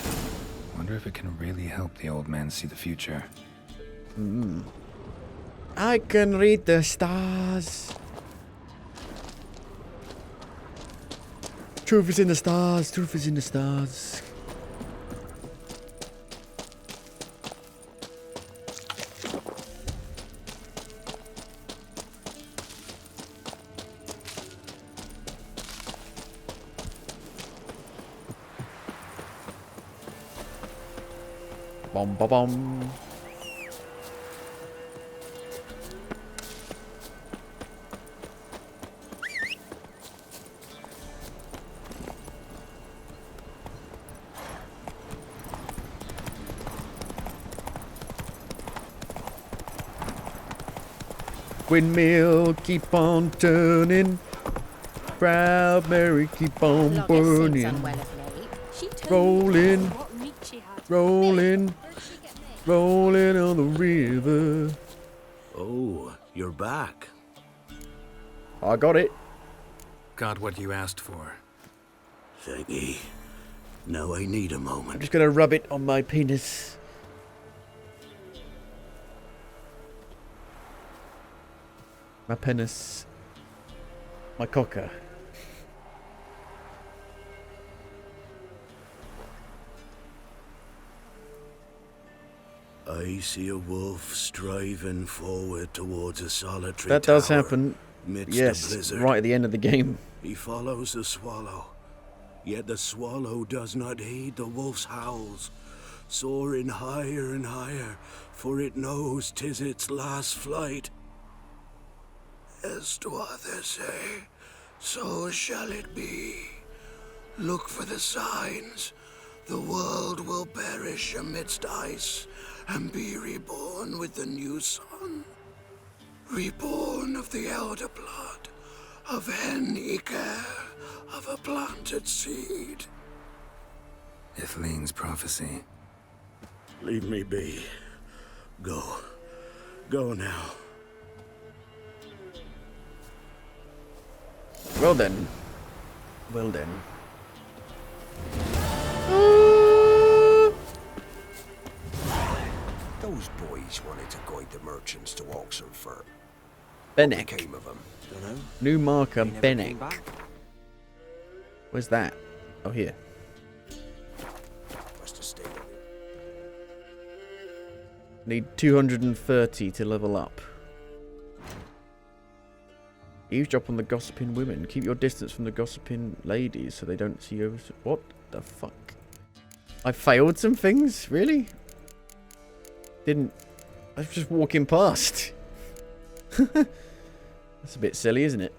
Wonder if it can really help the old man see the future. I can read the stars. Truth is in the stars. Truth is in the stars. Bom ba bom. Windmill, keep on turning. Proud Mary, keep on burning. Rolling, rolling, rolling on the river. Oh, you're back. I got it. Got what you asked for. Thanky. Now I need a I'm moment. just gonna rub it on my penis. My penis. My cocker. I see a wolf striving forward towards a solitary That does tower happen. midst Yes, a blizzard. right at the end of the game. He follows the swallow, yet the swallow does not heed the wolf's howls, soaring higher and higher, for it knows 'tis its last flight. As do others say, so shall it be. Look for the signs. The world will perish amidst ice and be reborn with the new sun. Reborn of the elder blood, of Hen-Iker, of a planted seed. Ithleen's prophecy. Leave me be. Go. Go now. Well then. Well then. Those boys wanted to guide the merchants to Oxenfurt. Bennek. What became of them? Dunno. New marker, They never came Bennek. back. Where's that? Oh, here. Must have stayed. Need 230 to level up. Eavesdrop on the gossiping women. Keep your distance from the gossiping ladies so they don't see you. What the fuck? I failed some things? Really? Didn't... I was just walking past. That's a bit silly, isn't it?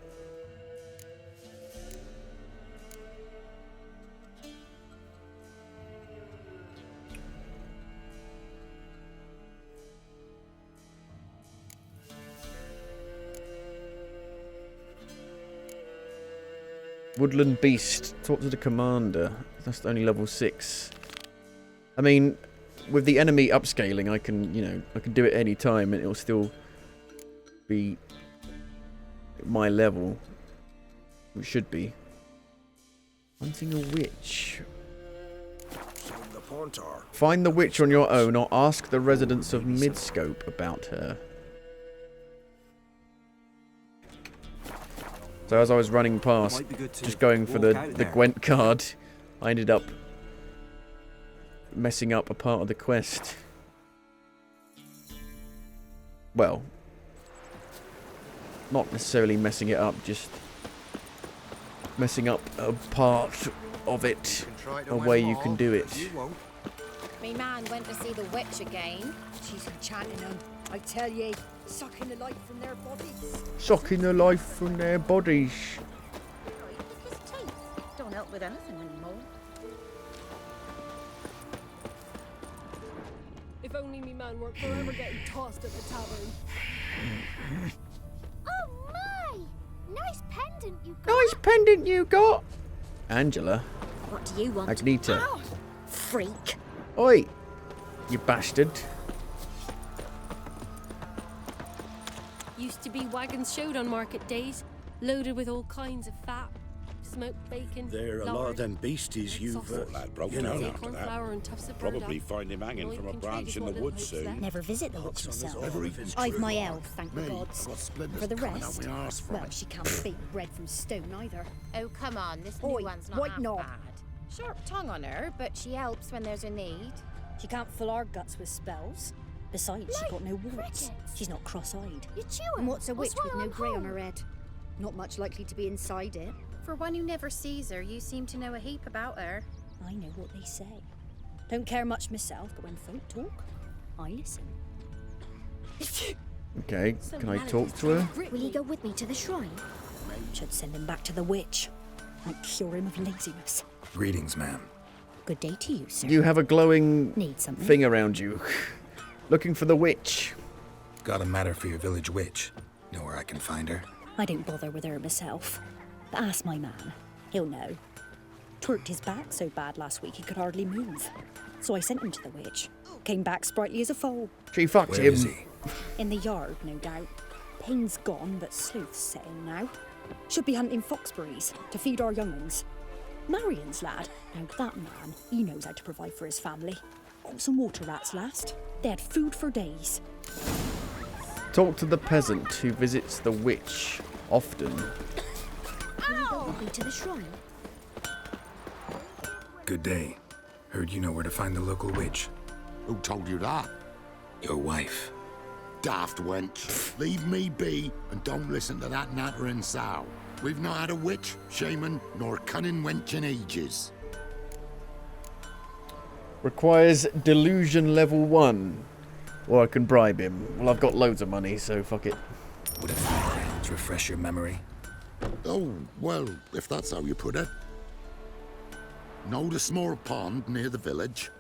Woodland Beast. Talk to the commander. That's only level 6. I mean, with the enemy upscaling, I can, you know, I can do it any time and it'll still be my level. It should be. Hunting a witch. Find the witch on your own or ask the residents of Midscope about her. So as I was running past, just going for the Gwent card, I ended up messing up a part of the quest. Well, not necessarily messing it up, just messing up a part of it, a way you can do it. Me man went to see the witch again. She's enchanting them. I tell ye, sucking the life from their bodies. Sucking the life from their bodies. His teeth don't help with anything anymore. If only me man weren't forever getting tossed at the tavern. Oh my! Nice pendant you got. Nice pendant you got. Angela. What do you want? Agneta. Ow! Freak. Oi, you bastard. Used to be wagons showed on market days, loaded with all kinds of fat. Smoked bacon. There are a lot of them beasties you've, you know. corn flour and tufts of burdock. Probably find him hanging from a branch in the woods soon. Never visit the witch myself. Never even I've my tried. elf, thank the gods. For the rest, well, she can't speak bread from stone either. Oh, come on, this Oi, new one's not white half knob. bad. Sharp tongue on her, but she helps when there's a need. She can't fill our guts with spells. Besides, she's got no warts. She's not cross-eyed. You're chewing. And what's a witch What's with wrong no grey on home? her head? Not much likely to be inside it. For one who never sees her, you seem to know a heap about her. I know what they say. Don't care much myself, but when folk talk, I listen. Okay, can I talk to her? Will he go with me to the shrine? Should send him back to the witch. Might cure him of laziness. Greetings, ma'am. Good day to you, sir. You have a glowing Need something? thing around you. Looking for the witch. Got a matter for your village witch. Know where I can find her? I don't bother with her myself. But ask my man. He'll know. Twerked his back so bad last week he could hardly move. So I sent him to the witch. Came back sprightly as a foal. She fucked Where him. is he? In the yard, no doubt. Pain's gone, but sleuth's setting now. Should be hunting foxberries to feed our younglings. Marion's lad. Now that man, he knows how to provide for his family. Got some water rats last. They had food for days. Talk to the peasant who visits the witch often. Will you go with me to the shrine? Good day. Heard you know where to find the local witch. Who told you that? Your wife. Daft wench. Leave me be and don't listen to that nattering sow. We've not had a witch, shaman, nor cunning wench in ages. Requires delusion level 1. Or I can bribe him. Well, I've got loads of money, so fuck it. Would a few crowns refresh your memory? Oh, well, if that's how you put it. Know the small pond near the village?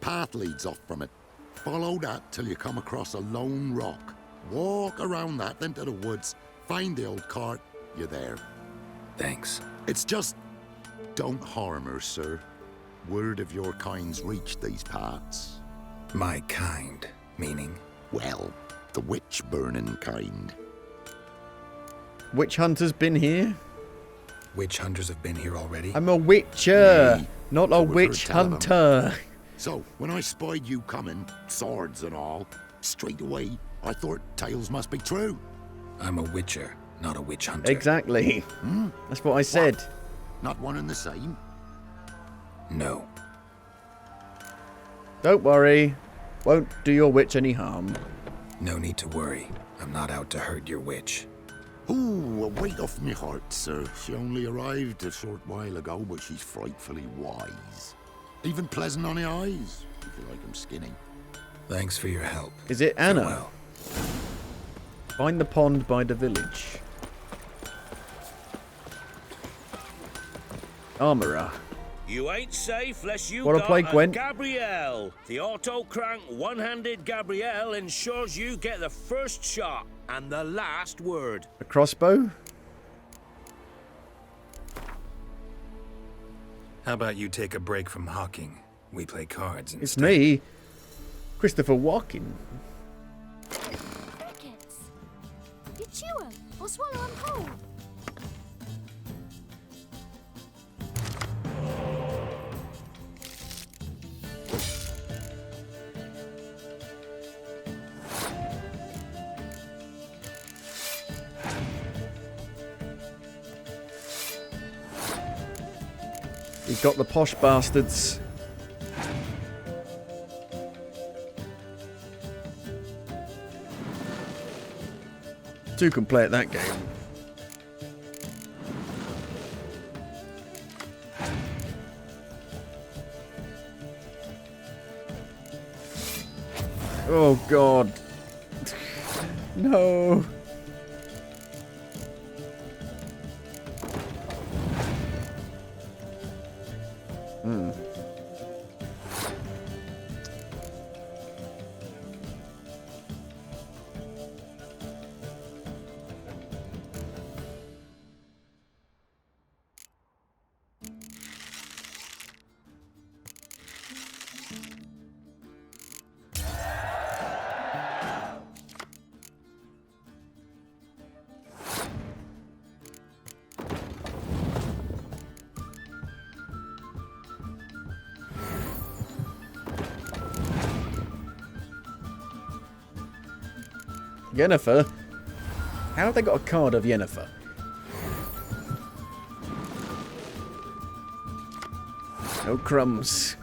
Path leads off from it. Follow that till you come across a lone rock. Walk around that into the woods. Find the old cart. You're there. Thanks. It's just... don't harm her, sir. Word of your kind's reached these parts. My kind, meaning? Well, the witch-burning kind. Witch hunter's been here? Witch hunters have been here already? I'm a witcher, Nay, not a so we've witch heard tell of 'em. hunter. So, when I spied you coming, swords and all, straight away, I thought tales must be true. I'm a witcher, not a witch hunter. Exactly. That's what I said. Not one and the same? No. Don't worry. Won't do your witch any harm. No need to worry. I'm not out to hurt your witch. Ooh, a weight off me heart, sir. She only arrived a short while ago, but she's frightfully wise. Even pleasant on the eyes, if you like 'em skinny. Thanks for your help. Is it Anna? Farewell. Find the pond by the village. Armourer. You ain't safe less you Wanna got play a Gwent? Gabrielle. The auto-crank one-handed Gabrielle ensures you get the first shot and the last word. A crossbow? How about you take a break from hawking? We play cards instead. It's me, Christopher Walken. Crickets. You chew 'em or swallow 'em whole. We've got the posh bastards. Two can play at that game. Oh god. No. Yennefer? How have they got a card of Yennefer? No crumbs.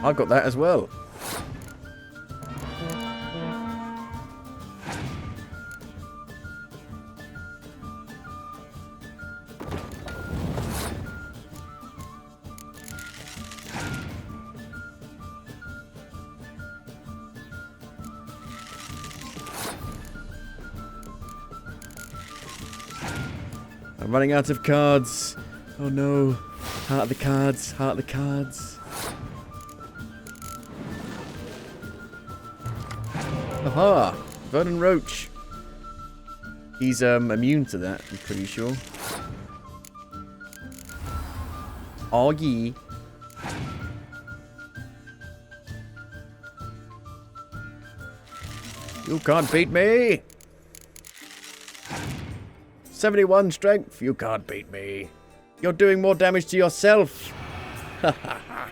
I got that as well. I'm running out of cards. Oh no. Heart of the cards. Heart of the cards. Aha! Vernon Roach. He's immune to that, I'm pretty sure. Augie. You can't beat me! 71 strength, you can't beat me. You're doing more damage to yourself. Ha ha ha.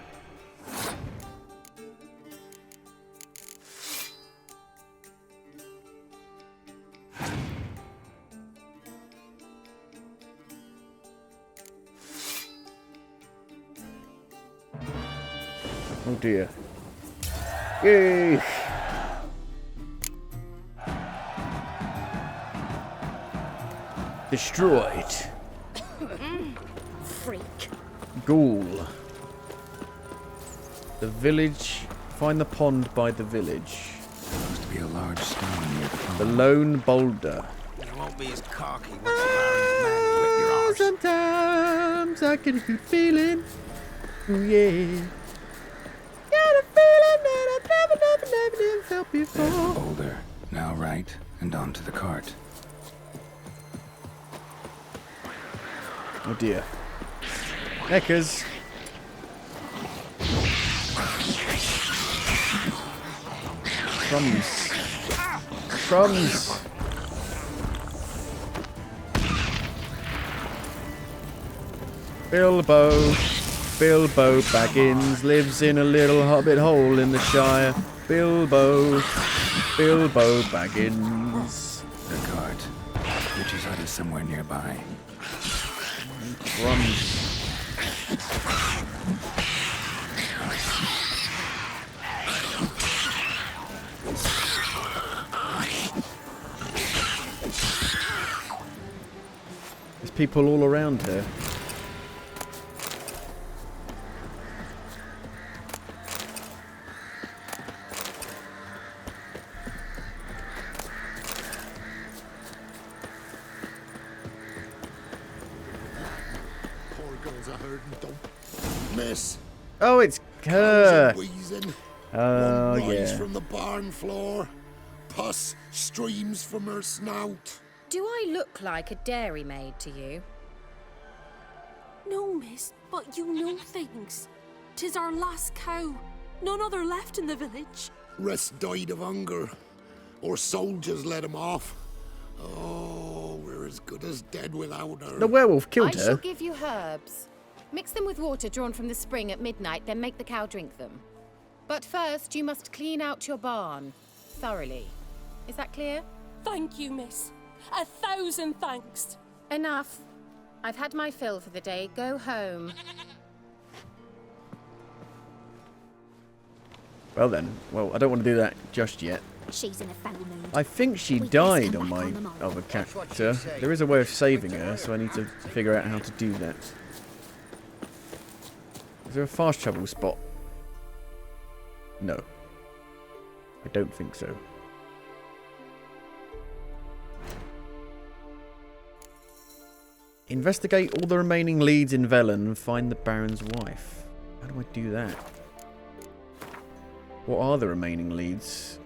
Oh dear. Yay! Destroyed. Freak. Ghoul. The village. Find the pond by the village. Supposed to be a large stone near the pond. The lone boulder. You won't be as cocky once the Baron's man whip your arse. Sometimes I get a good feeling. Ooh yeah. Got a feeling that I've never felt before. Boulder. Now right and onto the cart. Oh dear. Eckers. Crumbs. Crumbs. Bilbo Baggins lives in a little hobbit hole in the Shire. Bilbo Baggins. The cart. Witch's hut is somewhere nearby. Crumbs. There's people all around here. Miss. Oh, it's her. Wheezing. Oh, One rise yeah. from the barn floor. Pus streams from her snout. Do I look like a dairymaid to you? No, miss, but you know things. 'Tis our last cow. None other left in the village. Rest died of hunger. Or soldiers let him off. Oh, we're as good as dead without her. The werewolf killed I her. shall give you herbs. Mix them with water drawn from the spring at midnight, then make the cow drink them. But first, you must clean out your barn thoroughly. Is that clear? Thank you, miss. 1,000 thanks. Enough. I've had my fill for the day. Go home. Well then. Well, I don't want to do that just yet. She's in a foul mood. I think she We best died come on back my on them all. other character. There is a way of saving her, so I need to figure out how to do that. Is there a fast travel spot? No. I don't think so. Investigate all the remaining leads in Velen and find the Baron's wife. How do I do that? What are the remaining leads?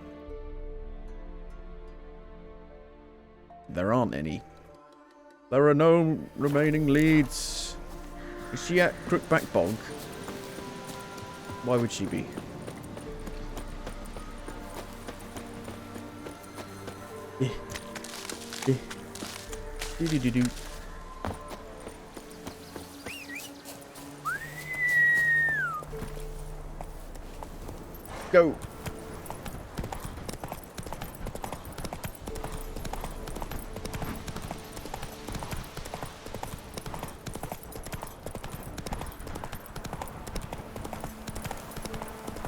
There aren't any. There are no remaining leads. Is she at Crookback Bog? Why would she be? Do-do-do-do. Go.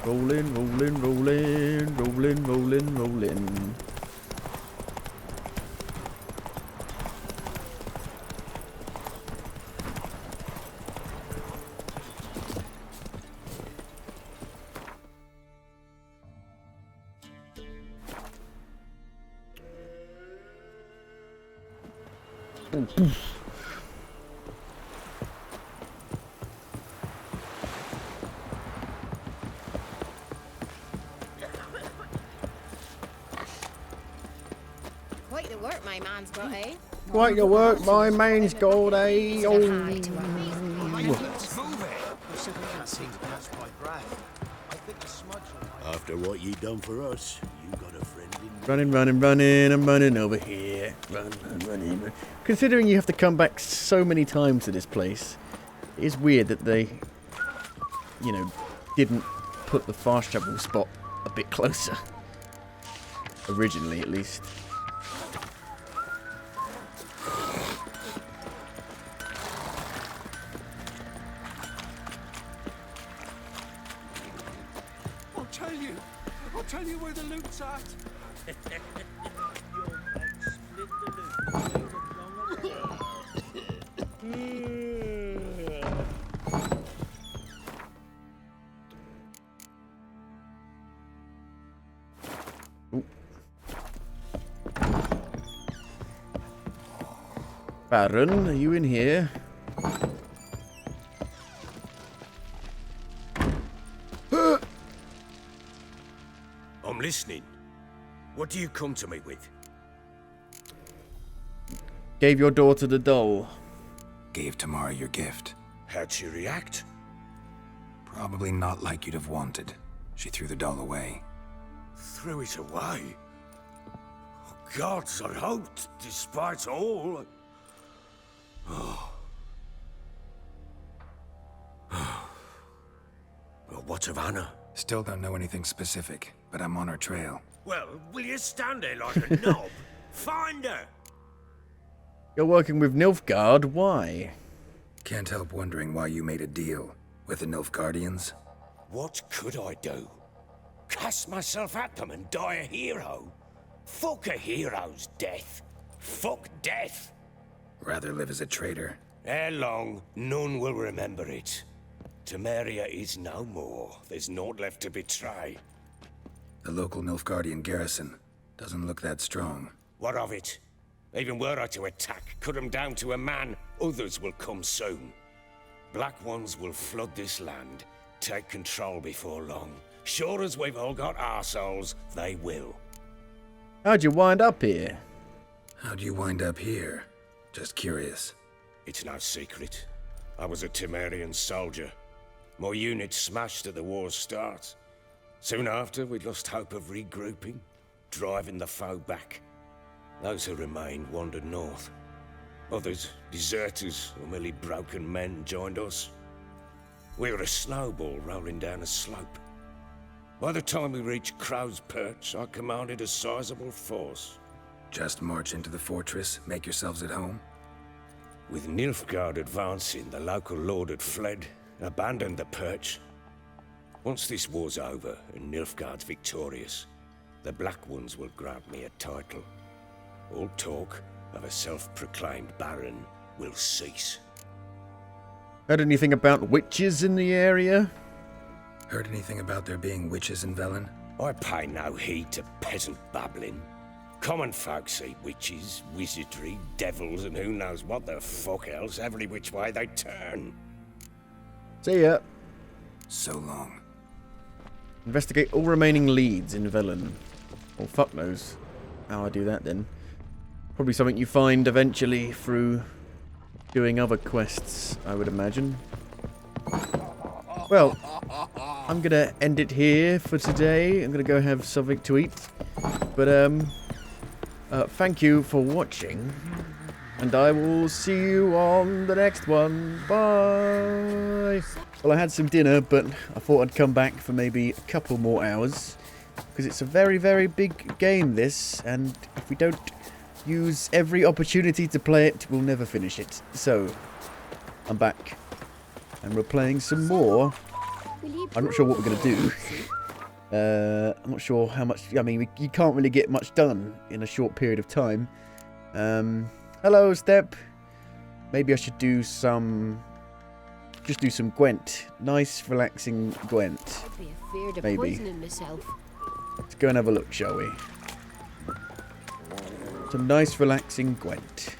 Rolling, rolling, rolling, rolling, rolling, rolling. Quite the work my man's got, eh? Quite the work my man's got, eh? Oh. After what you done for us, you got a friend in me. Running, running, running, I'm running over here. Run, running. Considering you have to come back so many times to this place, it is weird that they, you know, didn't put the fast travel spot a bit closer. Originally, at least. I'll tell you where the loot's at. Baron, are you in here? I'm listening. What do you come to me with? Gave your daughter the doll. Gave Tamara your gift. How'd she react? Probably not like you'd have wanted. She threw the doll away. Threw it away? Oh, gods, I hoped, despite all. Oh. Well, what of Anna? Still don't know anything specific, but I'm on her trail. Well, will you stand there like a knob? Find her! You're working with Nilfgaard, why? Can't help wondering why you made a deal with the Nilfgaardians. What could I do? Cast myself at them and die a hero? Fuck a hero's death. Fuck death. Rather live as a traitor. Ere long, none will remember it. Temeria is no more. There's naught left to betray. The local Nilfgaardian garrison doesn't look that strong. What of it? Even were I to attack, cut them down to a man, others will come soon. Black ones will flood this land, take control before long. Sure as we've all got arseholes, they will. How'd you wind up here? How'd you wind up here? Just curious. It's no secret. I was a Temerian soldier. My unit smashed at the war's start. Soon after, we lost hope of regrouping, driving the foe back. Those who remained wandered north. Others, deserters or merely broken men, joined us. We were a snowball rolling down a slope. By the time we reached Crow's Perch, I commanded a sizable force. Just march into the fortress, make yourselves at home? With Nilfgaard advancing, the local lord had fled, abandoned the perch. Once this war's over and Nilfgaard's victorious, the Black Ones will grant me a title. All talk of a self-proclaimed baron will cease. Heard anything about witches in the area? Heard anything about there being witches in Velen? I pay no heed to peasant babbling. Common folk see witches, wizardry, devils, and who knows what the fuck else every which way they turn. See ya. So long. Investigate all remaining leads in Velen. Well, fuck knows how I do that then. Probably something you find eventually through doing other quests, I would imagine. Well, I'm gonna end it here for today. I'm gonna go have something to eat. But thank you for watching, And I will see you on the next one. Bye. Well, I had some dinner, but I thought I'd come back for maybe a couple more hours. Because it's a very, very big game, this. And if we don't use every opportunity to play it, we'll never finish it. So, I'm back. And we're playing some more. I'm not sure what we're going to do. I'm not sure how much... I mean, you can't really get much done in a short period of time. Hello, Step. Maybe I should do some... Just do some Gwent. Nice, relaxing Gwent. Maybe. Let's go and have a look, shall we? Some nice, relaxing Gwent.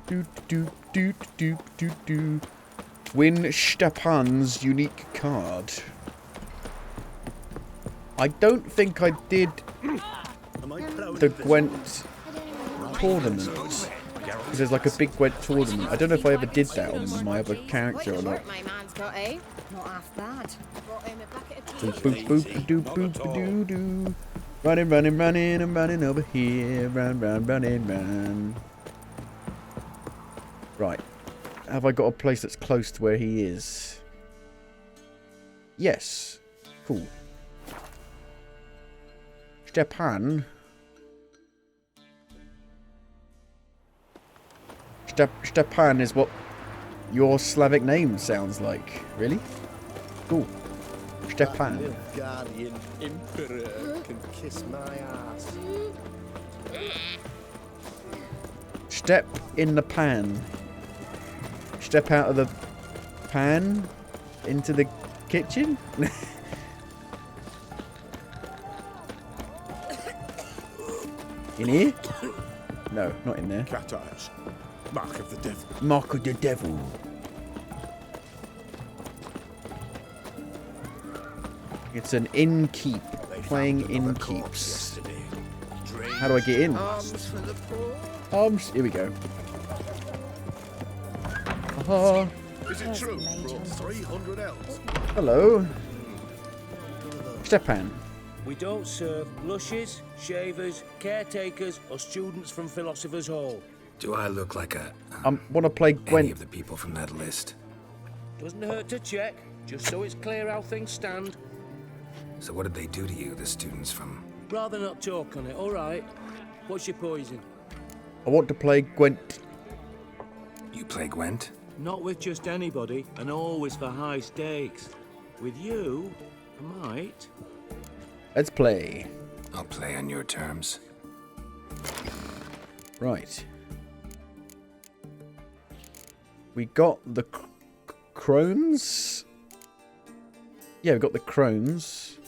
Do. Win Stepan's unique card. I don't think I did the Gwent tournament. Because there's like a big Gwent tournament. I don't know if I ever did that on my other character or not. Not half bad. Boop, boop, doop, boop, doo, doo. Running, I'm running over here. Run. Right. Have I got a place that's close to where he is? Yes. Cool. Stepan. Stepan is what your Slavic name sounds like. Really? Cool. Stepan. Guardian Emperor can kiss my ass. Step in the pan. Step out of the pan into the kitchen? In here? No, not in there. Cat eyes. Mark of the devil. Mark of the devil. It's an innkeep. Playing innkeeps. How do I get in? Arms for the poor. Arms. Here we go. Aha. Is it true? Brought 300 elves. Hello. Stepan. We don't serve lushes, shavers, caretakers, or students from Philosopher's Hall. Do I look like a... want to play Gwent. Any of the people from that list? Doesn't hurt to check, just so it's clear how things stand. So what did they do to you, the students from... Rather not talk on it, all right? What's your poison? I want to play Gwent. You play Gwent? Not with just anybody, and always for high stakes. With you, I might. Let's play. I'll play on your terms. Right. We got the crones. Yeah, we got the crones.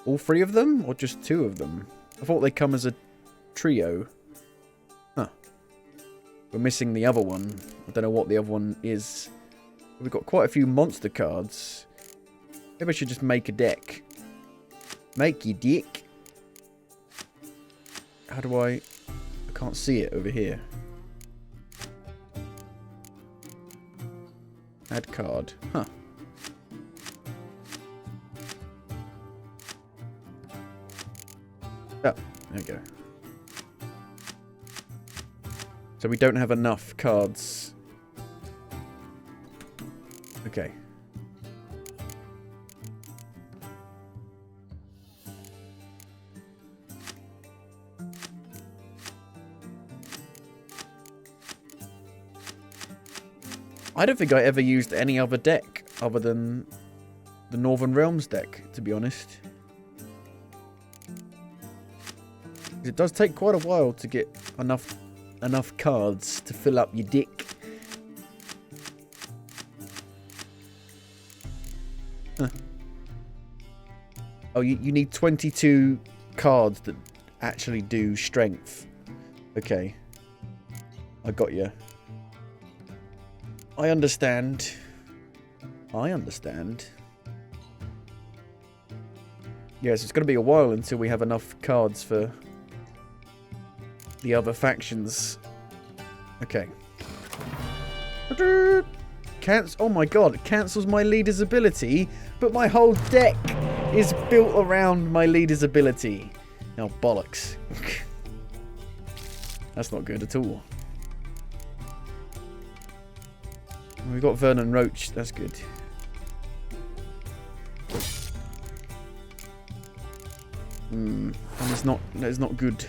All three of them, or just two of them? I thought they come as a trio. Huh. We're missing the other one. I don't know what the other one is. We've got quite a few monster cards. Maybe I should just make a deck. Make your deck. How do I can't see it over here. Add card. Huh. Oh, there we go. So we don't have enough cards. Okay. I don't think I ever used any other deck other than the Northern Realms deck, to be honest. It does take quite a while to get enough cards to fill up your deck. Huh. Oh, you need 22 cards that actually do strength. Okay. I got you. I understand. I understand. Yes, it's going to be a while until we have enough cards for the other factions. Okay. Oh my god, it cancels my leader's ability, but my whole deck is built around my leader's ability. Oh, bollocks. That's not good at all. We've got Vernon Roach. That's good. And it's not. It's not good.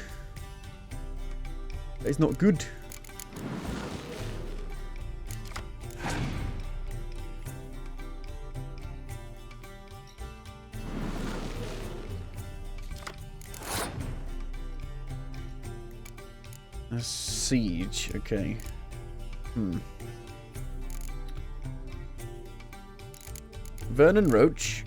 It's not good. A siege. Okay. Vernon Roach.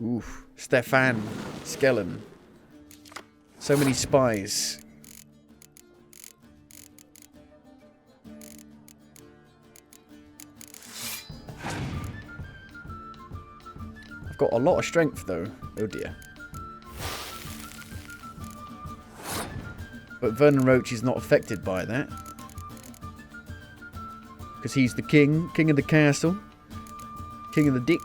Oof. Stefan Skellen. So many spies. I've got a lot of strength though. Oh dear. But Vernon Roach is not affected by that. Because he's the king. King of the castle. King of the dick.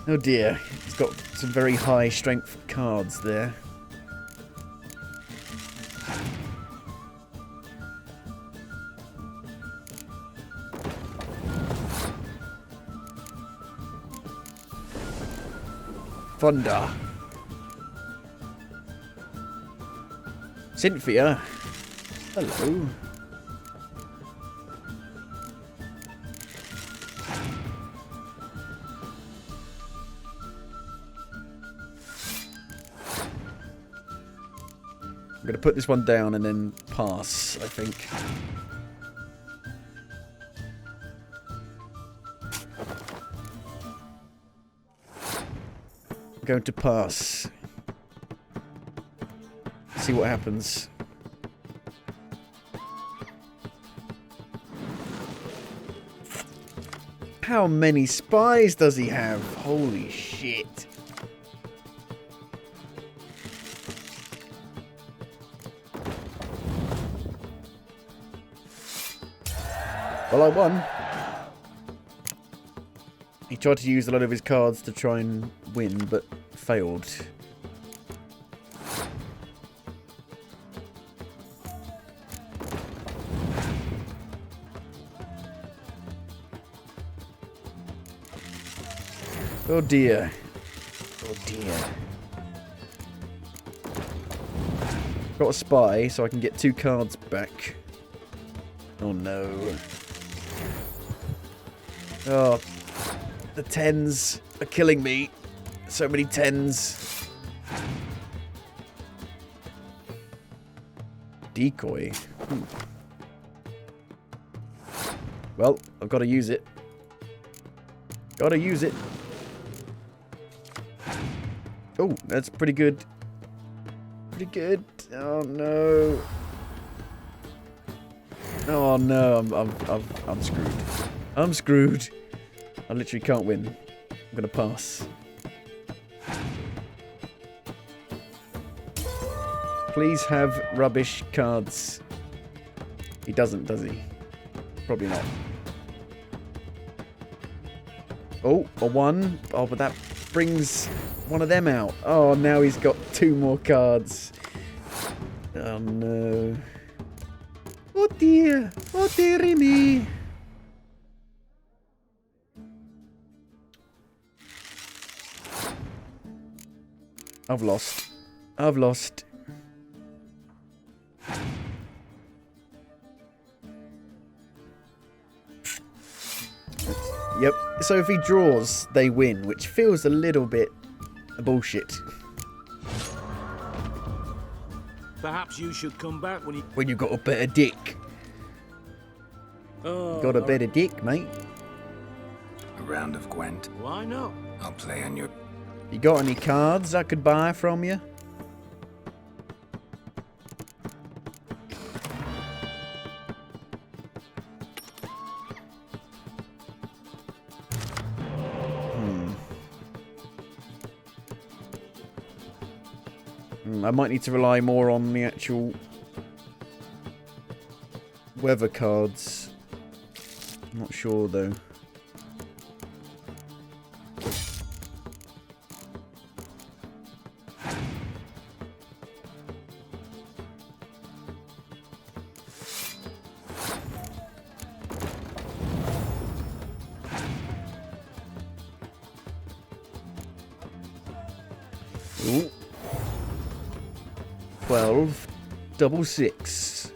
Oh dear, he's got some very high strength cards there. Thunder. Cynthia. Hello. I'm going to put this one down and then pass, I think. I'm going to pass. See what happens. How many spies does he have? Holy shit. Well, I won. He tried to use a lot of his cards to try and win, but failed. Oh dear. Oh dear. Got a spy, so I can get 2 cards back. Oh no. Oh, the 10s are killing me. So many 10s. Decoy. Well, I've got to use it. Gotta use it. Oh, that's pretty good. Pretty good. Oh no. Oh no, I'm screwed. I'm screwed. I literally can't win. I'm gonna pass. Please have rubbish cards. He doesn't, does he? Probably not. Oh, a 1. Oh, but that brings one of them out. Oh, now he's got 2 more cards. Oh no. Oh dear. Oh dearie me. I've lost. I've lost. Yep. So if he draws, they win, which feels a little bit bullshit. Perhaps you should come back when you got a better dick. Got a better dick, mate. A round of Gwent. Why not? I'll play on your... You got any cards I could buy from you? I might need to rely more on the actual weather cards. I'm not sure though. Ooh. 12, double 6.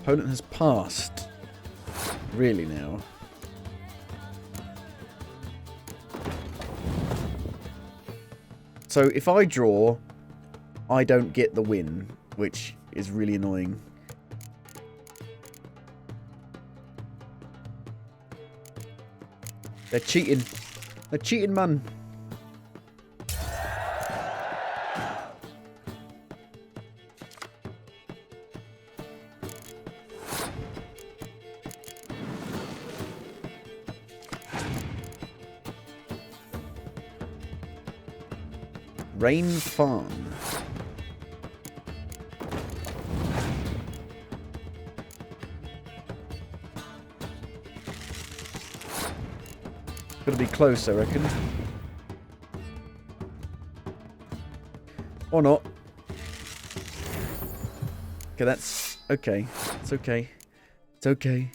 Opponent has passed. Really now. So if I draw, I don't get the win, which is really annoying. They're cheating. They're cheating, man. Rain Farm. Gotta be close, I reckon. Or not. Okay, that's okay. It's okay. It's okay.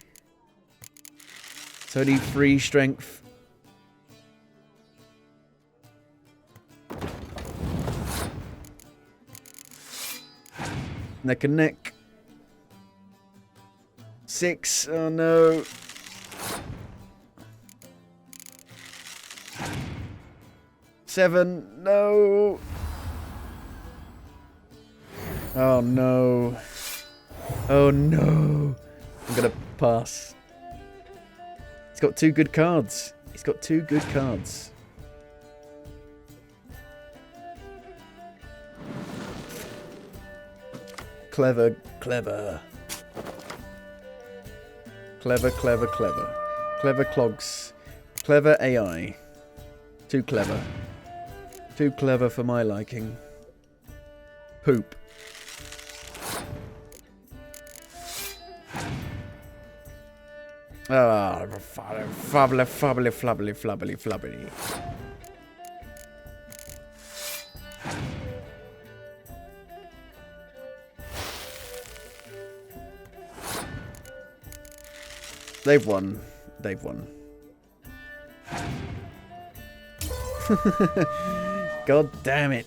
It's only 3 strength. Neck and neck. 6. Oh no. Seven. No. Oh no. Oh no. I'm gonna pass. He's got 2 good cards. He's got 2 good cards. Clever, clever. Clever, clever, clever. Clever clogs. Clever AI. Too clever. Too clever for my liking. Poop. Ah, fubbly, fubbly, flubbly, flubbly, flubbly. They've won. They've won. God damn it.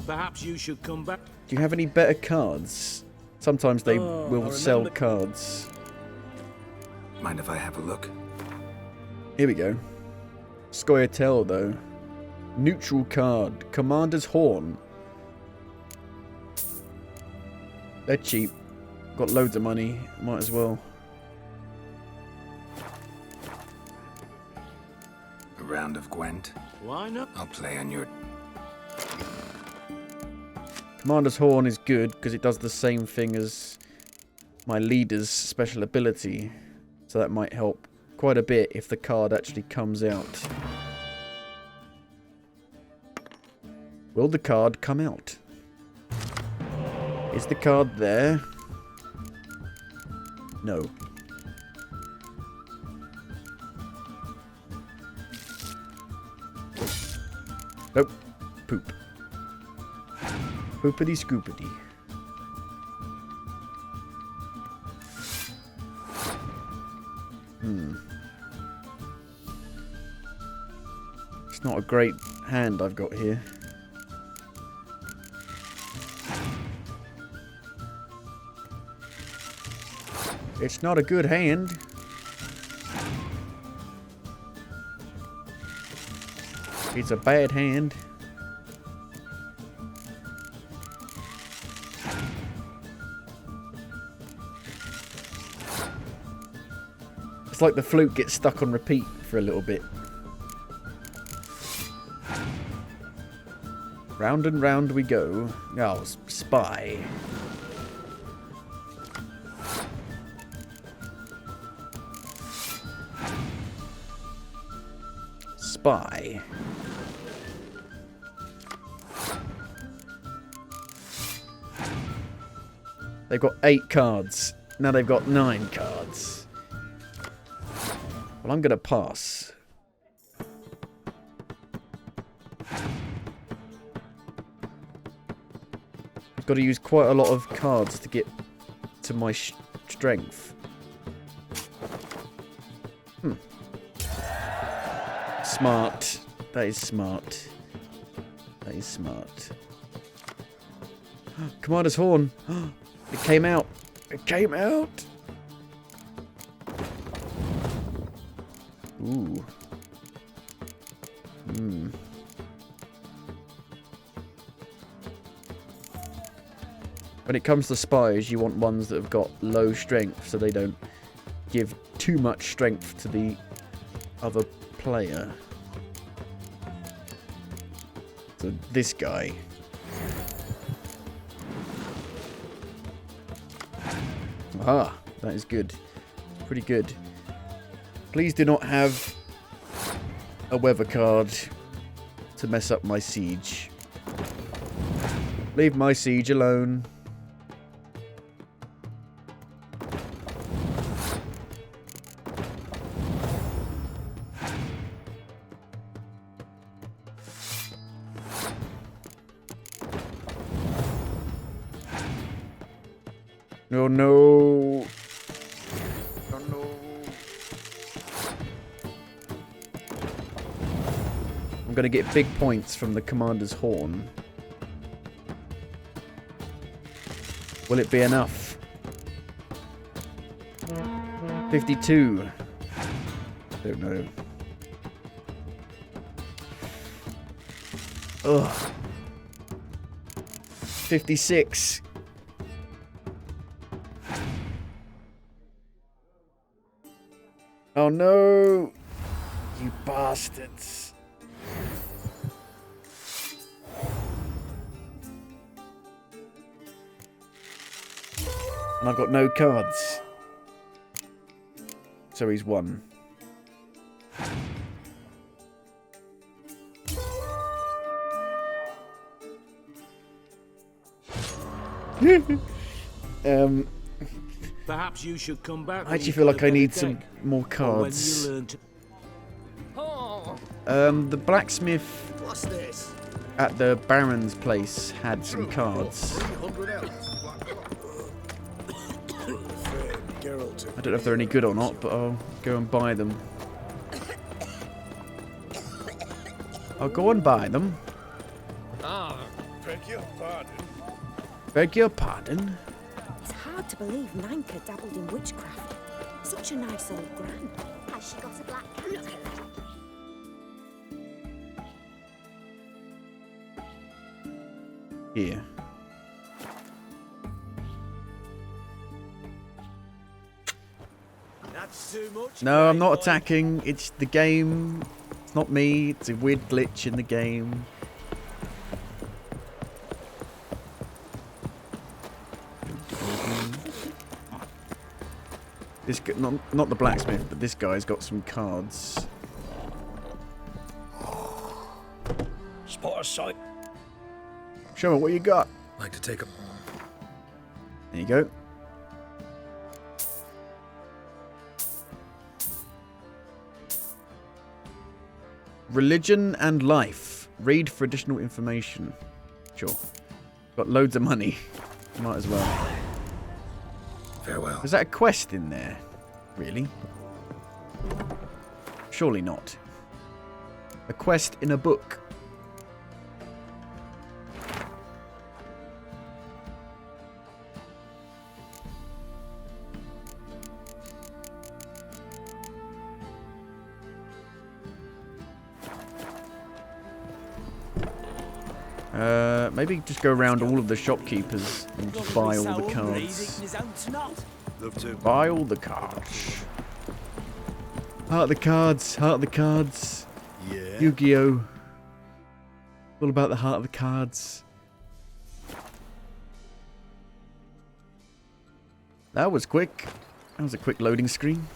Perhaps you should come back. Do you have any better cards? Sometimes they will sell cards. Mind if I have a look? Here we go. Scoia'tael, though. Neutral card. Commander's Horn. They're cheap. Got loads of money. Might as well. A round of Gwent? Why not? I'll play on your... Commander's Horn is good because it does the same thing as my leader's special ability. So that might help quite a bit if the card actually comes out. Will the card come out? Is the card there? No. Nope. Poop. Poopity scoopity. It's not a great hand I've got here. It's not a good hand. It's a bad hand. It's like the flute gets stuck on repeat for a little bit. Round and round we go. Oh, spy. spy. They've got 8 cards. Now they've got 9 cards. Well, I'm going to pass. I've got to use quite a lot of cards to get to my strength. Smart. That is smart. That is smart. Commander's Horn. It came out. It came out. Ooh. When it comes to spies, you want ones that have got low strength so they don't give too much strength to the other player. So this guy. Ah, that is good. Pretty good. Please do not have a weather card to mess up my siege. Leave my siege alone. Oh no. Oh no. I'm going to get big points from the Commander's Horn. Will it be enough? 52. Don't know. Ugh. 56. Oh no! You bastards. And I've got no cards. So he's won. Perhaps you should come back. I actually feel like I need some more cards. The blacksmith What's this? at the Baron's place had some cards. I don't know if they're any good or not, but I'll go and buy them. I'll go and buy them. Ah, beg your pardon. Beg your pardon? It's hard to believe Nanka dabbled in witchcraft. Such a nice old gran. Has she got a black cat? Look at that. Here. That's too much. No, I'm not attacking. It's the game. It's not me. It's a weird glitch in the game. This guy, not the blacksmith, but this guy's got some cards. Spot a sight. Show me what you got. Like to take a. There you go. Religion and life. Read for additional information. Sure. Got loads of money. Might as well. Farewell. Is that a quest in there? Really? Surely not. A quest in a book. Maybe just go around all of the shopkeepers and just buy all the cards. Love to. Buy all the cards. Heart of the cards. Heart of the cards. Yeah. Yu-Gi-Oh! All about the heart of the cards. That was quick. That was a quick loading screen.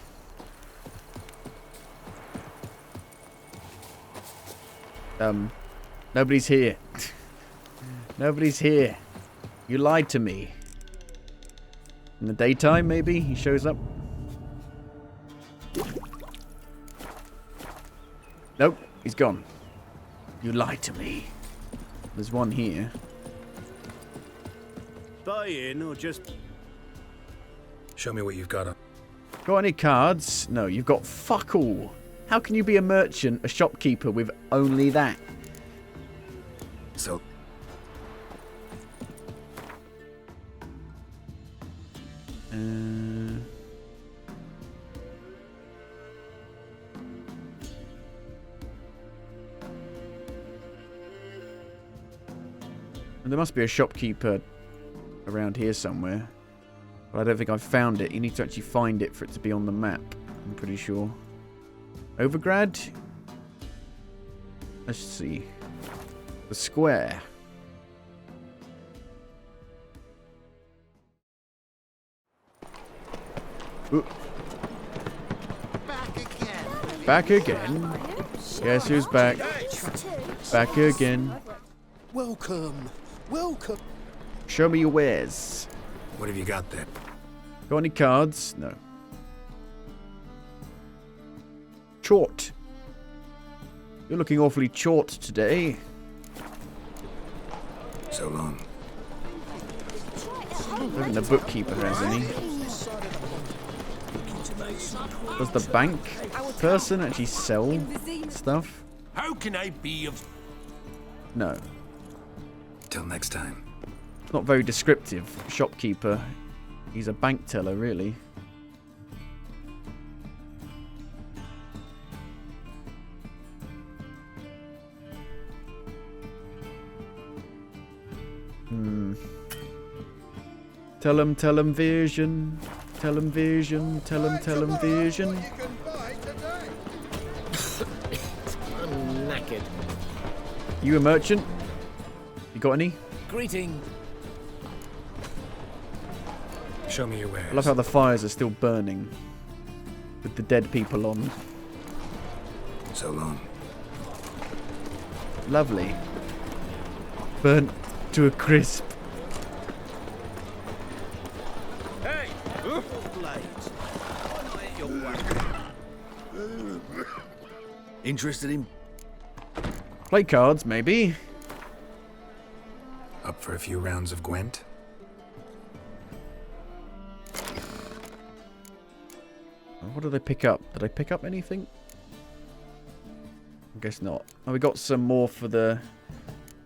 Nobody's here. Nobody's here. You lied to me. In the daytime, maybe he shows up. Nope, he's gone. You lied to me. There's one here. Buy in or just... Show me what you've got. Got any cards? No, you've got fuck all. How can you be a merchant, a shopkeeper with only that? So... There must be a shopkeeper around here somewhere. But I don't think I've found it. You need to actually find it for it to be on the map, I'm pretty sure. Overgrad? Let's see. The square. Ooh. Back again. Guess who's back? Back again. Welcome. Welcome. Show me your wares. What have you got there? Got any cards? No. Chort. You're looking awfully chort today. So long. I don't think the bookkeeper has any. Does the bank person actually sell stuff? How can I be of... No. Till next time. It's not very descriptive. Shopkeeper. He's a bank teller, really. Tell him vision. Tell him vision. Tell him vision. I'm knackered. You a merchant? You got any? Greeting. Show me your wares. I love how the fires are still burning. With the dead people on. So long. Lovely. Burnt to a crisp. Hey! Interested in... Play cards, maybe. Up for a few rounds of Gwent? What did I pick up? Did I pick up anything? I guess not. Oh, we got some more for the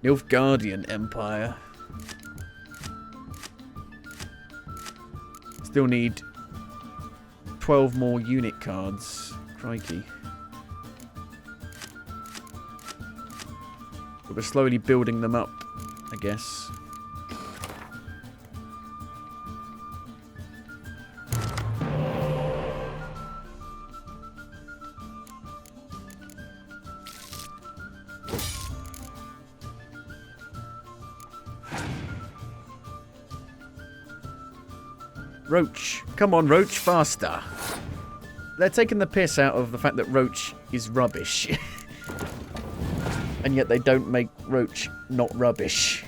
Nilfgaardian Empire. Still need 12 more unit cards. Crikey. But we're slowly building them up, I guess. Roach. Come on, Roach, faster. They're taking the piss out of the fact that Roach is rubbish. And yet they don't make Roach not rubbish.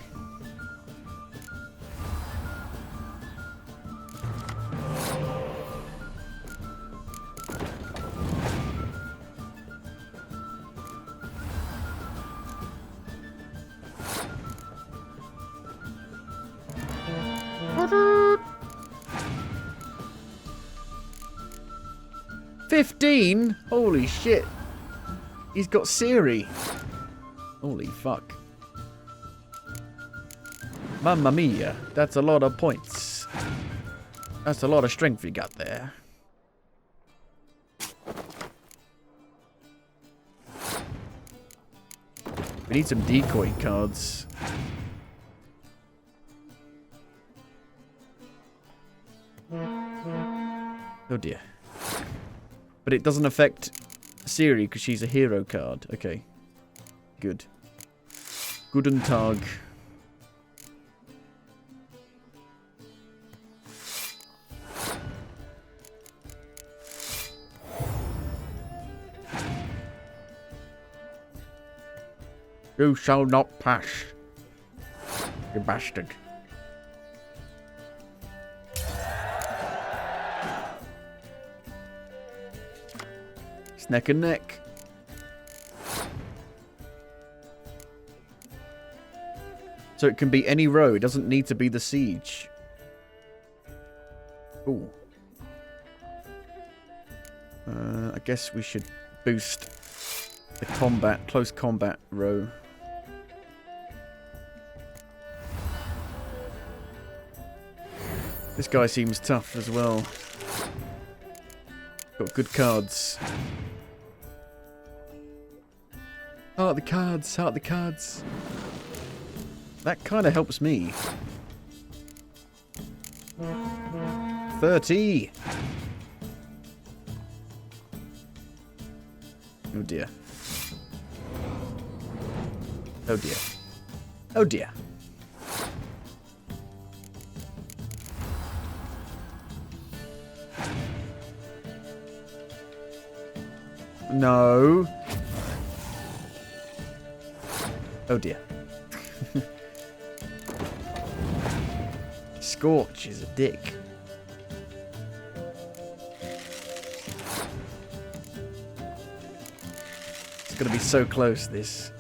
$15? Holy shit. He's got Siri. Holy fuck. Mamma mia. That's a lot of points. That's a lot of strength you got there. We need some decoy cards. Oh dear. But it doesn't affect Siri because she's a hero card. Okay. Good. Guten Tag. You shall not pass. You bastard. It's neck and neck. So it can be any row. It doesn't need to be the siege. Ooh. I guess we should boost the combat, close combat row. This guy seems tough as well. Got good cards. Heart the cards, heart the cards. That kind of helps me. 30! Oh dear. Oh dear. Oh dear. No. Oh dear. Scorch is a dick. It's gonna be so close, this.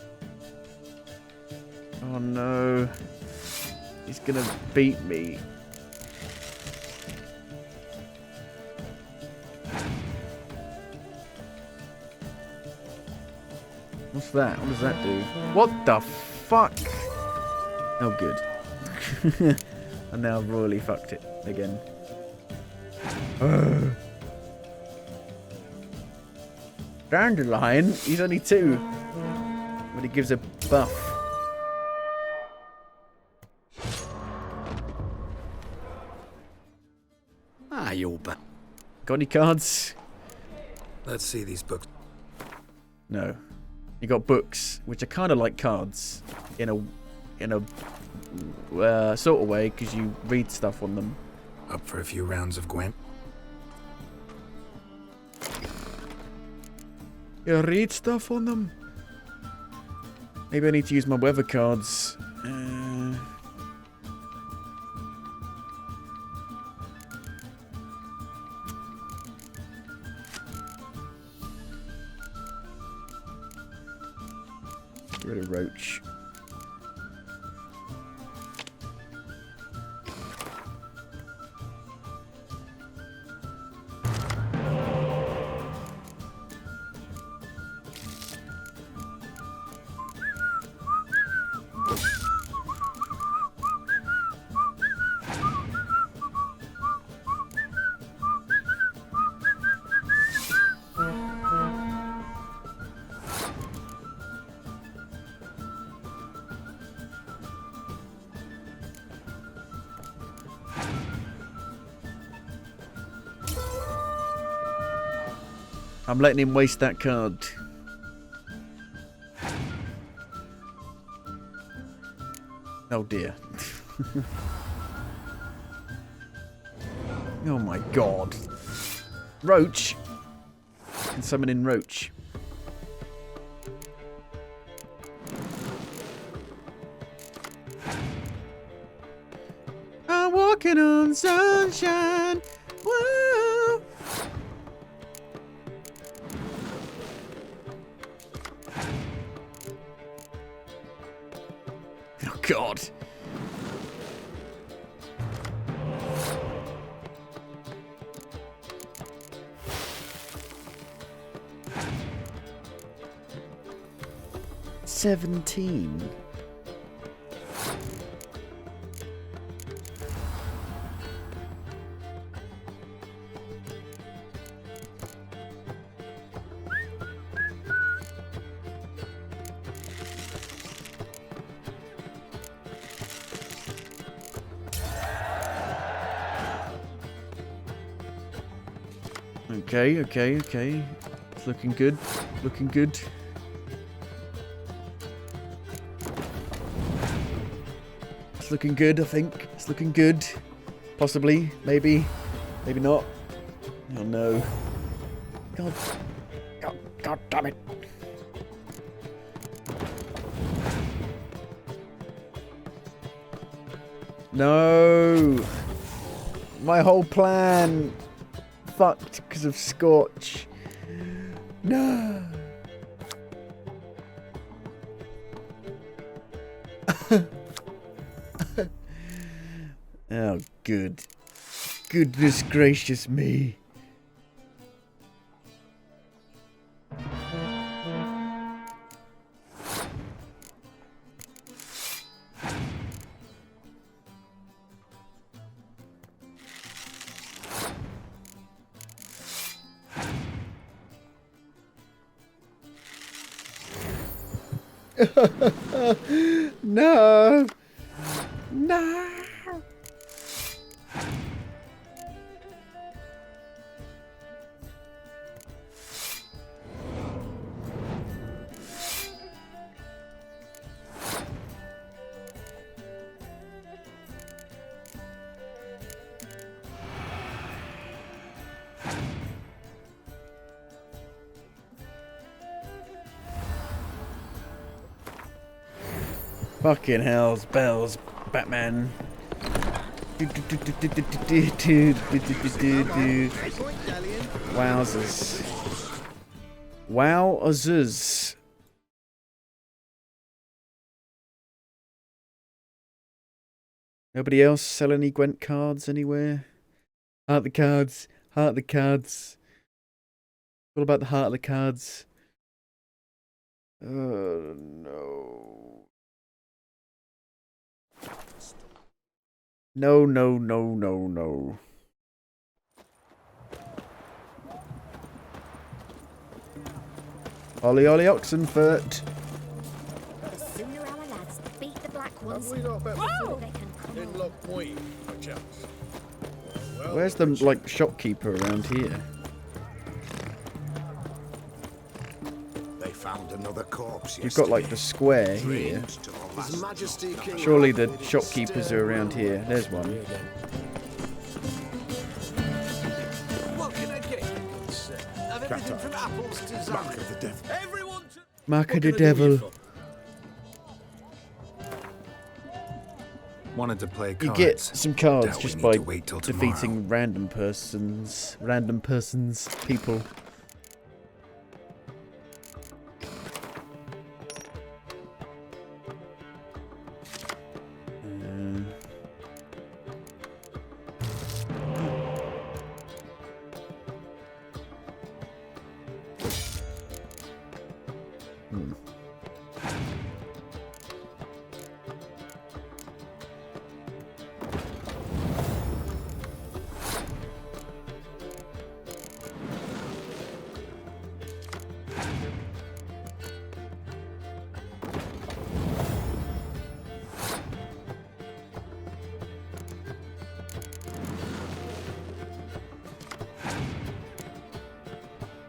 Oh no. He's gonna beat me. What's that? What does that do? What the fuck? Oh, good. I now royally fucked it again. Dandelion? He's only 2. But he gives a buff. Ah, you're back. Got any cards? Let's see these books. No. You got books, which are kind of like cards in a sort of way, because you read stuff on them. Up for a few rounds of Gwent? You read stuff on them? Maybe I need to use my weather cards. Get rid of Roach. I'm letting him waste that card. Oh dear. Oh my god. Roach. Can summon in Roach. I'm walking on sunshine. Woo! Oh god. $17. Okay. It's looking good. Looking good. It's looking good, I think. It's looking good. Possibly. Maybe. Maybe not. Oh no. God damn it. No! My whole plan fucked because of Scorch. No! Oh, good. Goodness gracious me. No! No! Fucking hell's bells, Batman. Wowzers. Wowzers. Nobody else sell any Gwent cards anywhere? Heart the cards. Heart the cards. What about the heart of the cards? No. No, no, no, no, no. Ollie, Ollie, Oxenfurt. The sooner our lads beat the black ones, Have we not bet before they can come in Lock Point, perchance? Well, Where's the, like, shopkeeper around here? They found another corpse. You've got, like, the square here. His Majesty King. Surely the shopkeepers are around here. There's one. What can I get? Have everything from apples to Mark of the devil. Everyone to... Mark of the devil. Wanted to play cards. You get some cards Doubt we just need by to wait till tomorrow. defeating random persons, people.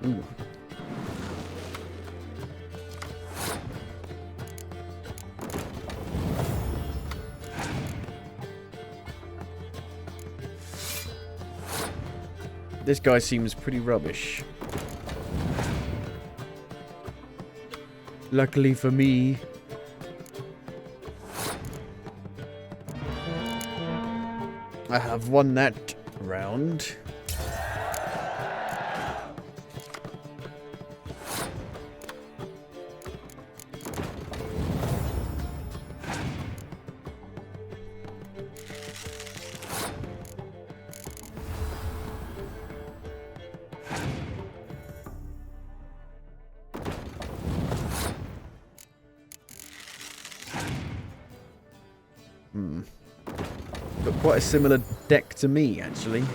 Ooh. This guy seems pretty rubbish. Luckily for me. I have won that round. Got quite a similar deck to me, actually.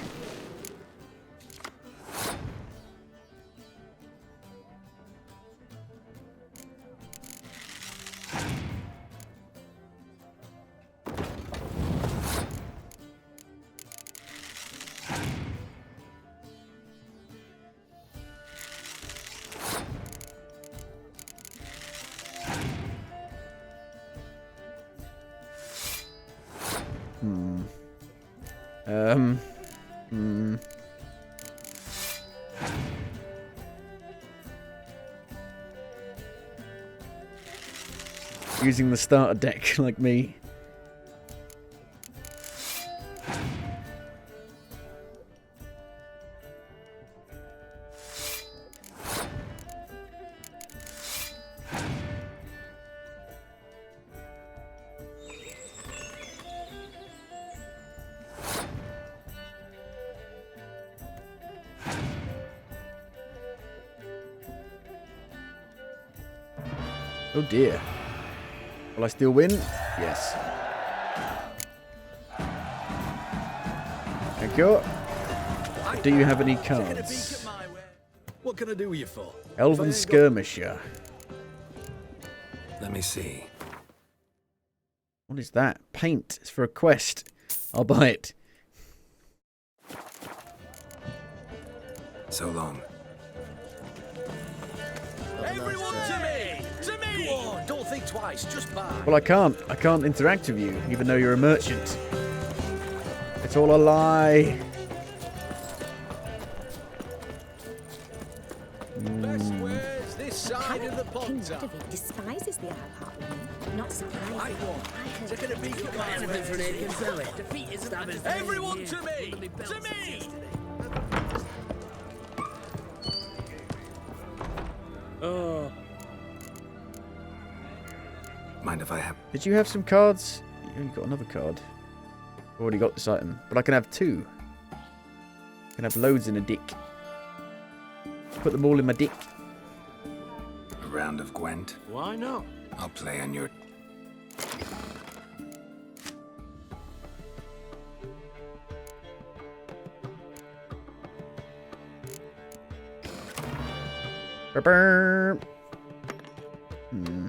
Using the starter deck like me. Oh dear. Will I still win? Yes. Thank you. Do you have any cards? What can I do with you for? Elven Skirmisher. Let me see. What is that? Paint. It's for a quest. I'll buy it. So long. Everyone to me! To me! Go on, don't think twice, just buy. Well, I can't. I can't interact with you, even though you're a merchant. It's all a lie. This side of the pond. despises the Alhart. Not surprised. Taking a peek at my anything for an aching belly. Everyone to me! To me! Oh. Mind if I have? Did you have some cards? You only got another card. Already got this item, but I can have two. I can have loads in a dick. Put them all in my dick. A round of Gwent? Why not? I'll play on your... Hmm.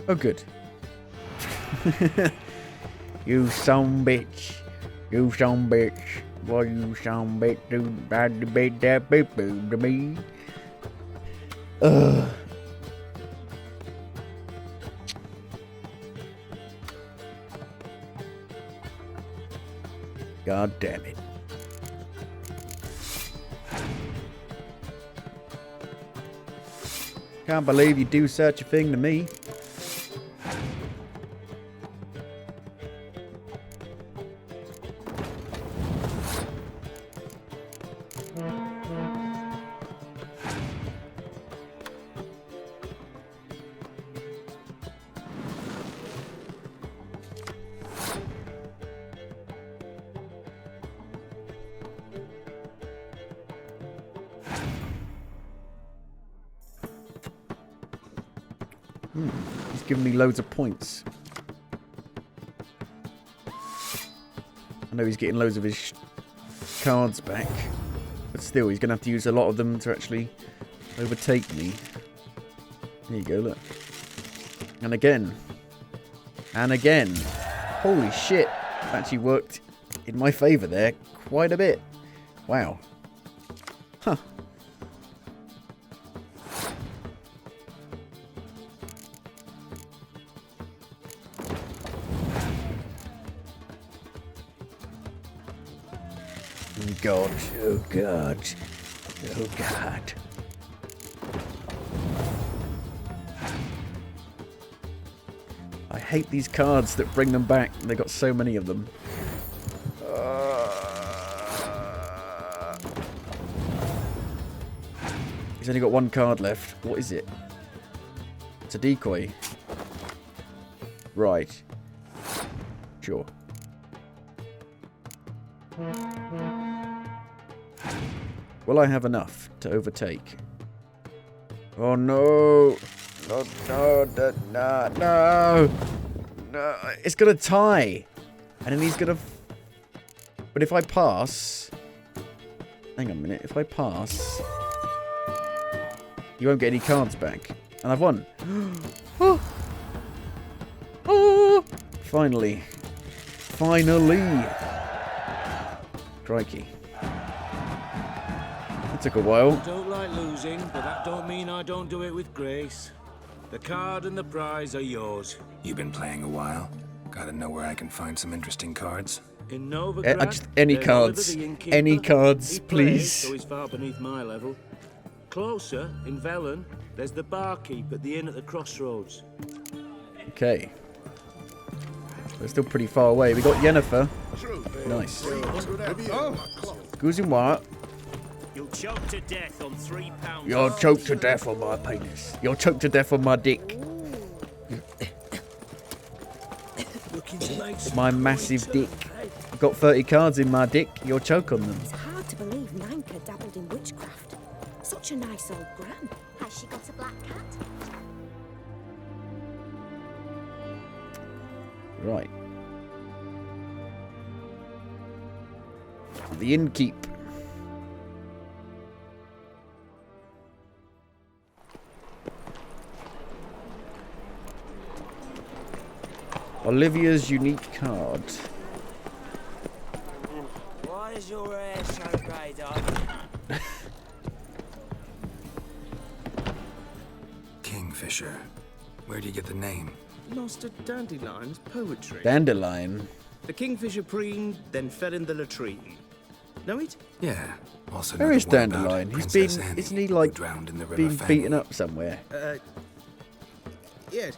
Oh, good. You son bitch. You son bitch. What you son bitch do bad to be that boo to me? Ugh. God damn it. Can't believe you do such a thing to me. He's giving me loads of points. I know he's getting loads of his cards back, but still, he's going to have to use a lot of them to actually overtake me. There you go, look. And again. And again. Holy shit. Actually worked in my favour there quite a bit. Wow. Huh. God, oh God, oh God. I hate these cards that bring them back. They got so many of them. He's only got one card left. What is it? It's a decoy. Right. Sure. Will I have enough to overtake? Oh no! No, no, no, no! No! It's gonna tie! And then he's gonna... But if I pass... Hang on a minute. If I pass... You won't get any cards back. And I've won. Oh! Oh! Finally. Finally! Crikey. It took a while. I don't like losing, but that don't mean I don't do it with grace. The card and the prize are yours. You've been playing a while. Gotta know where I can find some interesting cards. In Novigrad, Just any cards. Any cards, he please. plays, so he's far beneath my level. Closer, in Velen, there's the barkeep at the inn at the crossroads. Okay. We're still pretty far away. We got Yennefer. Nice. Goose in what? You'll choke to death on £3. You'll choke to death on my penis. You'll choke to death on my dick. My massive dick. I've got 30 cards in my dick. You'll choke on them. It's hard to believe Nanka dabbled in witchcraft. Such a nice old gran. Has she got a black cat? Right. The innkeep. Olivia's unique card. Why is your hair so grey, darling? Kingfisher. Where do you get the name? Lost at Dandelion's poetry. Dandelion. The kingfisher preened, then fell in the latrine. Know it? Yeah. Also Where know is the one about Dandelion? He's Princess been, Annie, isn't he who like drowned in the river being Fanny. beaten up somewhere? Yes.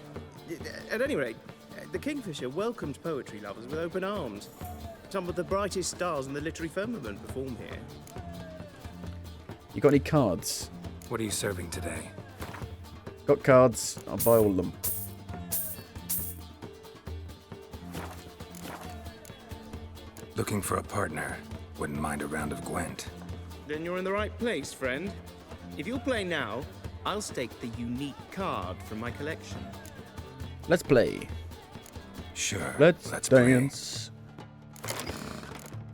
At any rate, the Kingfisher welcomes poetry lovers with open arms. Some of the brightest stars in the literary firmament perform here. You got any cards? What are you serving today? Got cards. I'll buy all of them. Looking for a partner. Wouldn't mind a round of Gwent. Then you're in the right place, friend. If you'll play now, I'll stake the unique card from my collection. Let's play. Sure. Let's dance.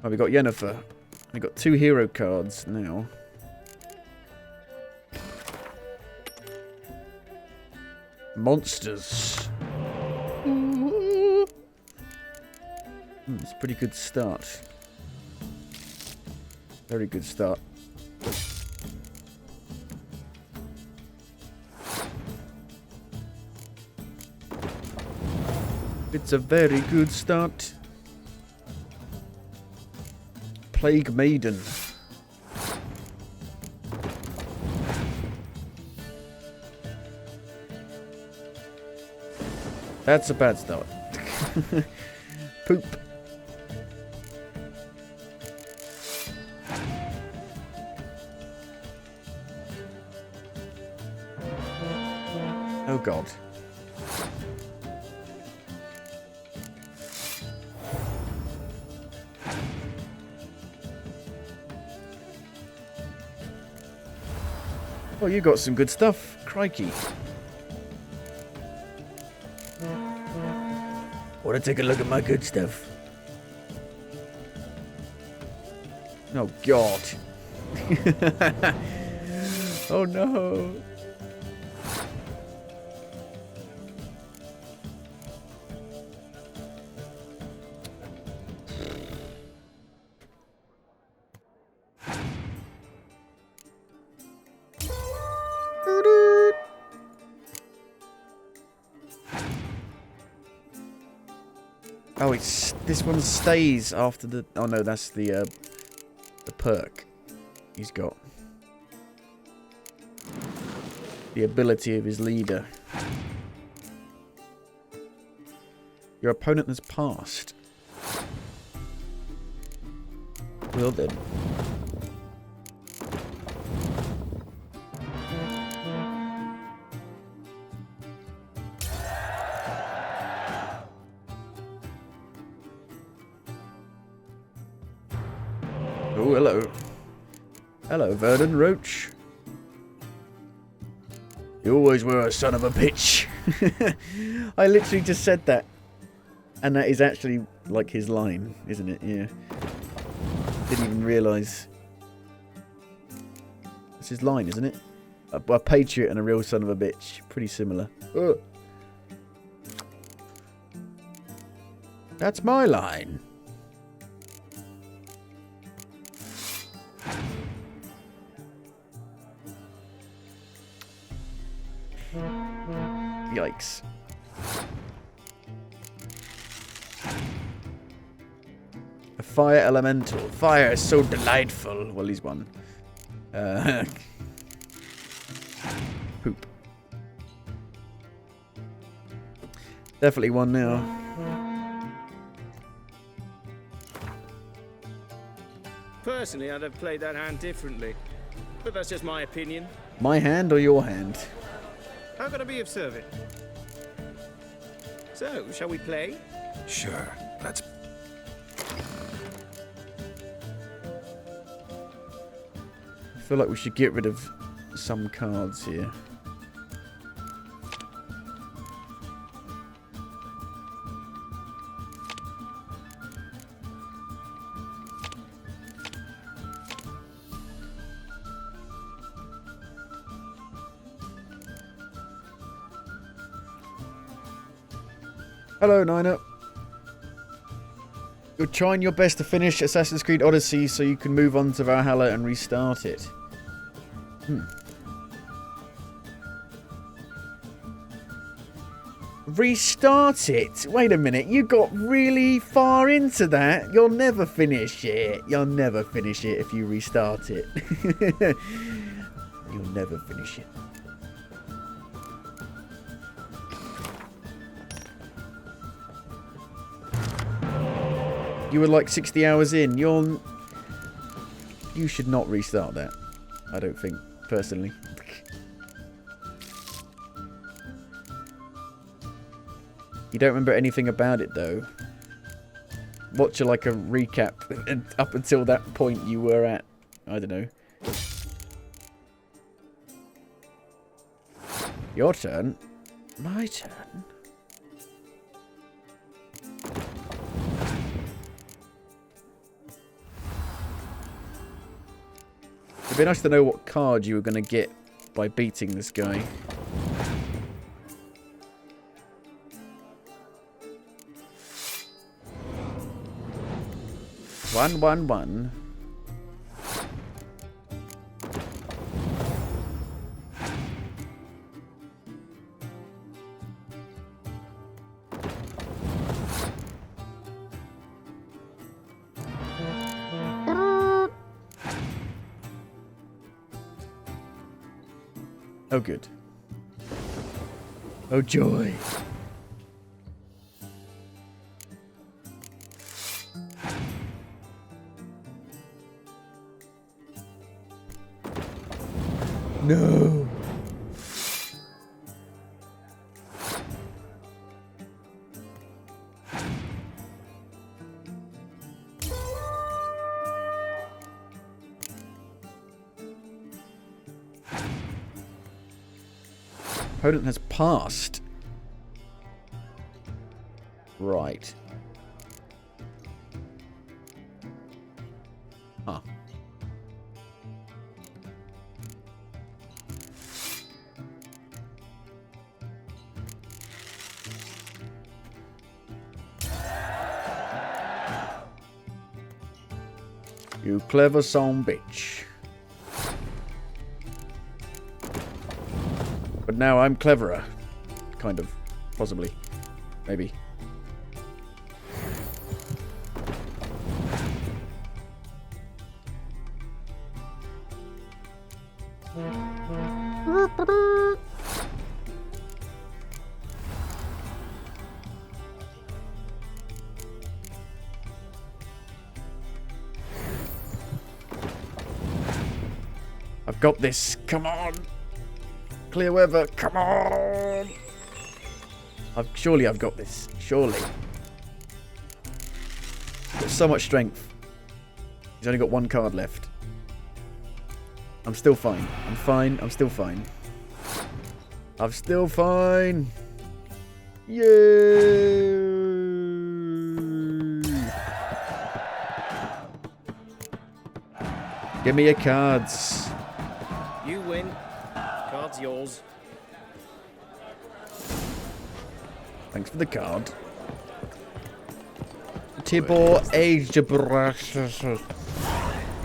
Oh, we got Yennefer. We got 2 hero cards now. Monsters. It's a pretty good start. Very good start. It's a very good start. Plague Maiden. That's a bad start. Poop. Oh God. Oh, you got some good stuff. Crikey. Want to take a look at my good stuff? Oh, God. Oh, no. Oh, it's this one stays after the. Oh no, that's the perk he's got. The ability of his leader. Your opponent has passed. Well then. Oh, hello. Hello, Vernon Roach. You always were a son of a bitch. I literally just said that. And that is actually like his line, isn't it? Yeah. Didn't even realise. It's his line, isn't it? A patriot and a real son of a bitch. Pretty similar. Ugh. That's my line. Yikes. A fire elemental. Fire is so delightful. Well, he's won. Definitely one now. Personally, I'd have played that hand differently. But that's just my opinion. My hand or your hand? How can I be of service? So, shall we play? Sure, let's... I feel like we should get rid of some cards here. Hello, Nina. You're trying your best to finish Assassin's Creed Odyssey so you can move on to Valhalla and restart it. Restart it? Wait a minute, you got really far into that. You'll never finish it. You'll never finish it if you restart it. You'll never finish it. You were like 60 hours in. You should not restart that. I don't think, personally. You don't remember anything about it, though. Watch like a recap and up until that point you were at. I don't know. Your turn? My turn? It'd be nice to know what card you were going to get by beating this guy. One. Oh, good. Oh, joy. No. Opponent has passed. Right. Huh. You clever son bitch. But now I'm cleverer. Kind of. Possibly. Maybe. I've got this. Come on. Clear weather. Come on. Surely I've got this. Surely. Got so much strength. He's only got one card left. I'm still fine. I'm fine. I'm still fine. I'm still fine. Yay! Give me your cards. You win. Card's yours. Thanks for the card. Tibor Agebrash.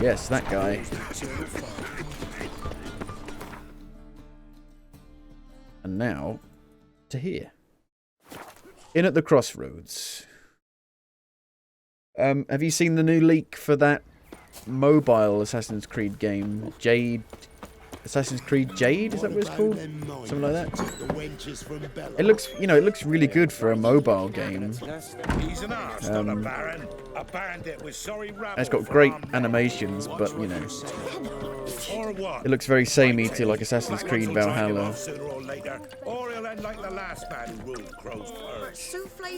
Yes, that guy. And now, to here. In at the Crossroads. Have you seen the new leak for that mobile Assassin's Creed game? Jade Assassin's Creed Jade, is that what it's called? Something like that. It looks, you know, it looks really good for a mobile game. He's an arse, not a baron. A bandit with sorry rabble. It's got great animations, but you know, it looks very samey to like Assassin's Creed Valhalla.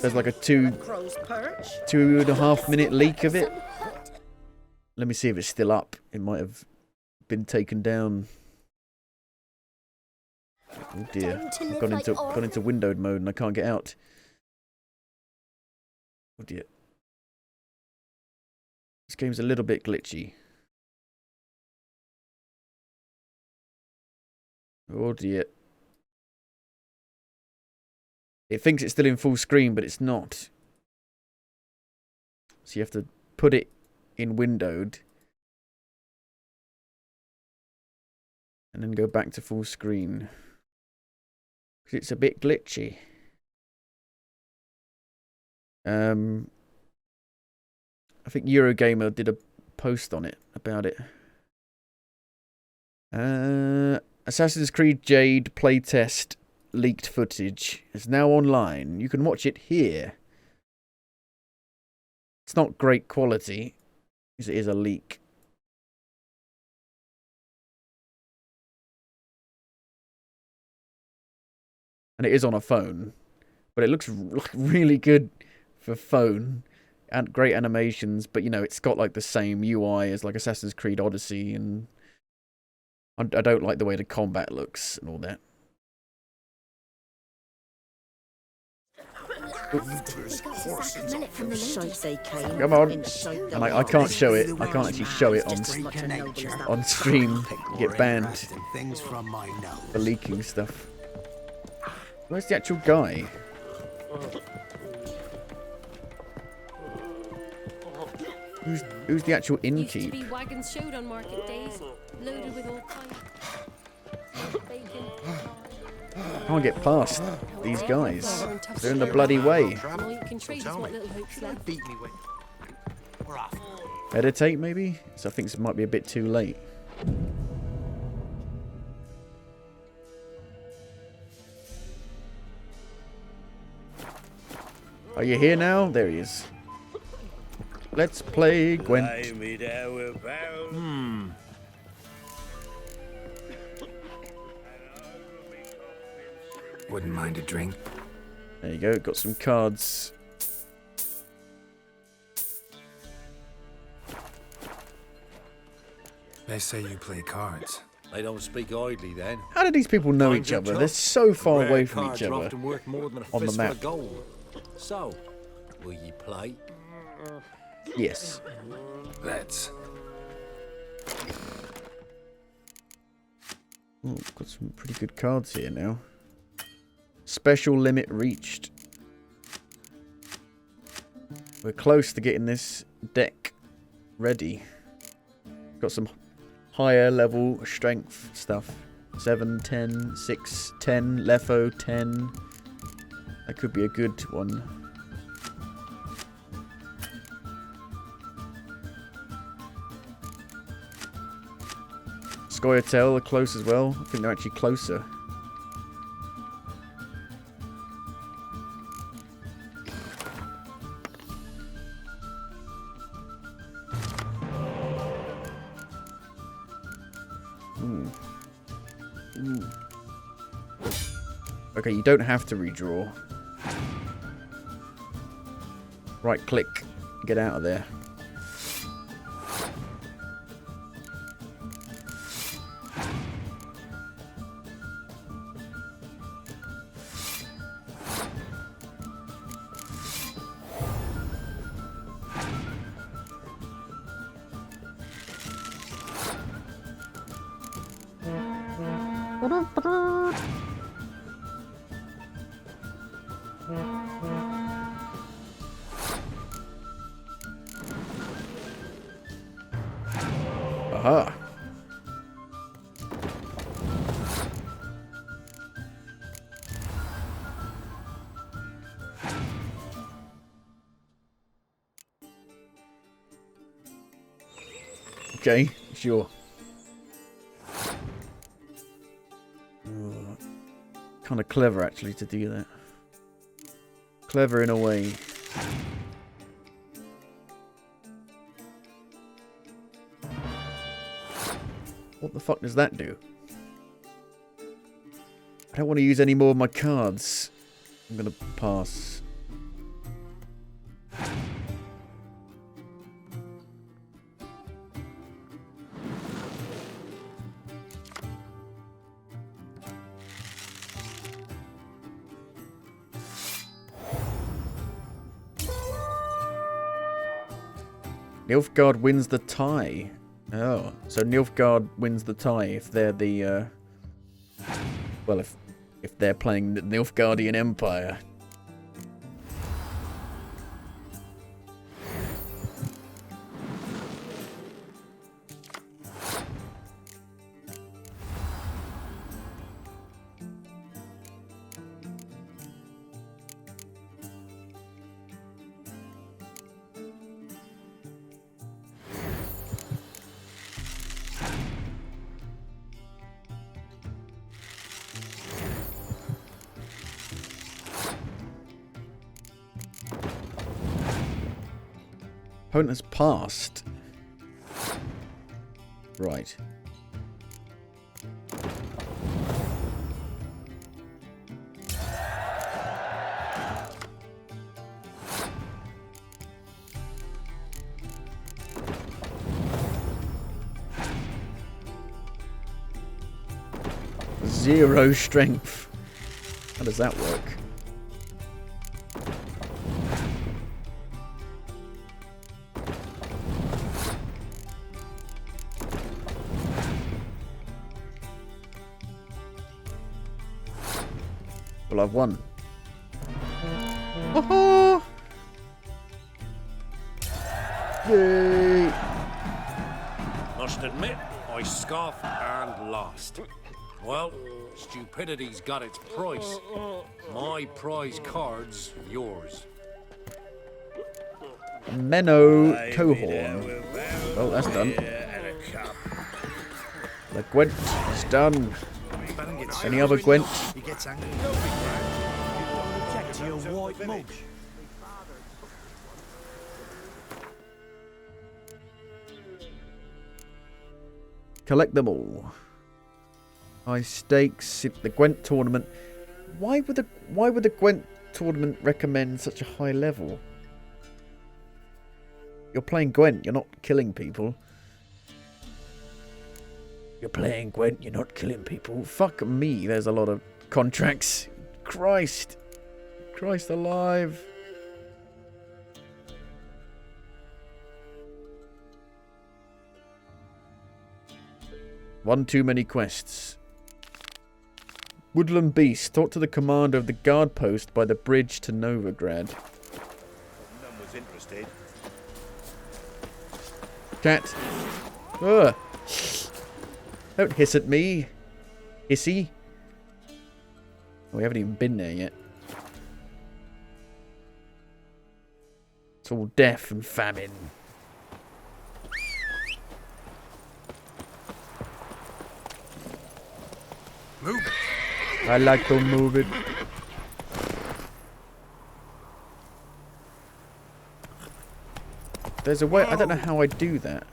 There's like a 2.5 minute leak of it. Let me see if it's still up. It might have been taken down. Oh dear, I've gone into windowed mode and I can't get out. Oh dear. This game's a little bit glitchy. Oh dear. It thinks it's still in full screen, but it's not. So you have to put it in windowed. And then go back to full screen. Because it's a bit glitchy. I think Eurogamer did a post on it, about it. Assassin's Creed Jade playtest leaked footage is now online. You can watch it here. It's not great quality, because it is a leak. And it is on a phone, but it looks really good for phone, and great animations. But you know, it's got like the same UI as like Assassin's Creed Odyssey, and I don't like the way the combat looks and all that. Come on, and I can't show it. I can't actually show it on stream. You get banned for leaking stuff. Where's the actual guy? Who's the actual innkeep? Used to be wagons showed on market days, loaded with all kinds of bacon. I can't get past these guys. They're in the bloody way. All you can trade is what little hopes left. Beat me with. We're off. Meditate, maybe? So I think this might be a bit too late. Are you here now? There he is. Let's play Gwent. Wouldn't mind a drink. There you go, got some cards. They say you play cards. They don't speak idly then. How do these people know each other? They're so far Rare away from cards each are other often worth more than a on the fistful map. of gold. So, will you play? Yes. Let's. Oh, got some pretty good cards here now. Special limit reached. We're close to getting this deck ready. Got some higher level strength stuff. 7, 10, 6, 10, Lefo 10. That could be a good one. Scoia'tael are close as well. I think they're actually closer. Okay, you don't have to redraw. Right click, get out of there. Aha. Okay, sure. Kind of clever, actually, to do that. Clever in a way. What the fuck does that do? I don't want to use any more of my cards. I'm going to pass. Nilfgaard wins the tie. Oh, so Nilfgaard wins the tie if they're the, well, if they're playing the Nilfgaardian Empire. Opponent has passed. Right. Zero strength. How does that work? Well, I've won. Oh! Yay! Must admit, I scoffed and lost. Well, stupidity's got its price. My prize card's yours. Menno Cohorn. Oh, that's done. The Gwent is done. Any other Gwent? He gets angry. Object to your white mug. Collect them all. High stakes in the Gwent tournament. Why would the Gwent tournament recommend such a high level? You're playing Gwent, you're not killing people. You're playing Gwent, you're not killing people. Fuck me, there's a lot of contracts. Christ. Christ alive. One too many quests. Woodland Beast. Talk to the commander of the guard post by the bridge to Novigrad. None was interested. Cat. Ugh. Don't hiss at me. Hissy. Oh, we haven't even been there yet. It's all death and famine. Move it. I like to move it. There's a way, I don't know how I do that.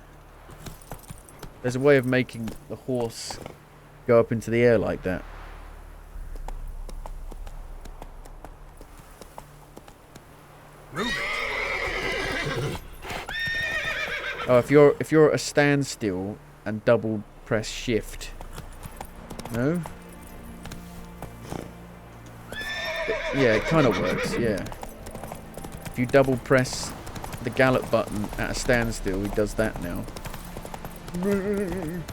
There's a way of making the horse go up into the air like that. Move it. Oh, if you're at a standstill and double press shift. No? Yeah, it kind of works, yeah. If you double press the gallop button at a standstill, he does that now. Come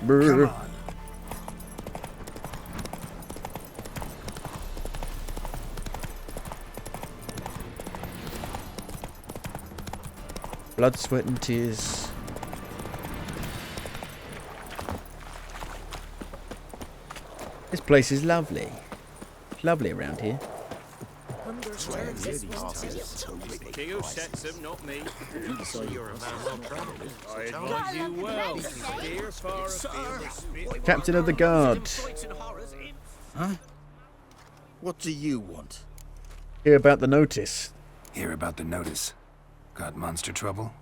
on. Blood, sweat and tears. This place is lovely. It's lovely around here. Under King who sets them, not me. So you're a man well travelled. I advise you well. Steer far afield. Captain of the Guard. Huh? What do you want? Hear about the notice. Hear about the notice. Got monster trouble?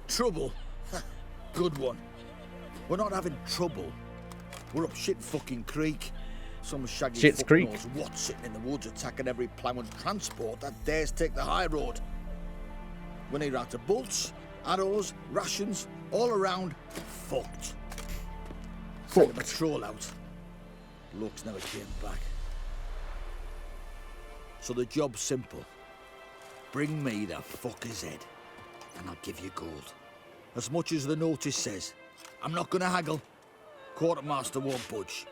Trouble? Good one. We're not having trouble. We're up shit fucking creek. Some shaggy Shit's fuck Creek. knows what sitting in the woods attacking every plough and transport that dares take the high road. We need out of bolts, arrows, rations, all around fucked. Sent a patrol out. Looks never came back. So the job's simple. Bring me the fucker's head, and I'll give you gold. As much as the notice says. I'm not gonna haggle. Quartermaster won't budge.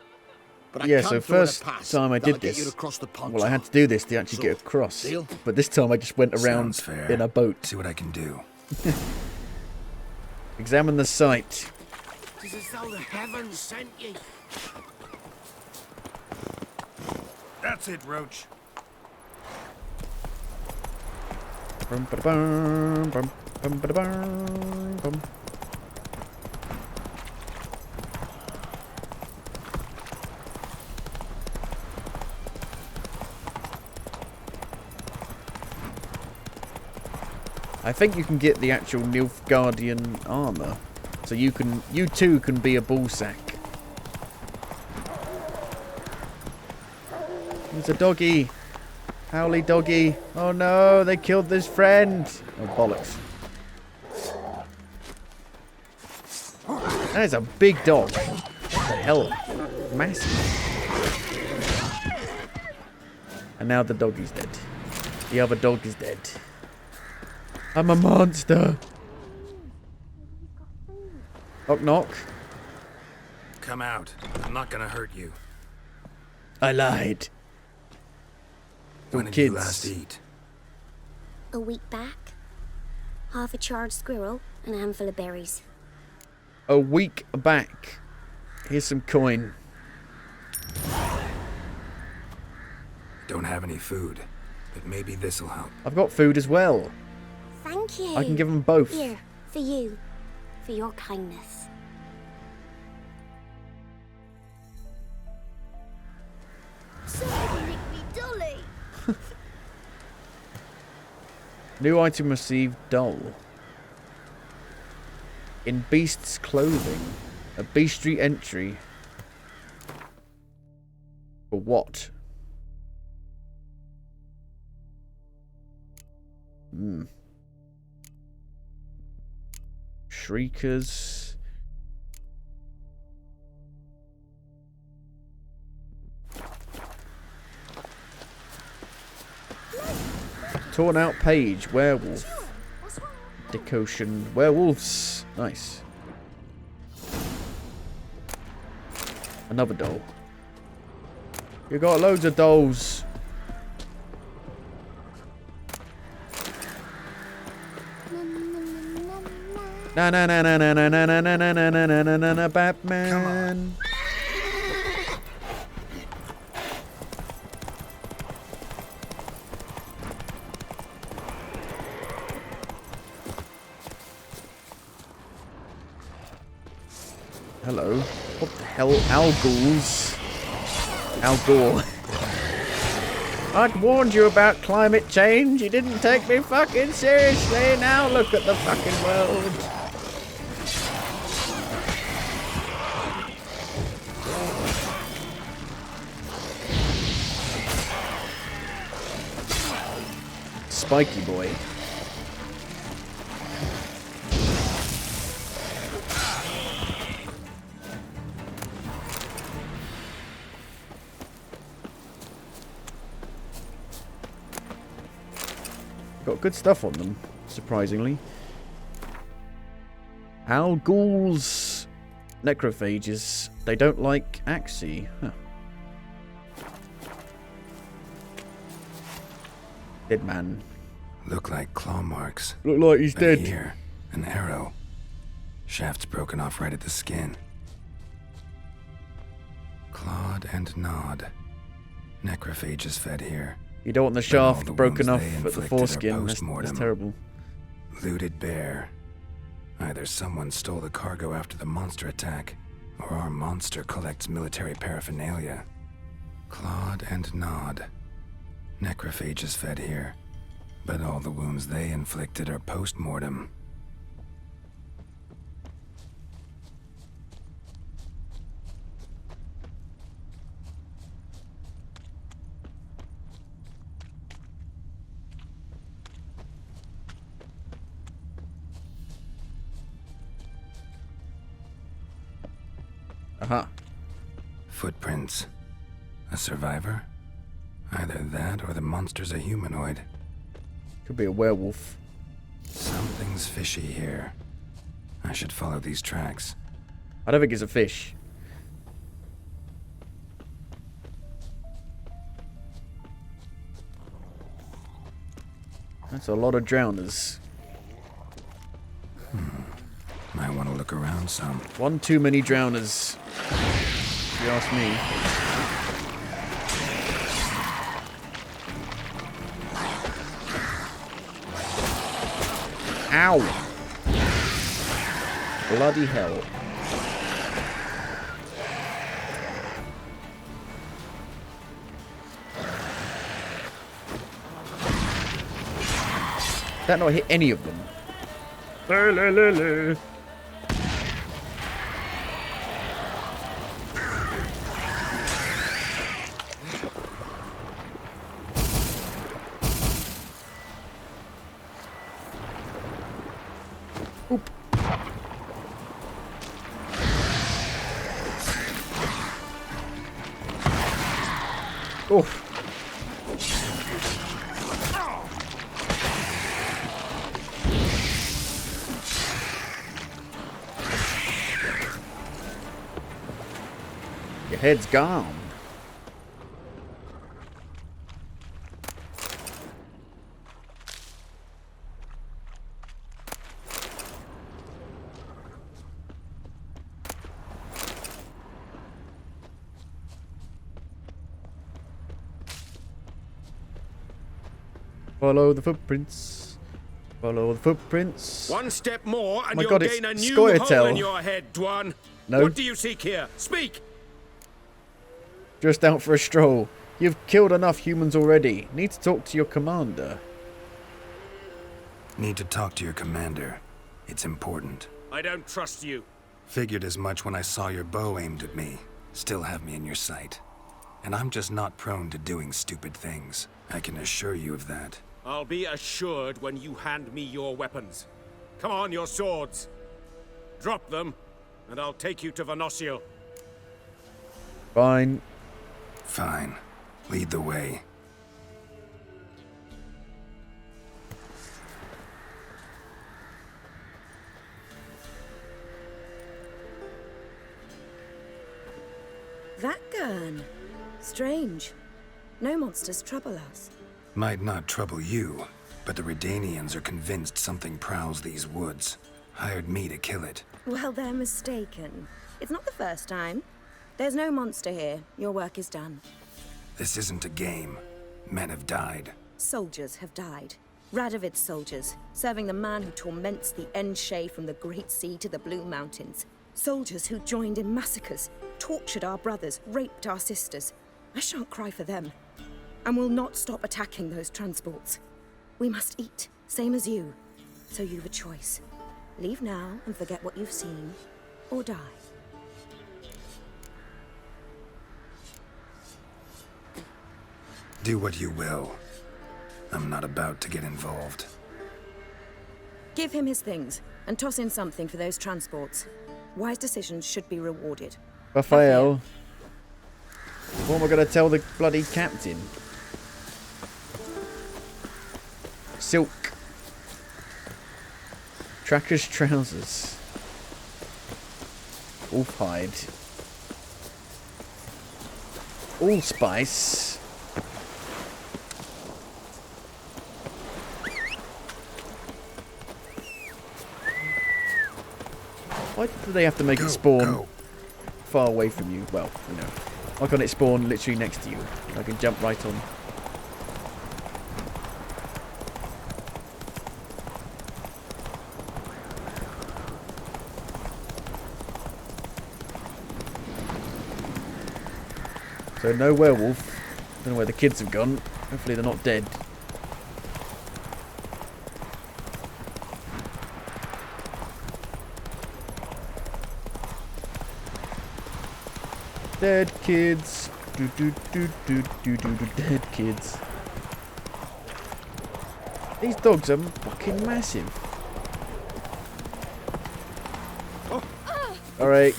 But I Yeah, can so throw in a first pass time I that'll did get you this, across the well, I had to do this to actually get across. Deal? But this time I just went around Sounds fair. in a boat. See what I can do. Examine the site. It's as though the heavens sent ye. That's it, Roach. Bum, ba-da-bum, bum, bum, ba-da-bum, bum. I think you can get the actual Nilfgaardian armor, so you too can be a ballsack. There's a doggy. Howly doggy. Oh no, they killed this friend. Oh bollocks. That is a big dog. What the hell? Massive. And now the doggy's dead. The other dog is dead. I'm a monster. Knock knock. Come out. I'm not gonna hurt you. I lied. When did kids. you last eat? A week back. Half a charred squirrel and a handful of berries. A week back. Here's some coin. Don't have any food, but maybe this'll help. I've got food as well. Thank you. I can give them both. Here, for you. For your kindness. Somebody nicked me dolly. New item received dull. In beast's clothing. A bestiary entry. For what? Shriekers. Torn out page. Werewolf. Decotion. Werewolves. Nice. Another doll. You got loads of dolls. Na na na na na na na na na na na na na na na Batman. Hello. What the hell? Al Ghouls. Al Gore. I'd warned you about climate change. You didn't take me fucking seriously. Now look at the fucking world. Spiky boy. Got good stuff on them, surprisingly. Al Ghouls. Necrophages. They don't like Axie. Huh. Dead man. Look like claw marks. Look like he's Then dead. Here, an arrow. Shaft's broken off right at the skin. Clawed and gnawed. Necrophages fed here. You don't want the But all shaft the broken wounds off they at the inflicted are foreskin. That's post-mortem. terrible. Looted bare. Either someone stole the cargo after the monster attack, or our monster collects military paraphernalia. Clawed and gnawed. Necrophages fed here, but all the wounds they inflicted are post-mortem. Aha. Footprints. A survivor? Either that or the monster's a humanoid. Could be a werewolf. Something's fishy here. I should follow these tracks. I don't think it's a fish. That's a lot of drowners. Might want to look around some. One too many drowners, if you ask me. Ow! Bloody hell. That not hit any of them. Oop. Oof. Your head's gone. Follow the footprints. Follow the footprints. One step more and My you'll God, it's gain a new Scoia'tael. hole in your head, Dwan. No. What do you seek here? Speak! Just out for a stroll. You've killed enough humans already. Need to talk to your commander. Need to talk to your commander. It's important. I don't trust you. Figured as much when I saw your bow aimed at me. Still have me in your sight. And I'm just not prone to doing stupid things. I can assure you of that. I'll be assured when you hand me your weapons. Come on, your swords. Drop them, and I'll take you to Venosio. Fine. Fine. Lead the way. That gun. Strange. No monsters trouble us. Might not trouble you, but the Redanians are convinced something prowls these woods. Hired me to kill it. Well, they're mistaken. It's not the first time. There's no monster here. Your work is done. This isn't a game. Men have died. Soldiers have died. Radovid's soldiers, serving the man who torments the Enshe from the Great Sea to the Blue Mountains. Soldiers who joined in massacres, tortured our brothers, raped our sisters. I shan't cry for them, and will not stop attacking those transports. We must eat, same as you. So you've a choice. Leave now and forget what you've seen, or die. Do what you will. I'm not about to get involved. Give him his things, and toss in something for those transports. Wise decisions should be rewarded. Raphael. What am I going to tell the bloody captain? Silk. Tracker's trousers. Wolf hide. Allspice. Why do they have to make it spawn far away from you? Well, you know. Why can't it spawn literally next to you? I can jump right on. So no werewolf. Don't know where the kids have gone. Hopefully they're not dead. Dead kids. Do do do do do do do. Dead kids. These dogs are fucking massive. Alright.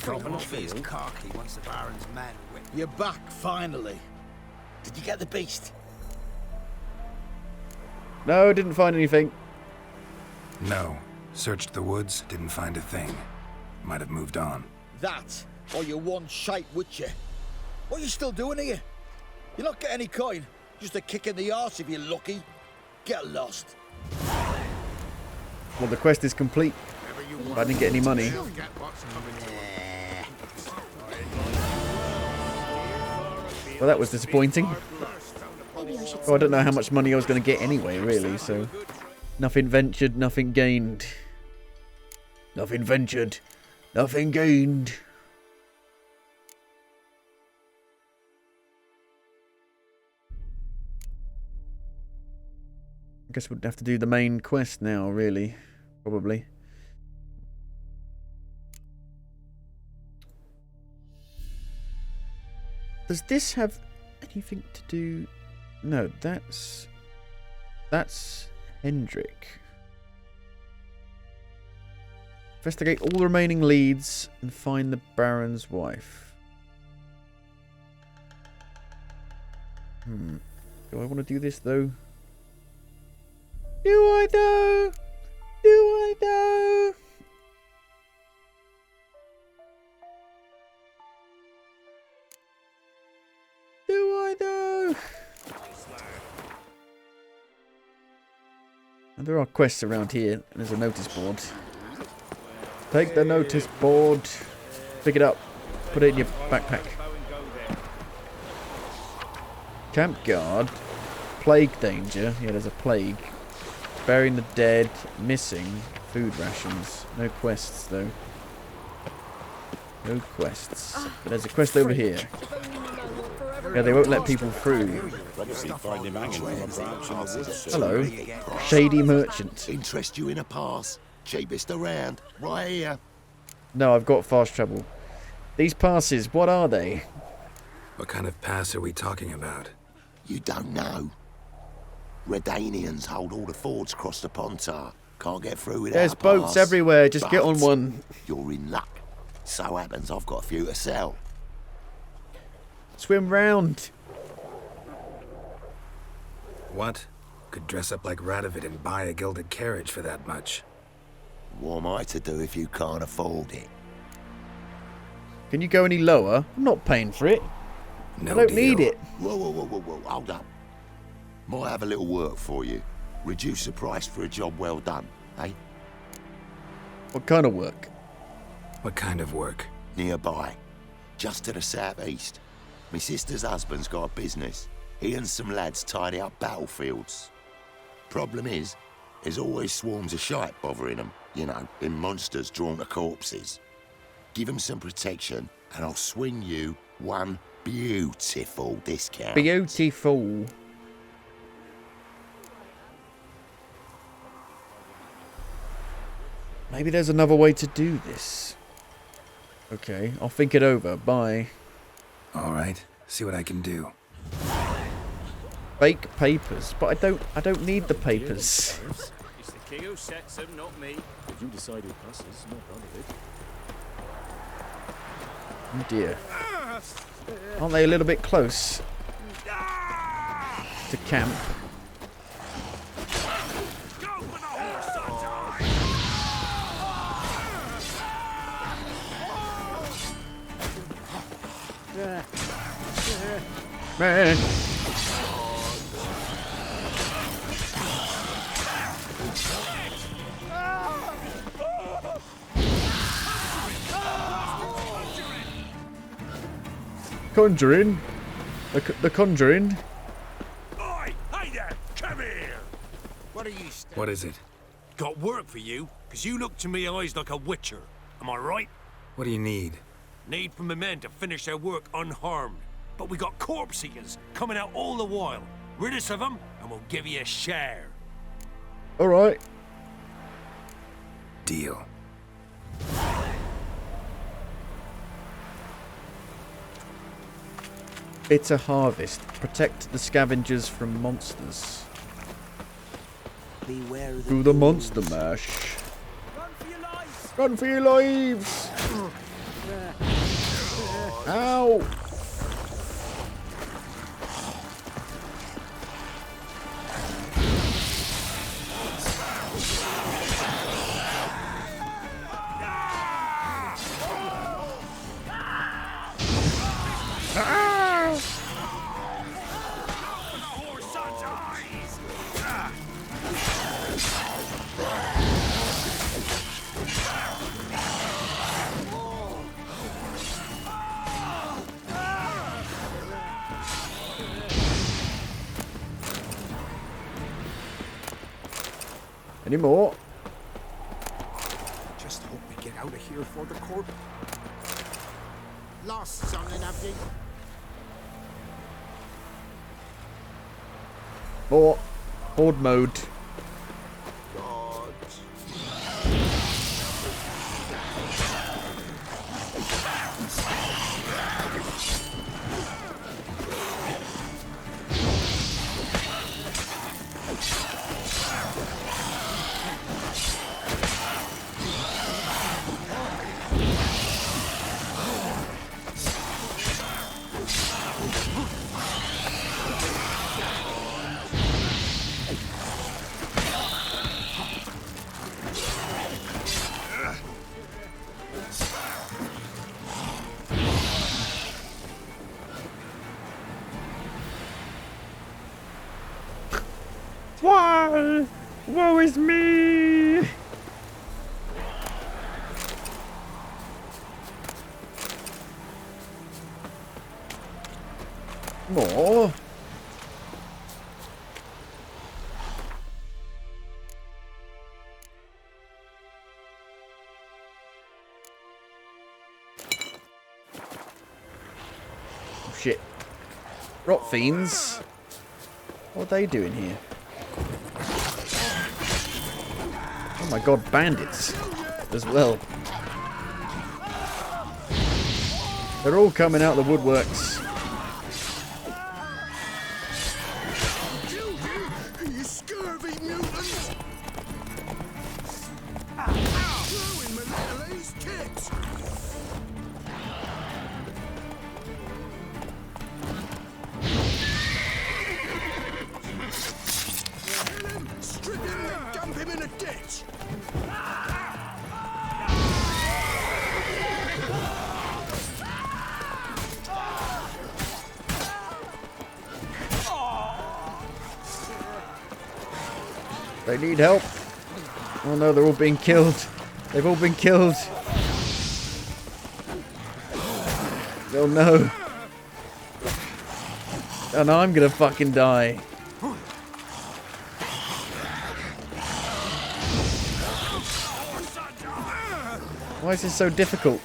You're back, finally. Did you get the beast? No, didn't find anything. No. Searched the woods, didn't find a thing. Might have moved on. That, or you're one shite witcher. What are you still doing here? You're not getting any coin. Just a kick in the arse if you're lucky. Get lost. Well, the quest is complete. But I didn't get any money. Well, that was disappointing. Oh, I don't know how much money I was going to get anyway, really, so... Nothing ventured, nothing gained. Nothing ventured, nothing gained. I guess we'd have to do the main quest now, really. Probably. Does this have anything to do... No, that's Hendrik. Investigate all the remaining leads and find the Baron's wife. Do I want to do this, though? Do I, though? Do I, though? Do I, though? And there are quests around here. There's a notice board. Take the notice board. Pick it up. Put it in your backpack. Camp guard. Plague danger. Yeah, there's a plague. Burying the dead. Missing. Food rations. No quests, though. No quests. But there's a quest over here. Yeah, they won't let people through. Hello. Shady merchant. Interest you in a pass? Cheapest around. Right here. No, I've got fast travel. These passes, what are they? What kind of pass are we talking about? You don't know. Redanians hold all the fords across the Pontar. Can't get through without There's a boats pass. everywhere, just get on But one. You're in luck. So happens I've got a few to sell. Swim round. What? Could dress up like Radovid and buy a gilded carriage for that much. What am I to do if you can't afford it? Can you go any lower? I'm not paying for it. No I don't deal. need it. Whoa, hold up. Might have a little work for you. Reduce the price for a job well done, eh? What kind of work? What kind of work? Nearby. Just to the southeast. My sister's husband's got a business. He and some lads tidy up battlefields. Problem is, there's always swarms of shite bothering them. You know, them monsters drawn to corpses. Give them some protection, and I'll swing you one beautiful discount. Beautiful. Maybe there's another way to do this. Okay, I'll think it over. Bye. Alright, see what I can do. Fake papers, but I don't need the papers. It's the king who sets them, not me. If you decide who passes, not none of it. Oh dear. Aren't they a little bit close to camp? Man. Conjuring. The Conjuring. Oi! Hey there! Come here! What are you What is it? Got work for you, because you look to me eyes like a witcher. Am I right? What do you need? Need for my men to finish their work unharmed. but we got corpse eaters coming out all the while. Rid us of them, and we'll give you a share. All right. Deal. Bitter harvest. Protect the scavengers from monsters. Beware the Do the monster mash. Run for your lives! Ow! Any more? Just hope we get out of here for the court. Lost something, have you? More. Horde mode. Why? Woe is me! More? Oh shit. Rot fiends. What are they doing here? Oh my god, bandits as well. They're all coming out the woodworks. You scurvy mutants! Ruin my little ace kids! Kill him! Strip him and dump him in a ditch! They need help. Oh no, they're all being killed. They've all been killed. Oh no. Oh no, I'm gonna fucking die. Why is this so difficult?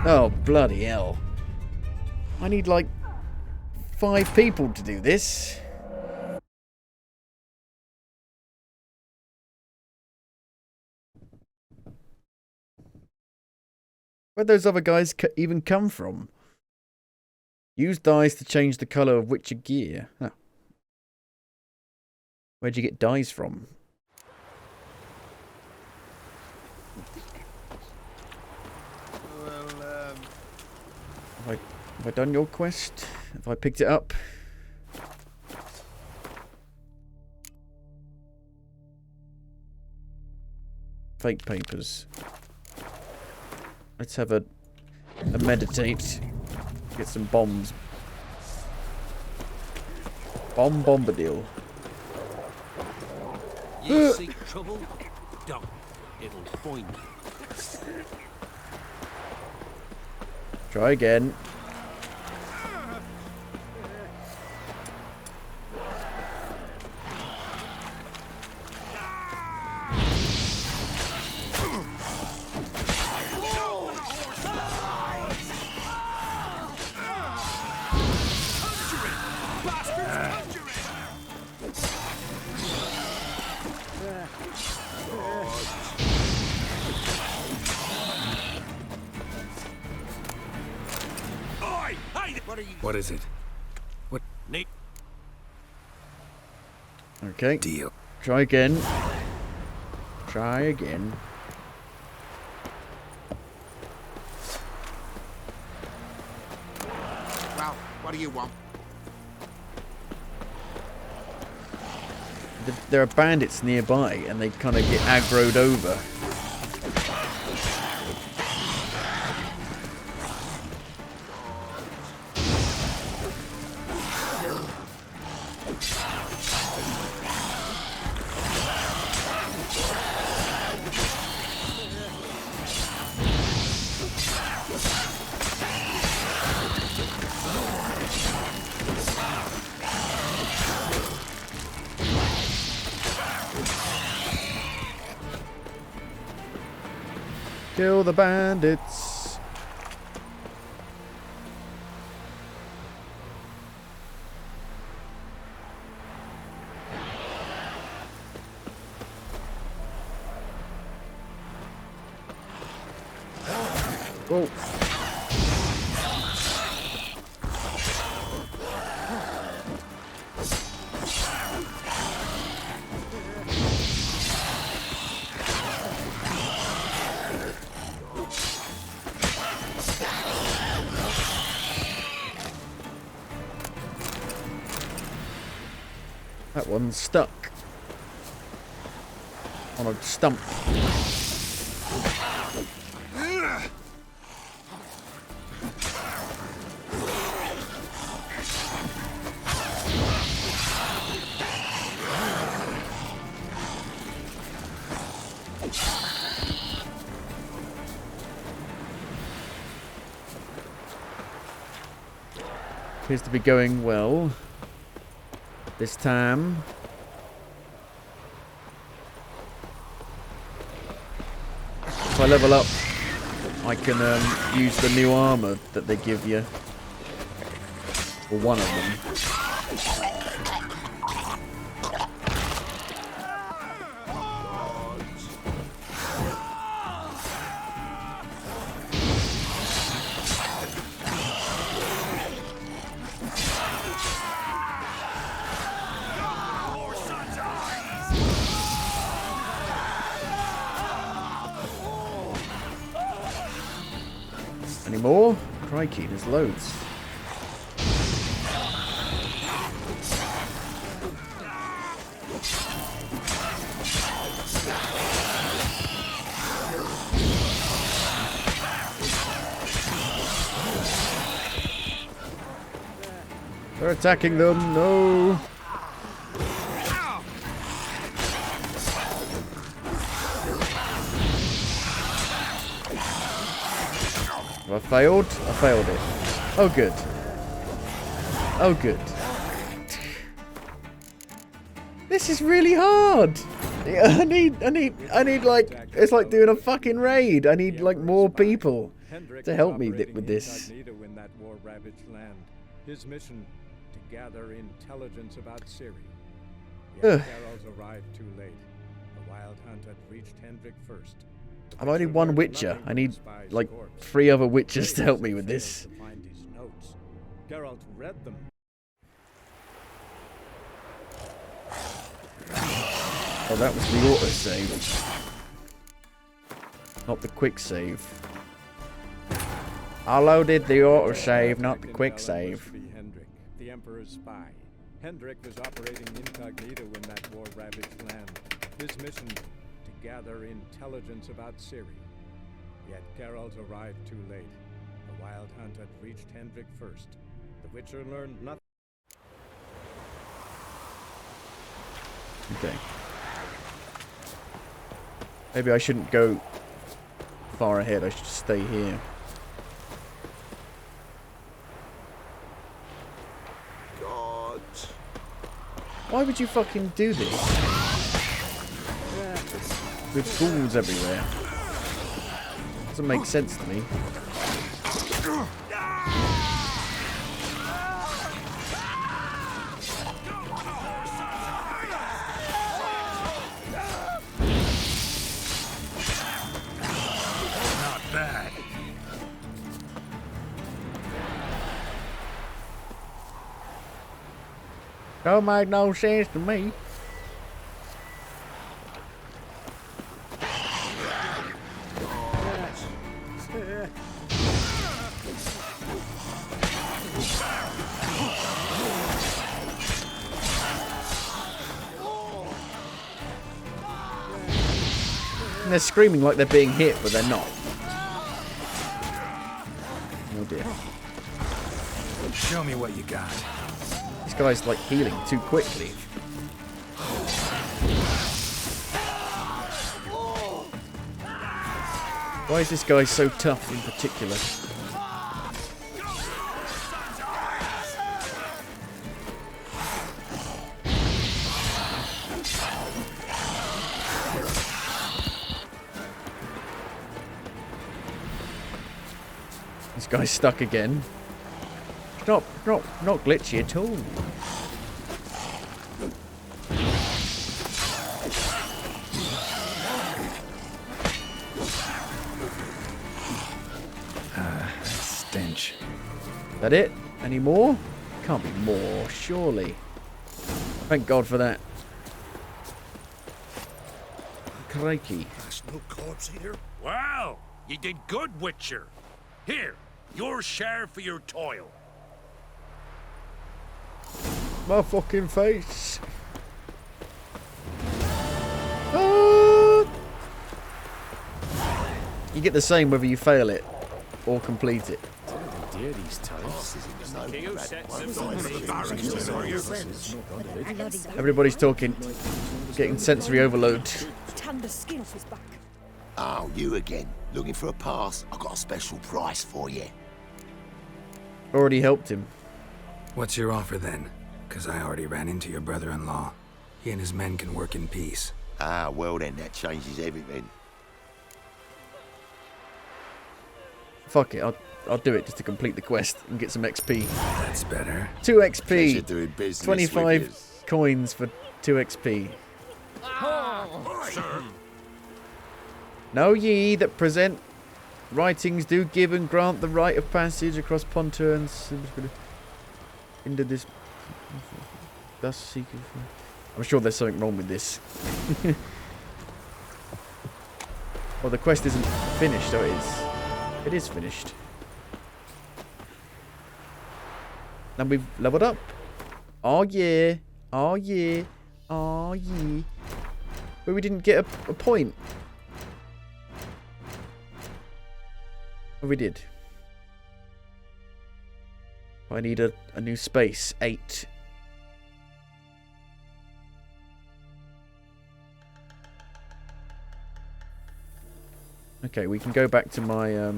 Oh, bloody hell. I need like 5 people to do this. Where'd those other guys even come from? Use dyes to change the colour of Witcher gear. Huh. Where'd you get dyes from? Well, Have I done your quest? Have I picked it up? Fake papers. Let's have a meditate. Get some bombs. Bombadil. You seek trouble? Don't. It'll find you. Try again. What is it? What? Nate. Okay. Deal. Try again. Try again. Well, what do you want? There are bandits nearby, and they kind of get aggroed over. Kill the bandits. Oh. That one's stuck on a stump. Appears to be going well this time. If I level up, I can use the new armor that they give you. Or one of them. Any more? Crikey, there's loads. They're attacking them, no! Have I failed? I failed it. Oh good. Oh good. This is really hard! I need like, it's like doing a fucking raid. I need like more people to help me with this. In that war-ravaged land. His mission to gather intelligence about Ciri. Yet Geralt arrived too late. The Wild Hunt had reached Hendrik first. I've only one Witcher. I need like 3 other Witchers to help me with this. Find his notes. Geralt read them. Oh, that was the autosave. Not the quick save. I loaded the autosave, not the quick save. Hendrik, the Emperor's spy. Hendrik was operating incognito in that war-ravaged land. His mission to gather intelligence about Ciri. Yet Geralt arrived too late. The Wild Hunt had reached Hendrik first. The Witcher learned nothing. Okay. Maybe I shouldn't go far ahead. I should stay here. God. Why would you fucking do this? With fools everywhere. Doesn't make sense to me. Don't make no sense to me. And they're screaming like they're being hit, but they're not. Oh dear. Show me what you got. This guy's like healing too quickly. Why is this guy so tough in particular? This guy's stuck again. Not glitchy at all. Stench. That it? Any more? Can't be more, surely. Thank God for that. Crikey. There's no corpse here. Wow, you did good, Witcher. Here, your share for your toil. My fucking face. Ah! You get the same whether you fail it or complete it. Dear these times. Everybody's talking, getting sensory overload. Tan the skin off his back. Oh, you again. Looking for a pass? I got a special price for you. Already helped him. What's your offer then? Because I already ran into your brother-in-law. He and his men can work in peace. Ah, well then, that changes everything. Fuck it, I'll do it just to complete the quest and get some XP. That's better. 2 XP. Pleasure doing business 25 with coins for 2 XP. Sir. Know ye that present writings do give and grant the right of passage across pontoons into this. Thus seeketh. I'm sure there's something wrong with this. Well, the quest isn't finished, so it is. It is finished. And we've leveled up. Oh yeah. Oh yeah. Oh yeah. But we didn't get a point. Oh, we did. I need a new space. 8. Okay, we can go back to my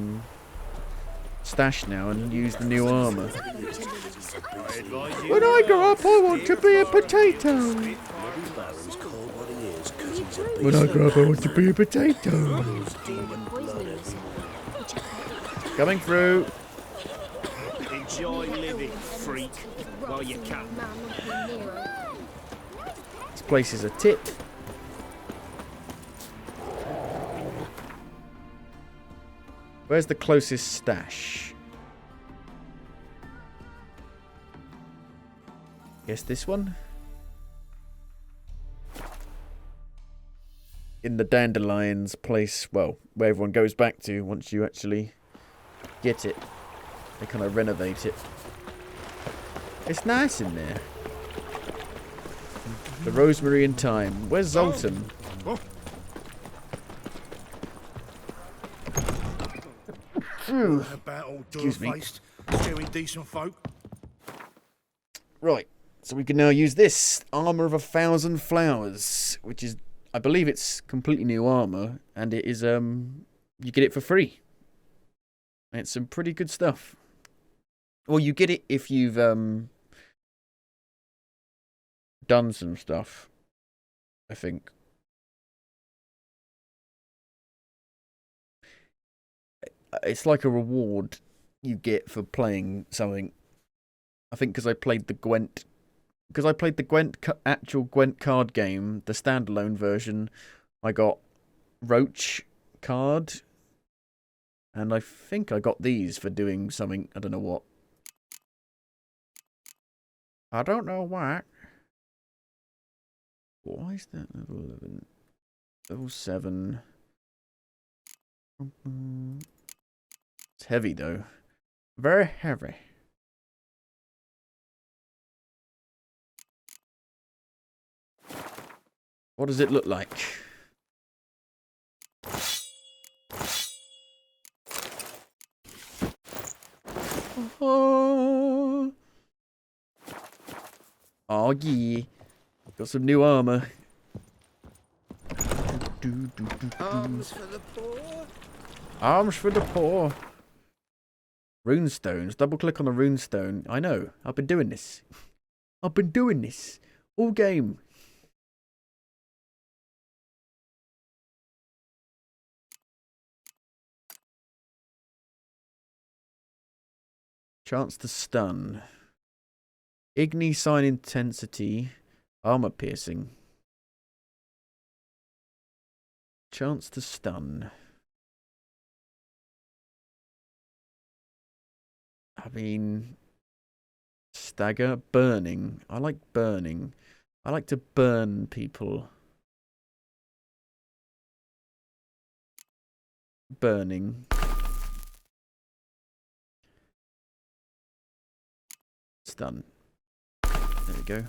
stash now and use the new armor. When I grow up, I want to be a potato. When I grow up, I want to be a potato. Coming through. Enjoy living, freak, while you can. This place is a tip. Where's the closest stash? Guess this one? In the Dandelions place, well, where everyone goes back to once you actually get it. They kind of renovate it. It's nice in there. The Rosemary and Thyme. Where's Zoltan? Excuse me. Scary decent folk. Right, so we can now use this Armor of 1,000 Flowers, which is, I believe it's completely new armor, and it is, you get it for free. And it's some pretty good stuff. Well, you get it if you've, done some stuff, I think. It's like a reward you get for playing something. I think because I played the Gwent... Because I played the actual Gwent card game, the standalone version, I got Roach card. And I think I got these for doing something, I don't know what. I don't know what. Why is that level 11? Level 7. It's heavy though. Very heavy. What does it look like? Oh yeah. Got some new armor. Arms for the poor. Arms for the poor. Runestones. Double click on the runestone. I know. I've been doing this. I've been doing this. All game. Chance to stun. Igni sign intensity. Armor piercing. Chance to stun. I mean, stagger, burning. I like burning. I like to burn people. Burning. Stun. There we go.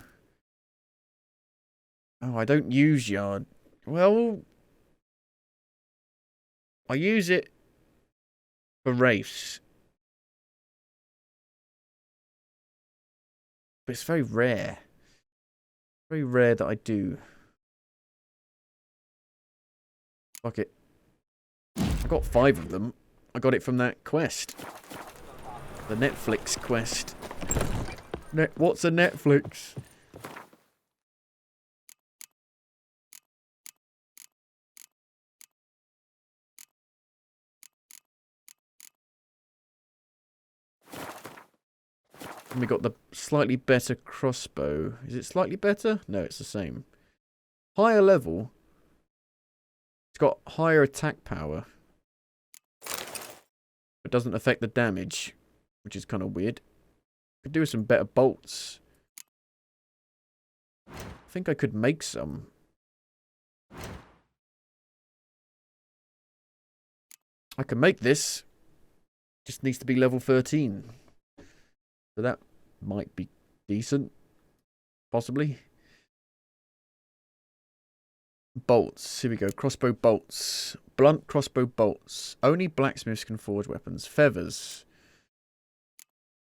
Oh, I don't use yard. Well, I use it for wraiths. But it's very rare. Very rare that I do. Fuck it. I got 5 of them. I got it from that quest. The Netflix quest. What's a Netflix? And we got the slightly better crossbow. Is it slightly better? No, it's the same. Higher level. It's got higher attack power. It doesn't affect the damage, which is kind of weird. Could do with some better bolts. I think I could make some. I can make this. Just needs to be level 13. So that might be decent. Possibly. Bolts. Here we go. Crossbow bolts. Blunt crossbow bolts. Only blacksmiths can forge weapons. Feathers.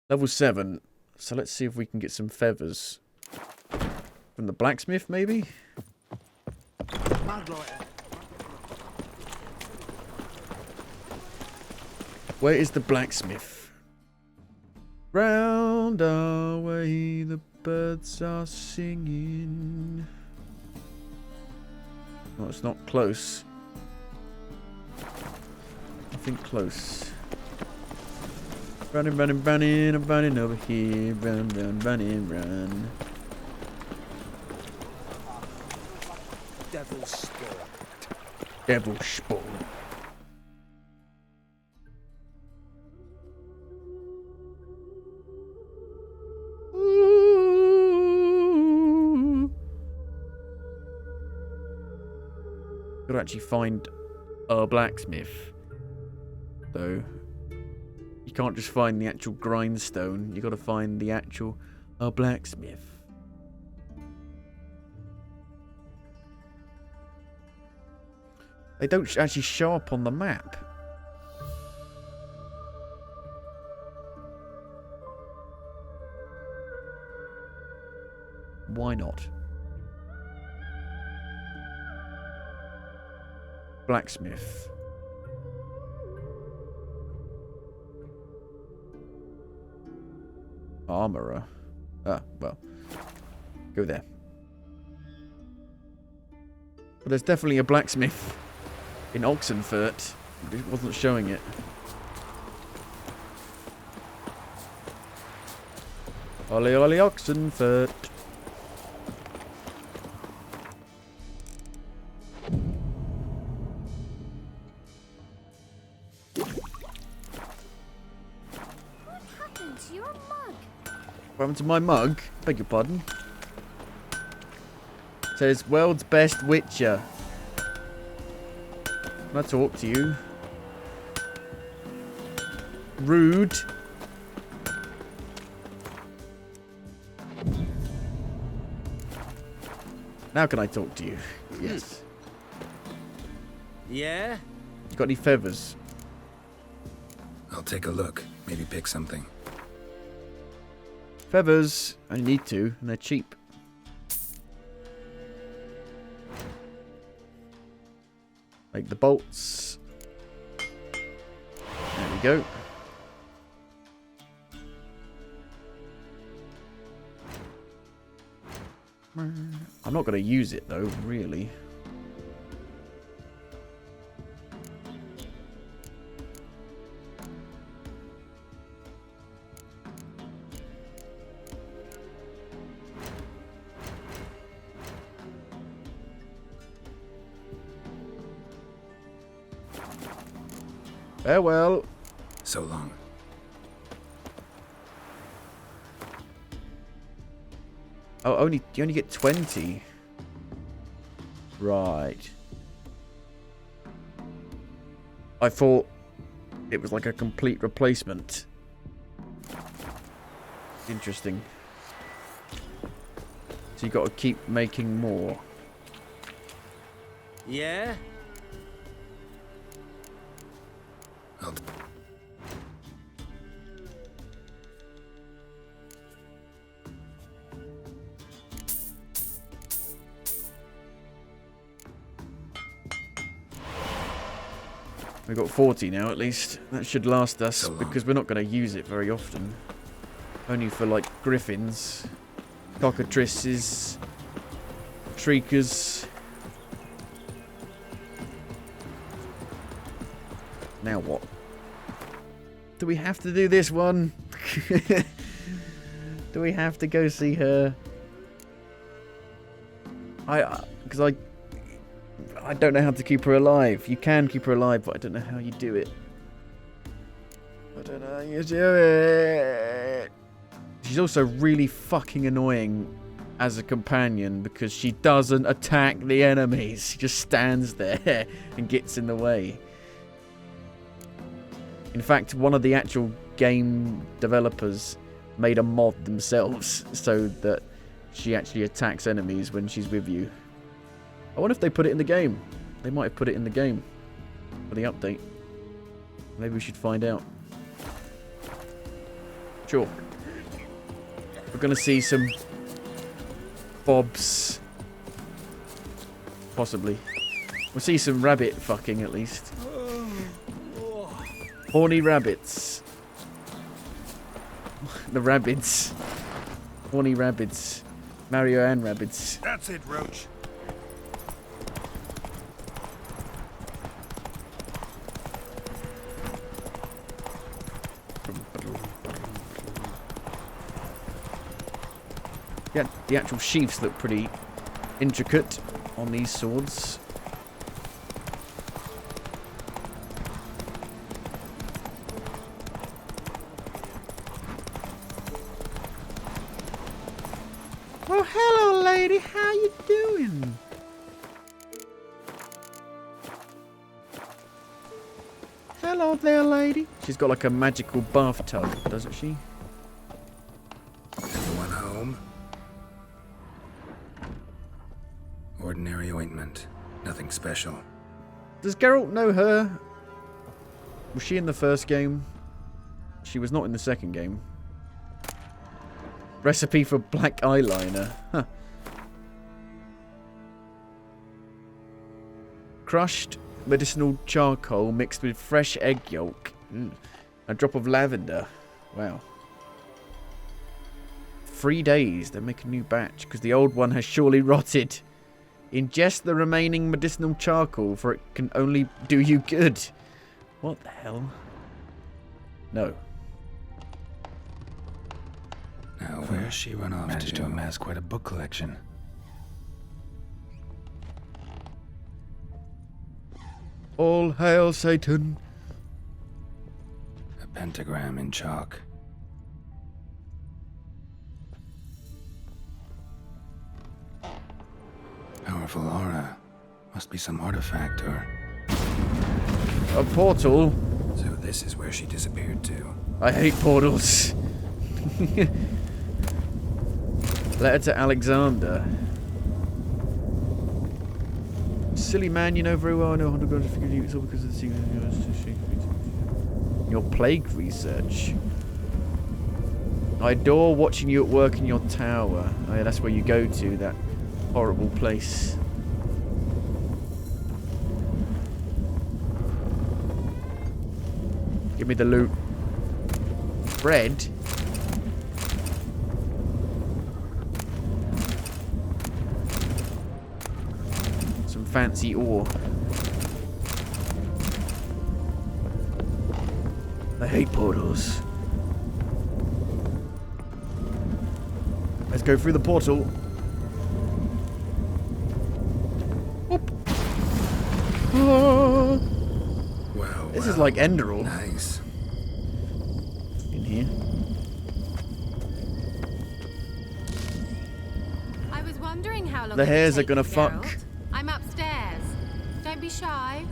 Level 7. So let's see if we can get some feathers. From the blacksmith, maybe? Where is the blacksmith? Round our way, the birds are singing. Oh, it's not close. I think close. Running, running, running, I'm running over here. Run, run, running, run. Devil spawn. Devil spawn. Gotta actually find a blacksmith, though. You can't just find the actual grindstone. You gotta find the actual blacksmith. They don't actually show up on the map. Why not? Blacksmith. Armorer. Ah, well. Go there. But there's definitely a blacksmith in Oxenfurt. It wasn't showing it. Ollie Ollie Oxenfurt. What happened to my mug? Beg your pardon. Says, world's best Witcher. Can I talk to you? Rude. Now can I talk to you? Yes. Yeah? You got any feathers? I'll take a look. Maybe pick something. Feathers. I need to, and they're cheap. Like the bolts. There we go. I'm not going to use it though, really. Farewell. So long. Oh, you only get 20. Right. I thought it was like a complete replacement. Interesting. So you got to keep making more. Yeah? We've got 40 now, at least. That should last us, because we're not going to use it very often. Only for, like, griffins, cockatrices, shriekers. Now what? Do we have to do this one? Do we have to go see her? Because I don't know how to keep her alive. You can keep her alive, but I don't know how you do it. I don't know how you do it. She's also really fucking annoying as a companion because she doesn't attack the enemies. She just stands there and gets in the way. In fact, one of the actual game developers made a mod themselves so that she actually attacks enemies when she's with you. I wonder if they put it in the game. They might have put it in the game for the update. Maybe we should find out. Sure. We're going to see some bobs. Possibly. We'll see some rabbit fucking at least. Horny rabbits. The rabbits. Horny rabbits. Mario and rabbits. That's it, Roach. Yeah, the actual sheaths look pretty intricate on these swords. Oh, hello, lady. How you doing? Hello there, lady. She's got like a magical bathtub, doesn't she? Everyone home? Ordinary ointment. Nothing special. Does Geralt know her? Was she in the first game? She was not in the second game. Recipe for black eyeliner. Huh. Crushed medicinal charcoal mixed with fresh egg yolk. A drop of lavender. Wow. 3 days. They make a new batch because the old one has surely rotted. Ingest the remaining medicinal charcoal for it can only do you good. What the hell? No. Now, where's she run off Managed to amass quite a book collection. All hail Satan. A pentagram in chalk. Powerful aura. Must be some artifact or... A portal? So this is where she disappeared to. I hate portals. Letter to Alexander. Silly man, you know very well I know how to go to figure you. It's all because of the secret. Your plague research. I adore watching you at work in your tower. Oh yeah, that's where you go to, that horrible place. Give me the loot. Bread? Some fancy ore. I hate portals. Let's go through the portal. Whoop. Oh. Well, This is like Enderal. Nice. In here. I was wondering how long The it would hares are take gonna you, fuck. Geralt. I'm upstairs. Don't be shy.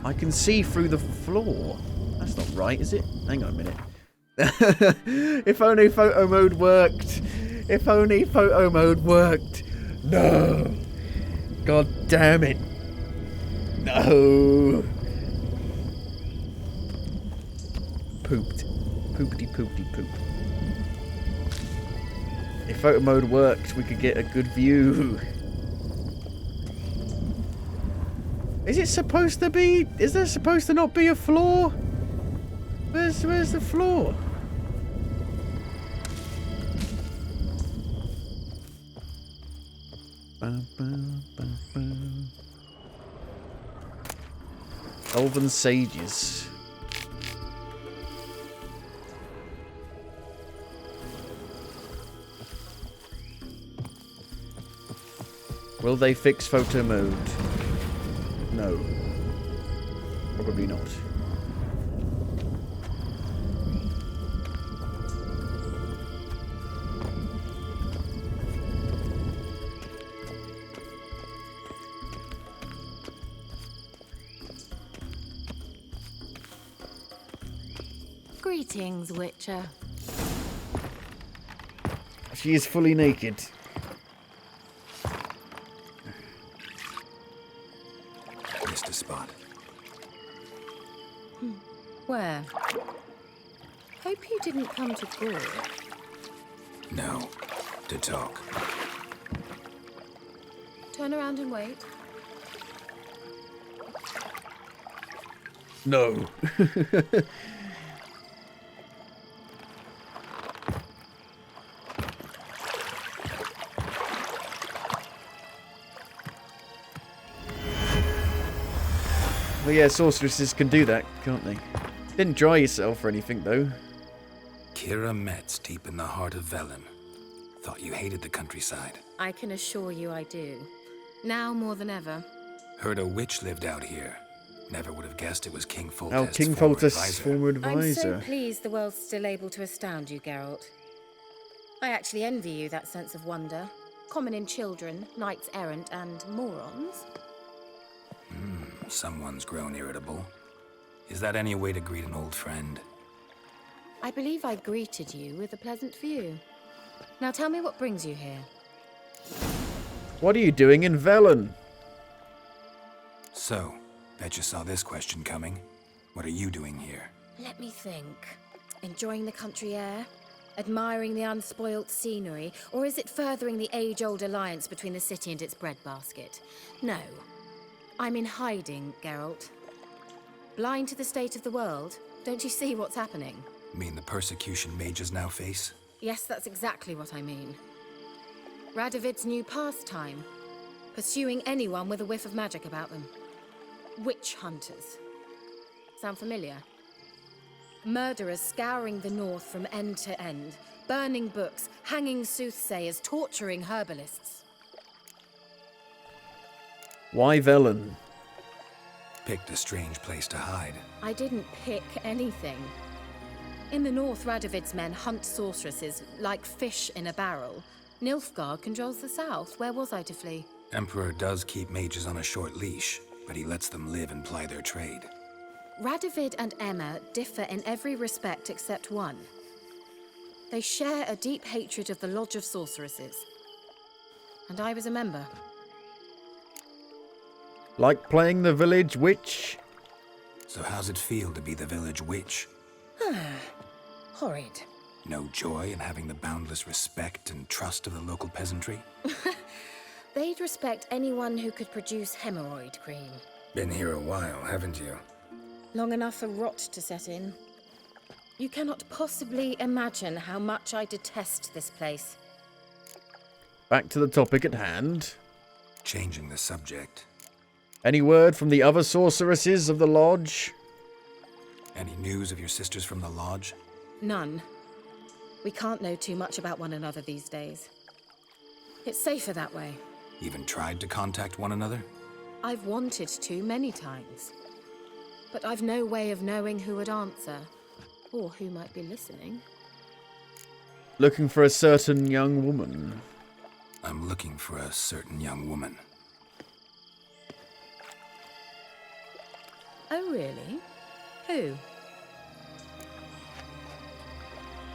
I can see through the floor. That's not right, is it? Hang on a minute. If only photo mode worked. If only photo mode worked. No. God damn it. No. Pooped. Poopity poopty poop. If photo mode worked, we could get a good view. Is it supposed to be? Is there supposed to not be a floor? Where's the floor? Elven sages. Will they fix photo mode? No. Probably not. Greetings, Witcher. She is fully naked. Missed a spot. Where? Hope you didn't come to Gore. No. To talk. Turn around and wait. No. Well, yeah, sorceresses can do that, can't they? Didn't dry yourself or anything, though. Kira Metz, deep in the heart of Velen. Thought you hated the countryside. I can assure you I do. Now more than ever. Heard a witch lived out here. Never would have guessed it was King Foltest's Oh, King former Foltest's advisor. former I'm advisor. so pleased the world's still able to astound you, Geralt. I actually envy you that sense of wonder. Common in children, knights errant, and morons. Someone's grown irritable. Is that any way to greet an old friend? I believe I greeted you with a pleasant view. Now tell me what brings you here. What are you doing in Velen? So, bet you saw this question coming. What are you doing here? Let me think. Enjoying the country air? Admiring the unspoilt scenery? Or is it furthering the age-old alliance between the city and its breadbasket? No. I'm in hiding, Geralt. Blind to the state of the world? Don't you see what's happening? Mean the persecution mages now face? Yes, that's exactly what I mean. Radovid's new pastime. Pursuing anyone with a whiff of magic about them. Witch hunters. Sound familiar? Murderers scouring the north from end to end. Burning books, hanging soothsayers, torturing herbalists. Why Velen? Picked a strange place to hide. I didn't pick anything. In the north, Radovid's men hunt sorceresses like fish in a barrel. Nilfgaard controls the south. Where was I to flee? Emperor does keep mages on a short leash, but he lets them live and ply their trade. Radovid and Emma differ in every respect except one. They share a deep hatred of the Lodge of Sorceresses. And I was a member. Like playing the village witch? So how's it feel to be the village witch? Horrid. No joy in having the boundless respect and trust of the local peasantry? They'd respect anyone who could produce hemorrhoid cream. Been here a while, haven't you? Long enough for rot to set in. You cannot possibly imagine how much I detest this place. Back to the topic at hand. Changing the subject. Any word from the other sorceresses of the lodge? Any news of your sisters from the lodge? None. We can't know too much about one another these days. It's safer that way. Even tried to contact one another? I've wanted to many times. But I've no way of knowing who would answer, or who might be listening. Looking for a certain young woman. I'm looking for a certain young woman. Oh, really? Who?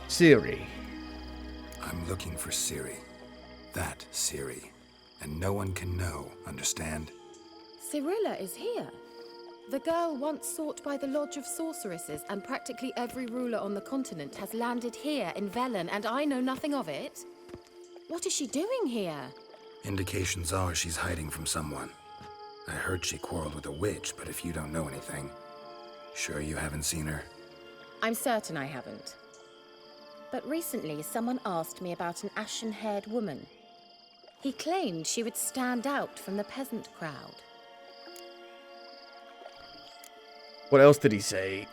Ciri. I'm looking for Ciri. That Ciri. And no one can know, understand? Cirilla is here. The girl once sought by the Lodge of Sorceresses, and practically every ruler on the continent has landed here in Velen, and I know nothing of it. What is she doing here? Indications are she's hiding from someone. I heard she quarreled with a witch, but if you don't know anything, sure you haven't seen her? I'm certain I haven't. But recently, someone asked me about an ashen-haired woman. He claimed she would stand out from the peasant crowd. What else did he say?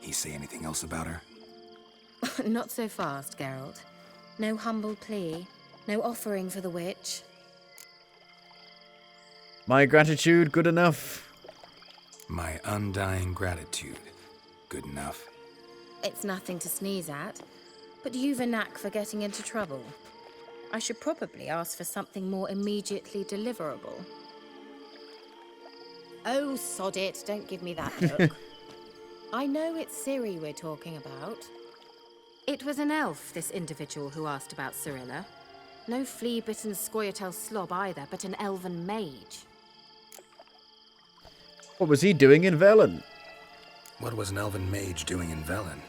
He say anything else about her? Not so fast, Geralt. No humble plea, no offering for the witch. My gratitude good enough? My undying gratitude good enough? It's nothing to sneeze at, but you've a knack for getting into trouble. I should probably ask for something more immediately deliverable. Oh, sod it, don't give me that look. I know it's Ciri we're talking about. It was an elf, this individual who asked about Cirilla. No flea-bitten Scoia'tael slob either, but an elven mage. What was he doing in Velen? What was an elven mage doing in Velen?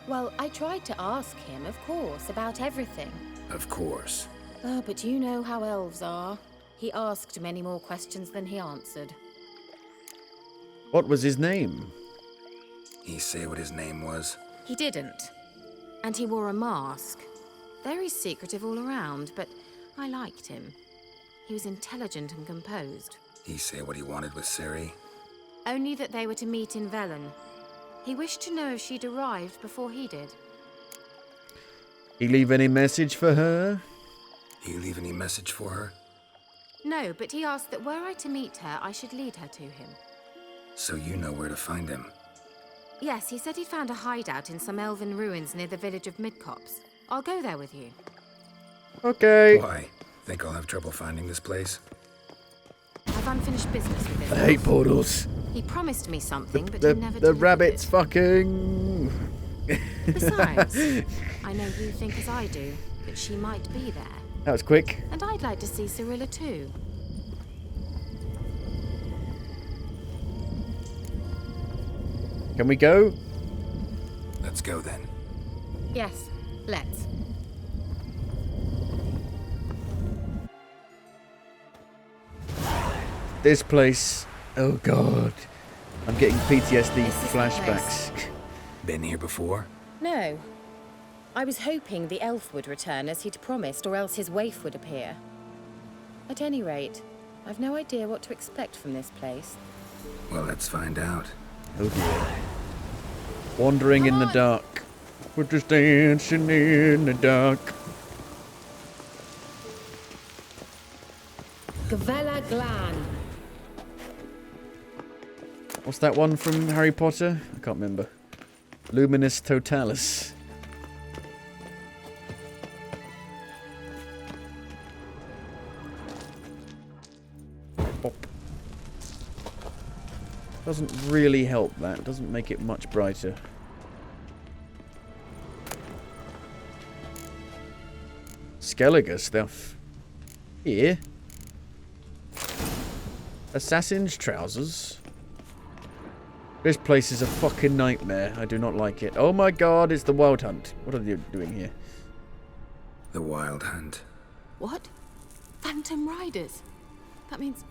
Well, I tried to ask him, of course, about everything. Of course. Oh, but you know how elves are. He asked many more questions than he answered. What was his name? He say what his name was? He didn't. And he wore a mask. Very secretive all around, but I liked him. He was intelligent and composed. He say what he wanted with Ciri? Only that they were to meet in Velen. He wished to know if she'd arrived before he did. He leave any message for her? He leave any message for her? No, but he asked that were I to meet her, I should lead her to him. So you know where to find him? Yes, he said he'd found a hideout in some elven ruins near the village of Midcopse. I'll go there with you. Okay. Why? Think I'll have trouble finding this place? I've unfinished business with him. I hate portals. He promised me something, but he never The delivered rabbit's it. fucking... Besides, I know you think as I do, that she might be there. That was quick. And I'd like to see Cirilla too. Can we go? Let's go then. Yes, let's. This place. Oh god. I'm getting PTSD This is the flashbacks. Been here before? No. I was hoping the elf would return as he'd promised, or else his waif would appear. At any rate, I've no idea what to expect from this place. Well, let's find out. Oh dear. Wandering in the dark. We're just dancing in the dark. Gavella Glan. What's that one from Harry Potter? I can't remember. Luminous Totalis. Pop. Doesn't really help that. Doesn't make it much brighter. Skellige stuff. Here. Assassin's trousers. This place is a fucking nightmare. I do not like it. Oh my god, it's the Wild Hunt. What are you doing here? The Wild Hunt. What? Phantom Riders? That means...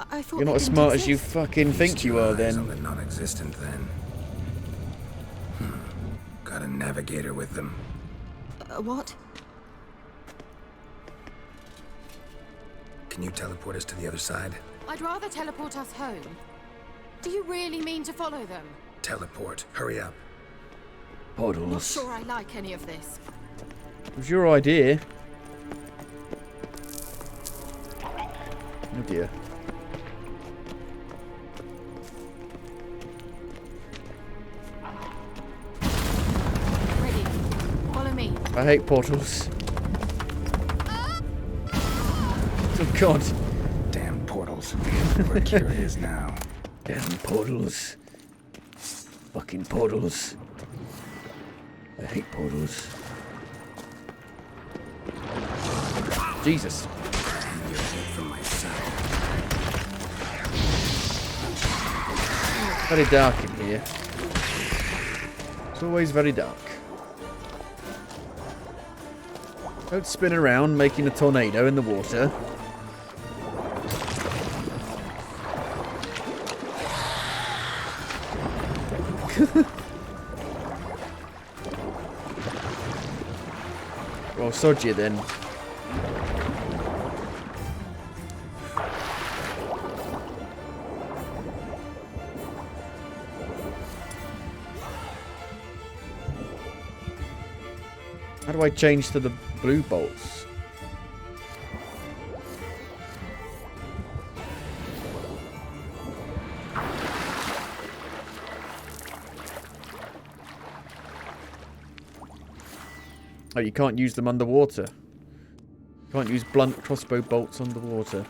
I thought You're not they as didn't smart as you exist. fucking think you are, then. On the non-existent, then. Got a navigator with them. What? Can you teleport us to the other side? I'd rather teleport us home. Do you really mean to follow them? Teleport. Hurry up. Portals. Not sure I like any of this. It was your idea. Oh dear. Ready. Follow me. I hate portals. Oh god. Damn portals. We're curious now. Damn portals. Fucking portals. I hate portals. Jesus. Very dark in here. It's always very dark. Don't spin around making a tornado in the water. Well, sod you then. How do I change to the blue bolts? Oh, you can't use them underwater. You can't use blunt crossbow bolts underwater.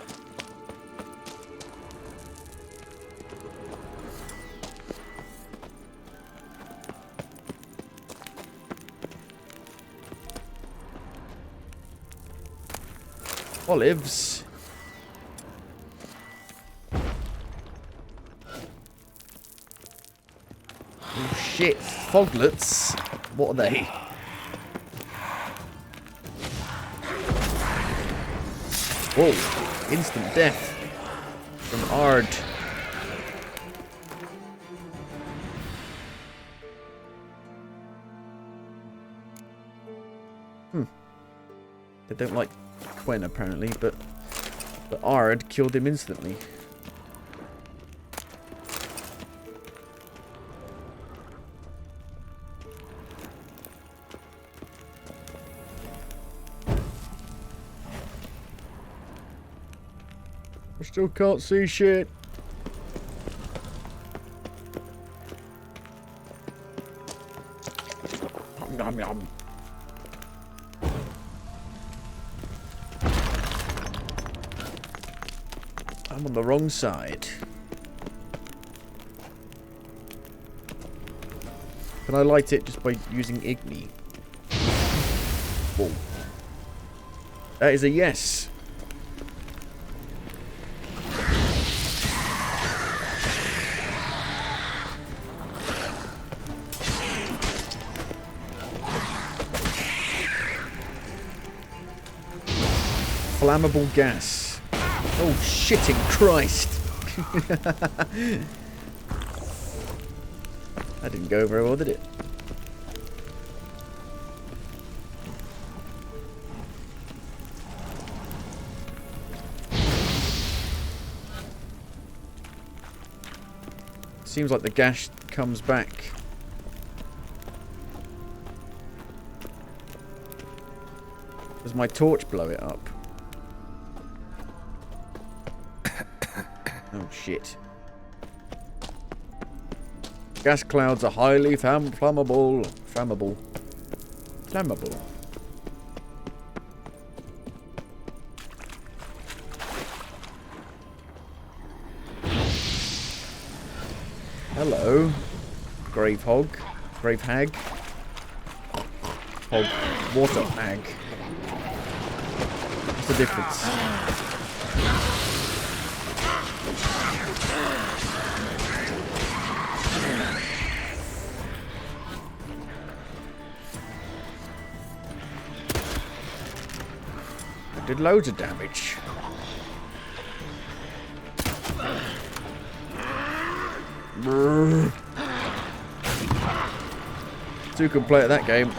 Olives. Oh shit. Foglets. What are they? Whoa. Instant death. From Ard. They don't like Quen apparently, but Ard killed him instantly. I still can't see shit. Nom, nom. I'm on the wrong side. Can I light it just by using Igni? Oh. That is a yes. Flammable gas. Oh, shitting Christ. That didn't go very well, did it? Seems like the gas comes back. Does my torch blow it up? Oh shit. Gas clouds are highly flammable. Flammable. Hello. Grave hog. Grave hag. Hog. Water hag. What's the difference? I did loads of damage. Two can play at that game.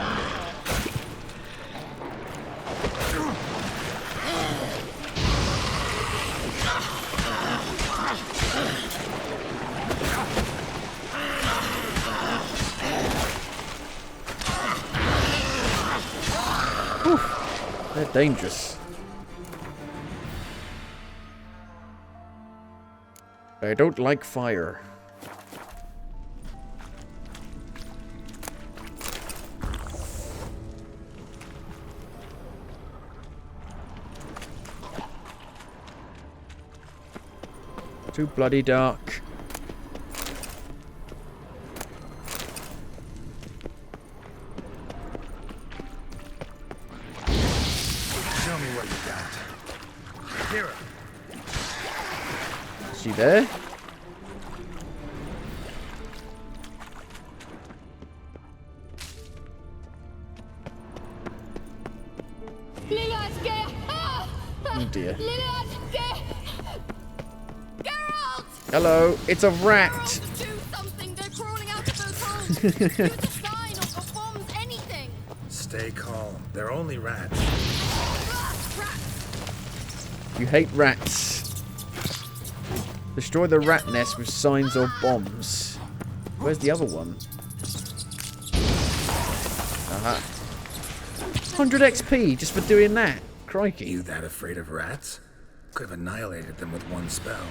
Whew. They're dangerous. I don't like fire. Too bloody dark. Show me what you got. Here. Is she there? Oh dear. Hello, it's a rat. Do something! They're crawling out of those holes! Use a sign or bombs, anything! Stay calm. They're only rats. You hate rats. Destroy the rat nest with signs or bombs. Where's the other one? Aha. 100 XP just for doing that. Crikey. You that afraid of rats? Could have annihilated them with one spell.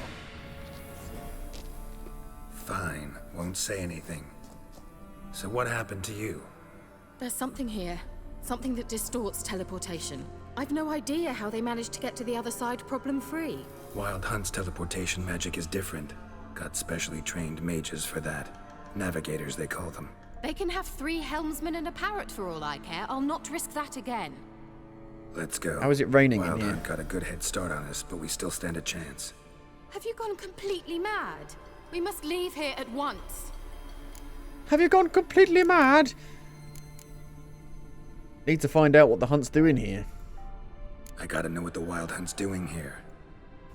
Fine, won't say anything. So what happened to you? There's something here. Something that distorts teleportation. I've no idea how they managed to get to the other side problem-free. Wild Hunt's teleportation magic is different. Got specially trained mages for that. Navigators, they call them. They can have 3 helmsmen and a parrot for all I care. I'll not risk that again. Let's go. How is it raining Wild in here? Hunt got a good head start on us, but we still stand a chance. Have you gone completely mad? We must leave here at once. Have you gone completely mad? Need to find out what the Hunt's doing here. I gotta know what the Wild Hunt's doing here.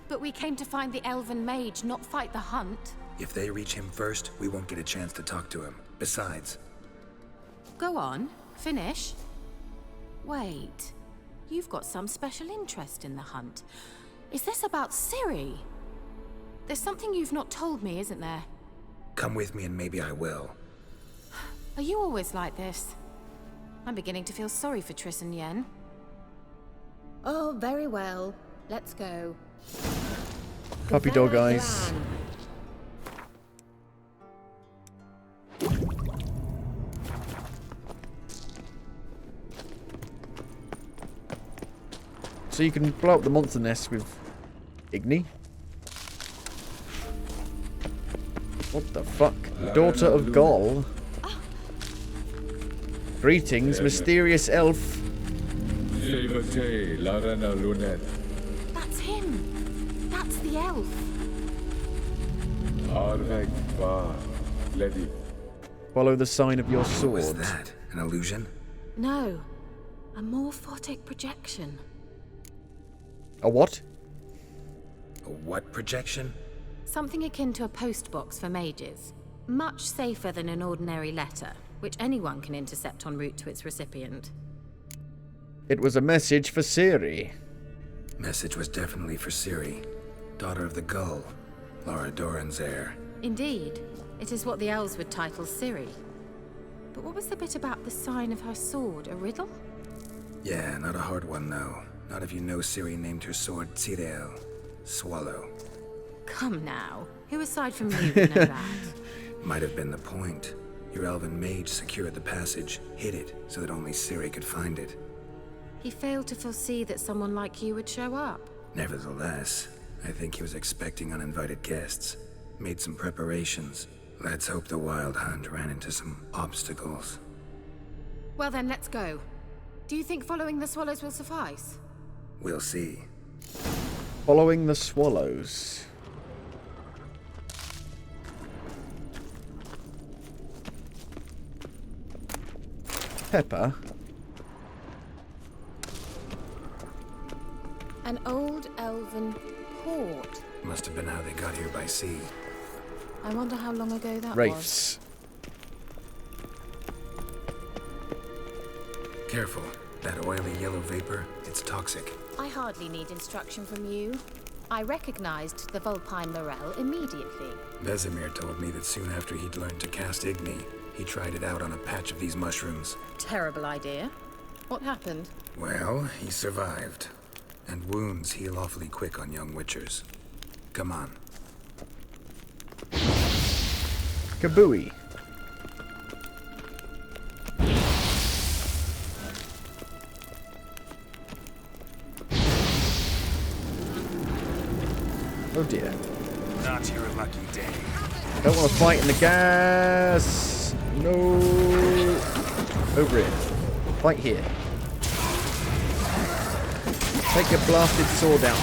But we came to find the Elven Mage, not fight the Hunt. If they reach him first, we won't get a chance to talk to him. Besides... Go on. Finish. Wait. You've got some special interest in the Hunt. Is this about Ciri? There's something you've not told me, isn't there? Come with me and maybe I will. Are you always like this? I'm beginning to feel sorry for Triss and Yen. Oh, very well. Let's go. Puppy dog eyes. So you can blow up the monster nest with Igni. What the fuck? Daughter of Gol. Greetings, mysterious elf. That's him. That's the elf. Follow the sign of your sword. What was that? An illusion? No. A morphotic projection. A what? A what projection? Something akin to a postbox for mages. Much safer than an ordinary letter, which anyone can intercept en route to its recipient. It was a message for Ciri. Message was definitely for Ciri, daughter of the Gull, Lara Doran's heir. Indeed. It is what the elves would title Ciri. But what was the bit about the sign of her sword? A riddle? Yeah, not a hard one, though. Not if you know Ciri named her sword Tirel, Swallow. Come now. Who aside from you would know that? Might have been the point. Your elven mage secured the passage, hid it, so that only Ciri could find it. He failed to foresee that someone like you would show up. Nevertheless, I think he was expecting uninvited guests. Made some preparations. Let's hope the Wild Hunt ran into some obstacles. Well then, let's go. Do you think following the swallows will suffice? We'll see. Following the swallows. Pepper. An old elven port. Must have been how they got here by sea. I wonder how long ago that was. Wraiths. Careful. That oily yellow vapor, it's toxic. I hardly need instruction from you. I recognized the Vulpine Morel immediately. Vesemir told me that soon after he'd learned to cast Igni, he tried it out on a patch of these mushrooms. Terrible idea. What happened? Well, he survived. And wounds heal awfully quick on young witchers. Come on. Kabooey. Oh dear. Not your lucky day. Don't want to fight in the gas. No. Over here. Fight here. Take your blasted sword out.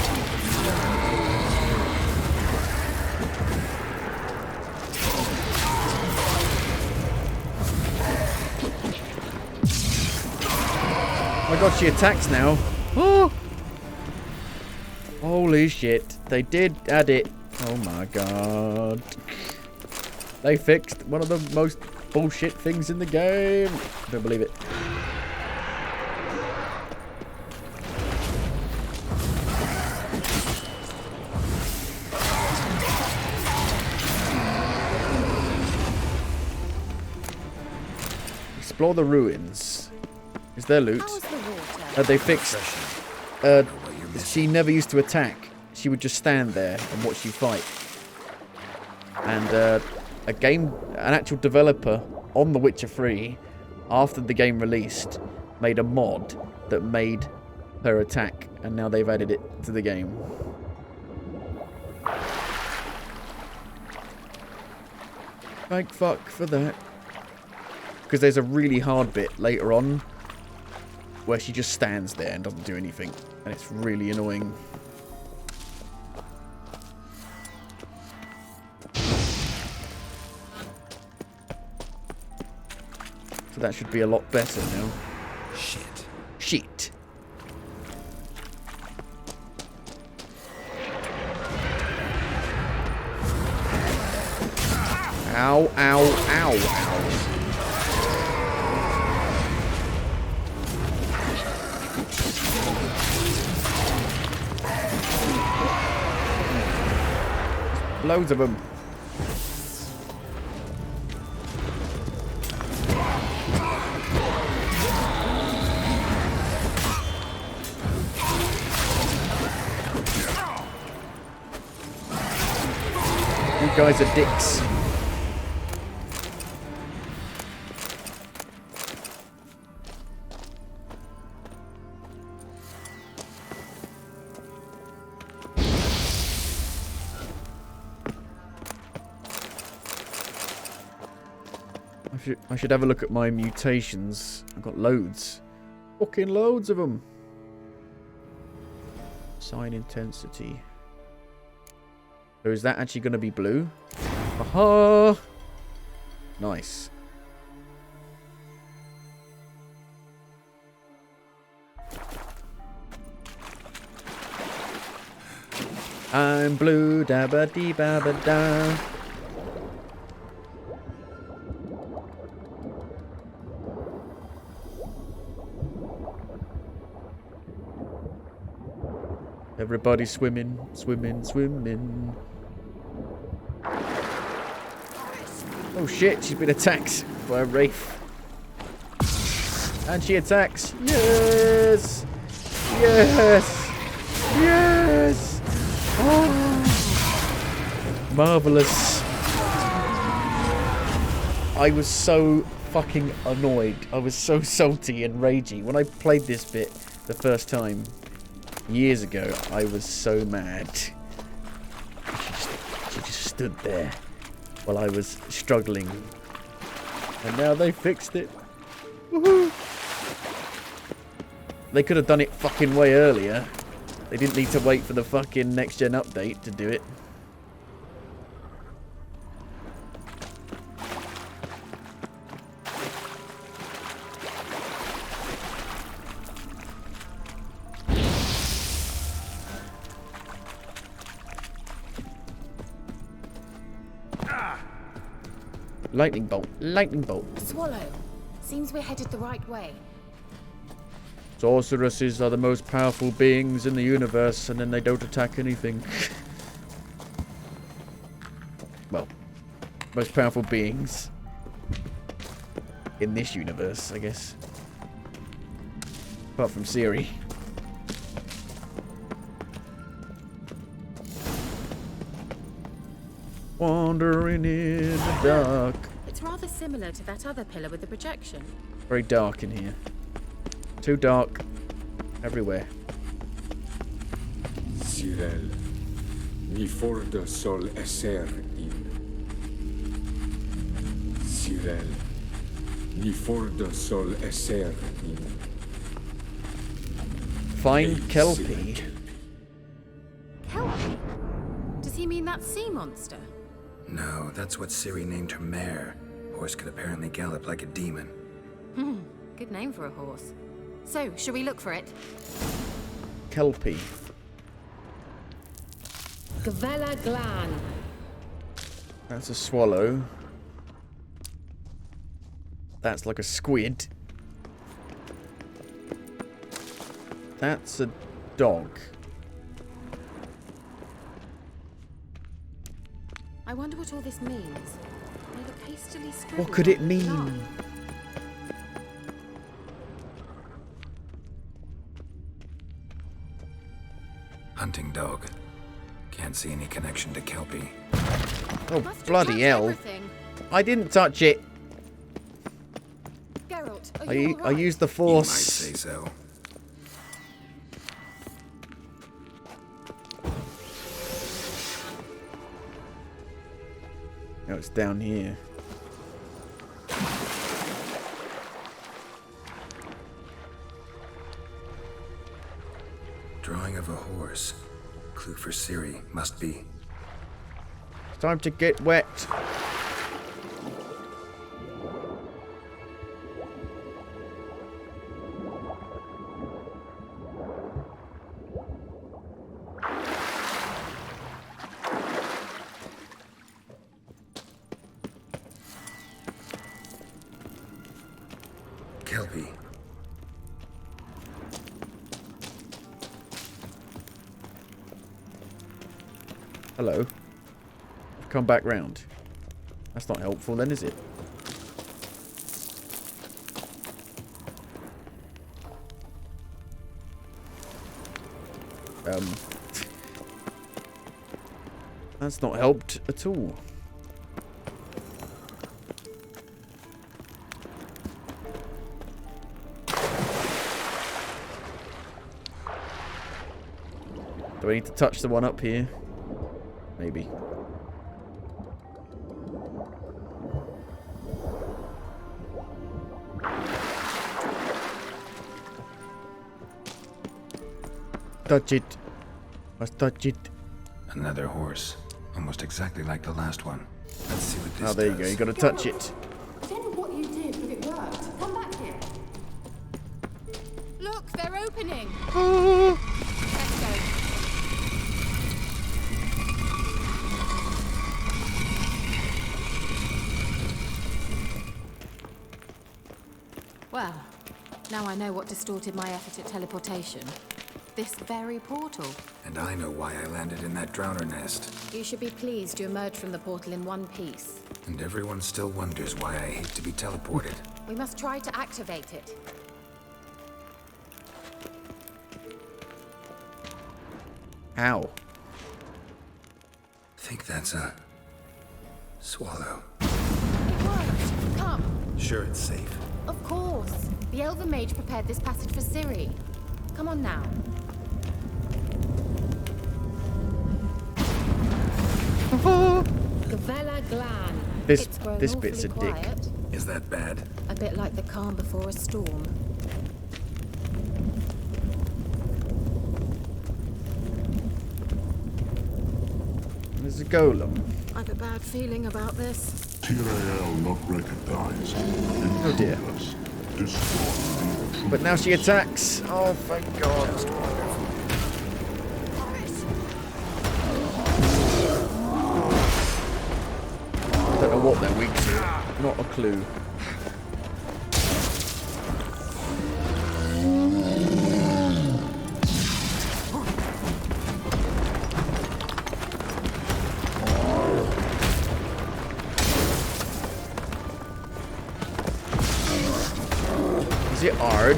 Oh my god, she attacks now. Oh! Holy shit. They did add it. Oh my god. They fixed one of the most bullshit things in the game. I don't believe it. Explore the ruins. Is there loot? They fixed. She never used to attack. She would just stand there and watch you fight. And an actual developer on The Witcher 3, after the game released, made a mod that made her attack, and now they've added it to the game. Thank fuck for that. Because there's a really hard bit later on where she just stands there and doesn't do anything, and it's really annoying. So that should be a lot better now. Shit. Shit. Ow, ow, ow, ow. Loads of them. You guys are dicks. I should have a look at my mutations. I've got loads. Fucking loads of them. Sign intensity. So is that actually going to be blue? Aha! Nice. I'm blue, da ba dee ba ba da. Everybody swimming, swimming, swimming. Oh shit, she's been attacked by a wraith. And she attacks. Yes! Yes! Yes! Oh! Marvellous. I was so fucking annoyed. I was so salty and ragey. When I played this bit the first time, years ago, I was so mad. She just stood there. while I was struggling. And now they fixed it. Woohoo! They could have done it fucking way earlier. They didn't need to wait for the fucking next-gen update to do it. Lightning bolt, lightning bolt. Swallow. Seems we're headed the right way. Sorceresses are the most powerful beings in the universe, and then they don't attack anything. Well, most powerful beings in this universe, I guess. Apart from Ciri. Wandering in the dark. It's rather similar to that other pillar with the projection. Very dark in here. Too dark. Everywhere. Cyril, ni forda sol esser in. Cyril, ni forda sol esser in. Find Kelpie. Kelpie? Does he mean that sea monster? No, that's what Ciri named her mare. Horse could apparently gallop like a demon. Good name for a horse. So, shall we look for it? Kelpie. Gavella Glan. That's a swallow. That's like a squid. That's a dog. I wonder what all this means. They look hastily scribbled. What could it on mean? the cloth. Hunting dog. Can't see any connection to Kelpie. Oh, bloody hell. I didn't touch it. Geralt, I used the force. You might say so. No, it's down here. Drawing of a horse. Clue for Ciri. Must be. It's time to get wet. Kelpie. Hello. Come back round. That's not helpful then, is it? That's not helped at all. Do I need to touch the one up here? Maybe. Touch it. Must touch it. Another horse. Almost exactly like the last one. Let's see what this Oh, there you does. go. You gotta touch it. I don't know what you did, but it worked. Come back here. Look, they're opening. Oh. Let's go. Well, now I know what distorted my effort at teleportation. This very portal. And I know why I landed in that drowner nest. You should be pleased you emerged from the portal in one piece. And everyone still wonders why I hate to be teleported. We must try to activate it. How? Think that's a swallow. It worked. Come. Sure it's safe. Of course. The Elven Mage prepared this passage for Ciri. Come on now. Gavella This bit's a dick. Is that bad? A bit like the calm before a storm. There's a golem. I've a bad feeling about this. TRAL not recognized. Oh dear. But now she attacks. Oh, thank God. I don't know what they're weak to. Not a clue. Is it hard?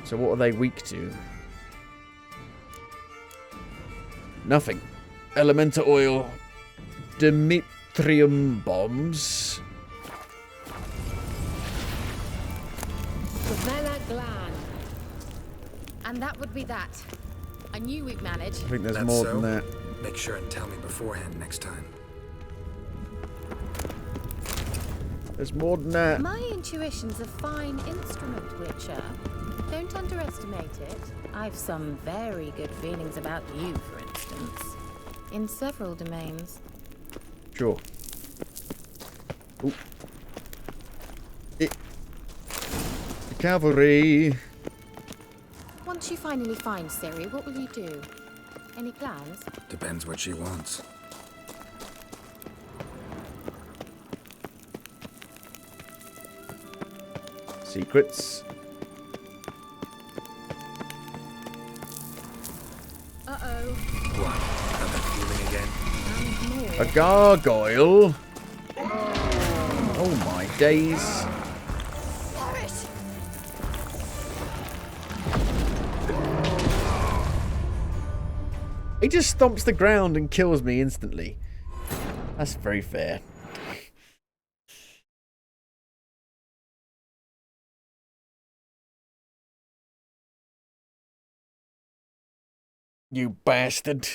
So what are they weak to? Nothing. Elemental oil. Demetrium bombs. And that would be that. I knew we'd manage. I think there's more than that. Make sure and tell me beforehand next time. There's more than that. My intuition's a fine instrument, Witcher. Don't underestimate it. I've some very good feelings about you, for instance. In several domains. Sure. Ooh. The cavalry. Once you finally find Ciri, what will you do? Any plans? Depends what she wants. Secrets. Uh-oh. What? Got that feeling again? A gargoyle? Oh my days. He just stomps the ground and kills me instantly. That's very fair. You bastard.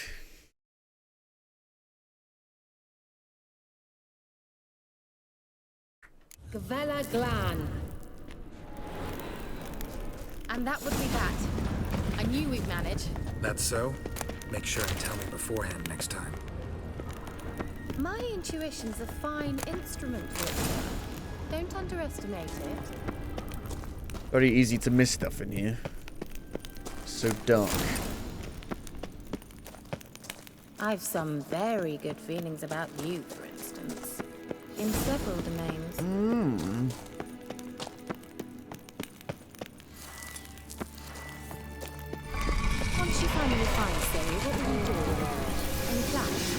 Gavella Glan. And that would be that. I knew we'd manage. That's so? Make sure and tell me beforehand next time. My intuition's a fine instrument, Witcher. Don't underestimate it. Very easy to miss stuff in here. So dark. I've some very good feelings about you, for instance. In several domains. Once you finally find Ciri, what will you do? Any plans?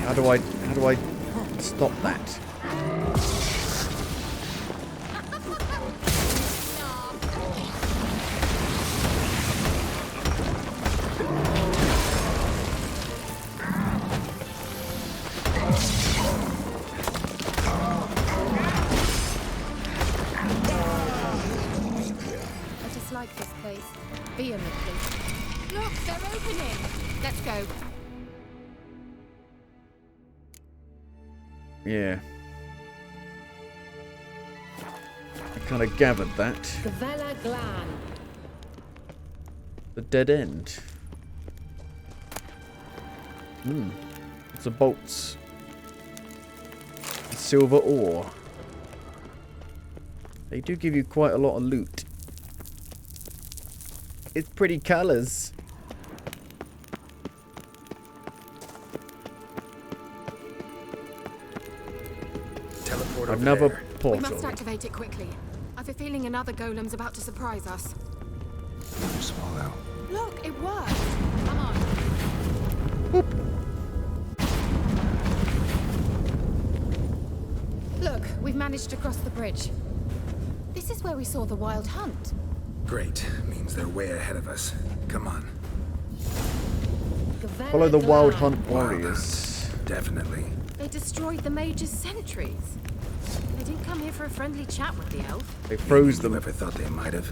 How do I stop that? I dislike this place. Vehemently. Look, they're opening! Let's go. Yeah. I kind of gathered that. Gavella Glan. The dead end. It's a bolts. Silver ore. They do give you quite a lot of loot. It's pretty colours. Teleport Another over there. portal. We must activate it quickly. I've a feeling another golem's about to surprise us. Another swallow. Look, it worked. Come on. Look, we've managed to cross the bridge. This This is where we saw the wild hunt. Great. Means they're way ahead of us. Come on. Follow the Wild Hunt warriors. Definitely. They destroyed the mage's sentries. They didn't come here for a friendly chat with the elf. They froze them. Whoever thought they might have.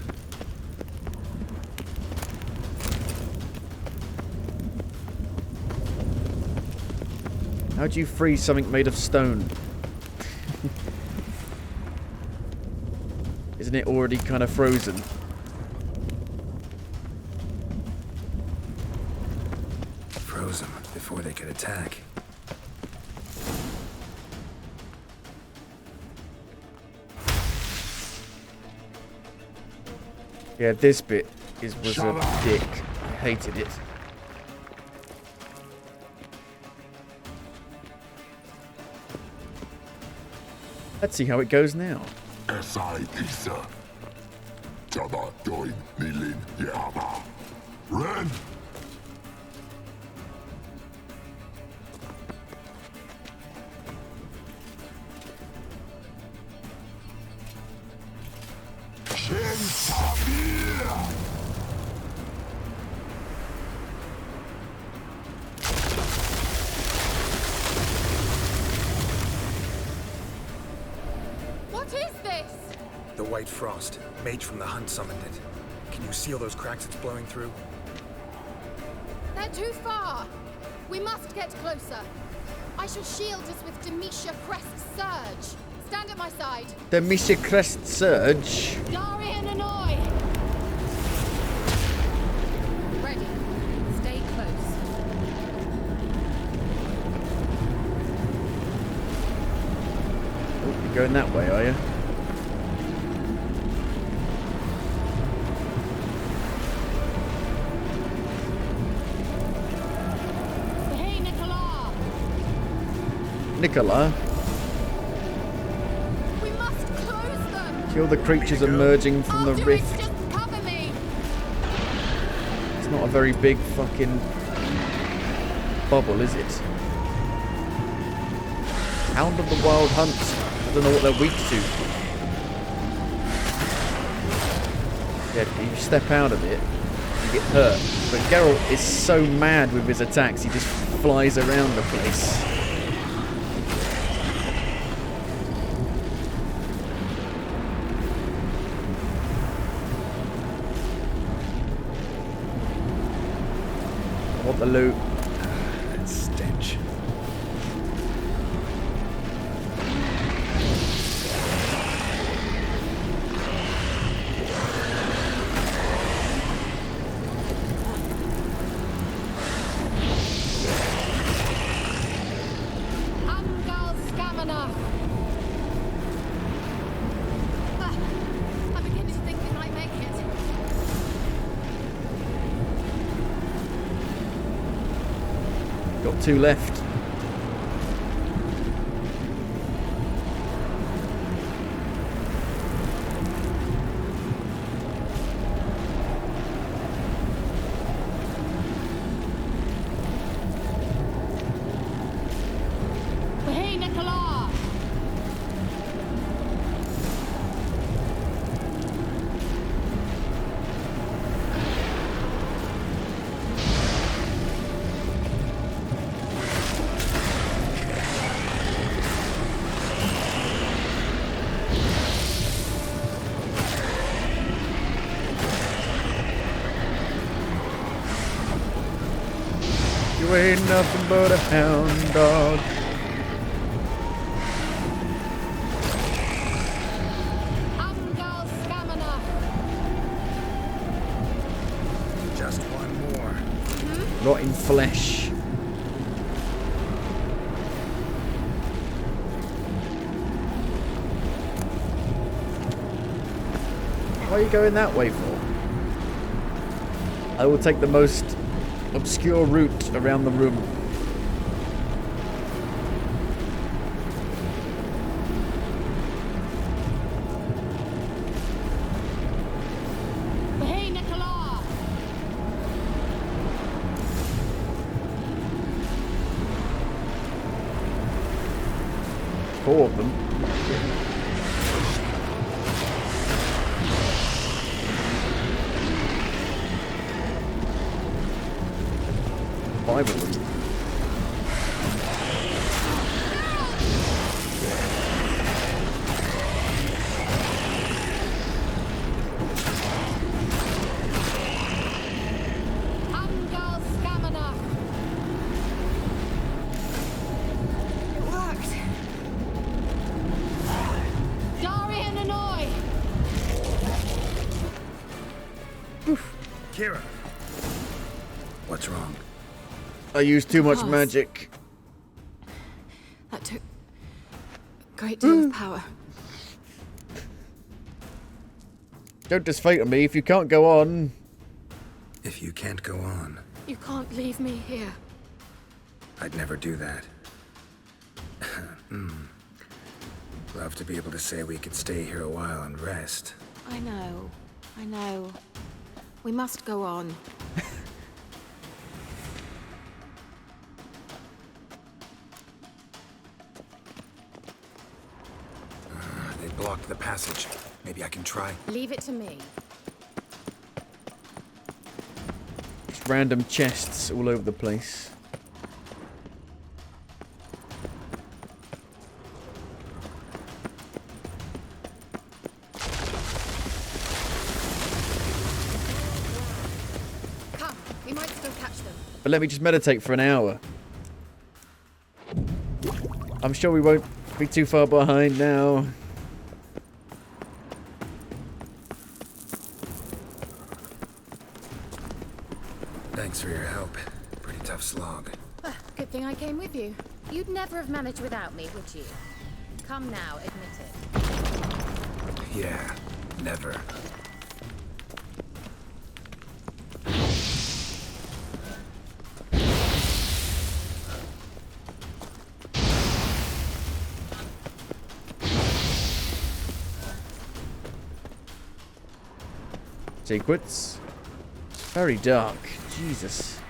How do you freeze something made of stone? Isn't it already kind of frozen? Froze them before they could attack. Yeah, this bit was a dick. I hated it. Let's see how it goes now. Ren! What is this? The White Frost. Mage from the Hunt summoned it. Can you see all those cracks it's blowing through? They're too far. We must get closer. I shall shield us with Demetia Crest Surge. Stand at my side. The Misha Crest Surge. Darian and Oi. Ready. Stay close. Oh, you're going that way, are you? Hey, Nicola. Nicola. We must close them. Kill the creatures emerging from the rift. Just cover me. It's not a very big fucking bubble, is it? Hound of the Wild Hunt. I don't know what they're weak to. Yeah, if you step out of it, you get hurt. But Geralt is so mad with his attacks, he just flies around the place. I want the loot. That stench. Angal Scamina. I'm beginning to think we might make it. Got 2 left. Hey, Nicola. 'You ain't nothing but a hound dog. Angal Scamina. Just one more. Rotting flesh. Why are you going that way for? I will take the most obscure route around the room. Hey, Nicola. 4 of them. 5 of them. Kira, what's wrong? I used too much Pulse. magic. That took a great deal of power. Don't disfate on me if you can't go on. If you can't go on, You can't leave me here. I'd never do that. Love to be able to say we could stay here a while and rest. I know. We must go on. They blocked the passage. Maybe I can try. Leave it to me. Just random chests all over the place. Come, we might still catch them. But let me just meditate for an hour. I'm sure we won't be too far behind now. Thanks for your help. Pretty tough slog. Good thing I came with you. You'd never have managed without me, would you? Come now, admit it. Yeah, never. Secrets. Very dark. Jesus.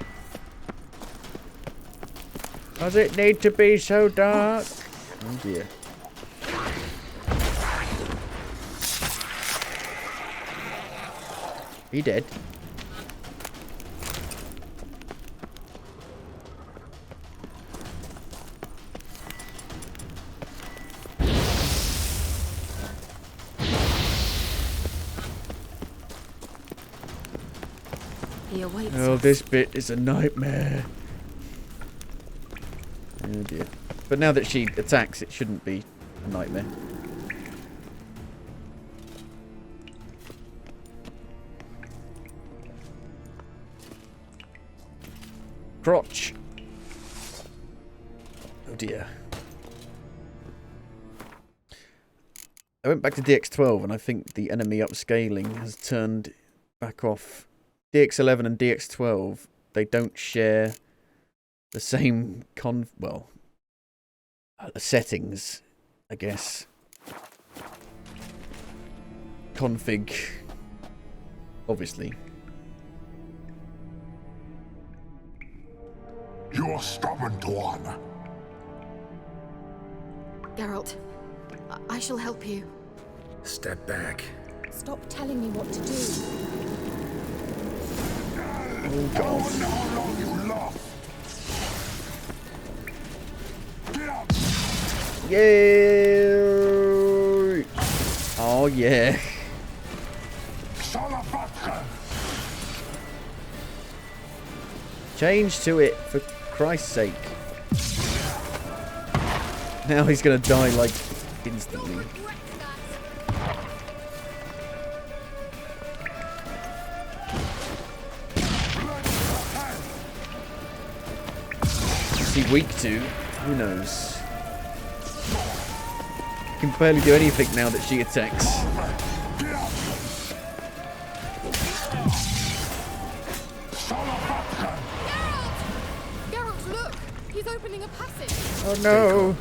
Does it need to be so dark? Oh dear. He dead. He awaits Oh, us. this bit is a nightmare. Oh dear. But now that she attacks, it shouldn't be a nightmare. Crotch. Oh dear. I went back to DX12 and I think the enemy upscaling has turned back off. DX11 and DX12, they don't share the same settings, I guess. Config, obviously. You're stubborn, one. Geralt, I shall help you. Step back. Stop telling me what to do. Oh god. How long you lost? Get up! Yay! Oh yeah. Change to it, for Christ's sake. Now he's gonna die, like, instantly. Is he weak to? Who knows? He can barely do anything now that she attacks. Geralt, look! He's opening a passage. Oh no!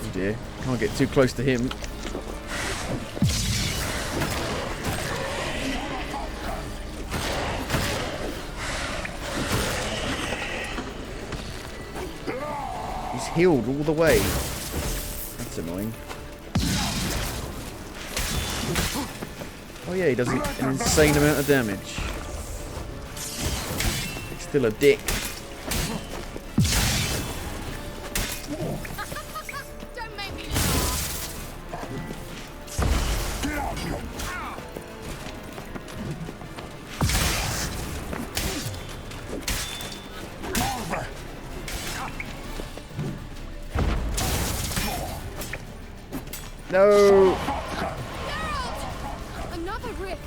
Oh dear, can't get too close to him. healed all the way. That's annoying. Oh yeah, he does an insane amount of damage. He's still a dick. Don't make me No! Another rift.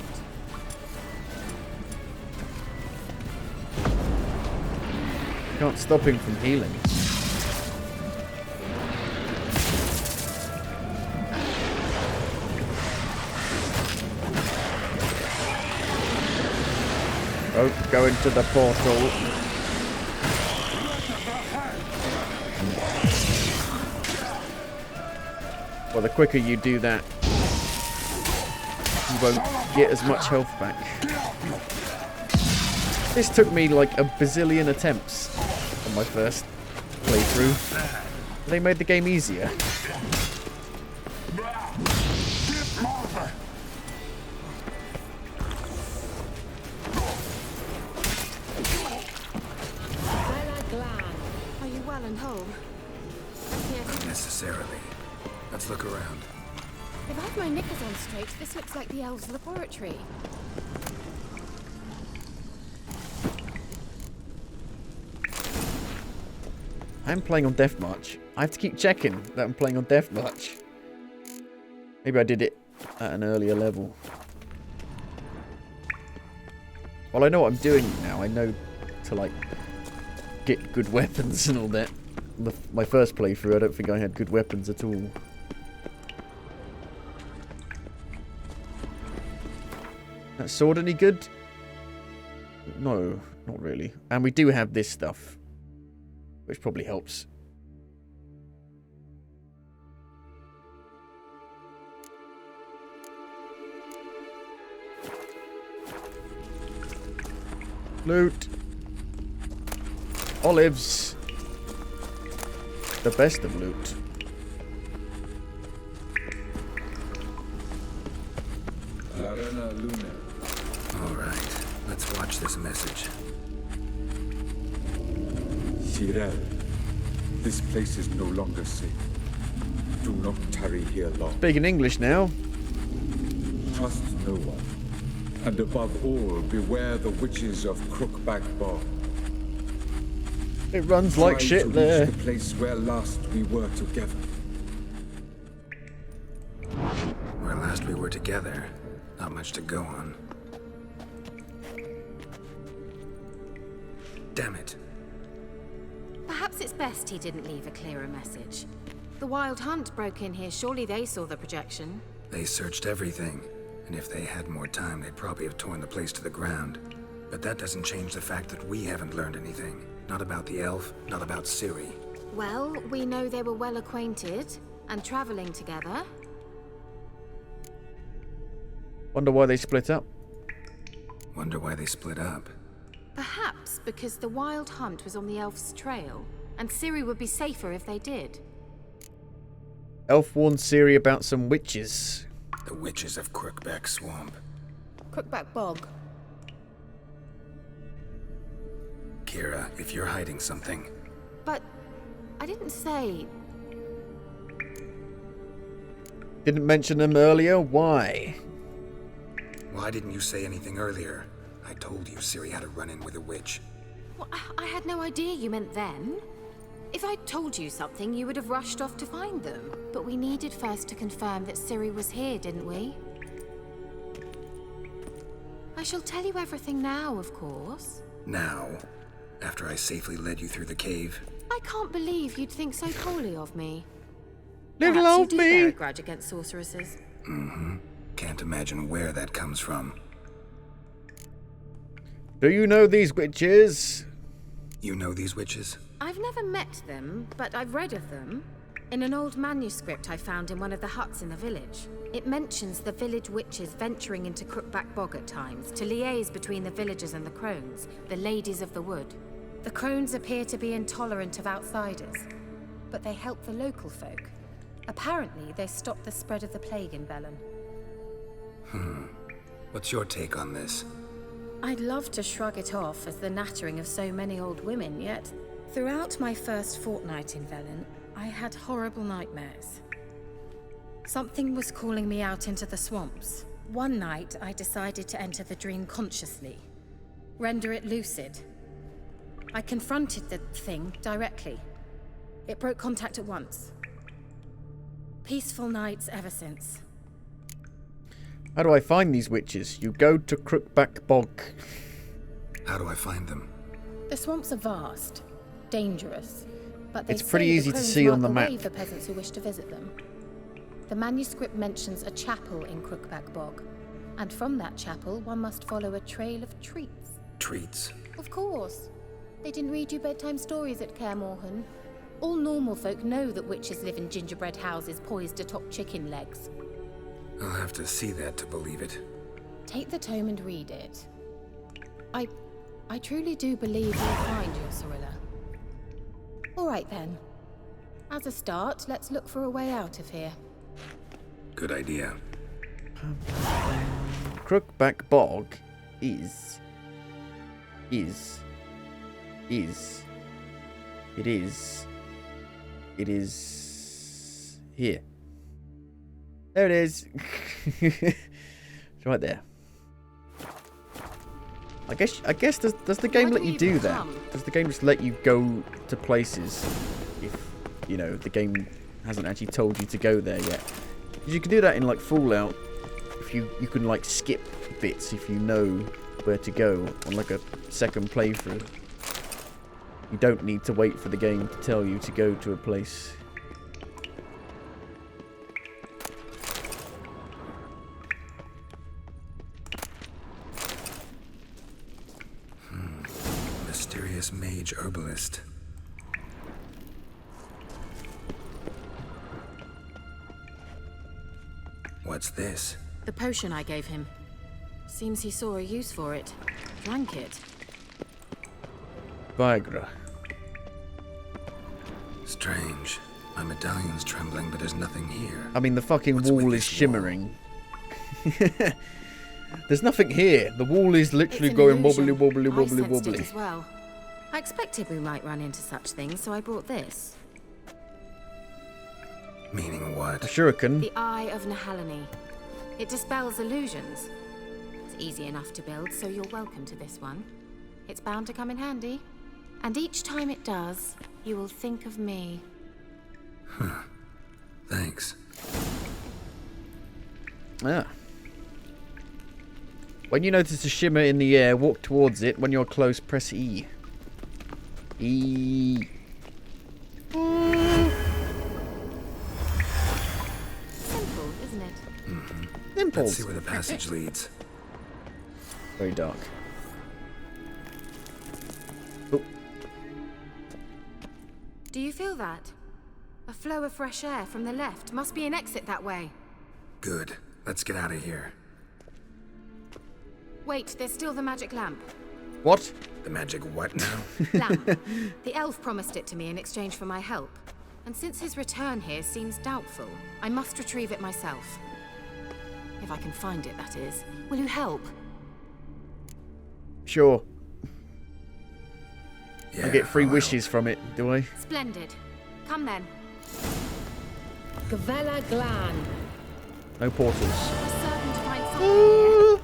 Can't stop him from healing. Don't go into the portal. Well, the quicker you do that, you won't get as much health back. This took me like a bazillion attempts on my first playthrough. They made the game easier. Are you well and whole? Not necessarily. Let's look around. If I've my knickers on straight, this looks like the elves' laboratory. I'm playing on Deathmarch. I have to keep checking that I'm playing on Deathmarch. Maybe I did it at an earlier level. Well, I know what I'm doing now. I know to, like, get good weapons and all that. My first playthrough, I don't think I had good weapons at all. That sword any good? No, not really. And we do have this stuff, which probably helps. Loot. Olives. The best of loot. Alright, let's watch this message. Cyril, this place is no longer safe. Do not tarry here long. Speaking English now. Trust no one. And above all, beware the witches of Crookback Bog. It runs like Try shit to there. reach the place where last we were together. Where last we were together, not much to go on. Damn it. Perhaps it's best he didn't leave a clearer message. The Wild Hunt broke in here. Surely they saw the projection. They searched everything, and if they had more time, they'd probably have torn the place to the ground. But that doesn't change the fact that we haven't learned anything. Not about the elf, not about Ciri. Well, we know they were well acquainted and traveling together. Wonder why they split up. Wonder why they split up. Perhaps because the Wild Hunt was on the elf's trail, and Ciri would be safer if they did. Elf warned Ciri about some witches. The witches of Crookback Swamp. Crookback Bog. Kira, if you're hiding something... But I didn't say... Didn't mention them earlier? Why? Why didn't you say anything earlier? I told you Ciri had a run-in with a witch. Well, I had no idea you meant them. If I'd told you something, you would have rushed off to find them. But we needed first to confirm that Ciri was here, didn't we? I shall tell you everything now, of course. Now? After I safely led you through the cave? I can't believe you'd think so poorly of me. Little Perhaps old you do bear me. a grudge against sorceresses. Mm-hmm. Can't imagine where that comes from. Do you know these witches? You know these witches? I've never met them, but I've read of them. In an old manuscript I found in one of the huts in the village. It mentions the village witches venturing into Crookback Bog at times to liaise between the villagers and the crones, the ladies of the wood. The crones appear to be intolerant of outsiders, but they help the local folk. Apparently, they stopped the spread of the plague in Velen. What's your take on this? I'd love to shrug it off as the nattering of so many old women, yet throughout my first fortnight in Velen, I had horrible nightmares. Something was calling me out into the swamps. One night, I decided to enter the dream consciously, render it lucid. I confronted the thing directly. It broke contact at once. Peaceful nights ever since. How do I find these witches? You go to Crookback Bog. How do I find them? The swamps are vast, dangerous, but It's pretty easy to see on the map. For peasants who wish to visit them. The manuscript mentions a chapel in Crookback Bog, and from that chapel one must follow a trail of treats. Treats? Of course. They didn't read you bedtime stories at Kaer Morhen. All normal folk know that witches live in gingerbread houses poised atop chicken legs. I'll have to see that to believe it. Take the tome and read it. I truly do believe you'll find your Cirilla. All right then. As a start, let's look for a way out of here. Good idea. Crookback Bog is here. There it is. It's right there. I guess does the game let you do that? Does the game just let you go to places if, you know, the game hasn't actually told you to go there yet? Because you can do that in like Fallout. If you can like skip bits if you know where to go on like a second playthrough. You don't need to wait for the game to tell you to go to a place. Mysterious mage herbalist. What's this? The potion I gave him. Seems he saw a use for it. Drank it. Viagra. Strange. My medallion's trembling, but there's nothing here. I mean, the fucking wall is shimmering. There's nothing here. The wall is literally going wobbly, wobbly, wobbly, I sensed wobbly. it as well. I expected we might run into such things, so I brought this. Meaning what? A shuriken. The Eye of Nahalani. It dispels illusions. It's easy enough to build, so you're welcome to this one. It's bound to come in handy. And each time it does, you will think of me. Huh. Thanks. Ah. When you notice a shimmer in the air, walk towards it. When you're close, press E. E. Simple, isn't it? Simple. Let's see where the passage leads. Very dark. Oh. Do you feel that? A flow of fresh air from the left. Must be an exit that way. Good. Let's get out of here. Wait, there's still the magic lamp. What? The magic what now? Lamp. The elf promised it to me in exchange for my help. And since his return here seems doubtful, I must retrieve it myself. If I can find it, that is. Will you help? Sure. Yeah, I get free wishes from it, do I? Splendid. Come then. Gavella Glan. No portals. I'm certain to find something here.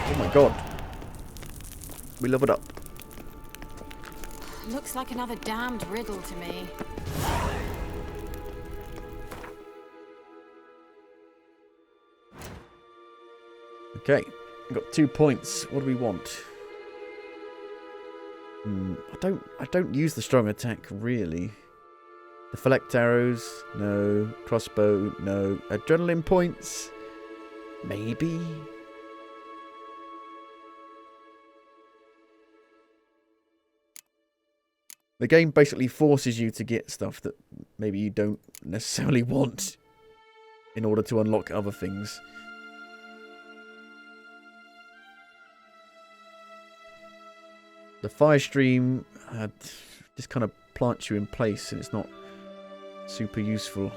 Oh my god. We leveled up. Looks like another damned riddle to me. Okay. We got 2 points. What do we want? I don't use the strong attack really. Deflect arrows, no. Crossbow, no. Adrenaline points, maybe. The game basically forces you to get stuff that maybe you don't necessarily want in order to unlock other things. The fire stream just kind of plants you in place and it's not super useful.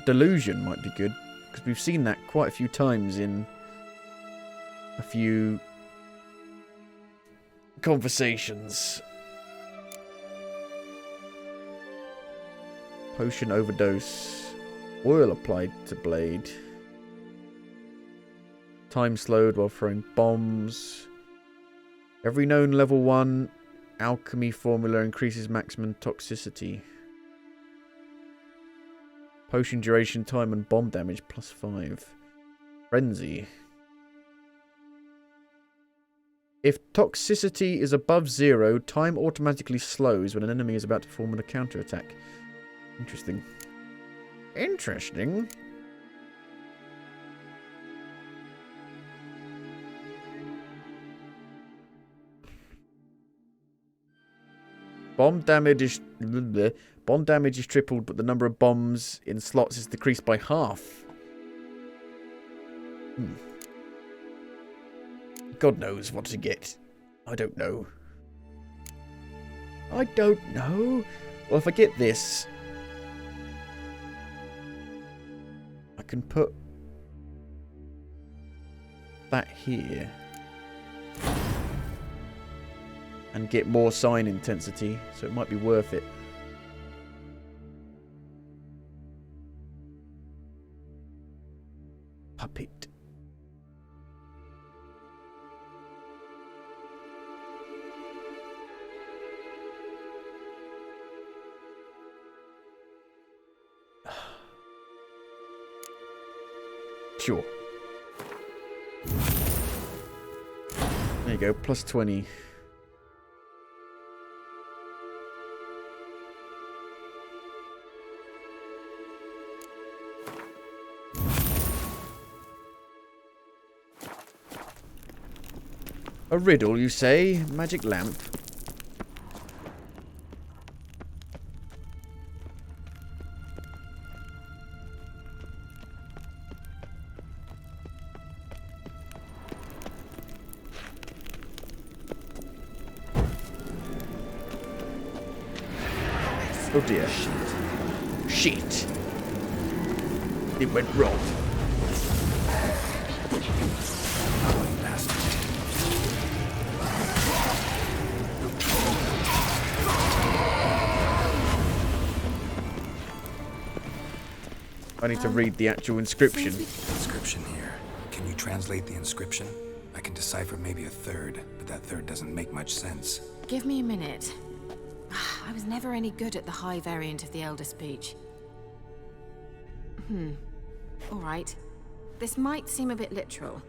Delusion might be good, because we've seen that quite a few times in a few conversations. Potion overdose. Oil applied to blade. Time slowed while throwing bombs. Every known level 1 alchemy formula increases maximum toxicity. Potion duration, time, and bomb damage +5. Frenzy. If toxicity is above 0, time automatically slows when an enemy is about to form a counterattack. Interesting. Interesting. Bomb damage is tripled, but the number of bombs in slots is decreased by half. God knows what to get. I don't know. I don't know. Well, if I get this, I can put that here and get more sign intensity, so it might be worth it. Puppet. Sure. There you go, +20. A riddle, you say? Magic lamp. Oh dear. Shit. It went wrong. I need to read the actual inscription. Inscription here. Can you translate the inscription? I can decipher maybe a third, but that third doesn't make much sense. Give me a minute. I was never any good at the high variant of the Elder Speech. Alright. This might seem a bit literal.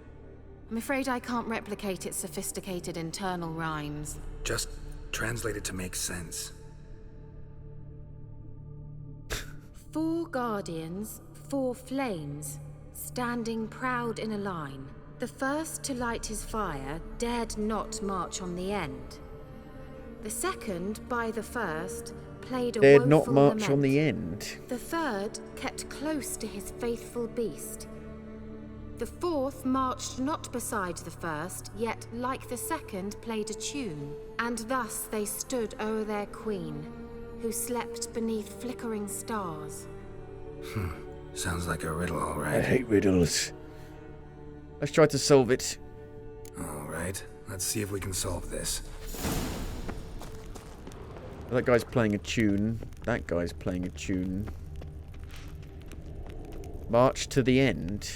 I'm afraid I can't replicate its sophisticated internal rhymes. Just translate it to make sense. 4 guardians, 4 flames, standing proud in a line. The first to light his fire dared not march on the end. The second, by the first, played a dared woeful not march lament. on the end. The third kept close to his faithful beast. The fourth marched not beside the first, yet like the second played a tune. And thus they stood o'er their queen, who slept beneath flickering stars. Sounds like a riddle, all right. I hate riddles. Let's try to solve it. All right, let's see if we can solve this. That guy's playing a tune. That guy's playing a tune. March to the end.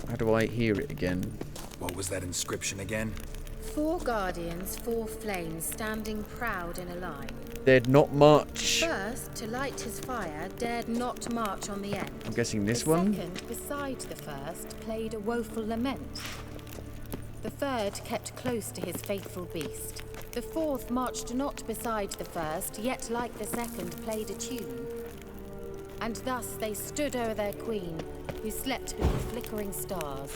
How do I hear it again? What was that inscription again? 4 guardians, 4 flames, standing proud in a line. Dared not march. First, to light his fire, dared not march on the end. I'm guessing this the one. The second, beside the first, played a woeful lament. The third kept close to his faithful beast. The fourth marched not beside the first, yet like the second played a tune. And thus they stood o'er their queen, who slept beneath flickering stars.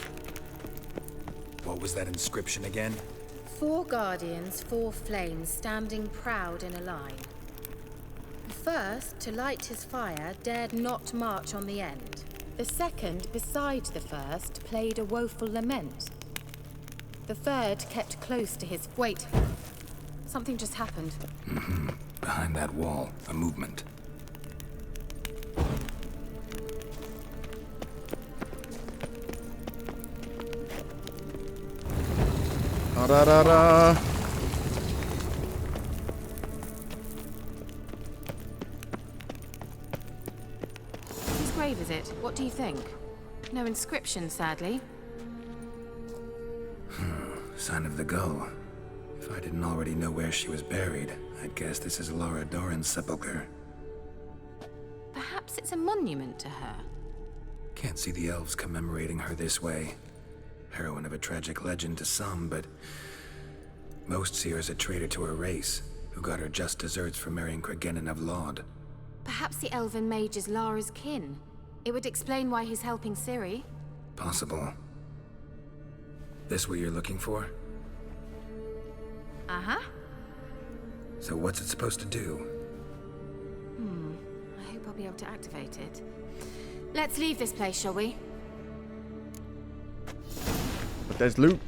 What was that inscription again? 4 guardians, 4 flames, standing proud in a line. The first to light his fire dared not march on the end. The second, beside the first, played a woeful lament. The third kept close to his... Wait. Something just happened. Behind that wall, a movement. Da-da-da-da. Whose grave is it? What do you think? No inscription, sadly. Sign of the gull. If I didn't already know where she was buried, I'd guess this is Laura Doran's sepulchre. Perhaps it's a monument to her. Can't see the elves commemorating her this way. Heroine of a tragic legend to some, but most see her as a traitor to her race, who got her just deserts for marrying Cregennan of Laud. Perhaps the elven mage is Lara's kin. It would explain why he's helping Ciri. Possible. This what you're looking for? Uh-huh. So what's it supposed to do? I hope I'll be able to activate it. Let's leave this place, shall we? But there's loot.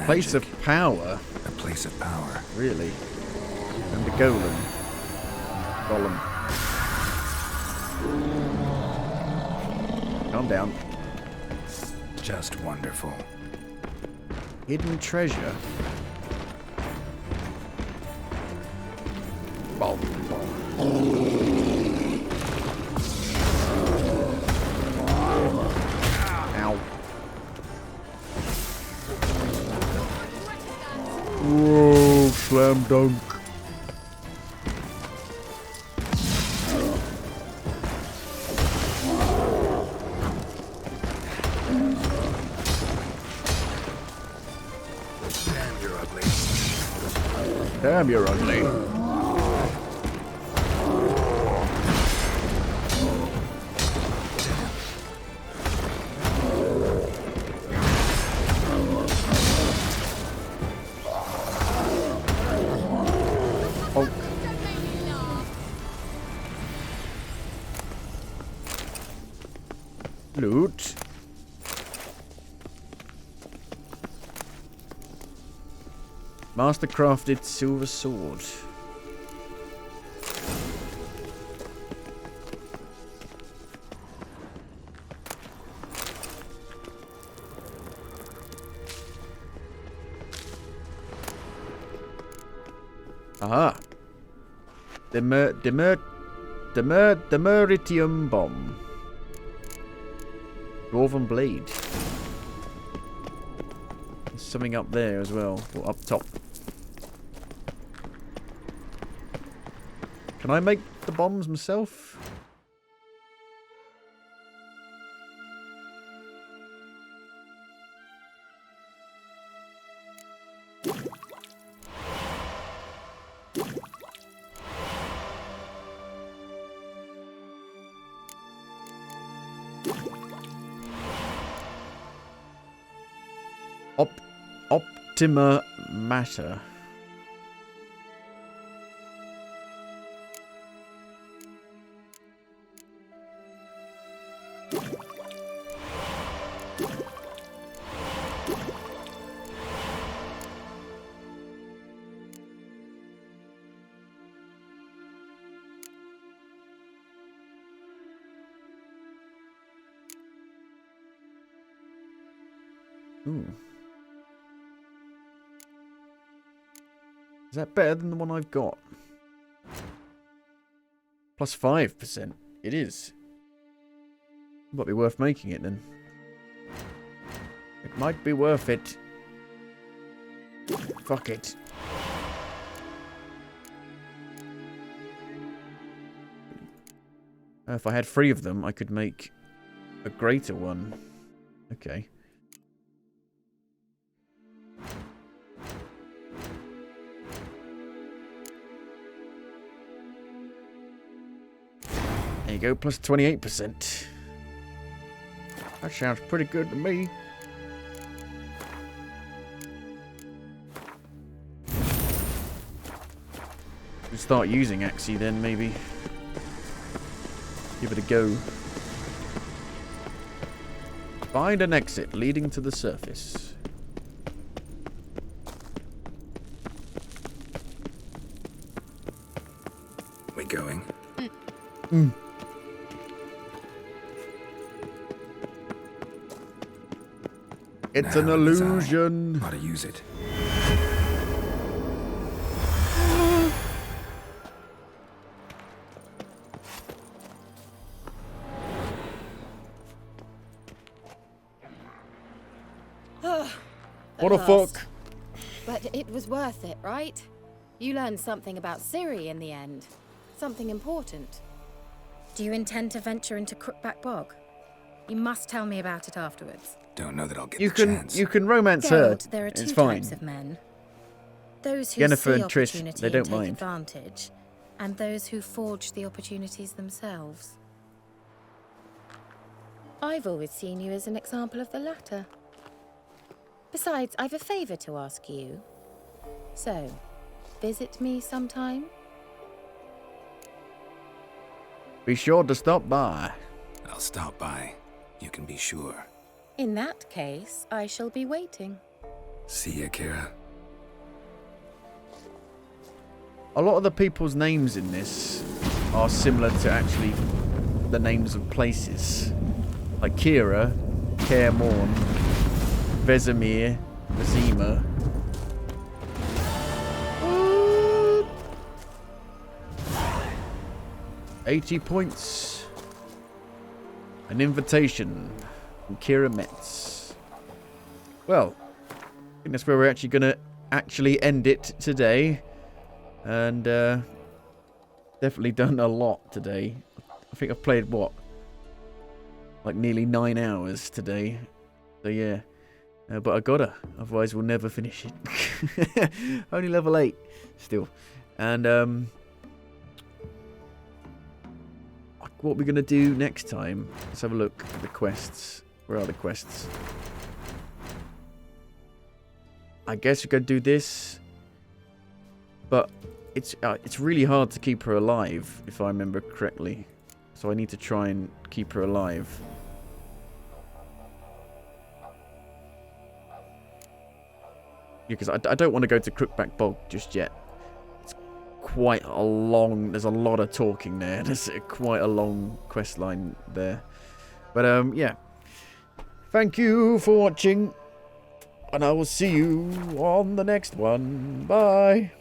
Place of power. A place of power. Really? And the golem. Golem. Calm down. Just wonderful. Hidden treasure. Boom. Ow. Whoa, slam dunk. Damn, you're ugly. Damn, you're ugly. Loot. Mastercrafted silver sword. Aha. Demeritium bomb. Dwarven blade. There's something up there as well, or up top. Can I make the bombs myself? Optima matter. Ooh. Is that better than the one I've got? Plus 5%. It is. Might be worth making it then. It might be worth it. Fuck it. If I had 3 of them, I could make a greater one. Okay. There you go, plus 28%. That sounds pretty good to me. We'll start using Axie then, maybe. Give it a go. Find an exit leading to the surface. We going? Mm. It's an illusion. How to use it. What the fuck? But it was worth it, right? You learned something about Ciri in the end. Something important. Do you intend to venture into Crookback Bog? You must tell me about it afterwards. Don't know that I'll get You the can chance. you can romance her. Geralt, there are It's two fine. types of men. Those who Yennefer see and Trish, opportunity they and don't take mind. advantage, and those who forge the opportunities themselves. I've always seen you as an example of the latter. Besides, I've a favor to ask you. So, visit me sometime? Be sure to stop by. I'll stop by. You can be sure. In that case, I shall be waiting. See ya, Kira. A lot of the people's names in this are similar to actually the names of places. Like Kira, Kaer Morn, Vesemir, Vizima. 80 points. An invitation from Kira Metz. Well, I think that's where we're actually going to end it today. And definitely done a lot today. I think I've played, what? Like nearly 9 hours today. So yeah. But I gotta. Otherwise we'll never finish it. Only level 8 still. And what we're going to do next time. Let's have a look at the quests. Where are the quests? I guess we're going to do this. But it's really hard to keep her alive, if I remember correctly. So I need to try and keep her alive. Yeah, because I don't want to go to Crookback Bog just yet. It's quite a long... There's a lot of talking there. There's quite a long quest line there. But, yeah. Thank you for watching. And I will see you on the next one. Bye.